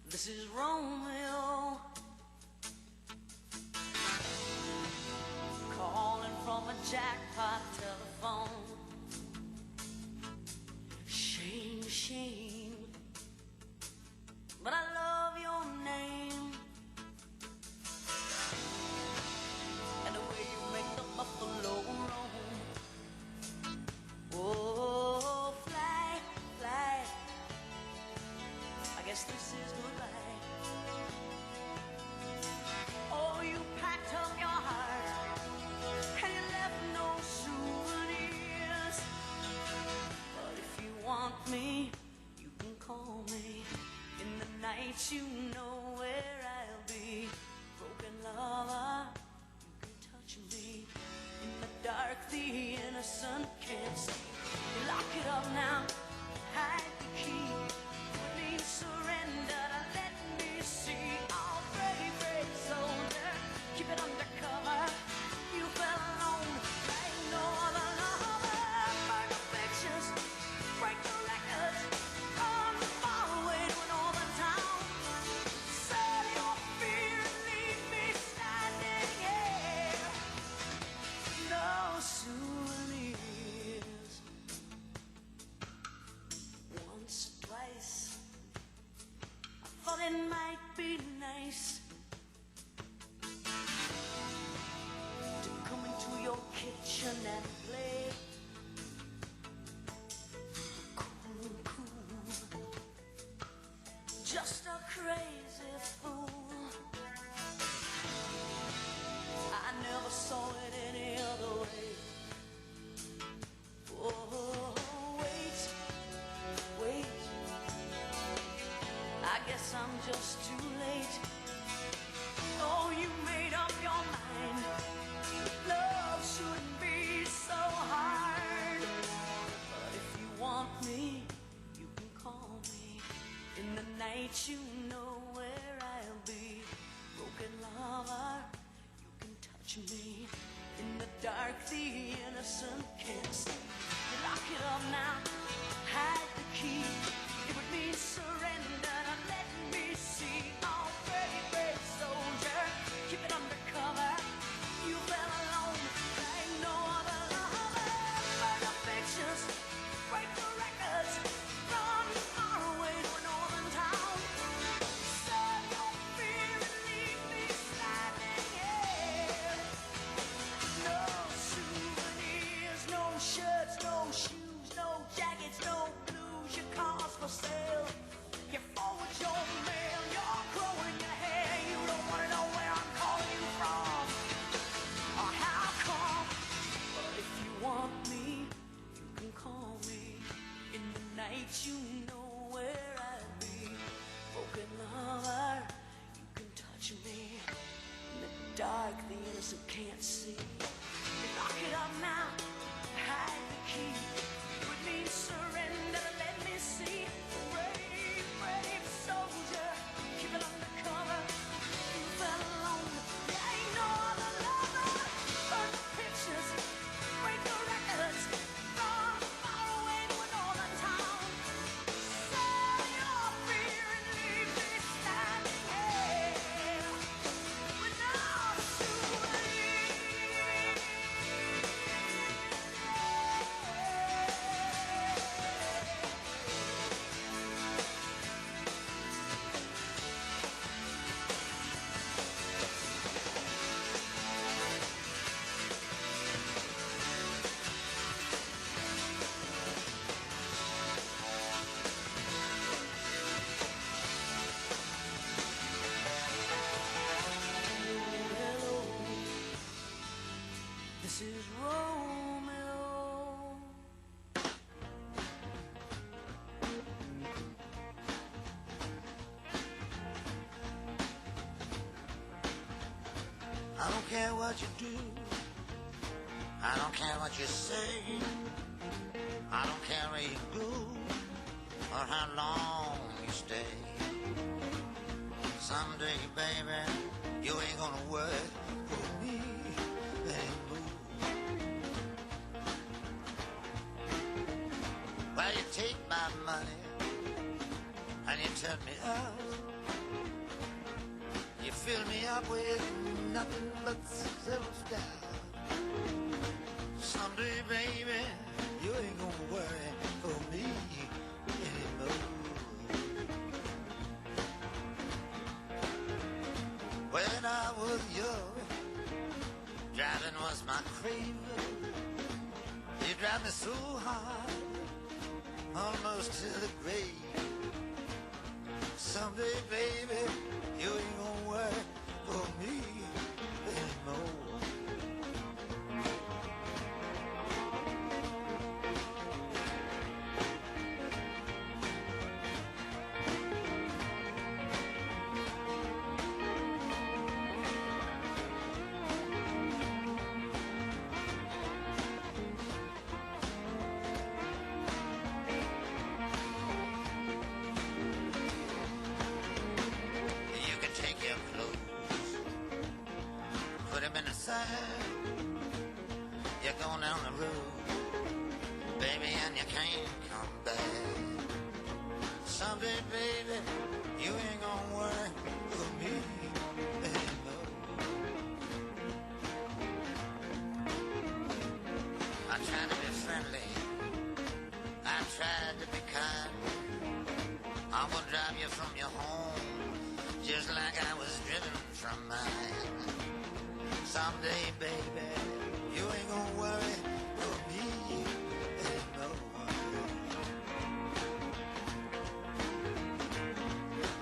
this is Romeo, calling from a jackpot telephone. Shame, shame, but I love your name and the way you make the buffalo roam. Oh, fly, fly, I guess this is goodbye. Oh, you packed up your heart and you left no souvenirs. But if you want me, you can call me. In the night you know where I'll be. Broken lover, you can touch me. In the dark the innocent can't see. You lock it up now, hide the key. Put me in surrender to let me see. Oh, brave, brave soldier, keep it undercover. You fell alone like no other lover. Burn the pictures, break the records, run far away to an northern town. Sell your fear and leave me standing here. No souvenirs. Once, twice, I thought it might be nice to come into your kitchen and play cool, cool, just a crazy fool. I never saw it any other way. Oh, wait, wait, I guess I'm just too late. Oh, you made up your mind. Love shouldn't be so hard. But if you want me, you can call me. In the night you know where I'll be. Broken lover, you can touch me. In the dark the innocent can't see. You lock it up now, hide the key. It would mean surrender to let me see. Oh, brave, brave soldier, keep it undercover. You fell alone like no other lover. Burn the pictures, break the records, run far away to a northern town. Sell your fear and leave me standing here. No souvenirs, no shirts, no shoes, no jackets, no can't see. Lock it up now, hide the key. Would mean surrender, let me see. Brave, brave soldier, keep it undercover. You fell alone, there ain't no other lover. Burn the pictures, break the records. Gone far away to a northern town. Sell your fear and leave me standing here with no souvenir. Hello, this is Romeo. I don't care what you do. I don't care what you say. I don't care where you go or how long you stay. Someday, baby, you ain't gonna work for me anymore. Well, you take my money and you turn me out. You fill me up with nothing but self-doubt. Someday, baby, you ain't gonna worry for me anymore. When I was young, driving was my craving. You drive me so hard, almost to the grave. Someday, baby, you ain't gonna work for me anymore. You can take your clothes, put them in the side. You're going down the road, baby, and you can't come back. Someday, baby, you ain't gonna work for me anymore. I tried to be friendly, I tried to be kind. I will drive you from your home, just like I was driven from mine. Someday, baby, you ain't gonna worry for me anymore.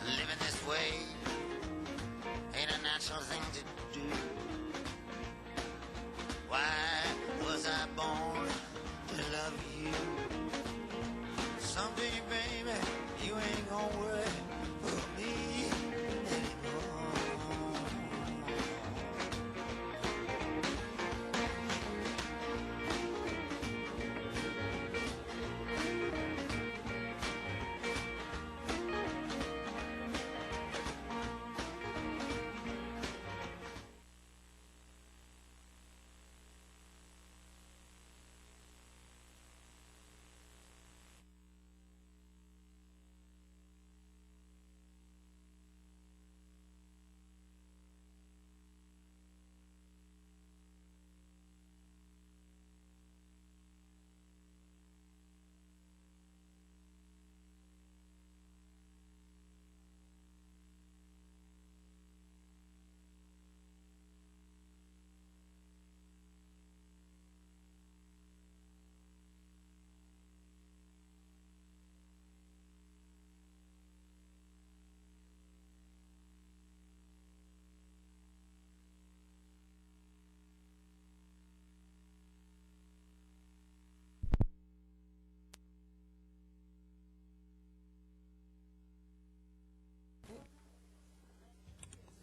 Living this way ain't a natural thing to do. Why was I born to love you? Someday, baby, you ain't gonna worry for me anymore.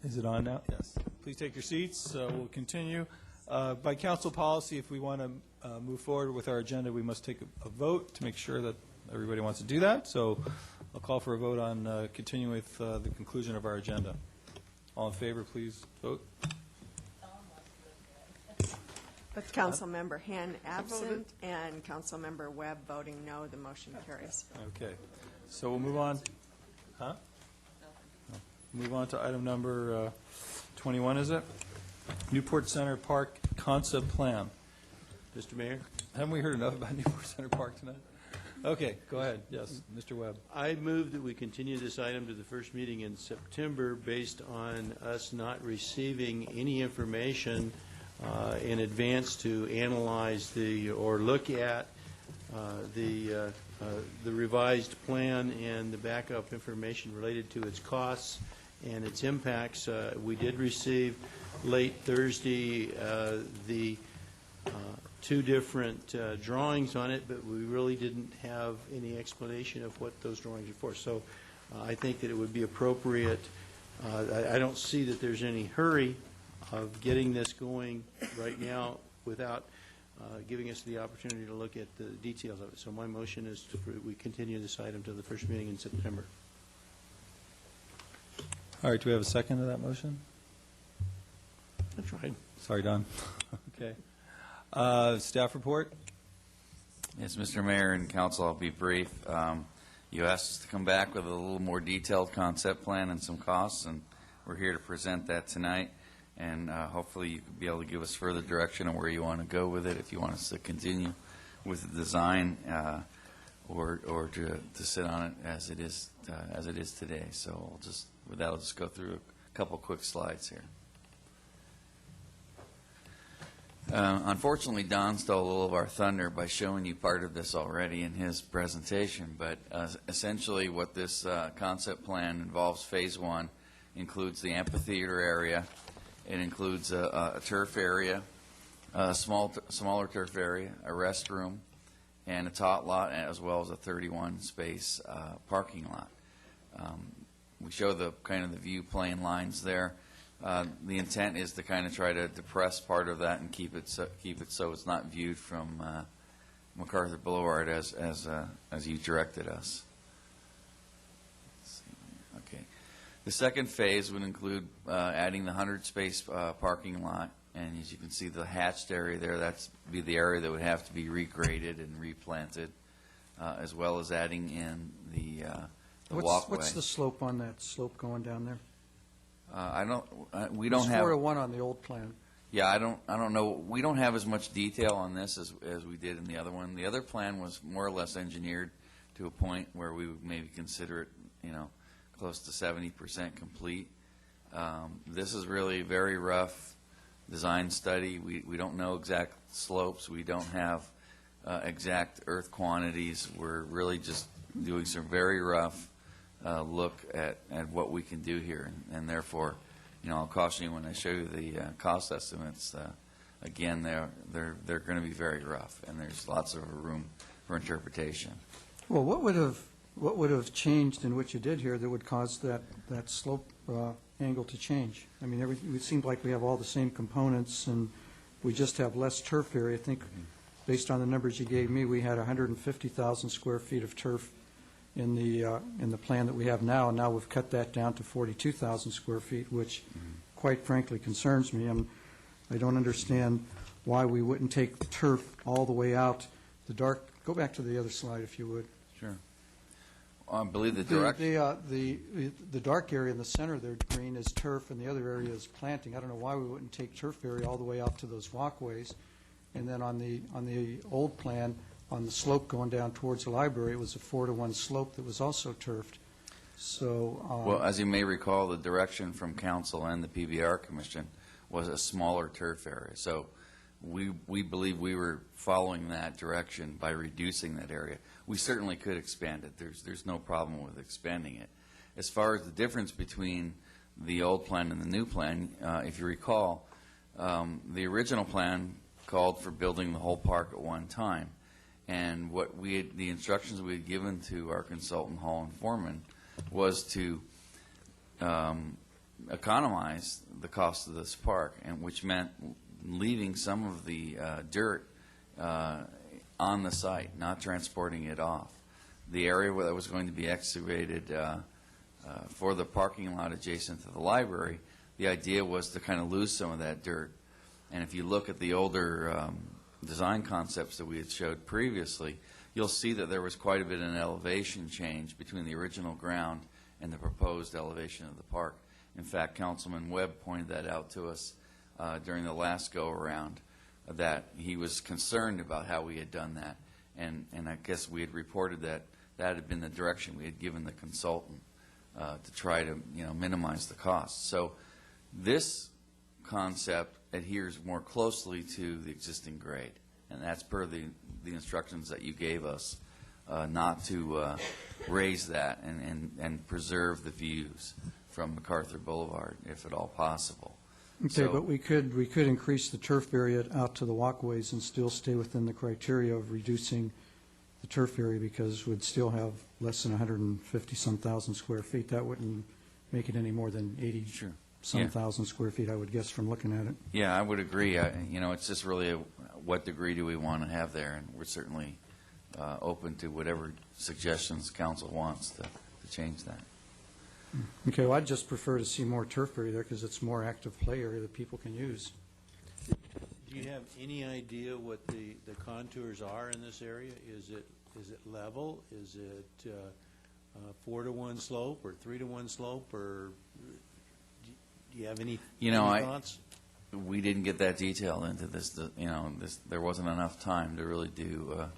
Is it on now? Yes. Please take your seats. We'll continue. By council policy, if we want to move forward with our agenda, we must take a vote to make sure that everybody wants to do that. So I'll call for a vote on continuing with the conclusion of our agenda. All in favor, please vote. With Councilmember Hen absent and Councilmember Webb voting no, the motion carries. Okay. So we'll move on. Huh? Move on to item number 21, is it? Newport Center Park Concept Plan. Mr. Mayor? Haven't we heard enough about Newport Center Park tonight? Okay, go ahead. Yes, Mr. Webb. I move that we continue this item to the first meeting in September based on us not receiving any information in advance to analyze or look at the revised plan and the backup information related to its costs and its impacts. We did receive late Thursday the two different drawings on it, but we really didn't have any explanation of what those drawings are for. So I think that it would be appropriate. I don't see that there's any hurry of getting this going right now without giving us the opportunity to look at the details of it. So my motion is we continue this item to the first meeting in September. All right, do we have a second to that motion? That's right. Sorry, Don. Okay. Staff report? Yes, Mr. Mayor and Council, I'll be brief. You asked us to come back with a little more detailed concept plan and some costs, and we're here to present that tonight. And hopefully you could be able to give us further direction on where you want to go with it, if you want us to continue with the design or to sit on it as it is today. So with that, I'll just go through a couple quick slides here. Unfortunately, Don stole a little of our thunder by showing you part of this already in his presentation, but essentially what this concept plan involves, phase one, includes the amphitheater area. It includes a turf area, a smaller turf area, a restroom, and a tot lot, as well as a 31-space parking lot. We show the kind of the view plane lines there. The intent is to kind of try to depress part of that and keep it so it's not viewed from MacArthur Boulevard as you directed us. Let's see. Okay. The second phase would include adding the 100-space parking lot, and as you can see, the hatched area there, that's be the area that would have to be regraded and replanted, as well as adding in the walkway. What's the slope on that slope going down there? We don't have. It's 4-to-1 on the old plan. Yeah, I don't know. We don't have as much detail on this as we did in the other one. The other plan was more or less engineered to a point where we would maybe consider it, close to 70% complete. This is really very rough design study. We don't know exact slopes. We don't have exact earth quantities. We're really just doing some very rough look at what we can do here, and therefore, I'll caution you when I show you the cost estimates. Again, they're going to be very rough, and there's lots of room for interpretation. Well, what would have changed in what you did here that would cause that slope angle to change? I mean, it seemed like we have all the same components, and we just have less turf area. I think, based on the numbers you gave me, we had 150,000 square feet of turf in the plan that we have now, and now we've cut that down to 42,000 square feet, which, quite frankly, concerns me. I don't understand why we wouldn't take the turf all the way out. Go back to the other slide, if you would. Sure. I believe the the dark area in the center there, green, is turf, and the other area is planting. I don't know why we wouldn't take turf area all the way out to those walkways. And then on the old plan, on the slope going down towards the library, it was a 4-to-1 slope that was also turfed. So, well, as you may recall, the direction from Council and the PBR Commission was a smaller turf area. So we believe we were following that direction by reducing that area. We certainly could expand it. There's no problem with expanding it. As far as the difference between the old plan and the new plan, if you recall, the original plan called for building the whole park at one time. And the instructions we had given to our consultant, Hall and Foreman, was to economize the cost of this park, and which meant leaving some of the dirt on the site, not transporting it off. The area that was going to be excavated for the parking lot adjacent to the library, the idea was to kind of lose some of that dirt. And if you look at the older design concepts that we had showed previously, you'll see that there was quite a bit of an elevation change between the original ground and the proposed elevation of the park. In fact, Councilman Webb pointed that out to us during the last go-around, that he was concerned about how we had done that. And I guess we had reported that that had been the direction we had given the consultant to try to minimize the costs. So this concept adheres more closely to the existing grade, and that's per the instructions that you gave us, not to raise that and preserve the views from MacArthur Boulevard, if at all possible. Okay, but we could increase the turf area out to the walkways and still stay within the criteria of reducing the turf area, because we'd still have less than 150-some thousand square feet. That wouldn't make it any more than 80-some thousand square feet, I would guess, from looking at it. Yeah, I would agree. It's just really what degree do we want to have there, and we're certainly open to whatever suggestions council wants to change that. Okay, well, I'd just prefer to see more turf area there because it's more active play area that people can use. Do you have any idea what the contours are in this area? Is it level? Is it 4-to-1 slope or 3-to-1 slope? Or do you have any thoughts? We didn't get that detail into this. There wasn't enough time to really do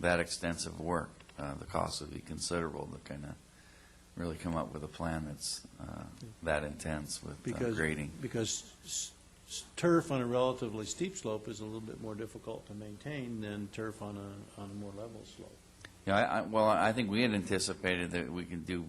that extensive work. The cost would be considerable to kind of really come up with a plan that's that intense with grading. Because turf on a relatively steep slope is a little bit more difficult to maintain than turf on a more level slope. Yeah, I think we had anticipated that we could do,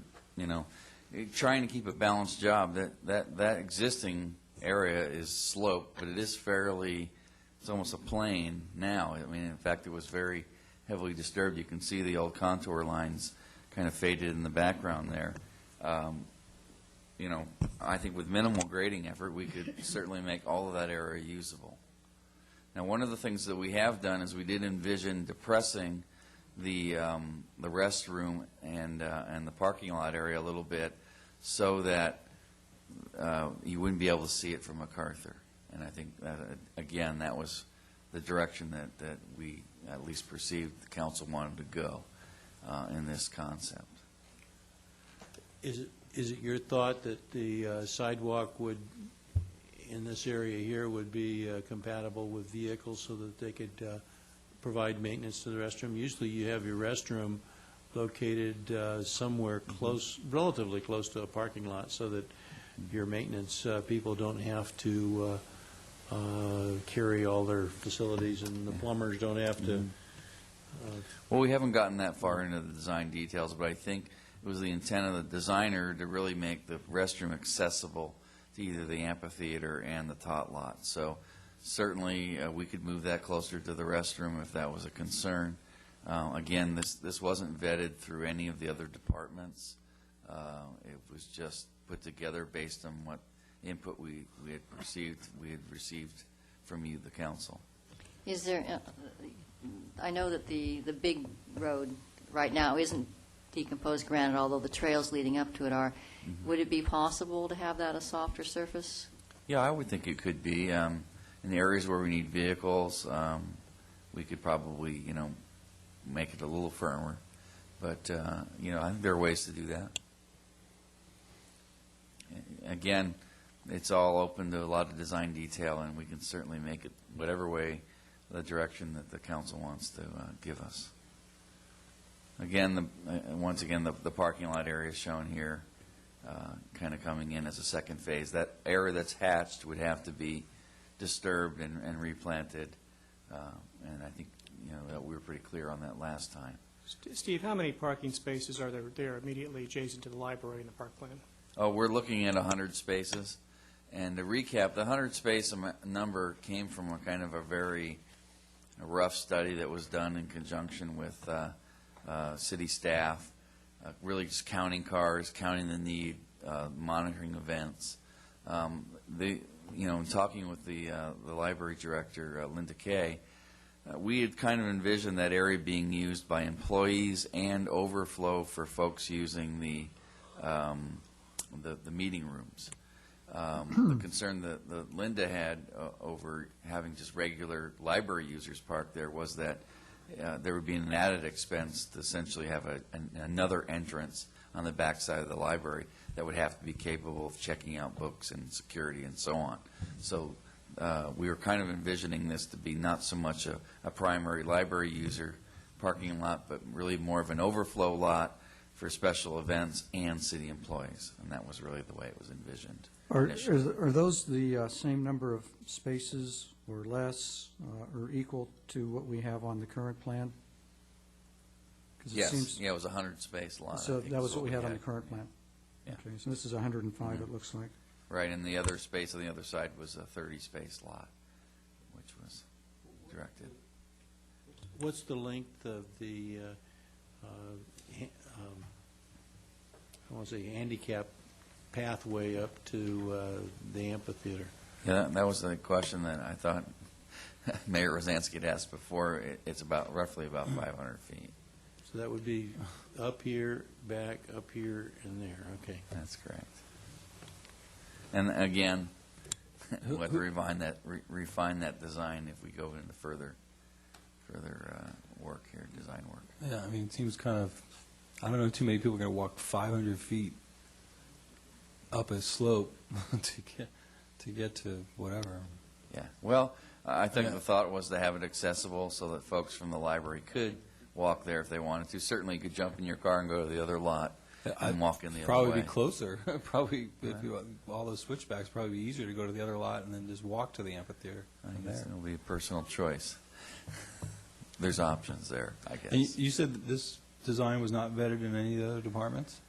trying to keep a balanced job. That existing area is sloped, but it is it's almost a plain now. I mean, in fact, it was very heavily disturbed. You can see the old contour lines kind of faded in the background there. I think with minimal grading effort, we could certainly make all of that area usable. Now, one of the things that we have done is we did envision depressing the restroom and the parking lot area a little bit so that you wouldn't be able to see it from MacArthur. And I think that, again, that was the direction that we at least perceived the council wanted to go in this concept. Is it your thought that the sidewalk would, in this area here, would be compatible with vehicles so that they could provide maintenance to the restroom? Usually you have your restroom located somewhere close, relatively close to a parking lot, so that your maintenance people don't have to carry all their facilities, and the plumbers don't have to. Well, we haven't gotten that far into the design details, but I think it was the intent of the designer to really make the restroom accessible to either the amphitheater and the tot lot. So certainly we could move that closer to the restroom if that was a concern. Again, this wasn't vetted through any of the other departments. It was just put together based on what input we had received from you, the council. Is there, I know that the big road right now isn't decomposed granite, although the trails leading up to it are. Mm-hmm. Would it be possible to have that a softer surface? Yeah, I would think it could be. In the areas where we need vehicles, we could probably, make it a little firmer. But, I think there are ways to do that. Again, it's all open to a lot of design detail, and we can certainly make it whatever way, the direction that the council wants to give us. Again, once again, the parking lot area is shown here, kind of coming in as a second phase. That area that's hatched would have to be disturbed and replanted, and I think that we were pretty clear on that last time. Steve, how many parking spaces are there immediately adjacent to the library in the park plan? Oh, we're looking at 100 spaces. And to recap, the 100 space number came from a kind of a very rough study that was done in conjunction with city staff, really just counting cars, counting the need monitoring events. In talking with the library director, Linda Kay, we had kind of envisioned that area being used by employees and overflow for folks using the meeting rooms. The concern that Linda had over having just regular library users park there was that there would be an added expense to essentially have another entrance on the back side of the library that would have to be capable of checking out books and security and so on. So we were kind of envisioning this to be not so much a primary library user parking lot, but really more of an overflow lot for special events and city employees. And that was really the way it was envisioned. Are those the same number of spaces or less or equal to what we have on the current plan? 'Cause it Yes, seems- yeah, it was a 100-space lot. So I think that was is what we had on the had. current plan? Yeah. Okay, so this is 105, it looks like. Right, and the other space on the other side was a 30-space lot, which was directed. What's the length of the, I want to say handicap pathway up to the amphitheater? Yeah, that was the question that I thought Mayor Rosansky had asked before. It's roughly about 500 feet. So that would be up here, back, up here, and there, okay. That's correct. And again, we'll have to refine that design if we go into further work here, design work. Yeah, I mean, it seems kind of, I don't know too many people are going to walk 500 feet up a slope to get to whatever. Yeah, well, I think the thought was to have it accessible so that folks from the library could walk there if they wanted to. Certainly, you could jump in your car and go to the other lot and walk in the other way. Probably be closer. Probably, all those switchbacks, probably be easier to go to the other lot and then just walk to the amphitheater. I guess it'll be a personal choice. There's options there, I guess. And you said that this design was not vetted in any of the other departments?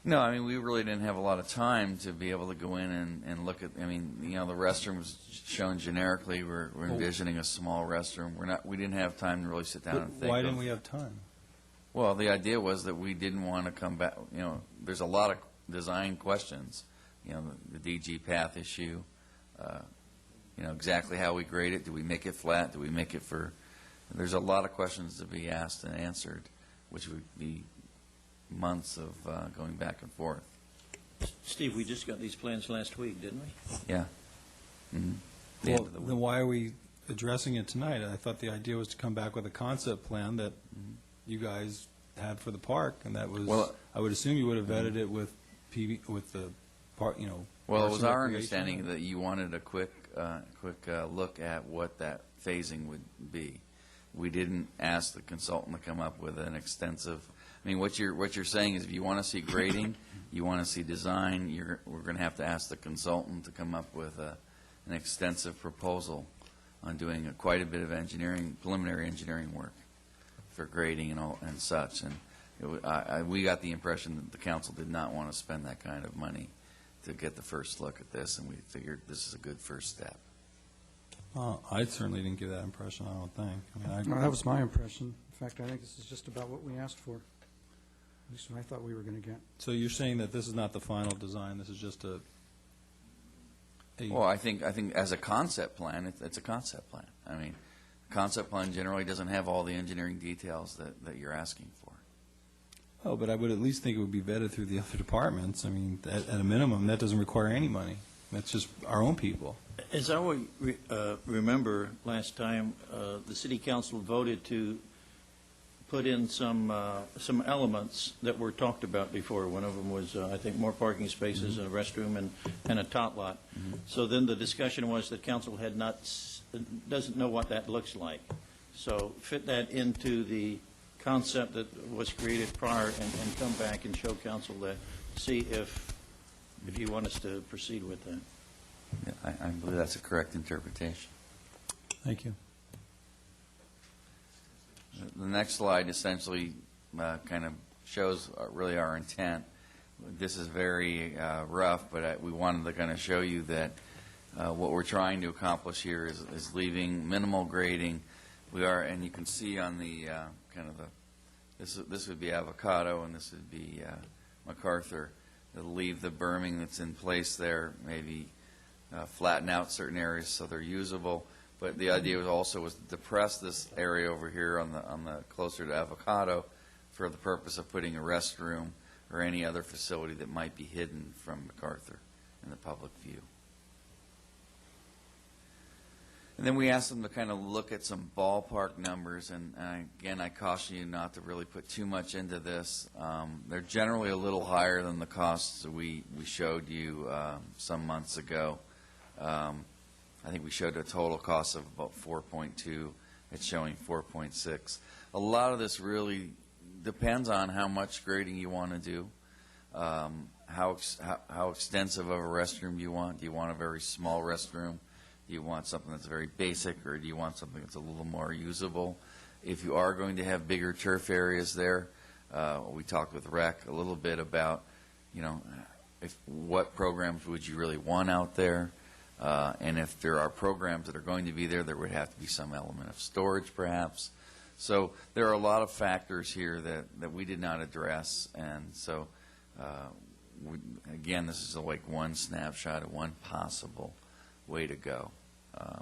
No, I mean, we really didn't have a lot of time to be able to go in and look at, I mean, the restroom was shown generically. We're envisioning a small restroom. We didn't have time to really sit down and think. Why didn't we have time? Well, the idea was that we didn't want to come back, there's a lot of design questions, the DG path issue, exactly how we grade it. Do we make it flat? Do we make it there's a lot of questions to be asked and answered, which would be months of going back and forth. Steve, we just got these plans last week, didn't we? Yeah. Mm-hmm. Well, then why are we addressing it tonight? I thought the idea was to come back with a concept plan that you guys had for the park, and that was, well, I would assume you would have vetted it with the park, Well, it was our Recreation. understanding that you wanted a quick look at what that phasing would be. We didn't ask the consultant to come up with an extensive. I mean, what you're saying is, if you want to see grading, you want to see design, we're going to have to ask the consultant to come up with an extensive proposal on doing quite a bit of preliminary engineering work for grading and such. And we got the impression that the council did not want to spend that kind of money to get the first look at this, and we figured this is a good first step. I certainly didn't give that impression, I don't think. No, that was my impression. In fact, I think this is just about what we asked for. At least what I thought we were going to get. So you're saying that this is not the final design, this is just a Well, I think as a concept plan, it's a concept plan. I mean, a concept plan generally doesn't have all the engineering details that you're asking for. Oh, but I would at least think it would be vetted through the other departments. I mean, at a minimum, that doesn't require any money. That's just our own people. As I remember last time, the city council voted to put in some elements that were talked about before. One of them was, I think, more parking spaces, a restroom, and a tot lot. So then the discussion was that council doesn't know what that looks like. So fit that into the concept that was created prior and come back and show council that, see if you want us to proceed with that. Yeah, I believe that's a correct interpretation. Thank you. The next slide essentially kind of shows really our intent. This is very rough, but we wanted to kind of show you that what we're trying to accomplish here is leaving minimal grading. We are, and you can see on the this would be Avocado and this would be MacArthur. leave the berming that's in place there, maybe flatten out certain areas so they're usable. But the idea was also to depress this area over here on the closer to Avocado for the purpose of putting a restroom or any other facility that might be hidden from MacArthur in the public view. And then we asked them to kind of look at some ballpark numbers, and again, I caution you not to really put too much into this. They're generally a little higher than the costs that we showed you some months ago. I think we showed a total cost of about 4.2. It's showing 4.6. A lot of this really depends on how much grading you want to do, how extensive of a restroom you want. Do you want a very small restroom? Do you want something that's very basic, or do you want something that's a little more usable? If you are going to have bigger turf areas there, we talked with Rec a little bit about, what programs would you really want out there? And if there are programs that are going to be there, there would have to be some element of storage, perhaps. So there are a lot of factors here that we did not address, and so again, this is like one snapshot of one possible way to go.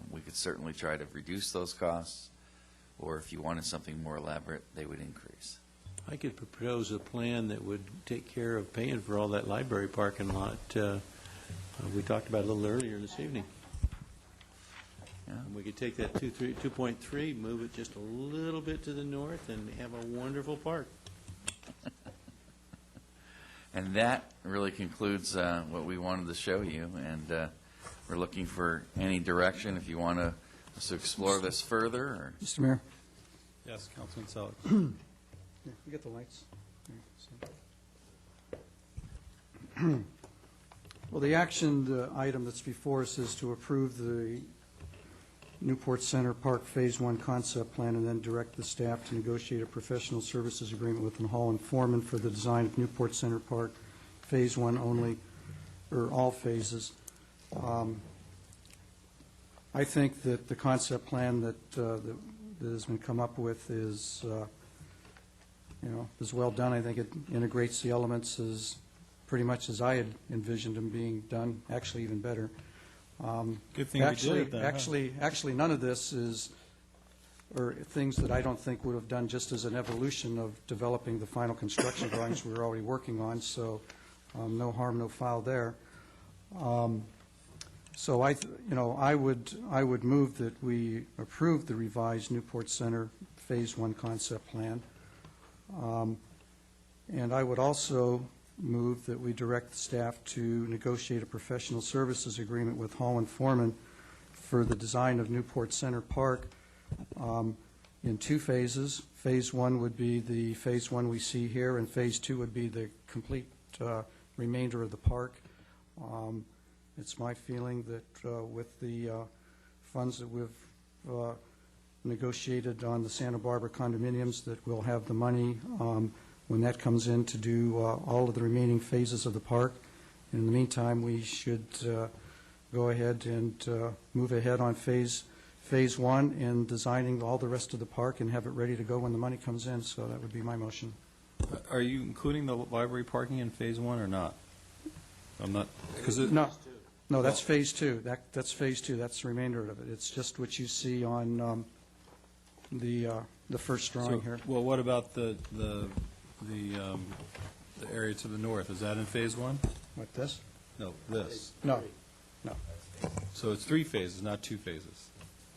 We could certainly try to reduce those costs, or if you wanted something more elaborate, they would increase. I could propose a plan that would take care of paying for all that library parking lot. We talked about it a little earlier this evening. Yeah. And we could take that 2.3, move it just a little bit to the north, and have a wonderful park. And that really concludes what we wanted to show you, and we're looking for any direction if you want us to explore this further. Or. Mr. Mayor? Yes, Councilman Selig. Yeah, you get the lights. Well, the action item that's before us is to approve the Newport Center Park Phase 1 concept plan and then direct the staff to negotiate a professional services agreement with Hall and Foreman for the design of Newport Center Park Phase 1 only, or all phases. I think that the concept plan that has been come up with is, is well done. I think it integrates the elements as pretty much as I had envisioned them being done, actually even better. Good thing we did it then, huh? Actually, none of this is, or things that I don't think would have done just as an evolution of developing the final construction drawings we were already working on, so no harm, no foul there. So I would move that we approve the revised Newport Center Phase 1 concept plan. And I would also move that we direct the staff to negotiate a professional services agreement with Hall and Foreman for the design of Newport Center Park in 2 phases. Phase 1 would be the Phase 1 we see here, and Phase 2 would be the complete remainder of the park. It's my feeling that with the funds that we've negotiated on the Santa Barbara condominiums, that we'll have the money when that comes in to do all of the remaining phases of the park. In the meantime, we should go ahead and move ahead on Phase 1 in designing all the rest of the park and have it ready to go when the money comes in. So that would be my motion. Are you including the library parking in Phase 1 or not? I'm not, because No, that's Phase 2. That's Phase 2. That's the remainder of it. It's just what you see on the first drawing here. Well, what about the area to the north? Is that in Phase 1? What, this? No, this. No. So it's 3 phases, not 2 phases.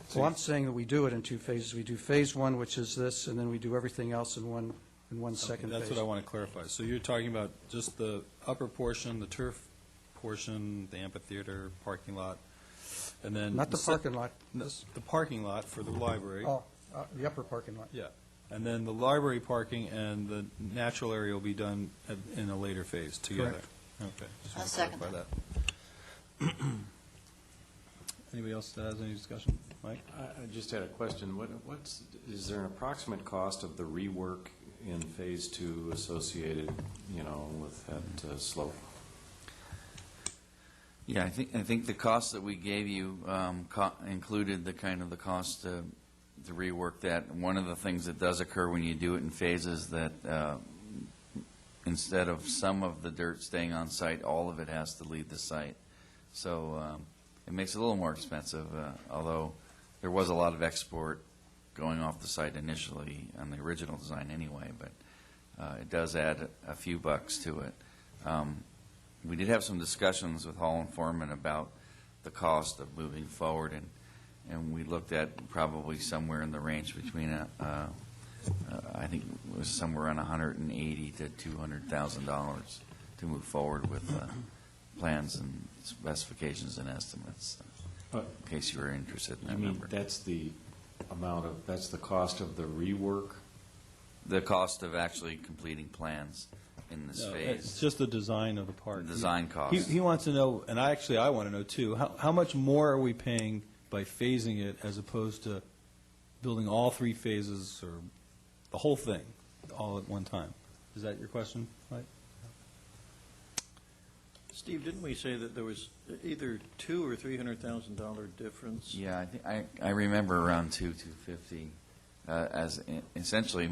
So I'm saying that we do it in 2 phases. We do Phase 1, which is this, and then we do everything else in one second phase. That's what I want to clarify. So you're talking about just the upper portion, the turf portion, the amphitheater, parking lot, and then... Not the parking lot. The parking lot for the library. Oh, the upper parking lot. Yeah. And then the library parking and the natural area will be done in a later phase together. Correct. Okay. Just I'll want to second clarify that. Anybody else that has any discussion? Mike? I just had a question. Is there an approximate cost of the rework in Phase 2 associated, with that slope? Yeah, I think the cost that we gave you included the cost to rework that. One of the things that does occur when you do it in phases that instead of some of the dirt staying on site, all of it has to leave the site. So it makes it a little more expensive, although there was a lot of export going off the site initially on the original design anyway, but it does add a few bucks to it. We did have some discussions with Hall and Foreman about the cost of moving forward, and we looked at probably somewhere in the range between I think it was somewhere around $180,000 to $200,000 to move forward with plans and specifications and estimates. In case you were interested in that number. That's the amount of, that's the cost of the rework? The cost of actually completing plans in this phase. It's just the design of the park. The design cost. He wants to know, and I want to know too, how much more are we paying by phasing it as opposed to building all 3 phases or the whole thing all at one time? Is that your question, Mike? Steve, didn't we say that there was either $200,000 or $300,000 difference? Yeah, I think I remember around $250 as essentially,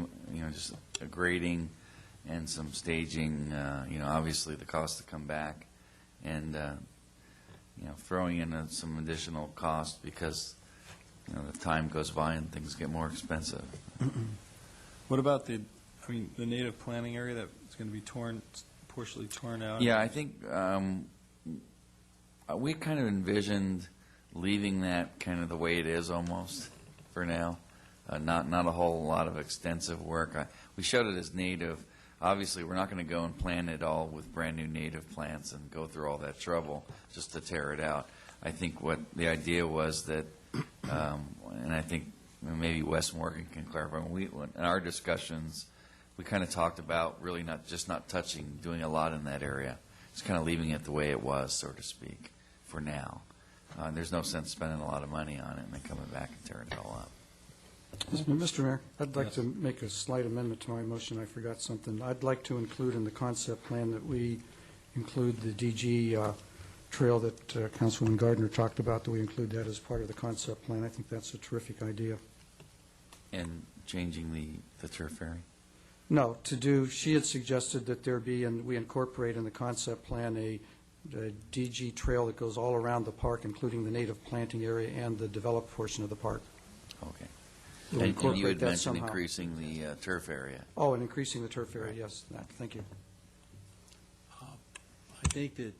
just a grading and some staging. Obviously the cost to come back, and throwing in some additional cost because the time goes by and things get more expensive. What about the native planting area that's going to be partially torn out? Yeah, I think we kind of envisioned leaving that kind of the way it is almost for now. Not a whole lot of extensive work. We showed it as native. Obviously, we're not going to go and plant it all with brand new native plants and go through all that trouble just to tear it out. I think what the idea was that, and I think maybe Wes Morgan can clarify, in our discussions, we kind of talked about really not touching, doing a lot in that area. Just kind of leaving it the way it was, so to speak, for now. There's no sense spending a lot of money on it and then coming back and tearing it all up. Mr. Mayor, I'd like to make a slight amendment to my motion. I forgot something. I'd like to include in the concept plan that we include the DG trail that Councilwoman Gardner talked about, that we include that as part of the concept plan. I think that's a terrific idea. And changing the turf area? No, she had suggested that there be, and we incorporate in the concept plan, a DG trail that goes all around the park, including the native planting area and the developed portion of the park. Okay. We'll And you had that mentioned somehow. increasing the turf area. Oh, and increasing the turf area, yes. Thank you. I think that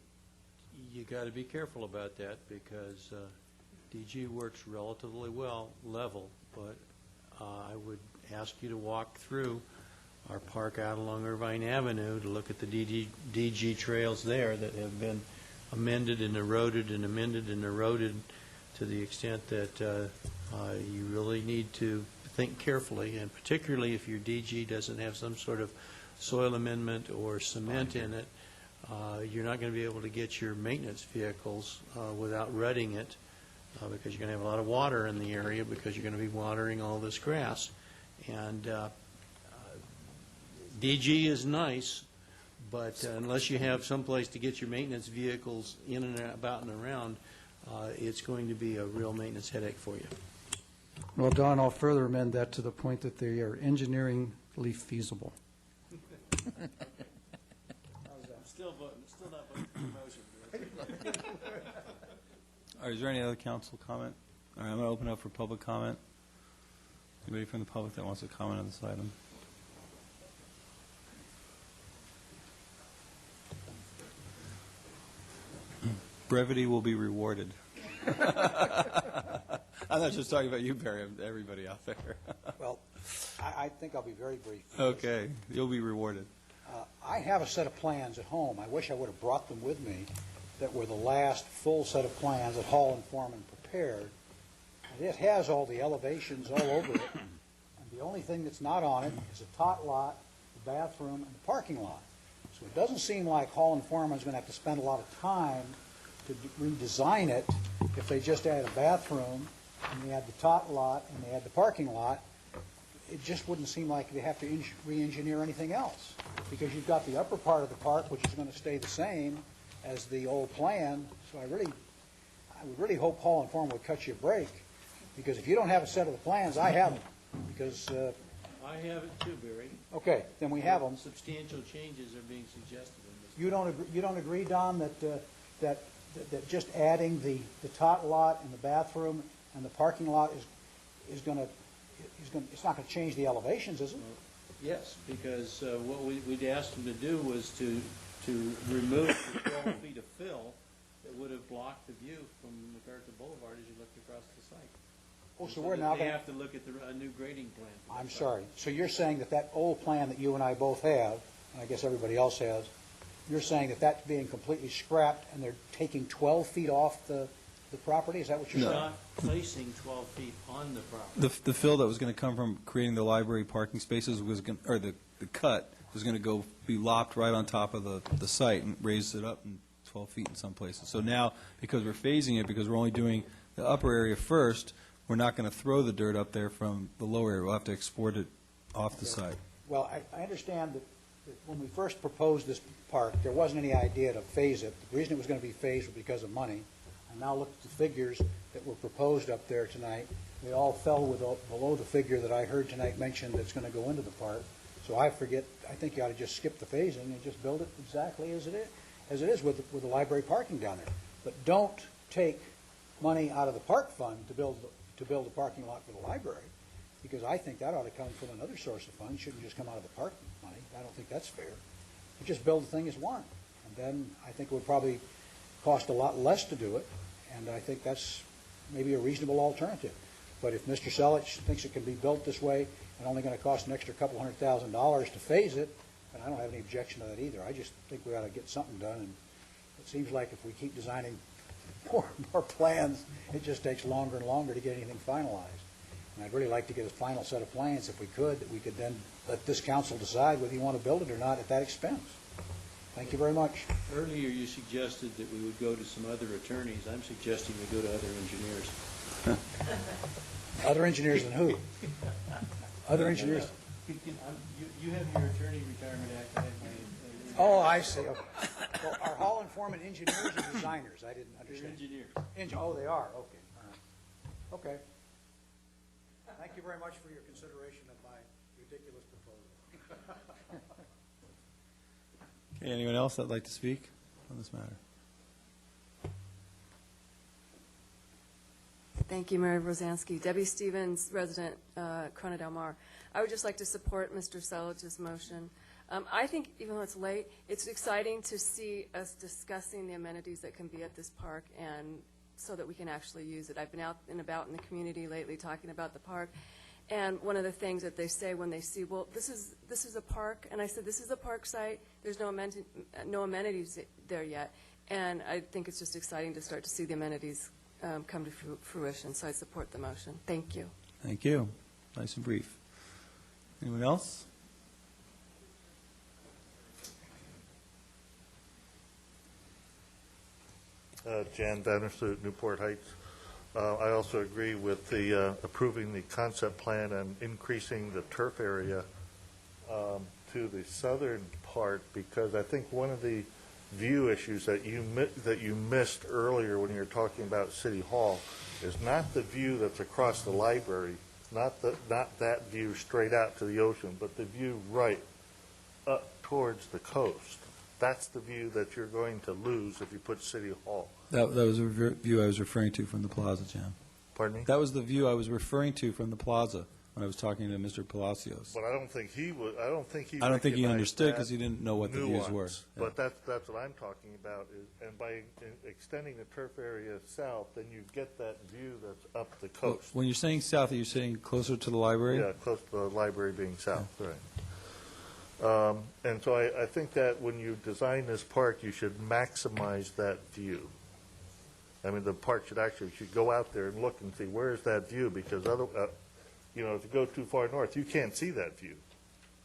you got to be careful about that because DG works relatively well level, but I would ask you to walk through our park out along Irvine Avenue to look at the DG trails there that have been amended and eroded and amended and eroded to the extent that you really need to think carefully, and particularly if your DG doesn't have some sort of soil amendment or cement in it, you're not going to be able to get your maintenance vehicles without rutting it because you're going to have a lot of water in the area because you're going to be watering all this grass. And DG is nice, but unless you have someplace to get your maintenance vehicles in and about and around, it's going to be a real maintenance headache for you. Well, Don, I'll further amend that to the point that they are engineeringly feasible. Still not voting for the motion. All right, is there any other council comment? All right, I'm going to open up for public comment. Anybody from the public that wants to comment on this item? Brevity will be rewarded. I'm not just talking about you, Barry, everybody out there. Well, I think I'll be very brief. Okay, you'll be rewarded. I have a set of plans at home. I wish I would have brought them with me that were the last full set of plans that Hall and Foreman prepared. And it has all the elevations all over it. And the only thing that's not on it is a tot lot, the bathroom, and the parking lot. So it doesn't seem like Hall and Foreman is going to have to spend a lot of time to redesign it if they just add a bathroom and they add the tot lot and they add the parking lot. It just wouldn't seem like they have to re-engineer anything else, because you've got the upper part of the park, which is going to stay the same as the old plan. So I would really hope Hall and Foreman would cut you a break, because if you don't have a set of the plans, I have them, because I have it too, Barry. Okay, then we have them. Substantial changes are being suggested in this. You don't agree, Don, that just adding the tot lot and the bathroom and the parking lot is going to, it's not going to change the elevations, is it? Yes, because what we'd asked them to do was to remove the 12 feet of fill that would have blocked the view from MacArthur Boulevard as you looked across the site. Oh, so we're now They going have to look at a new grading plan. for I'm the site. sorry. So you're saying that old plan that you and I both have, and I guess everybody else has, you're saying that that's being completely scrapped and they're taking 12 feet off the property? Is that what you're We're saying? not placing 12 feet on the property. The fill that was going to come from creating the library parking spaces was going, or the cut was going to be lopped right on top of the site and raise it up in 12 feet in some places. So now, because we're phasing it, because we're only doing the upper area first, we're not going to throw the dirt up there from the lower area. We'll have to export it off the site. Well, I understand that when we first proposed this park, there wasn't any idea to phase it. The reason it was going to be phased was because of money. I now look at the figures that were proposed up there tonight. They all fell below the figure that I heard tonight mentioned that's going to go into the park. So I think you ought to just skip the phasing and just build it exactly as it is with the library parking down there. But don't take money out of the park fund to build a parking lot for the library, because I think that ought to come from another source of funds. It shouldn't just come out of the park money. I don't think that's fair. You just build the thing as one. And then I think it would probably cost a lot less to do it, and I think that's maybe a reasonable alternative. But if Mr. Selich thinks it can be built this way and only going to cost an extra couple $100,000 to phase it, then I don't have any objection to that either. I just think we ought to get something done, and it seems like if we keep designing more plans, it just takes longer and longer to get anything finalized. And I'd really like to get a final set of plans, if we could, that we could then let this council decide whether you want to build it or not at that expense. Thank you very much. Earlier, you suggested that we would go to some other attorneys. I'm suggesting we go to other engineers. Other engineers than who? Other engineers? You have your Attorney Retirement Act. I have my. Oh, I see. Okay. Well, are Hall and Foreman engineers or designers? I didn't understand. They're engineers. Oh, they are. Okay. All right. Okay. Thank you very much for your consideration of my ridiculous proposal. Okay, anyone else that'd like to speak on this matter? Thank you, Mayor Rosansky. Debbie Stevens, resident, Corona Del Mar. I would just like to support Mr. Selich's motion. I think, even though it's late, it's exciting to see us discussing the amenities that can be at this park, and so that we can actually use it. I've been out and about in the community lately talking about the park, and one of the things that they say when they see, well, this is a park, and I said, this is a park site. There's no amenities there yet, and I think it's just exciting to start to see the amenities come to fruition. So I support the motion. Thank you. Thank you. Nice and brief. Anyone else? Jan Vandersloot, Newport Heights. I also agree with the approving the concept plan and increasing the turf area to the southern part, because I think one of the view issues that you missed earlier when you were talking about City Hall is not the view that's across the library, not that view straight out to the ocean, but the view right up towards the coast. That's the view that you're going to lose if you put City Hall. That was the view I was referring to from the plaza, Jan. Pardon me? That was the view I was referring to from the plaza when I was talking to Mr. Palacios. But I don't think he would. I don't think he understood recognized because that he didn't know what the views were. nuance. But that's what I'm talking about. And by extending the turf area south, then you get that view that's up the coast. When you're saying south, are you saying closer to the library? Yeah, close to the library being south, right. And so I think that when you design this park, you should maximize that view. I mean, the park should go out there and look and see, where's that view? Because if you go too far north, you can't see that view.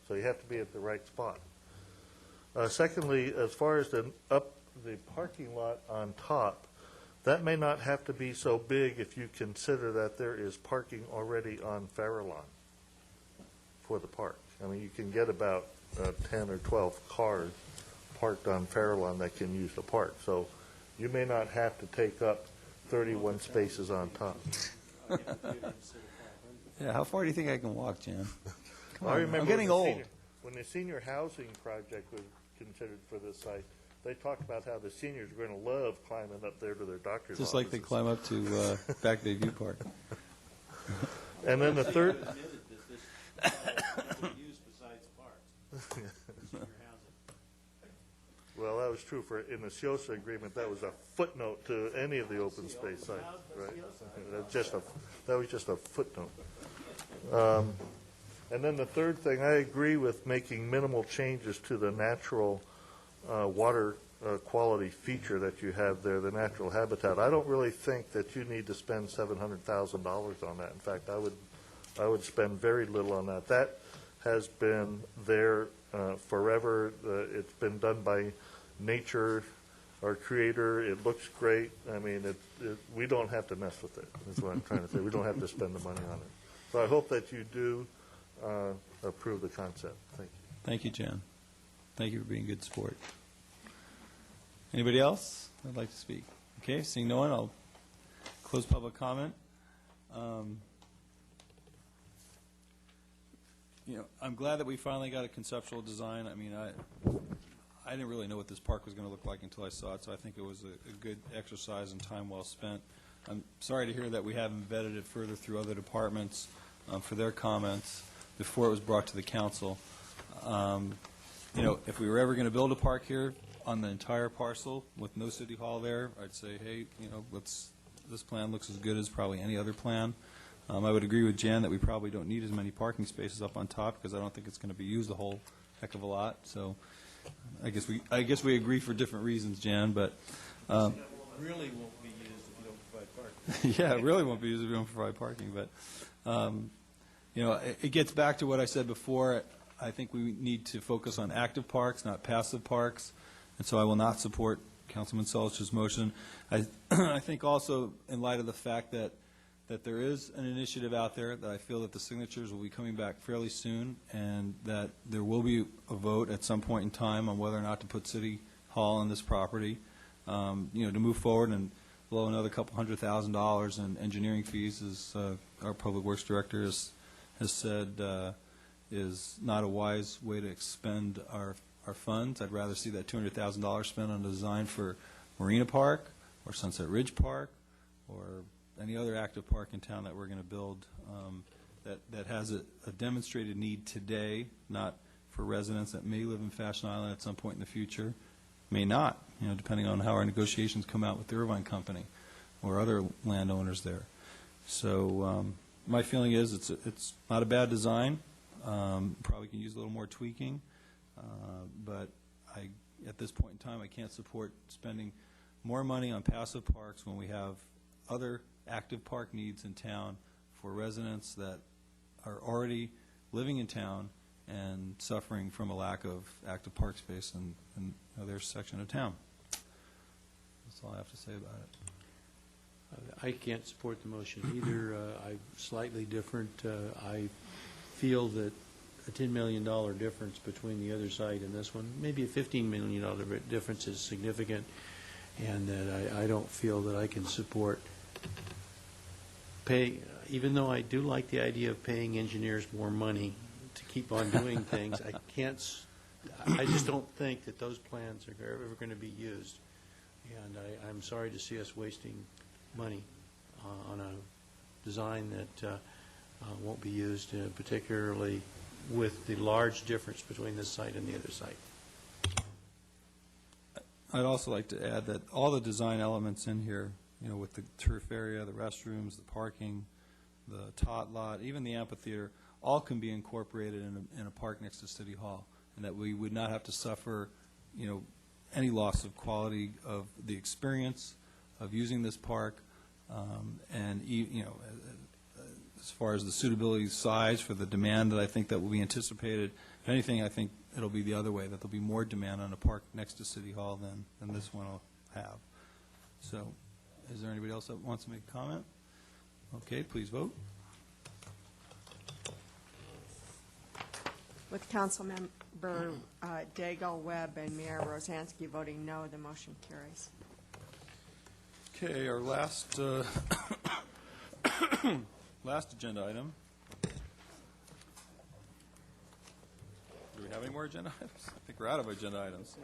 So you have to be at the right spot. Secondly, as far as the parking lot on top, that may not have to be so big if you consider that there is parking already on Farallon for the park. I mean, you can get about 10 or 12 cars parked on Farallon that can use the park. So you may not have to take up 31 spaces on top. Yeah, how far do you think I can walk, Jan? Come I on, remember I'm getting old. when the senior housing project was considered for this site, they talked about how the seniors were going to love climbing up there to their doctor's Just like they offices. climb up to Back Bay View Park. And then the third, Admitted that this is used besides parks. Senior housing. well, that was true for, in the Sciosa agreement, that was a footnote to any of the open space sites, right? That was just a footnote. And then the third thing, I agree with making minimal changes to the natural water quality feature that you have there, the natural habitat. I don't really think that you need to spend $700,000 on that. In fact, I would spend very little on that. That has been there forever. It's been done by nature, our creator. It looks great. I mean, we don't have to mess with it, is what I'm trying to say. We don't have to spend the money on it. So I hope that you do approve the concept. Thank you. Thank you, Jan. Thank you for being a good sport. Anybody else that'd like to speak? Okay, seeing no one, I'll close public comment. I'm glad that we finally got a conceptual design. I mean, I didn't really know what this park was going to look like until I saw it, so I think it was a good exercise and time well spent. I'm sorry to hear that we haven't vetted it further through other departments for their comments before it was brought to the council. If we were ever going to build a park here on the entire parcel with no city hall there, I'd say, hey, this plan looks as good as probably any other plan. I would agree with Jan that we probably don't need as many parking spaces up on top because I don't think it's going to be used a whole heck of a lot. So I guess we agree for different reasons, Jan, but Really won't be used if you don't provide parking. yeah, it really won't be used if we don't provide parking. But it gets back to what I said before. I think we need to focus on active parks, not passive parks, and so I will not support Councilman Selich's motion. I think also, in light of the fact that there is an initiative out there, that I feel that the signatures will be coming back fairly soon, and that there will be a vote at some point in time on whether or not to put City Hall on this property, to move forward and blow another couple $100,000 in engineering fees, as our Public Works Director has said, is not a wise way to expend our funds. I'd rather see that $200,000 spent on a design for Marina Park or Sunset Ridge Park or any other active park in town that we're going to build that has a demonstrated need today, not for residents that may live in Fashion Island at some point in the future, may not, depending on how our negotiations come out with the Irvine Company or other landowners there. So my feeling is it's not a bad design. Probably can use a little more tweaking, but at this point in time, I can't support spending more money on passive parks when we have other active park needs in town for residents that are already living in town and suffering from a lack of active park space in their section of town. That's all I have to say about it. I can't support the motion either. I'm slightly different. I feel that a $10 million difference between the other site and this one, maybe a $15 million difference is significant, and that I don't feel that I can support even though I do like the idea of paying engineers more money to keep on doing things, I just don't think that those plans are ever going to be used. And I'm sorry to see us wasting money on a design that won't be used, particularly with the large difference between this site and the other site. I'd also like to add that all the design elements in here, with the turf area, the restrooms, the parking, the tot lot, even the amphitheater, all can be incorporated in a park next to City Hall, and that we would not have to suffer, any loss of quality of the experience of using this park, and as far as the suitability size for the demand that I think that will be anticipated. If anything, I think it'll be the other way, that there'll be more demand on a park next to City Hall than this one will have. So, is there anybody else that wants to make a comment? Okay, please vote. With Councilmember Daigle, Webb, and Mayor Rosansky voting no, the motion carries. Okay, our last last agenda item we have any more agenda items? I think we're out of agenda items.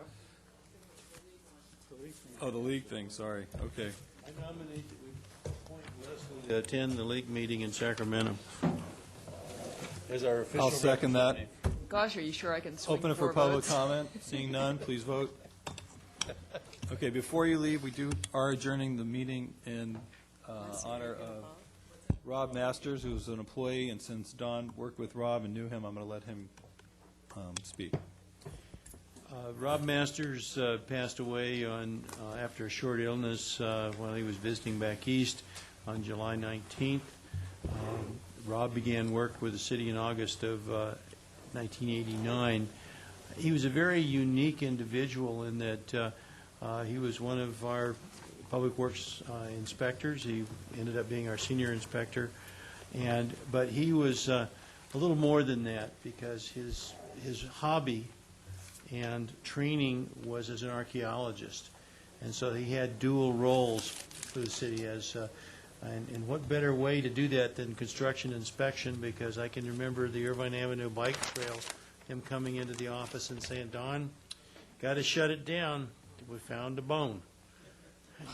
Oh, the league thing, sorry. Okay. I nominate that we appoint Leslie to attend the league meeting in Sacramento as our official. I'll second that. Gosh, are you sure I can swing Open it for 4 public votes? comment. Seeing none, please vote. Okay, before you leave, we are adjourning the meeting in honor of Rob Masters, who's an employee, and since Don worked with Rob and knew him, I'm going to let him speak. Rob Masters passed away after a short illness while he was visiting back east on July 19th. Rob began work with the city in August of 1989. He was a very unique individual in that he was one of our public works inspectors. He ended up being our senior inspector, but he was a little more than that because his hobby and training was as an archaeologist, and so he had dual roles for the city and what better way to do that than construction inspection, because I can remember the Irvine Avenue bike trail, him coming into the office and saying, "Don, got to shut it down. We found a bone."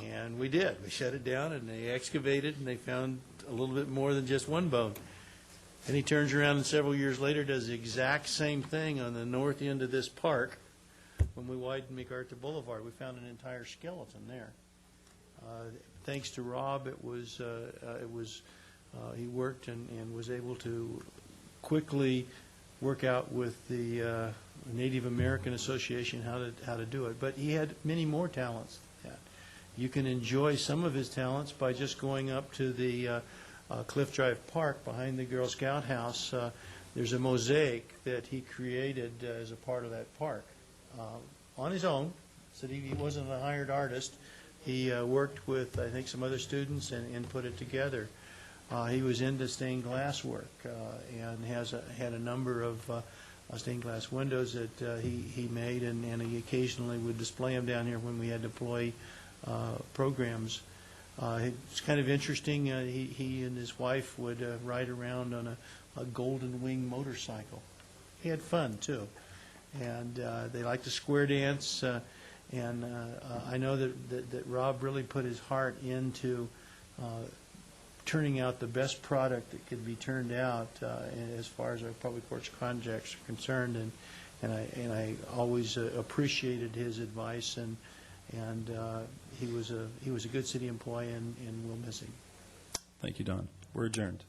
And we did. We shut it down, and they excavated, and they found a little bit more than just one bone. And he turns around and several years later does the exact same thing on the north end of this park. When we widened MacArthur Boulevard, we found an entire skeleton there. Thanks to Rob, he worked and was able to quickly work out with the Native American Association how to do it. But he had many more talents than that. You can enjoy some of his talents by just going up to the Cliff Drive Park behind the Girl Scout house. There's a mosaic that he created as a part of that park on his own. So he wasn't a hired artist. He worked with, I think, some other students and put it together. He was into stained glass work and had a number of stained glass windows that he made, and he occasionally would display them down here when we had deploy programs. It's kind of interesting. He and his wife would ride around on a golden wing motorcycle. He had fun, too. And they liked to square dance. And I know that Rob really put his heart into turning out the best product that could be turned out as far as our public works projects are concerned. And I always appreciated his advice, and he was a good city employee, and we'll miss him. Thank you, Don. We're adjourned.